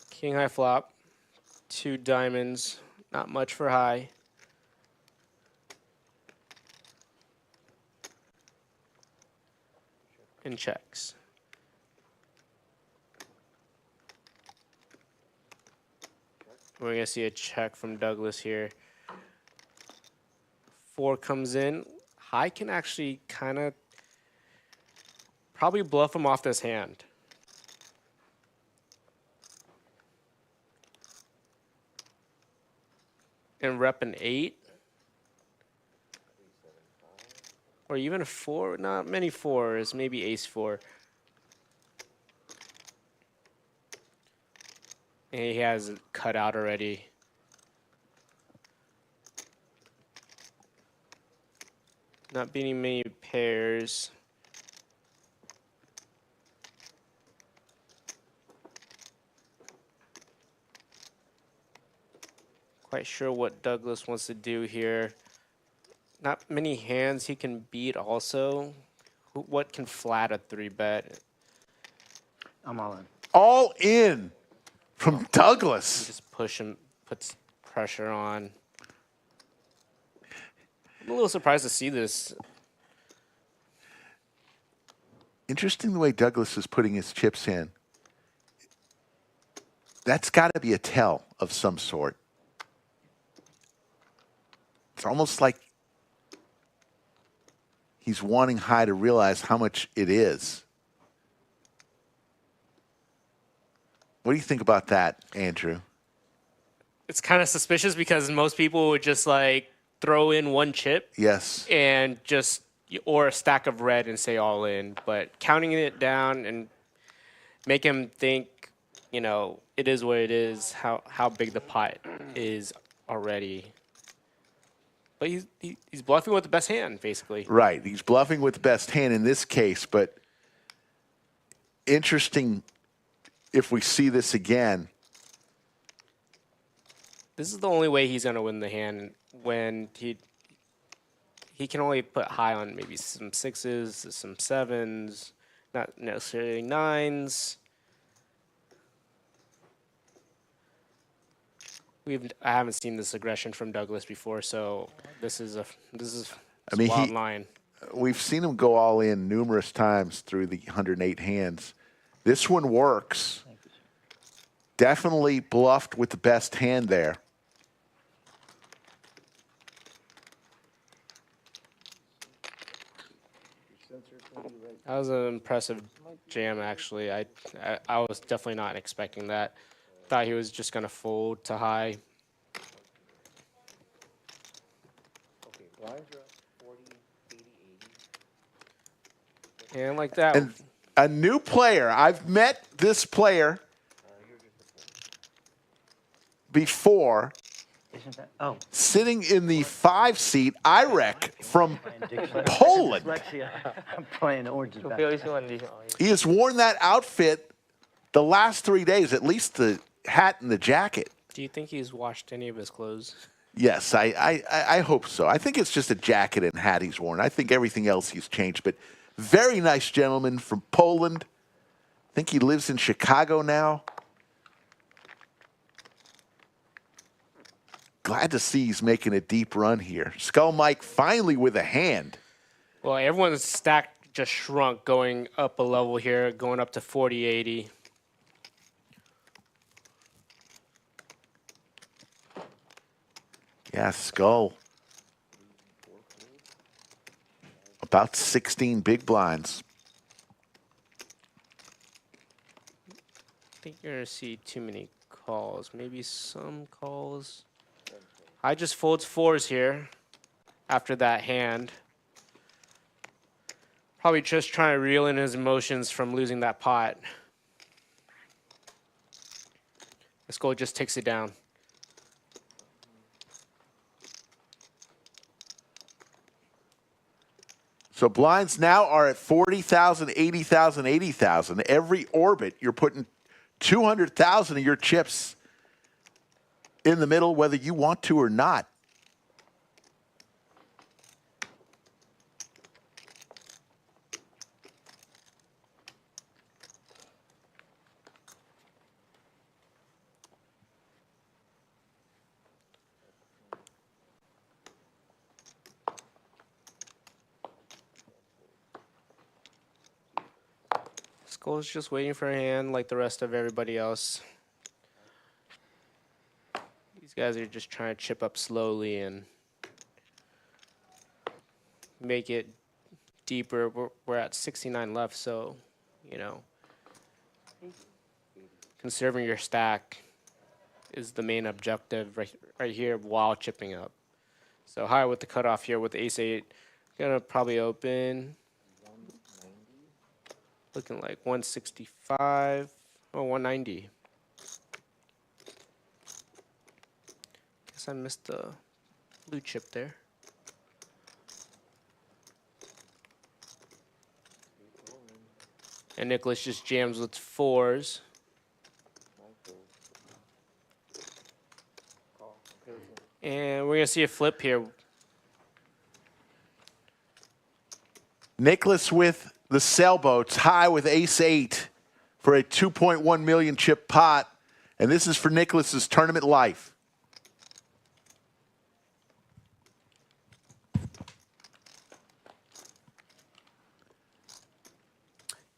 King high flop, 2 diamonds, not much for high. And checks. We're gonna see a check from Douglas here. 4 comes in. High can actually kind of probably bluff him off this hand. And rep an 8. Or even a 4. Not many 4s. Maybe ace-4. And he has it cut out already. Not beating many pairs. Quite sure what Douglas wants to do here. Not many hands he can beat also. What can flat a 3-bet? I'm all in. All in from Douglas. Just push him, puts pressure on. I'm a little surprised to see this. Interesting the way Douglas is putting his chips in. That's got to be a tell of some sort. It's almost like he's wanting high to realize how much it is. What do you think about that, Andrew? It's kind of suspicious because most people would just like throw in one chip. Yes. And just, or a stack of red and say all in. But counting it down and make him think, you know, it is what it is, how big the pot is already. But he's bluffing with the best hand, basically. Right. He's bluffing with the best hand in this case, but interesting if we see this again. This is the only way he's going to win the hand when he can only put high on maybe some sixes, some sevens, not necessarily nines. I haven't seen this aggression from Douglas before, so this is a wild line. We've seen him go all in numerous times through the 108 hands. This one works. Definitely bluffed with the best hand there. That was an impressive jam, actually. I was definitely not expecting that. Thought he was just going to fold to high. Okay, blinds are up 40, 80, 80. And like that. And a new player. I've met this player before. Isn't that? Oh. Sitting in the 5 seat, IREC from Poland. I'm playing oranges back. He has worn that outfit the last 3 days, at least the hat and the jacket. Do you think he's washed any of his clothes? Yes, I hope so. I think it's just a jacket and hat he's worn. I think everything else he's changed. But very nice gentleman from Poland. I think he lives in Chicago now. Glad to see he's making a deep run here. Skull Mike finally with a hand. Well, everyone's stack just shrunk going up a level here, going up to 40-80. Yeah, Skull. About 16 big blinds. I think you're going to see too many calls. Maybe some calls. I just folds 4s here after that hand. Probably just trying to reel in his emotions from losing that pot. This goal just takes it down. So blinds now are at 40,000, 80,000, 80,000. Every orbit, you're putting 200,000 of your chips in the middle, whether you want to or not. Skull's just waiting for a hand like the rest of everybody else. These guys are just trying to chip up slowly and make it deeper. We're at 69 left, so, you know, conserving your stack is the main objective right here while chipping up. So high with the cutoff here with ace-8. Gonna probably open. Looking like 165 or 190. Guess I missed the blue chip there. And Nicholas just jams with 4s. And we're going to see a flip here. Nicholas with the sailboats, high with ace-8 for a 2.1 million chip pot. And this is for Nicholas's tournament life.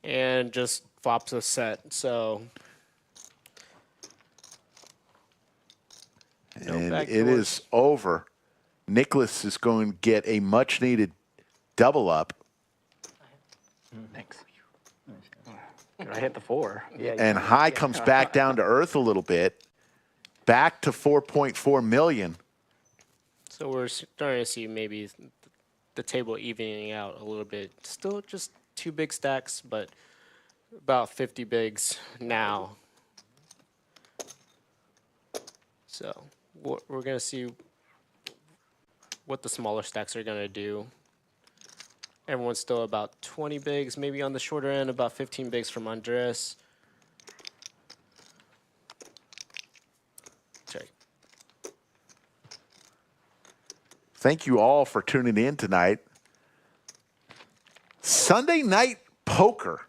And just flops a set, so. And it is over. Nicholas is going to get a much-needed double up. Thanks. I hit the 4. Yeah. And High comes back down to earth a little bit. Back to 4.4 million. So we're starting to see maybe the table evening out a little bit. Still just 2 big stacks, but about 50 bigs now. So we're going to see what the smaller stacks are going to do. Everyone's still about 20 bigs, maybe on the shorter end, about 15 bigs from Andres. Check. Thank you all for tuning in tonight. Sunday night poker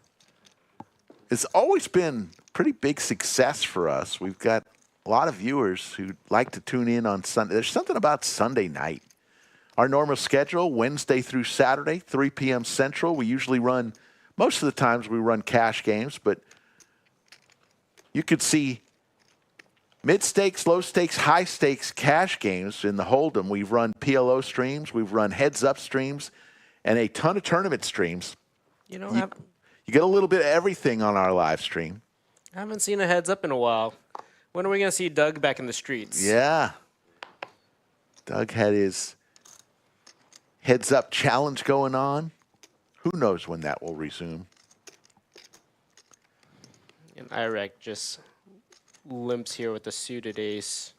has always been a pretty big success for us. We've got a lot of viewers who like to tune in on Sunday. There's something about Sunday night. Our normal schedule, Wednesday through Saturday, 3 p.m. Central. We usually run, most of the times we run cash games, but you could see mid-stakes, low-stakes, high-stakes cash games in the Hold'em. We've run PLO streams, we've run heads-up streams, and a ton of tournament streams. You know, You get a little bit of everything on our live stream. I haven't seen a heads up in a while. When are we going to see Doug back in the streets? Yeah. Doug had his heads-up challenge going on. Who knows when that will resume? And Irek just limps here with the suited ace.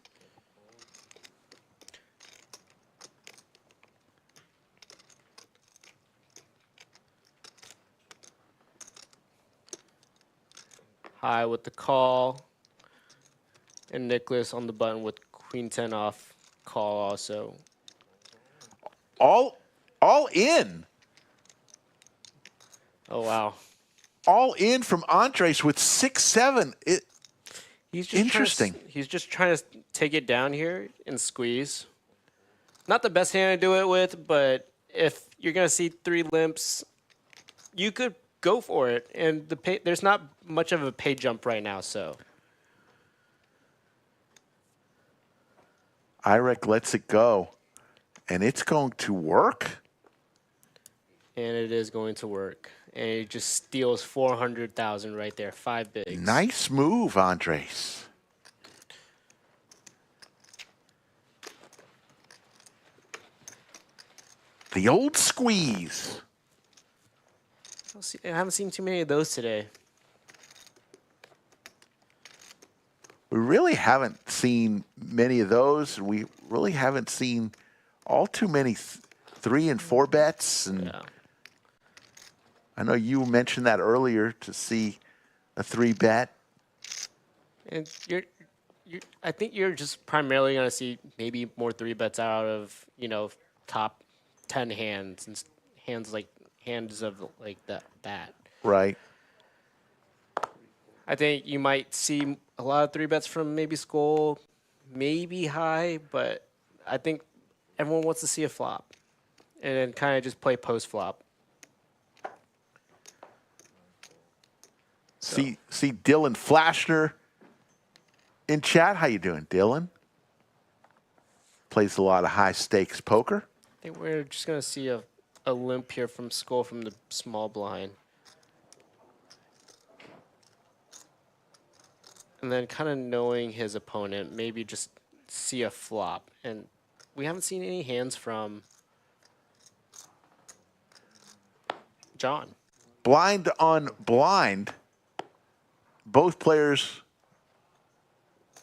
High with the call. And Nicholas on the button with queen 10 off call also. All in. Oh, wow. All in from Andres with 6-7. He's just Interesting. He's just trying to take it down here and squeeze. Not the best hand to do it with, but if you're going to see 3 limps, you could go for it. And there's not much of a pay jump right now, so. Irek lets it go. And it's going to work. And it is going to work. And he just steals 400,000 right there. 5 bigs. Nice move, Andres. The old squeeze. I haven't seen too many of those today. We really haven't seen many of those. We really haven't seen all too many 3 and 4 bets. And Yeah. I know you mentioned that earlier, to see a 3 bet. And I think you're just primarily going to see maybe more 3 bets out of, top 10 hands and hands of like that. Right. I think you might see a lot of 3 bets from maybe Skull, maybe High, but I think everyone wants to see a flop and then kind of just play post flop. See Dylan Flashner in chat. How you doing, Dylan? Plays a lot of high stakes poker. I think we're just going to see a limp here from Skull from the small blind. And then kind of knowing his opponent, maybe just see a flop. And we haven't seen any hands from John. Blind on blind. Both players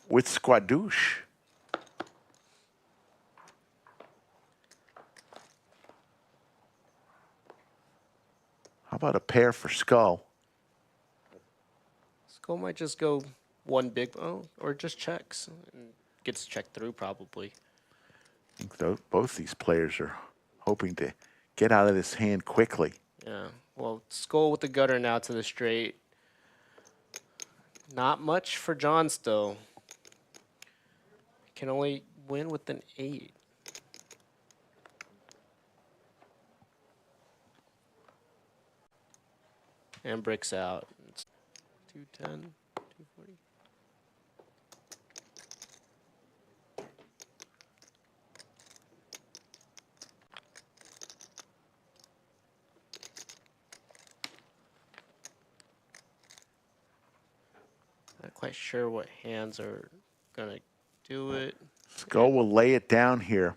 with squadouche. How about a pair for Skull? Skull might just go 1 big, or just checks. And gets checked through probably. I think both these players are hoping to get out of this hand quickly. Yeah. Well, Skull with the gutter now to the straight. Not much for John still. Can only win with an 8. And bricks out. It's 210, 240. quite sure what hands are gonna do it. Skull will lay it down here.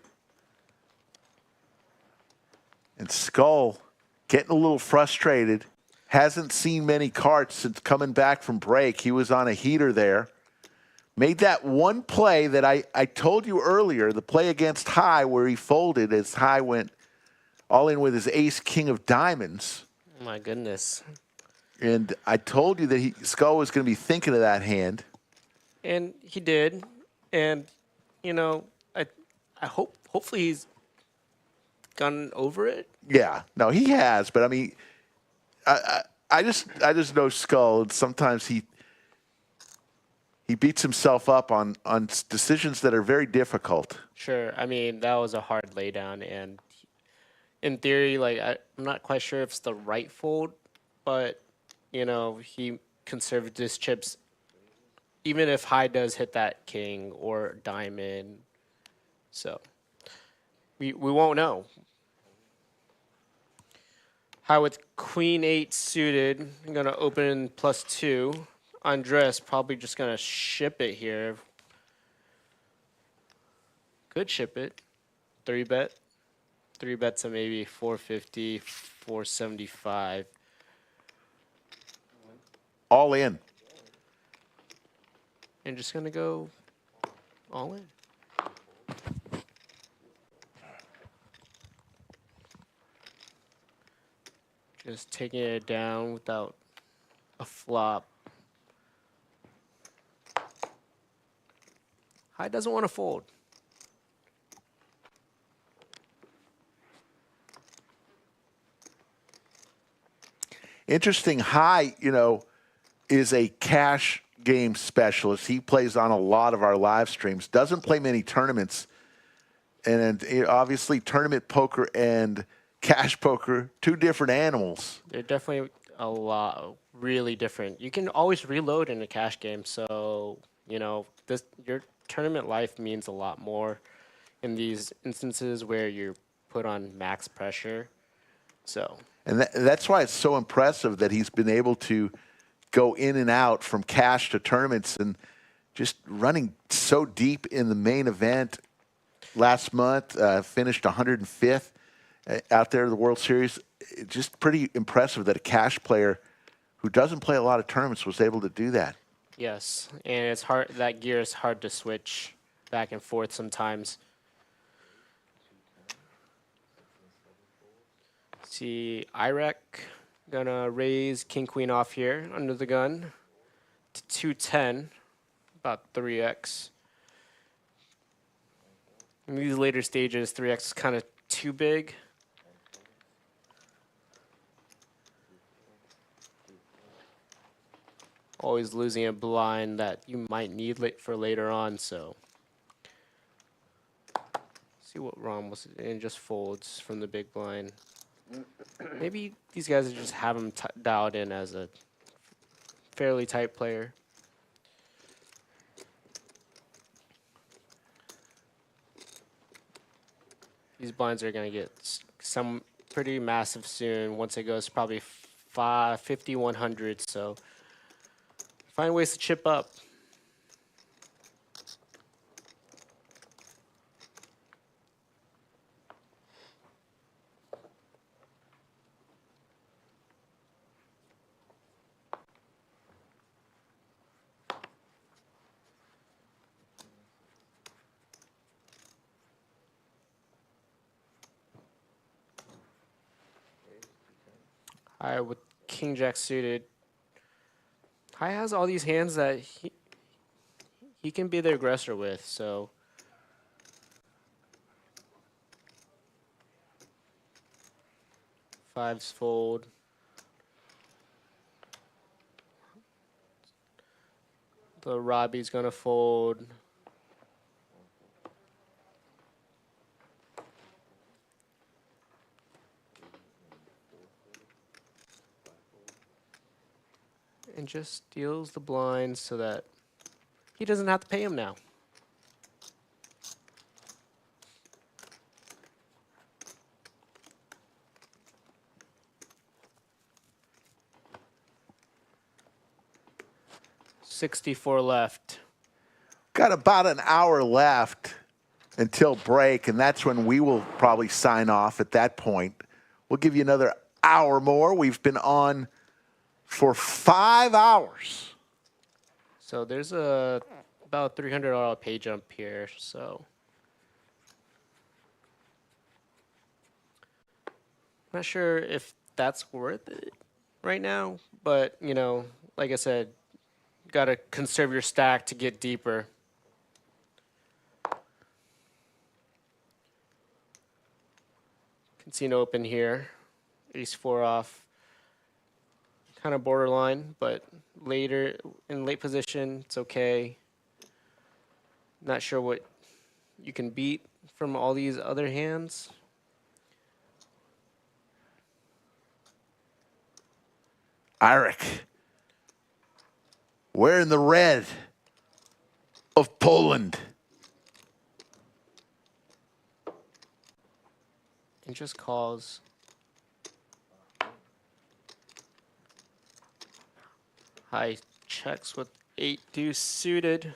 And Skull getting a little frustrated. Hasn't seen many cards since coming back from break. He was on a heater there. Made that one play that I told you earlier, the play against High where he folded as High went all in with his ace king of diamonds. Oh my goodness. And I told you that Skull was going to be thinking of that hand. And he did. And, you know, I hopefully he's gone over it. Yeah, no, he has. But I mean, I just know Skull. And sometimes he beats himself up on decisions that are very difficult. Sure. I mean, that was a hard laydown. And in theory, like, I'm not quite sure if it's the right fold, but, you know, he conserved his chips. Even if High does hit that king or diamond. So we won't know. High with queen 8 suited. I'm going to open +2. Andres probably just going to ship it here. Could ship it. 3-bet. 3-bet to maybe 450, 475. All in. And just going to go all in. Just taking it down without a flop. High doesn't want to fold. Interesting. High, you know, is a cash game specialist. He plays on a lot of our live streams. Doesn't play many tournaments. And obviously tournament poker and cash poker, two different animals. They're definitely a lot, really different. You can always reload in a cash game. So, you know, your tournament life means a lot more in these instances where you're put on max pressure. So. And that's why it's so impressive that he's been able to go in and out from cash to tournaments and just running so deep in the main event. Last month, finished 105th out there in the World Series. Just pretty impressive that a cash player who doesn't play a lot of tournaments was able to do that. Yes, and it's hard. That gear is hard to switch back and forth sometimes. See, Irek gonna raise king queen off here under the gun to 210, about 3x. In these later stages, 3x is kind of too big. Always losing a blind that you might need for later on, so. See what Ron was and just folds from the big blind. Maybe these guys just have him dialed in as a fairly tight player. These blinds are going to get some pretty massive soon. Once it goes probably 50, 100. So find ways to chip up. High with king jack suited. High has all these hands that he can be the aggressor with, so. Fives fold. The Robbie's gonna fold. And just steals the blinds so that he doesn't have to pay him now. 64 left. Got about an hour left until break, and that's when we will probably sign off at that point. We'll give you another hour more. We've been on for 5 hours. So there's a about $300 pay jump here. So not sure if that's worth it right now, but you know, like I said, gotta conserve your stack to get deeper. Casino open here, ace 4 off, kind of borderline, but later in late position, it's okay. Not sure what you can beat from all these other hands. Eirik, wearing the red of Poland. Interest calls. High checks with 8 deuce suited.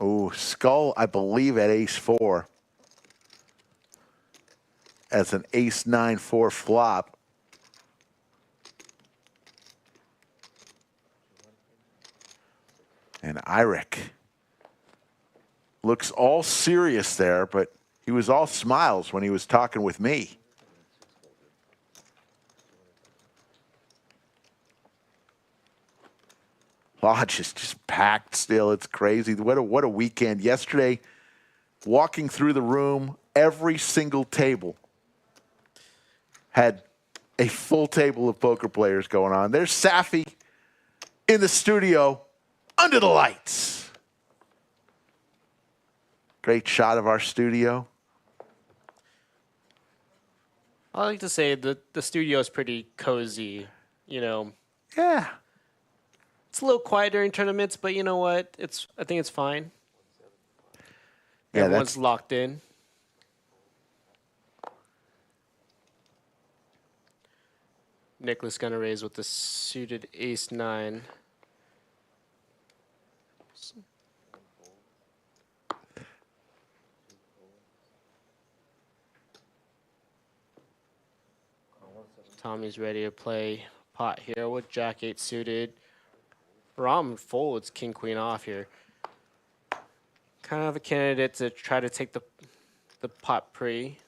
Oh, skull, I believe, at ace 4. As an ace 9-4 flop. And Eirik looks all serious there, but he was all smiles when he was talking with me. Lodge is just packed still. It's crazy. What a weekend. Yesterday, walking through the room, every single table had a full table of poker players going on. There's Safi in the studio under the lights. Great shot of our studio. I like to say that the studio is pretty cozy, you know. Yeah. It's a little quiet during tournaments, but you know what? I think it's fine. Yeah, Everyone's locked in. Nicholas gonna raise with the suited ace 9. Tommy's ready to play pot here with jack 8 suited. Rom folds king queen off here. Kind of a candidate to try to take the pot pre.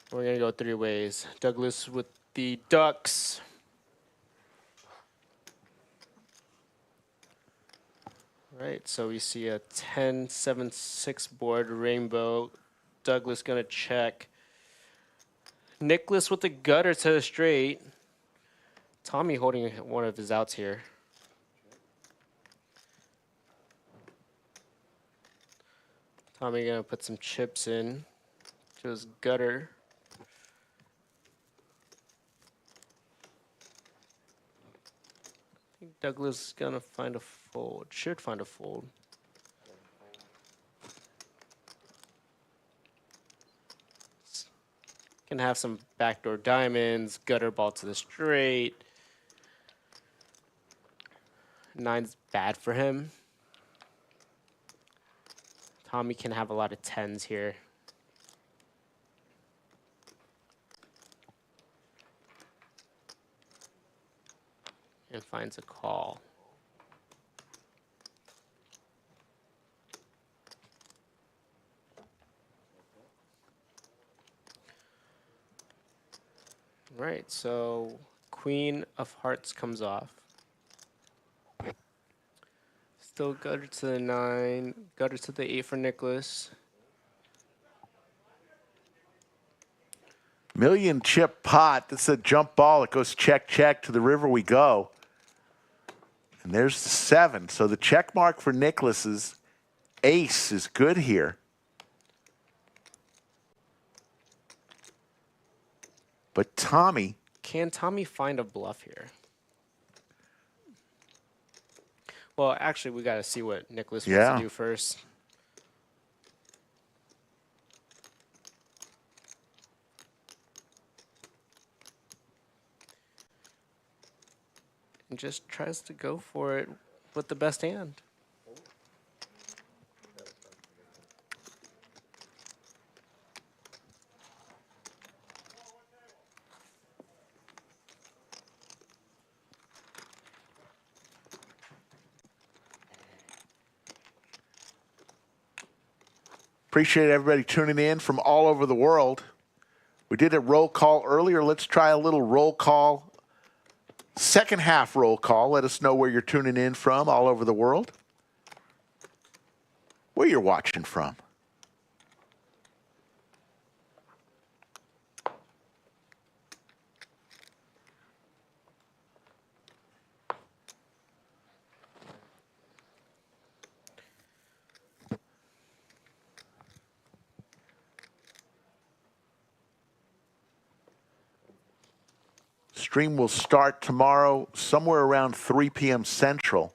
We're gonna go 3 ways. Douglas with the ducks. Right, so we see a 10-7-6 board rainbow. Douglas gonna check. Nicholas with the gutter to the straight. Tommy holding one of his outs here. Tommy gonna put some chips in to his gutter. I think Douglas is gonna find a fold. Should find a fold. Can have some backdoor diamonds, gutter ball to the straight. 9's bad for him. Tommy can have a lot of 10s here. And finds a call. Right, so Queen of Hearts comes off. Still gutter to the 9, gutter to the 8 for Nicholas. Million chip pot. This is a jump ball. It goes check, check. To the river we go. And there's the 7. So the check mark for Nicholas's ace is good here. But Tommy. Can Tommy find a bluff here? Well, actually, we got to see what Nicholas wants Yeah. to do first. And just tries to go for it with the best hand. Appreciate everybody tuning in from all over the world. We did a roll call earlier. Let's try a little roll call. Second half roll call. Let us know where you're tuning in from all over the world. Where you're watching from. Stream will start tomorrow somewhere around 3 p.m. Central.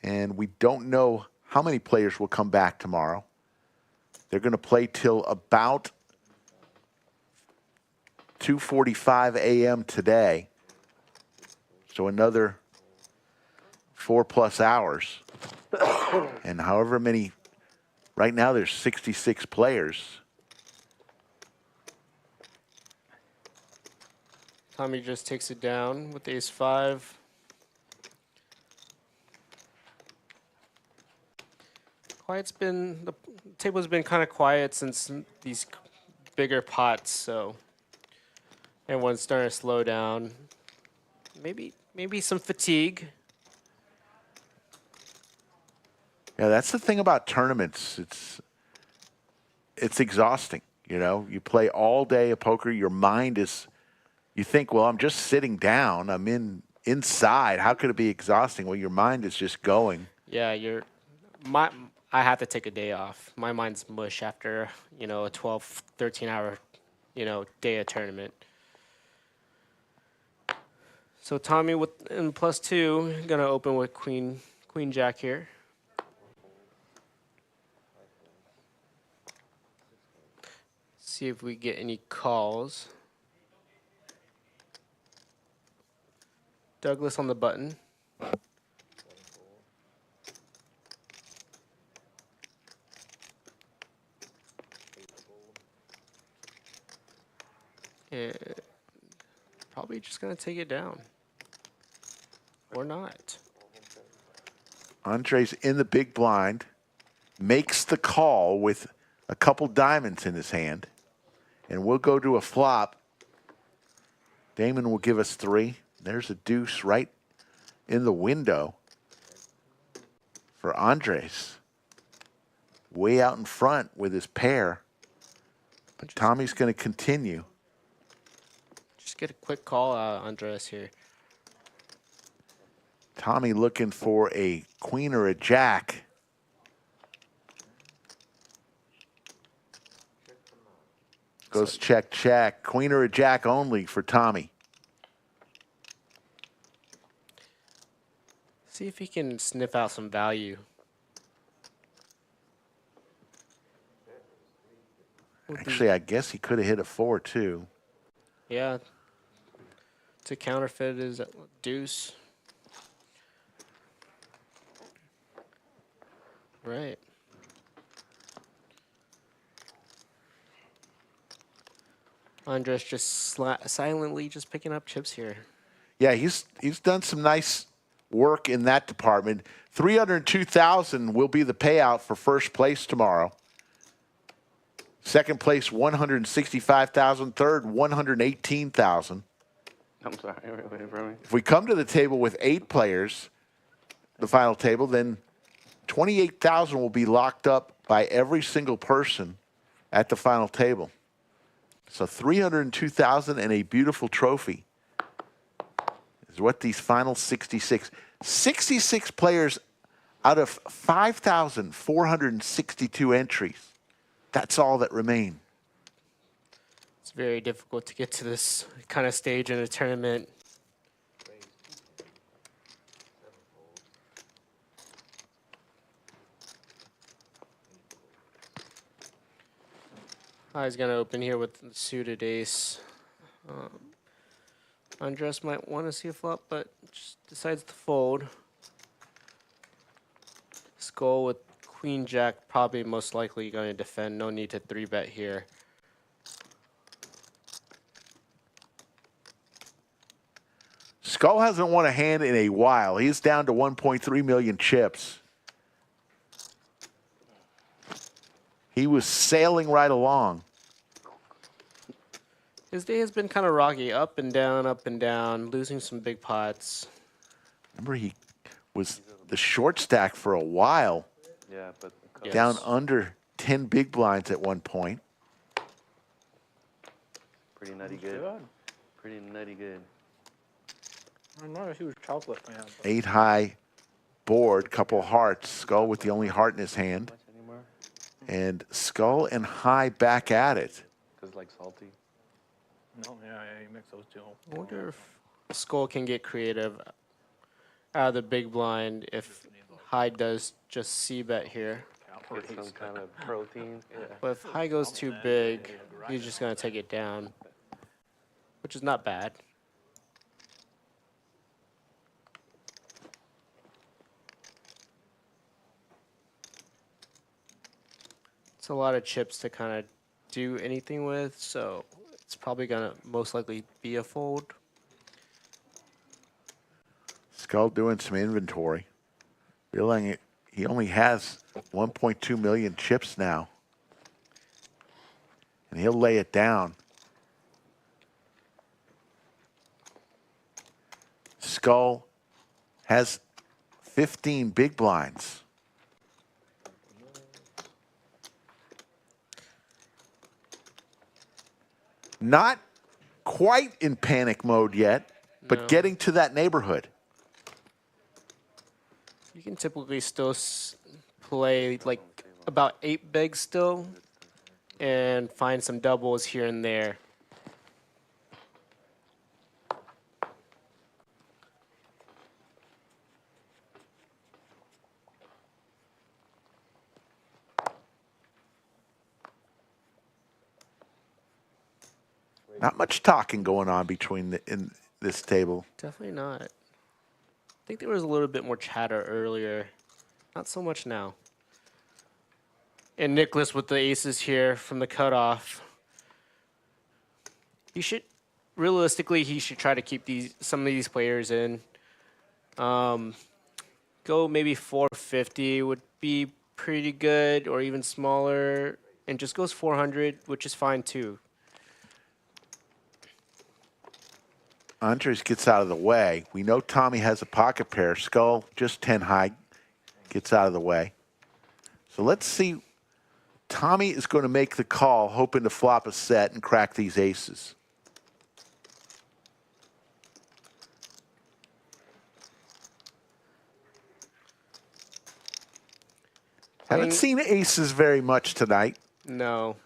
And we don't know how many players will come back tomorrow. They're going to play till about 2:45 a.m. today. So another 4+ hours. And however many, right now there's 66 players. Tommy just takes it down with ace-5. The table's been kind of quiet since these bigger pots, so everyone's starting to slow down. Maybe some fatigue. Yeah, that's the thing about tournaments. It's exhausting. You know, you play all day of poker. Your mind is, you think, well, I'm just sitting down. I'm inside. How could it be exhausting? Well, your mind is just going. Yeah, I have to take a day off. My mind's mush after, a 12, 13-hour, day of tournament. So Tommy in +2, gonna open with Queen Jack here. See if we get any calls. Douglas on the button. And probably just going to take it down. Or not. Andre's in the big blind, makes the call with a couple diamonds in his hand, and we'll go to a flop. Damon will give us 3. There's a deuce right in the window for Andres. Way out in front with his pair. But Tommy's going to continue. Just get a quick call out, Andres here. Tommy looking for a queen or a jack. Goes check, check. Queen or a jack only for Tommy. See if he can sniff out some value. Actually, I guess he could have hit a 4 too. Yeah. To counterfeit is deuce. Right. Andres just silently just picking up chips here. Yeah, he's done some nice work in that department. $302,000 will be the payout for first place tomorrow. Second place, $165,000. Third, $118,000. I'm sorry, wait for me. If we come to the table with 8 players, the final table, then $28,000 will be locked up by every single person at the final table. So $302,000 and a beautiful trophy is what these final 66 players out of 5,462 entries. That's all that remain. It's very difficult to get to this kind of stage in a tournament. High's gonna open here with the suited ace. Undress might want to see a flop, but just decides to fold. Skull with queen jack, probably most likely going to defend. No need to 3-bet here. Skull hasn't won a hand in a while. He's down to 1.3 million chips. He was sailing right along. His day has been kind of rocky, up and down, losing some big pots. Remember, he was the short stack for a while. Yeah, but Down under 10 big blinds at one point. pretty nutty good. Pretty nutty good. I'm not a huge chocolate fan. 8 high board, couple hearts. Skull with the only heart in his hand. Much anymore? And Skull and High back at it. Cause like salty. No, yeah, you mix those two. I wonder if Skull can get creative out of the big blind if High does just C-bet here. Get some kind of protein. Yeah. But if High goes too big, he's just going to take it down, which is not bad. It's a lot of chips to kind of do anything with, so it's probably going to most likely be a fold. Skull doing some inventory. Realizing he only has 1.2 million chips now. And he'll lay it down. Skull has 15 big blinds. Not quite in panic mode yet, but No. getting to that neighborhood. You can typically still play like about 8 bigs still and find some doubles here and there. Not much talking going on between in this table. Definitely not. I think there was a little bit more chatter earlier. Not so much now. And Nicholas with the aces here from the cutoff. He should, realistically, he should try to keep some of these players in. Go maybe 450 would be pretty good, or even smaller. And just goes 400, which is fine too. Andres gets out of the way. We know Tommy has a pocket pair. Skull, just 10 high, gets out of the way. So let's see. Tommy is going to make the call, hoping to flop a set and crack these aces. Haven't seen aces very much tonight. No.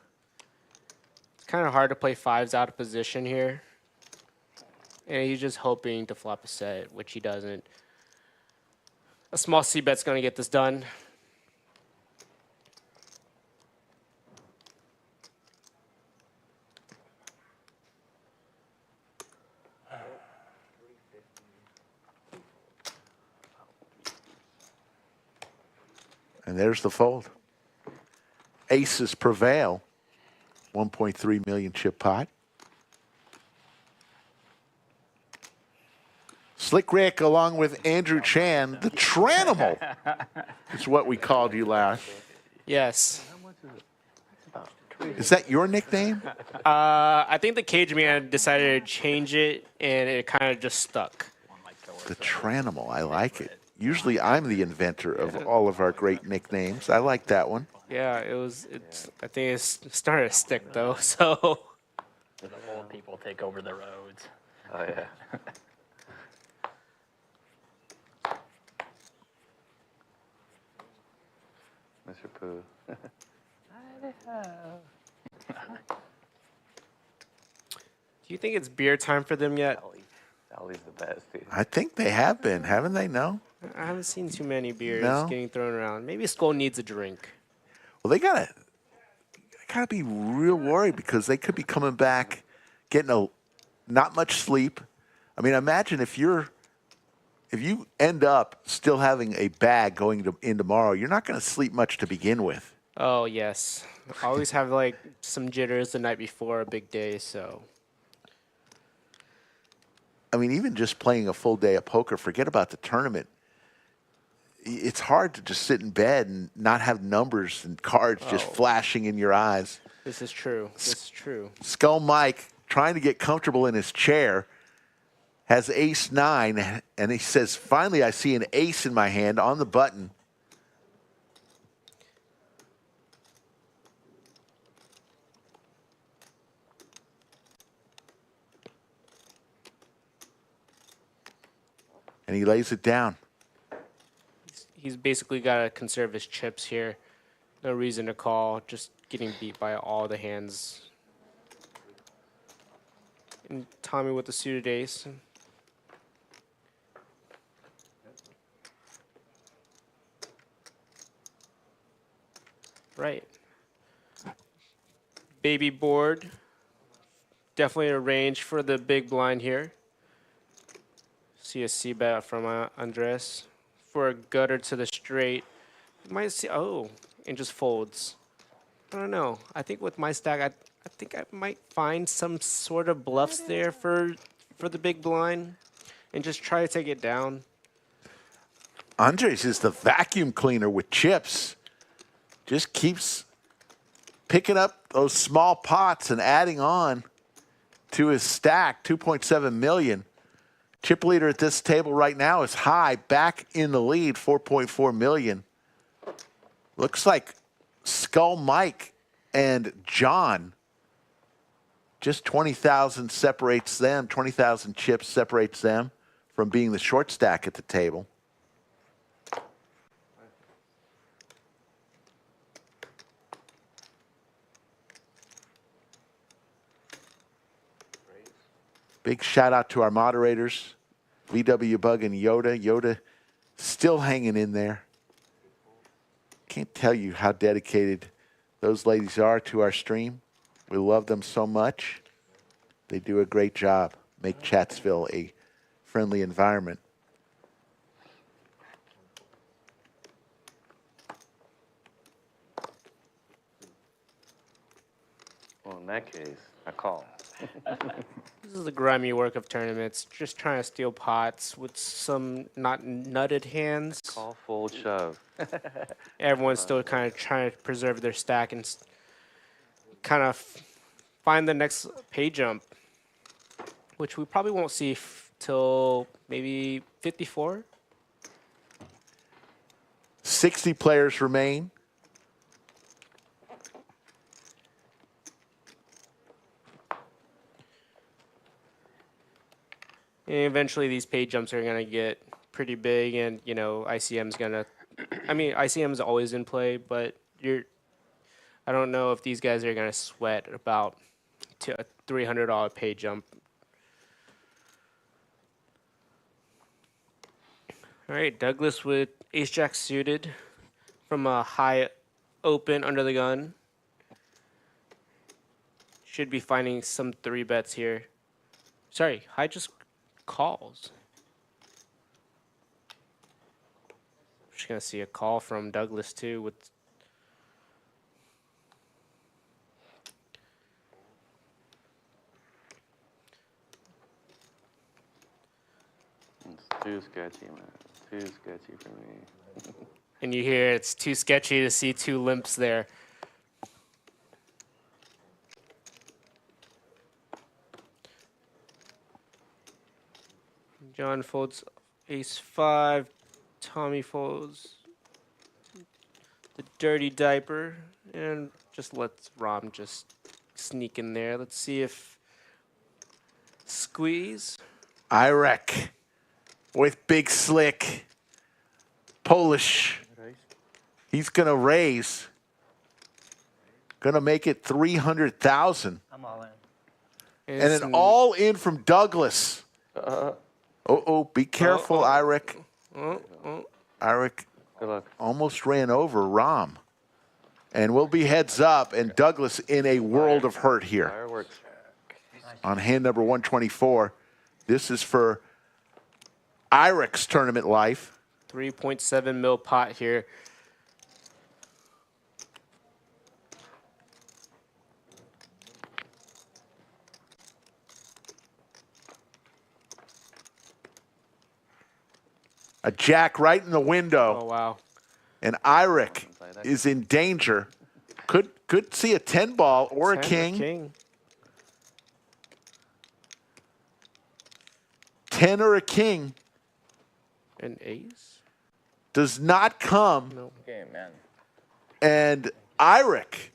It's kind of hard to play fives out of position here. And he's just hoping to flop a set, which he doesn't. A small C-bet's going to get this done. And there's the fold. Aces prevail. 1.3 million chip pot. Slick Rick, along with Andrew Chan, the Tranimal is what we called you last. Yes. Is that your nickname? I think the Cage Man decided to change it, and it kind of just stuck. The Tranimal, I like it. Usually I'm the inventor of all of our great nicknames. I like that one. Yeah, I think it's starting to stick, though, so. The old people take over the roads. Oh yeah. Mr. Pooh. Do you think it's beer time for them yet? Sally's the best, dude. I think they have been, haven't they? No? I haven't seen too many beers No? getting thrown around. Maybe Skull needs a drink. Well, they gotta gotta be real worried because they could be coming back, getting not much sleep. I mean, imagine if you end up still having a bag going in tomorrow, you're not going to sleep much to begin with. Oh, yes. I always have, like, some jitters the night before a big day, so. I mean, even just playing a full day of poker, forget about the tournament. It's hard to just sit in bed and not have numbers and cards just flashing in your eyes. This is true. This is true. Skull Mike, trying to get comfortable in his chair, has ace-9, and he says, finally, I see an ace in my hand on the button. And he lays it down. He's basically got to conserve his chips here. No reason to call. Just getting beat by all the hands. And Tommy with the suited ace. Right. Baby board. Definitely a range for the big blind here. See a C-bet from Andres. For a gutter to the straight. You might see, and just folds. I don't know. I think with my stack, I think I might find some sort of bluffs there for the big blind and just try to take it down. Andres is the vacuum cleaner with chips. Just keeps picking up those small pots and adding on to his stack, 2.7 million. Chip leader at this table right now is High, back in the lead, 4.4 million. Looks like Skull Mike and John, just 20,000 separates them, 20,000 chips separates them from being the short stack at the table. Big shout out to our moderators, VW Bug and Yoda. Yoda still hanging in there. Can't tell you how dedicated those ladies are to our stream. We love them so much. They do a great job. Make Chatsville a friendly environment. Well, in that case, I call. This is the grimy work of tournaments. Just trying to steal pots with some not nutted hands. Call, fold, shove. Everyone's still kind of trying to preserve their stack and kind of find the next pay jump, which we probably won't see till maybe 54. 60 players remain. And eventually these pay jumps are going to get pretty big, and, you know, ICM's going to, I mean, ICM's always in play, but I don't know if these guys are going to sweat about a $300 pay jump. All right, Douglas with ace-jack suited from a high open under the gun. Should be finding some 3-bets here. Sorry, high just calls. Just gonna see a call from Douglas too with It's too sketchy, man. Too sketchy for me. and you hear it's too sketchy to see 2 limps there. John folds ace-5. Tommy folds the dirty diaper. And just lets Rom just sneak in there. Let's see if squeeze. Irek with Big Slick. Polish. He's going to raise. Going to make it 300,000. I'm all in. And an all-in from Douglas. Be careful, Irek. Irek Good luck. almost ran over Rom. And we'll be heads up, and Douglas in a world of hurt here. Fireworks. On hand number 124. This is for Irik's tournament life. 3.7 mil pot here. A jack right in the window. Oh, wow. And Irik is in danger. Could see a 10 ball or a 10 king. 10 or a king. An ace? Does not come. No. Okay, man. And Irik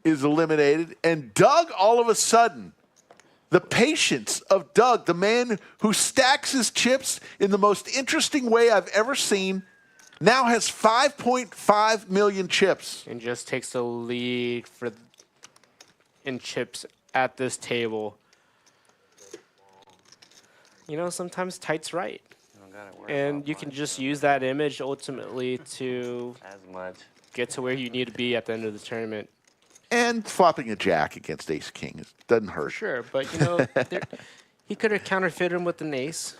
is eliminated. And Doug, all of a sudden, the patience of Doug, the man who stacks his chips in the most interesting way I've ever seen, now has 5.5 million chips. And just takes the lead in chips at this table. You know, sometimes tight's right. And you can just use that image ultimately to get to where you need to be at the end of the tournament. And flopping a jack against ace king doesn't hurt. Sure, but you know, he could have counterfeited him with an ace.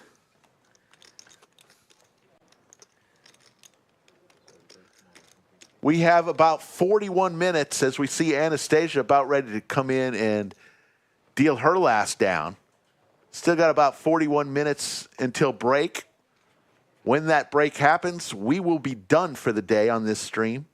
We have about 41 minutes as we see Anastasia about ready to come in and deal her last down. Still got about 41 minutes until break. When that break happens, we will be done for the day on this stream.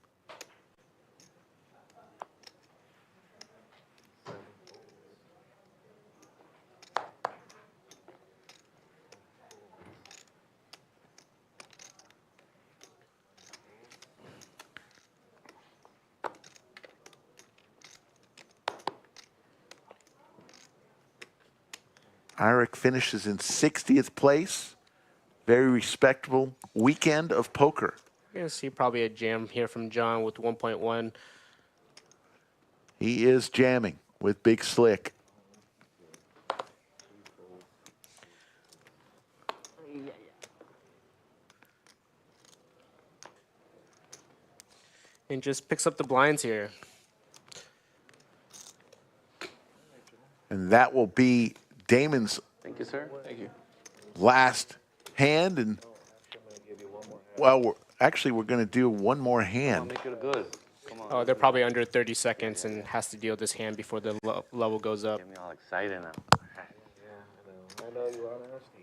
Irik finishes in 60th place. Very respectable weekend of poker. You're going to see probably a jam here from John with 1.1. He is jamming with Big Slick. And just picks up the blinds here. And that will be Damon's Thank you, sir. Thank you. last hand. And, well, we're going to do one more hand. Make it good. Come on. Oh, they're probably under 30 seconds and has to deal this hand before the level goes up. Get me all excited now. I know you are now, Steve.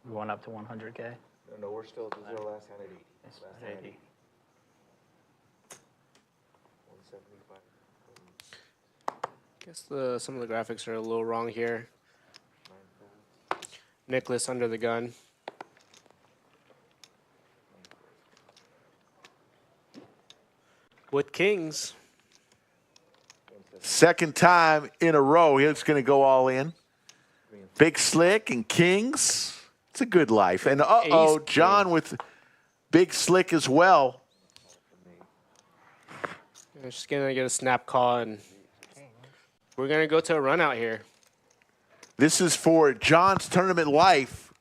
We're going up to 100K. No, we're still at the last hand at 80. It's Last hand at 80. 175. Guess some of the graphics are a little wrong here. Nicholas under the gun. With kings. Second time in a row, he's going to go all in. Big Slick and kings. It's a good life. And uh-oh, John with Big Slick as well. We're just going to get a snap call, and we're going to go to a run out here. This is for John's tournament life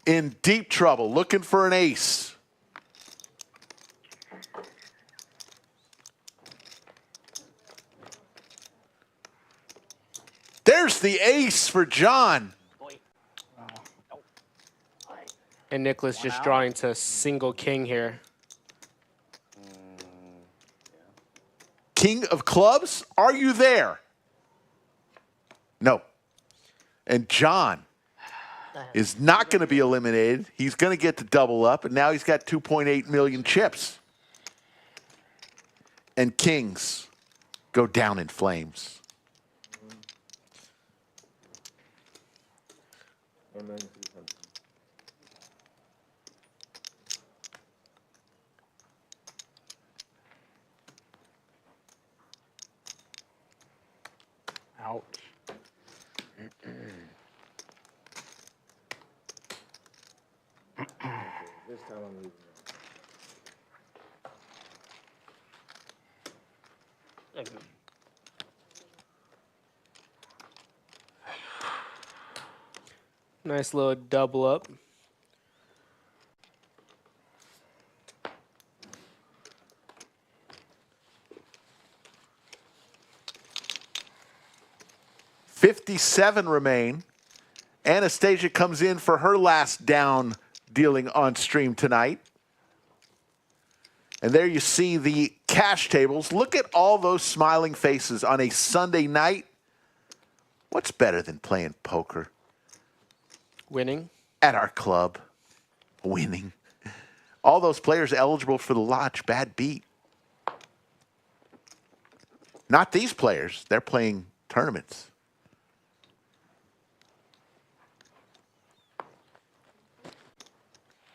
in deep trouble, looking for an ace. There's the ace for John. And Nicholas just drawing to single king here. King of clubs, are you there? No. And John is not going to be eliminated. He's going to get the double up, and now he's got 2.8 million chips. And kings go down in flames. Ouch. This time I'm leaving. Nice little double up. $57 remain. Anastasia comes in for her last down dealing on stream tonight. And there you see the cash tables. Look at all those smiling faces on a Sunday night. What's better than playing poker? Winning. At our club. Winning. All those players eligible for the lodge. Bad beat. Not these players. They're playing tournaments.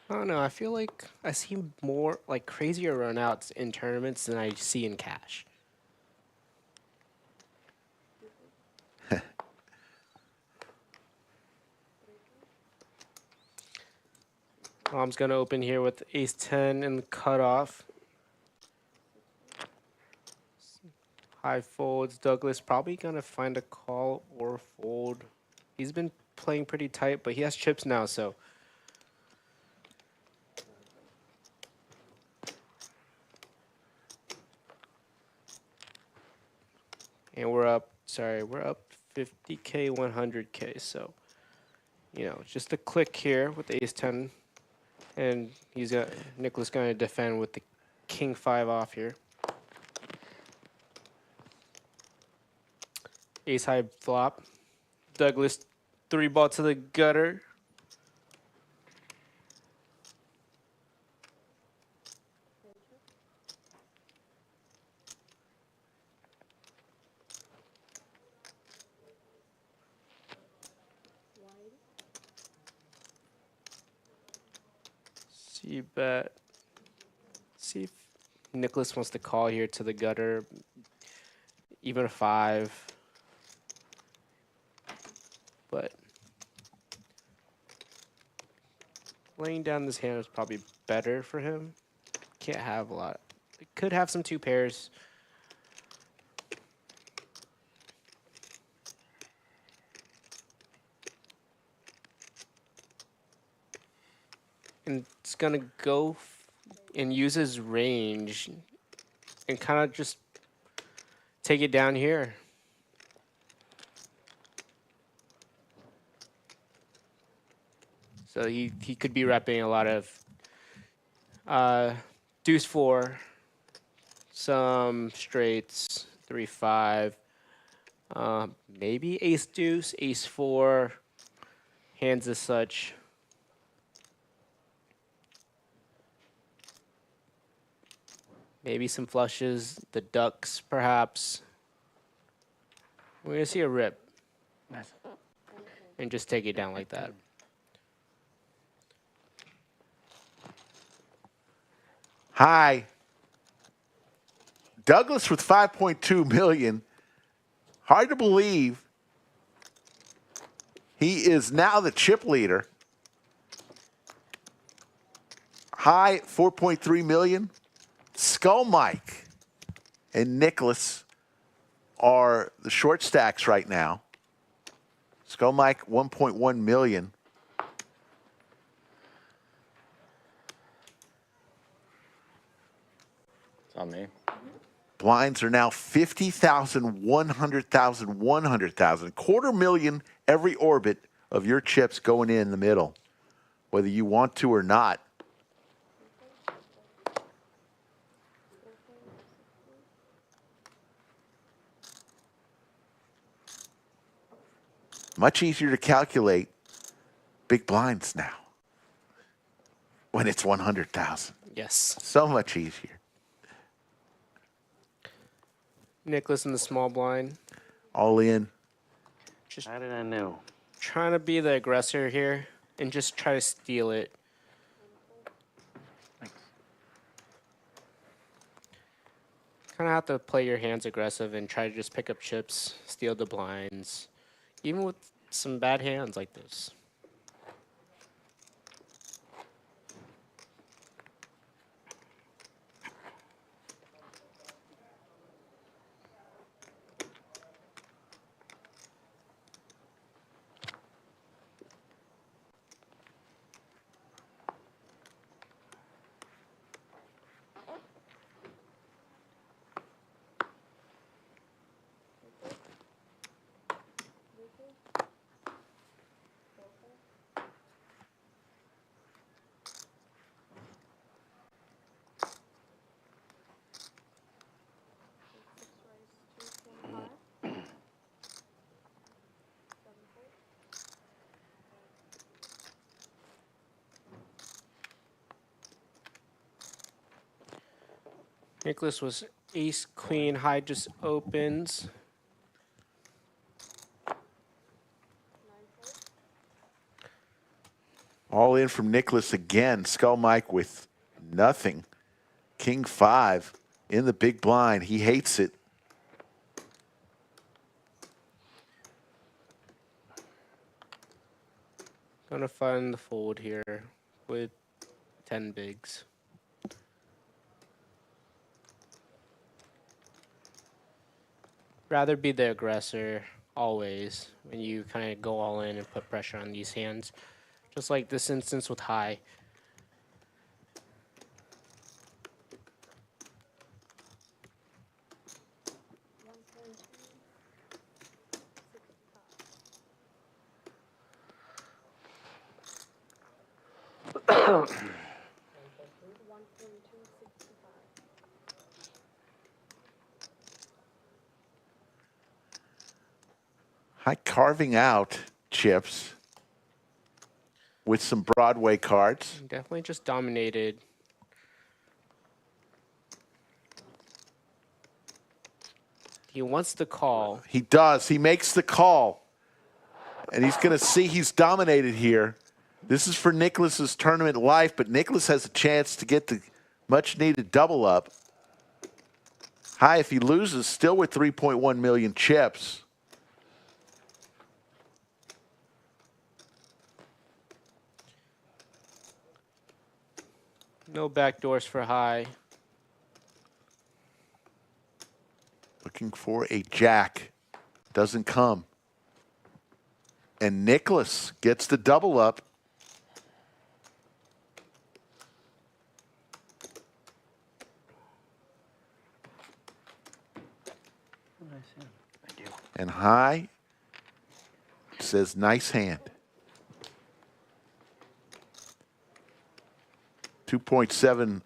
I don't know. I feel like I see more like crazier runouts in tournaments than I see in cash. Mom's gonna open here with ace 10 in the cutoff. High folds. Douglas probably gonna find a call or fold. He's been playing pretty tight, but he has chips now, so. And we're up, we're up 50K, 100K. So, you know, just a click here with the ace 10. And he's got Nicholas going to defend with the king 5 off here. Ace high flop. Douglas 3-ball to the gutter. See bet. See if Nicholas wants to call here to the gutter. Even a 5. But laying down this hand is probably better for him. Can't have a lot. It could have some 2 pairs. And it's gonna go and use his range and kind of just take it down here. So he could be repping a lot of deuce 4, some straights, 3-5, maybe ace deuce, ace 4, hands as such. Maybe some flushes, the ducks perhaps. We're gonna see a rip. Nice. And just take it down like that. Hi. Douglas with 5.2 million. Hard to believe he is now the chip leader. High 4.3 million. Skull Mike and Nicholas are the short stacks right now. Skull Mike 1.1 million. It's on me. Blinds are now 50,000, 100,000, 100,000. $250,000 every orbit of your chips going in the middle, whether you want to or not. Much easier to calculate big blinds now when it's 100,000. Yes. So much easier. Nicholas in the small blind. All in. Just How did I know? trying to be the aggressor here and just try to steal it. Kind of have to play your hands aggressive and try to just pick up chips, steal the blinds, even with some bad hands like this. Nicholas was ace, queen, high just opens. All in from Nicholas again. Skull Mike with nothing. King 5 in the big blind. He hates it. Gonna find the fold here with 10 bigs. Rather be the aggressor always when you kind of go all in and put pressure on these hands. Just like this instance with high. High carving out chips with some Broadway cards. Definitely just dominated. He wants the call. He does. He makes the call. And he's going to see he's dominated here. This is for Nicholas's tournament life, but Nicholas has a chance to get the much-needed double up. High, if he loses, still with 3.1 million chips. No backdoors for high. Looking for a jack. Doesn't come. And Nicholas gets the double up. And high says, nice hand. 2.7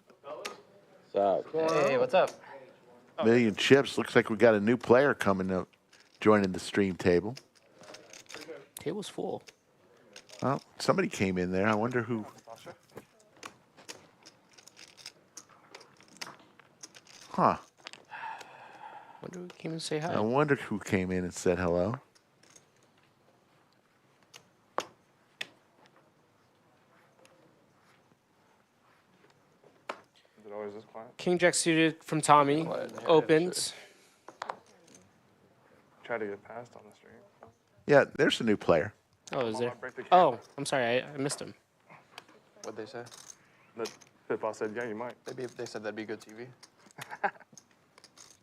Hey, what's up? million chips. Looks like we got a new player coming up, joining the stream table. Table's full. Well, somebody came in there. I wonder who. Huh. Wonder who came and say hi. I wonder who came in and said hello. Is it always this quiet? King Jack suited from Tommy. Opens. Try to get past on the stream. Yeah, there's a new player. Oh, is there? Break the Oh, I'm sorry. I missed him. What'd they say? The Pitfall said, yeah, you might. Maybe if they said that'd be good TV. I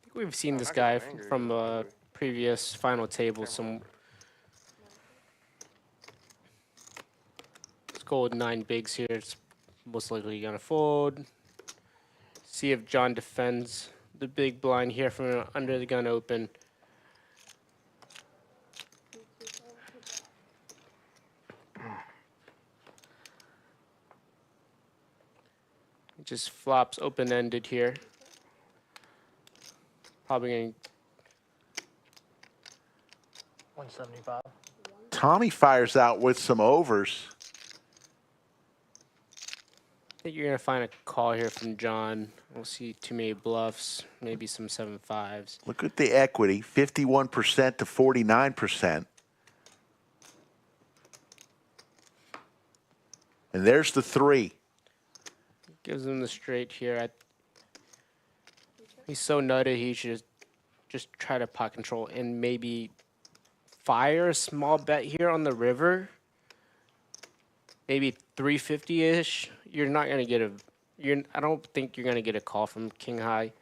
think we've seen this not guy getting angry, from a actually. previous final table. Let's go with 9 bigs here. It's most likely going to fold. See if John defends the big blind here from under the gun open. It just flops open-ended here. Probably going to 175. Tommy fires out with some overs. I think you're going to find a call here from John. We'll see too many bluffs, maybe some 7-5s. Look at the equity, 51% to 49%. And there's the 3. Gives him the straight here. He's so nutted, he should just try to pot control and maybe fire a small bet here on the river. Maybe 350-ish. You're not going to get a... I don't think you're going to get a call from King High.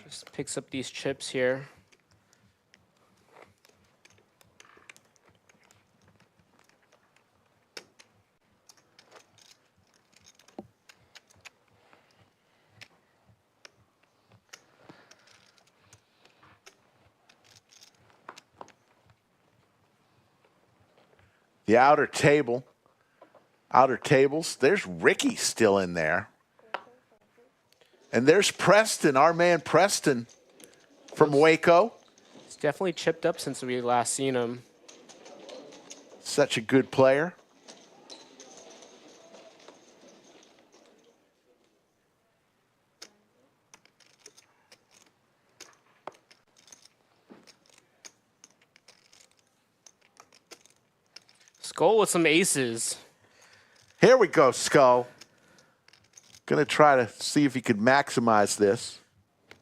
Just picks up these chips here. The outer tables. There's Ricky still in there. And there's Preston, our man Preston from Waco. He's definitely chipped up since we last seen him. Such a good player. Skull with some aces. Here we go, Skull. Gonna try to see if he could maximize this.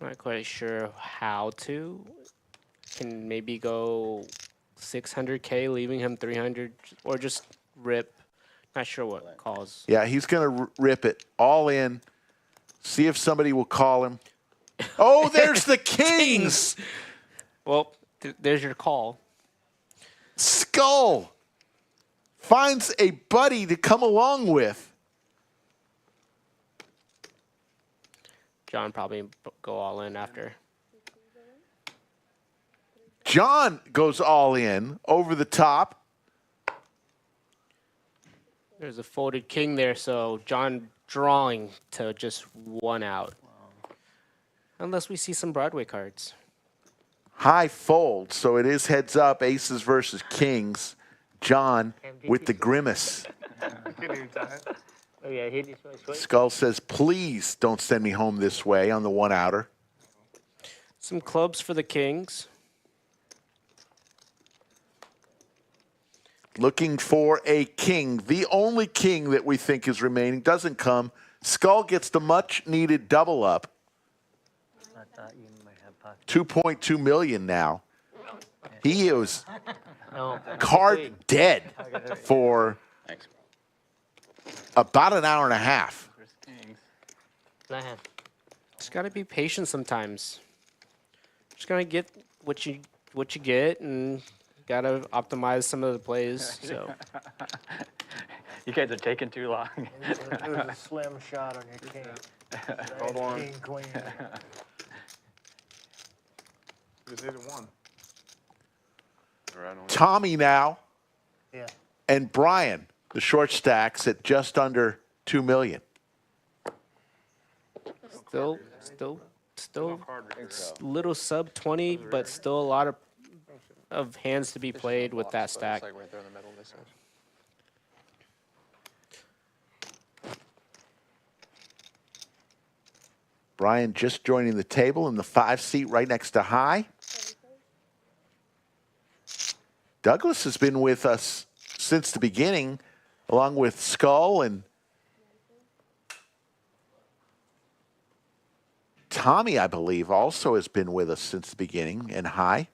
Not quite sure how to. Can maybe go 600K, leaving him 300, or just rip. Not sure what calls. Yeah, he's gonna rip it all in. See if somebody will call him. Oh, there's the kings. Well, there's your call. Skull finds a buddy to come along with. John probably go all in after. John goes all in over the top. There's a folded king there, so John drawing to just one out. Unless we see some Broadway cards. High fold, so it is heads up, aces versus kings. John with the grimace. Oh, yeah, hit this one straight. Skull says, please don't send me home this way on the one outer. Some clubs for the kings. Looking for a king. The only king that we think is remaining doesn't come. Skull gets the much needed double up. 2.2 million now. He is card dead for about an hour and a half. Just gotta be patient sometimes. Just gotta get what you get, and gotta optimize some of the plays. So You guys are taking too long. It was a slim shot on your king. Hold on. King, queen. Just hit it one. Right on. Tommy now Yeah. and Brian, the short stacks at just under 2 million. still little sub 20, but still a lot of hands to be played with that stack. Like right there in the middle of this edge. Brian just joining the table in the 5 seat right next to High. Douglas has been with us since the beginning, along with Skull and Tommy, I believe, also has been with us since the beginning, and High.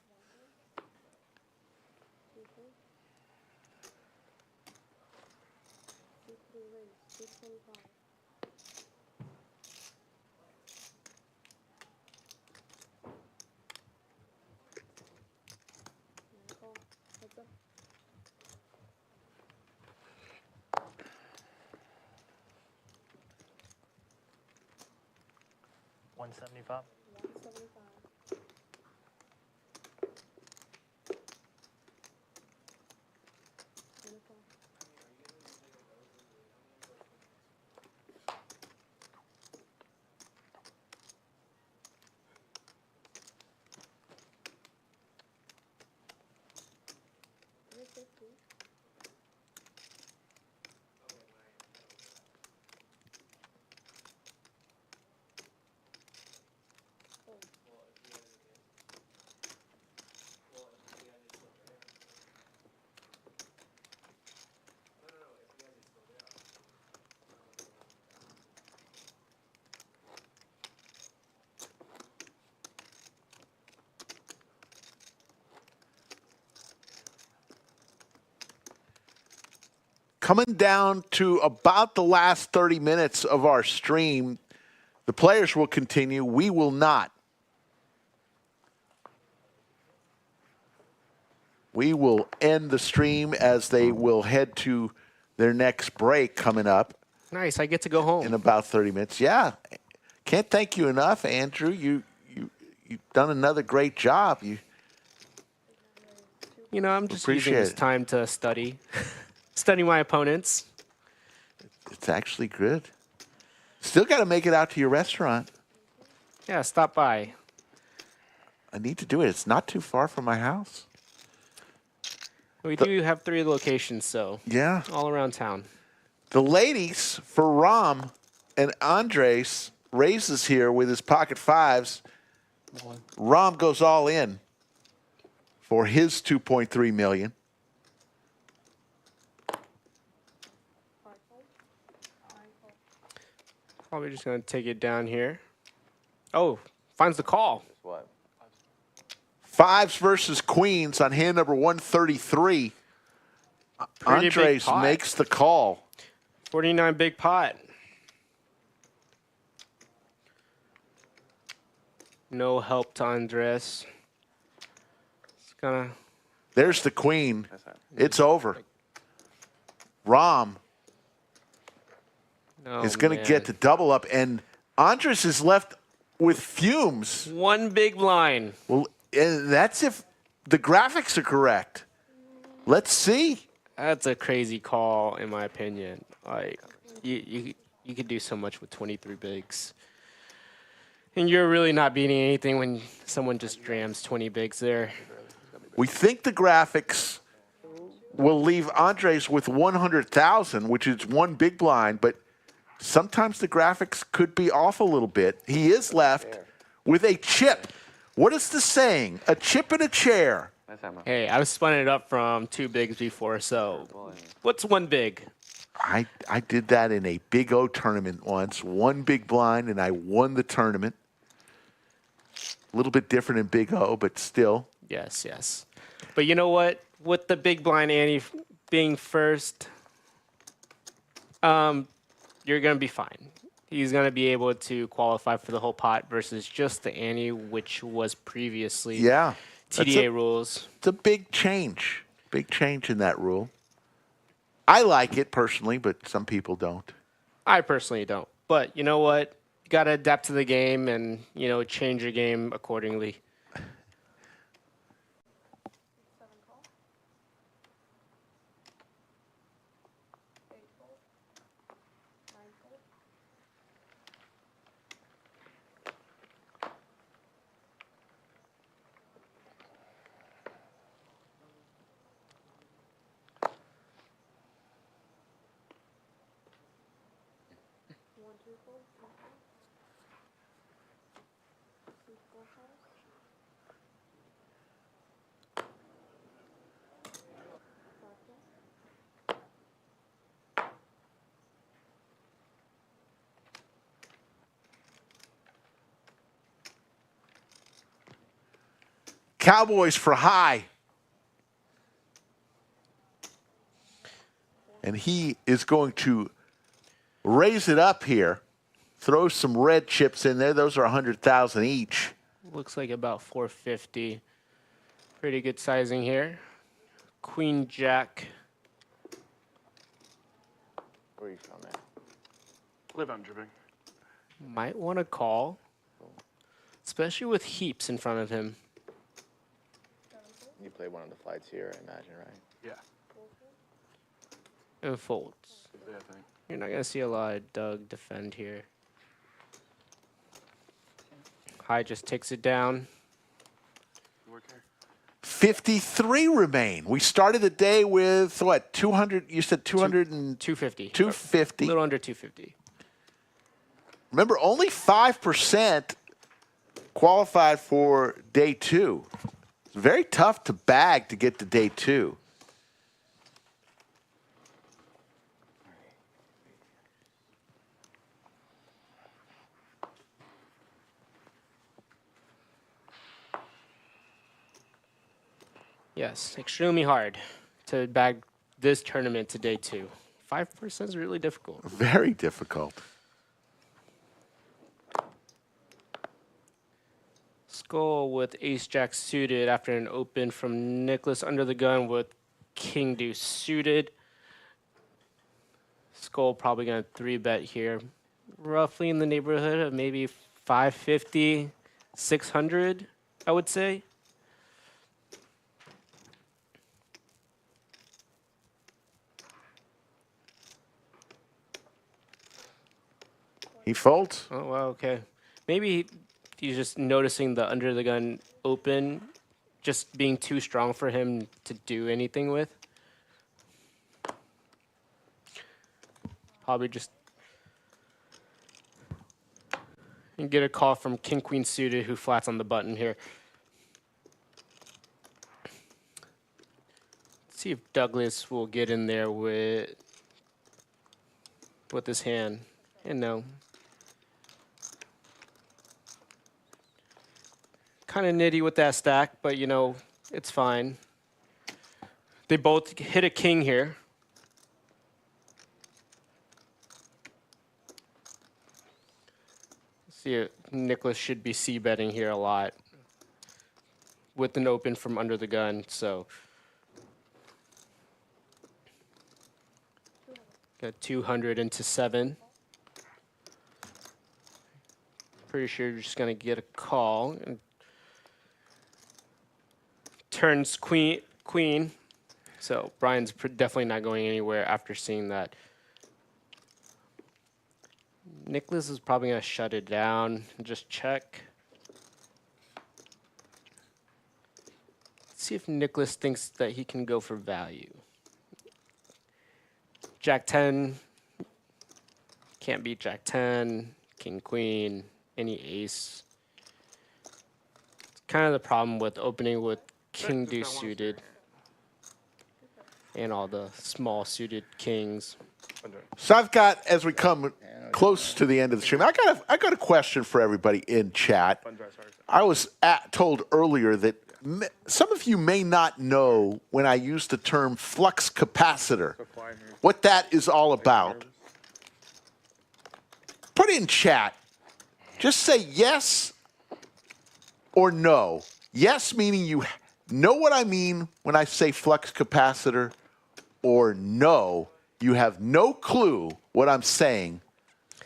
$175. Coming down to about the last 30 minutes of our stream, the players will continue. We will not. We will end the stream as they will head to their next break coming up. Nice, I get to go home. In about 30 minutes. Yeah. Can't thank you enough, Andrew. You've done another great job. You know, I'm just Appreciate using this it. time to study. Study my opponents. It's actually good. Still got to make it out to your restaurant. Yeah, stop by. I need to do it. It's not too far from my house. We do have 3 locations, so Yeah. all around town. The ladies for Rom and Andres raises here with his pocket fives. Rom goes all in for his $2.3 million. Probably just going to take it down here. Oh, finds the call. What? Fives versus queens on hand number 133. Pretty big Andres pot. makes the call. 49 big pot. No help to Andres. It's gonna. There's the queen. It's over. Rom is going to get the double up, and Andres is left with fumes. One big blind. Well, and that's if the graphics are correct. Let's see. That's a crazy call, in my opinion. Like, you could do so much with 23 bigs. And you're really not beating anything when someone just drams 20 bigs there. We think the graphics will leave Andres with 100,000, which is one big blind, but sometimes the graphics could be off a little bit. He is left with a chip. What is the saying? A chip in a chair. Hey, I've spun it up from 2 bigs before, so what's one big? I did that in a Big O tournament once. One big blind, and I won the tournament. A little bit different in Big O, but still. Yes, yes. But you know what? With the big blind ante being first, you're going to be fine. He's going to be able to qualify for the whole pot versus just the ante, which was previously TDA rules. It's a big change. Big change in that rule. I like it personally, but some people don't. I personally don't. But you know what? You got to adapt to the game and, change your game accordingly. Cowboys for high. And he is going to raise it up here. Throw some red chips in there. Those are 100,000 each. Looks like about 450. Pretty good sizing here. Queen Jack. Where are you from, man? Live on dripping. Might want to call. Especially with heaps in front of him. You played one of the flights here, I imagine, right? Yeah. And folds. Yeah, I think. You're not going to see a lot of Doug defend here. High just takes it down. 53 remain. We started the day with, what, 200? You said 200 and 250. 250. A little under 250. Remember, only 5% qualified for day 2. It's very tough to bag to get to day 2. Yes, extremely hard to bag this tournament to day 2. 5% is really difficult. Very difficult. Skull with ace-jack suited after an open from Nicholas under the gun with king-deuce suited. Skull probably going to 3-bet here. Roughly in the neighborhood of maybe 550, 600, I would say. He folds. Oh, well, okay. Maybe he's just noticing the under the gun open just being too strong for him to do anything with. Probably just and get a call from King Queen suited who flats on the button here. See if Douglas will get in there with his hand. And no. Kind of nitty with that stack, but you know, it's fine. They both hit a king here. See, Nicholas should be c-betting here a lot with an open from under the gun, so. Got 200 into 7. Pretty sure you're just gonna get a call. And turns queen. So Brian's definitely not going anywhere after seeing that. Nicholas is probably gonna shut it down and just check. Let's see if Nicholas thinks that he can go for value. Jack 10, can't beat Jack 10, King Queen, any ace. It's kind of the problem with opening with King Deuce suited and all the small suited kings. So I've got, as we come close to the end of the stream, I got a question for everybody in chat. I was told earlier that some of you may not know when I use the term flux capacitor, what that is all about. Put it in chat. Just say yes or no. Yes meaning you know what I mean when I say flux capacitor, or no, you have no clue what I'm saying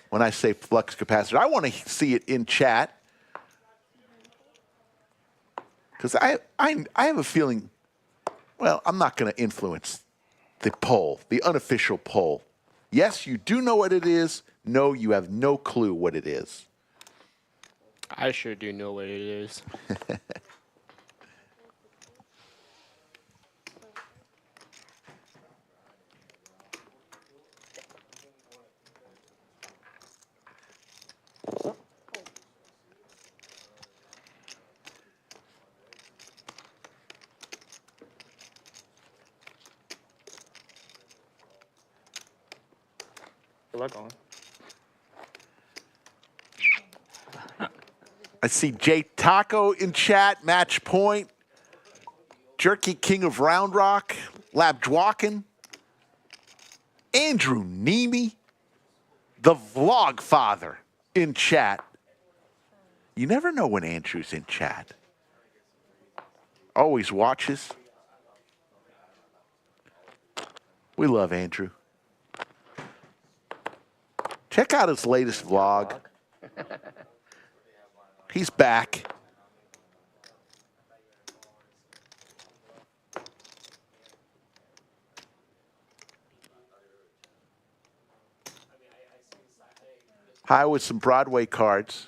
when I say flux capacitor. I want to see it in chat. Because I have a feeling, well, I'm not going to influence the poll, the unofficial poll. Yes, you do know what it is. No, you have no clue what it is. I sure do know what it is. Good luck, Olin. I see Jay Taco in chat, match point. Jerky King of Round Rock, Lab Dwakin, Andrew Nemi, the Vlog Father in chat. You never know when Andrew's in chat. Always watches. We love Andrew. Check out his latest vlog. He's back. Hi with some Broadway cards.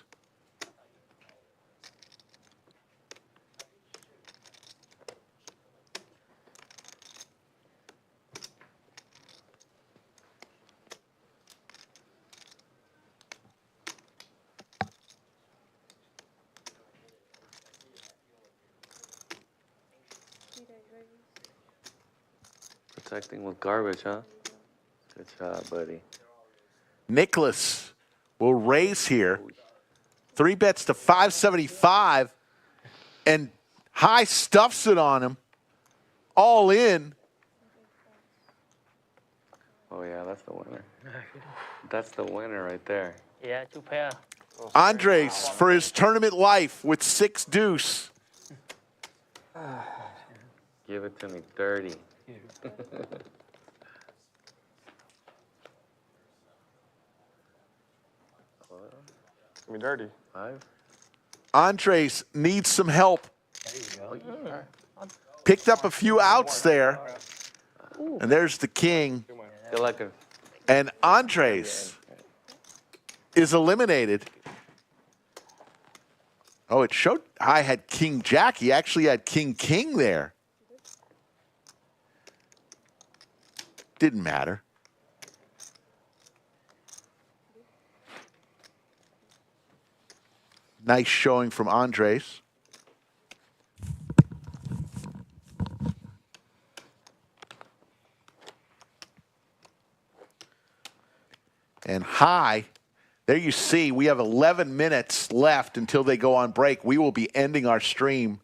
Protecting with garbage, huh? Good job, buddy. Nicholas will raise here. 3 bets to 575. And High stuffs it on him. All in. Oh, yeah, that's the winner. That's the winner right there. Yeah, 2 pair. Andres for his tournament life with 6 deuce. Give it to me dirty. Give me dirty. 5. Andres needs some help. Picked up a few outs there. And there's the king. Good luck. And Andres is eliminated. Oh, it showed I had King Jack. He actually had King King there. Didn't matter. Nice showing from Andres. And high. There you see, we have 11 minutes left until they go on break. We will be ending our stream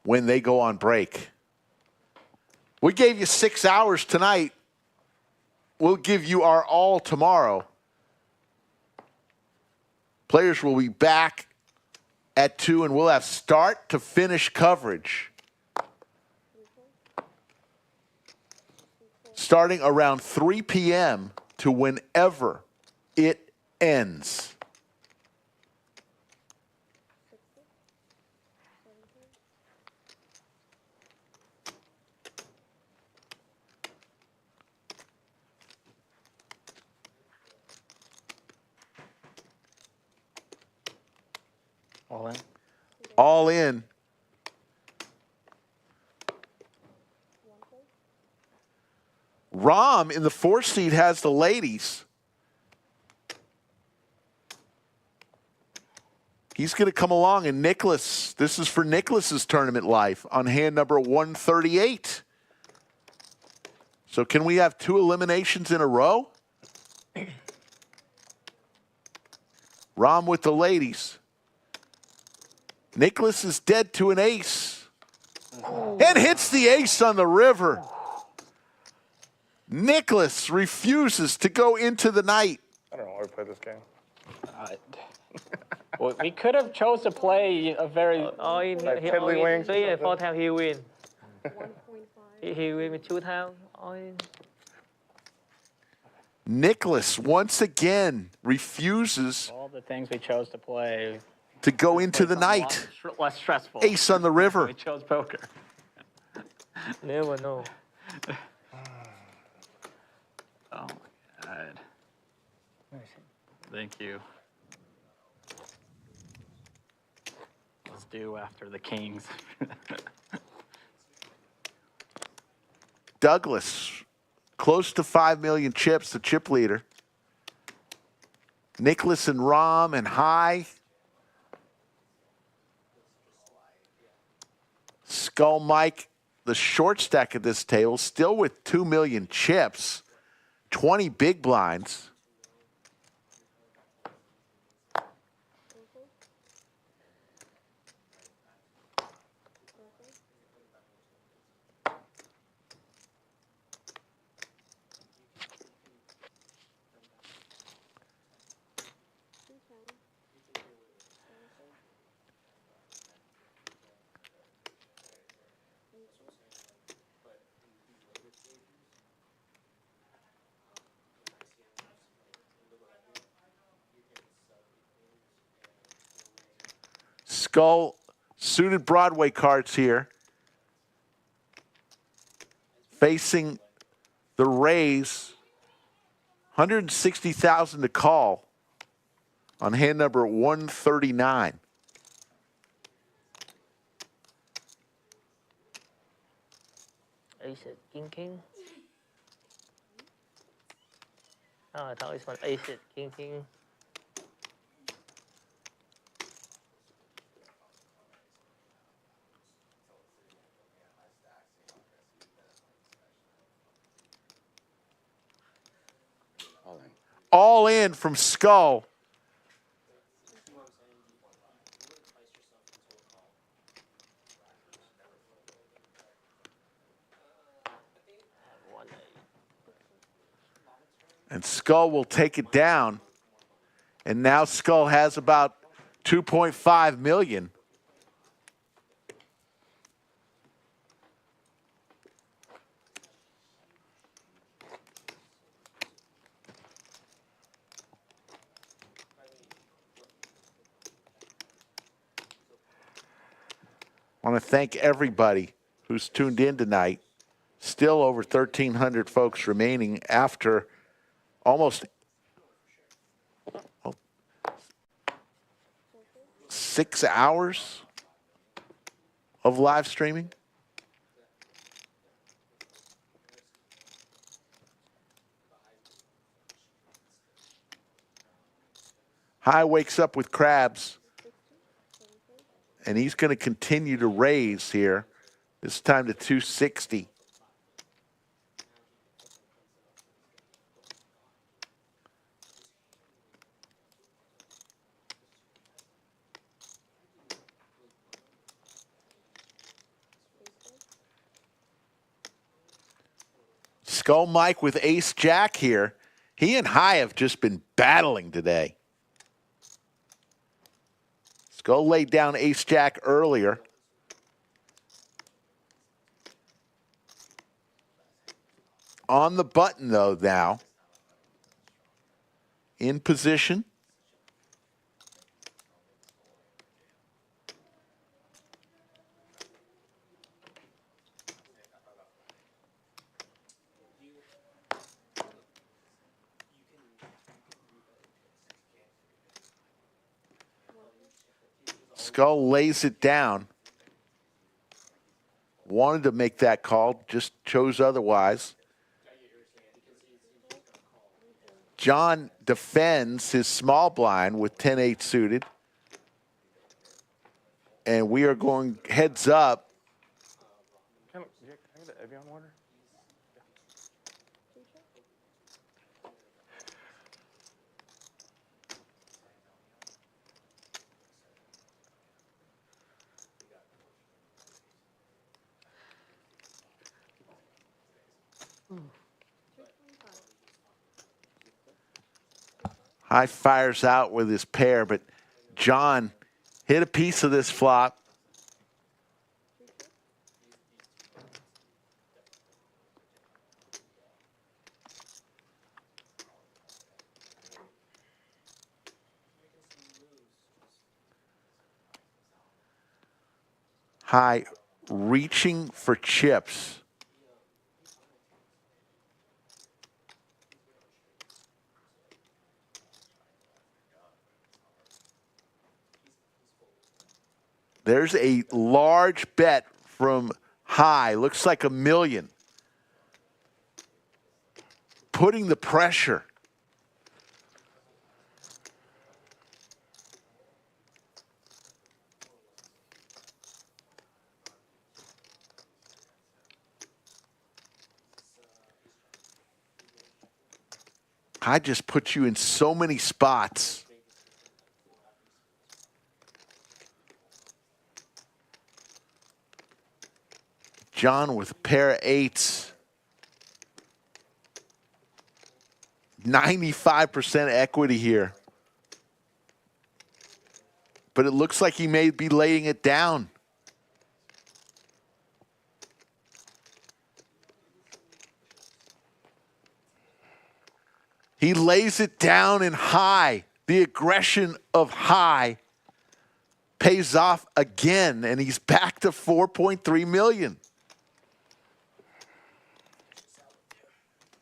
when they go on break. We gave you 6 hours tonight. We'll give you our all tomorrow. Players will be back at 2, and we'll have start to finish coverage starting around 3 p.m. to whenever it ends. All in. All in. Rom in the 4 seed has the ladies. He's going to come along, and Nicholas, this is for Nicholas's tournament life on hand number 138. So can we have 2 eliminations in a row? Rom with the ladies. Nicholas is dead to an ace. And hits the ace on the river. Nicholas refuses to go into the night. I don't know why we play this game. Well, we could have chose to play a very. All in. Like He all in Tiddlywinks or 3 and something? 4 times he win. He win with 2 times. All in. Nicholas once again refuses All the things we chose to play. to go into the Something night. less stressful. Ace on the river. We chose poker. Never know. Oh my God. Thank you. Let's do after the Kings. Douglas, close to 5 million chips, the chip leader. Nicholas and Rom and High. Skull Mike, the short stack at this table, still with 2 million chips, 20 big blinds. Skull suited Broadway cards here. Facing the Rays. 160,000 to call on hand number 139. Ace at King. Oh, I thought it's one ace at King. All in from Skull. And Skull will take it down. And now Skull has about 2.5 million. I want to thank everybody who's tuned in tonight. Still over 1,300 folks remaining after almost 6 hours of live streaming. High wakes up with crabs, and he's going to continue to raise here. This time to 260. Skull Mike with Ace Jack here. He and High have just been battling today. Skull laid down Ace Jack earlier. On the button, though, now. In position. Skull lays it down. Wanted to make that call, just chose otherwise. John defends his small blind with 10-8 suited. And we are going heads up. Can I get the Evian water? High fires out with his pair, but John hit a piece of this flop. High reaching for chips. There's a large bet from High. Looks like $1 million. Putting the pressure. High just put you in so many spots. John with a pair of eights. 95% equity here. But it looks like he may be laying it down. He lays it down in High. The aggression of High pays off again, and he's back to 4.3 million.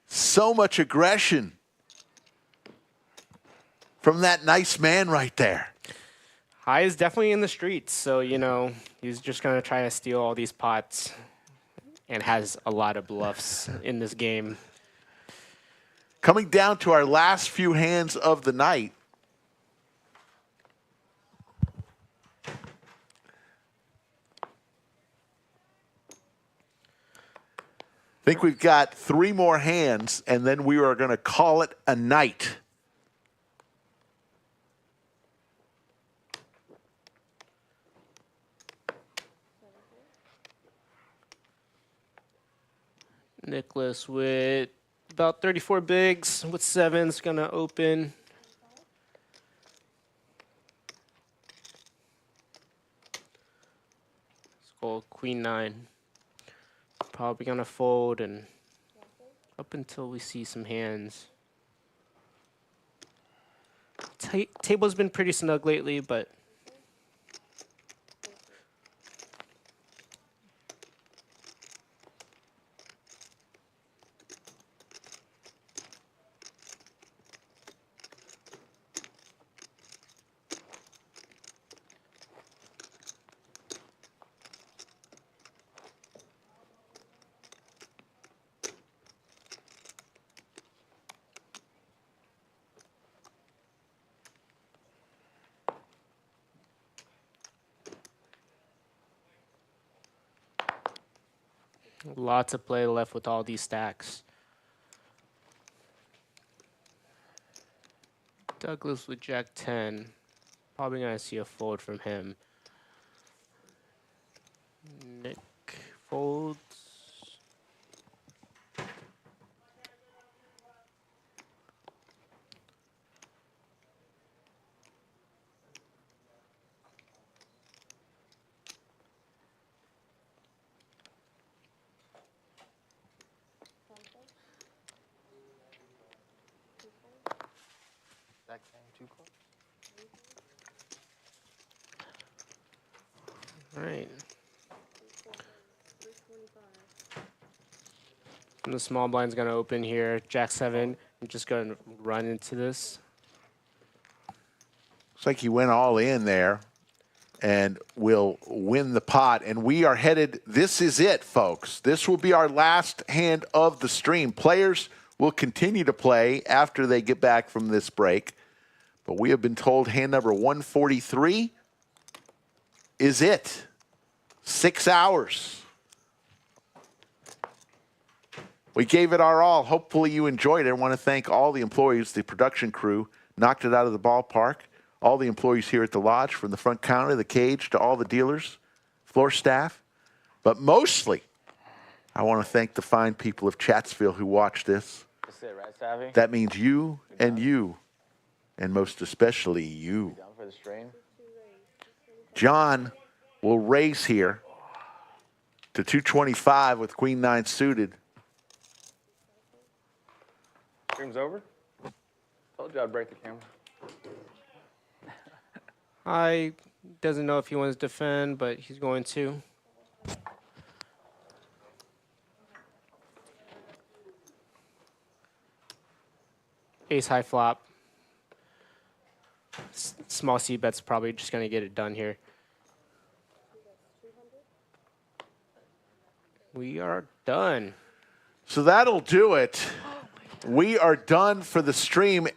So much aggression from that nice man right there. High is definitely in the streets, so, you know, he's just going to try to steal all these pots and has a lot of bluffs in this game. Coming down to our last few hands of the night. I think we've got 3 more hands, and then we are going to call it a night. Nicholas with about 34 bigs with sevens, going to open. Let's go queen 9. Probably going to fold and up until we see some hands. Table's been pretty snug lately, but Lots of play left with all these stacks. Douglas with Jack 10. Probably going to see a fold from him. Nick folds. Jack 10, 2 clubs. All right. And the small blind's going to open here. Jack 7. I'm just going to run into this. Looks like he went all in there and will win the pot. And we are headed, this is it, folks. This will be our last hand of the stream. Players will continue to play after they get back from this break. But we have been told hand number 143 is it. 6 hours. We gave it our all. Hopefully you enjoyed it. I want to thank all the employees, the production crew, knocked it out of the ballpark. All the employees here at the lodge, from the front counter, the cage, to all the dealers, floor staff. But mostly, I want to thank the fine people of Chatsville who watched this. That's it, right, Savvy? That means you and you, and most especially you. Down for the stream? John will raise here to 225 with Queen 9 suited. Stream's over? Told you I'd break the camera. I doesn't know if he wants to defend, but he's going to. Ace high flop. Small C bet's probably just going to get it done here. We are done. So that'll do it. We are done for the stream.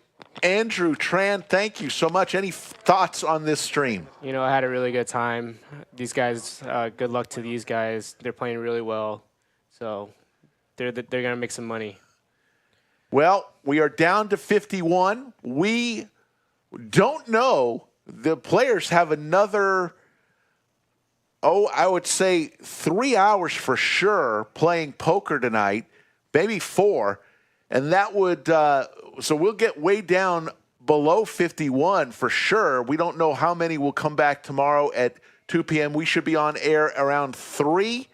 Andrew Tran, thank you so much. Any thoughts on this stream? You know, I had a really good time. These guys, good luck to these guys. They're playing really well. So they're going to make some money. Well, we are down to 51. We don't know. The players have another, I would say 3 hours for sure playing poker tonight, maybe 4. And that would, so we'll get way down below 51 for sure. We don't know how many will come back tomorrow at 2 p.m. We should be on air around 3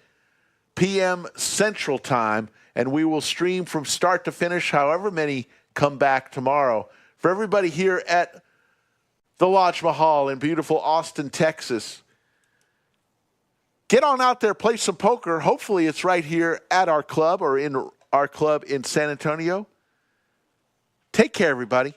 p.m. Central Time, and we will stream from start to finish, however many come back tomorrow. For everybody here at the Lodge Mahal in beautiful Austin, Texas, get on out there, play some poker. Hopefully it's right here at our club or in our club in San Antonio. Take care, everybody.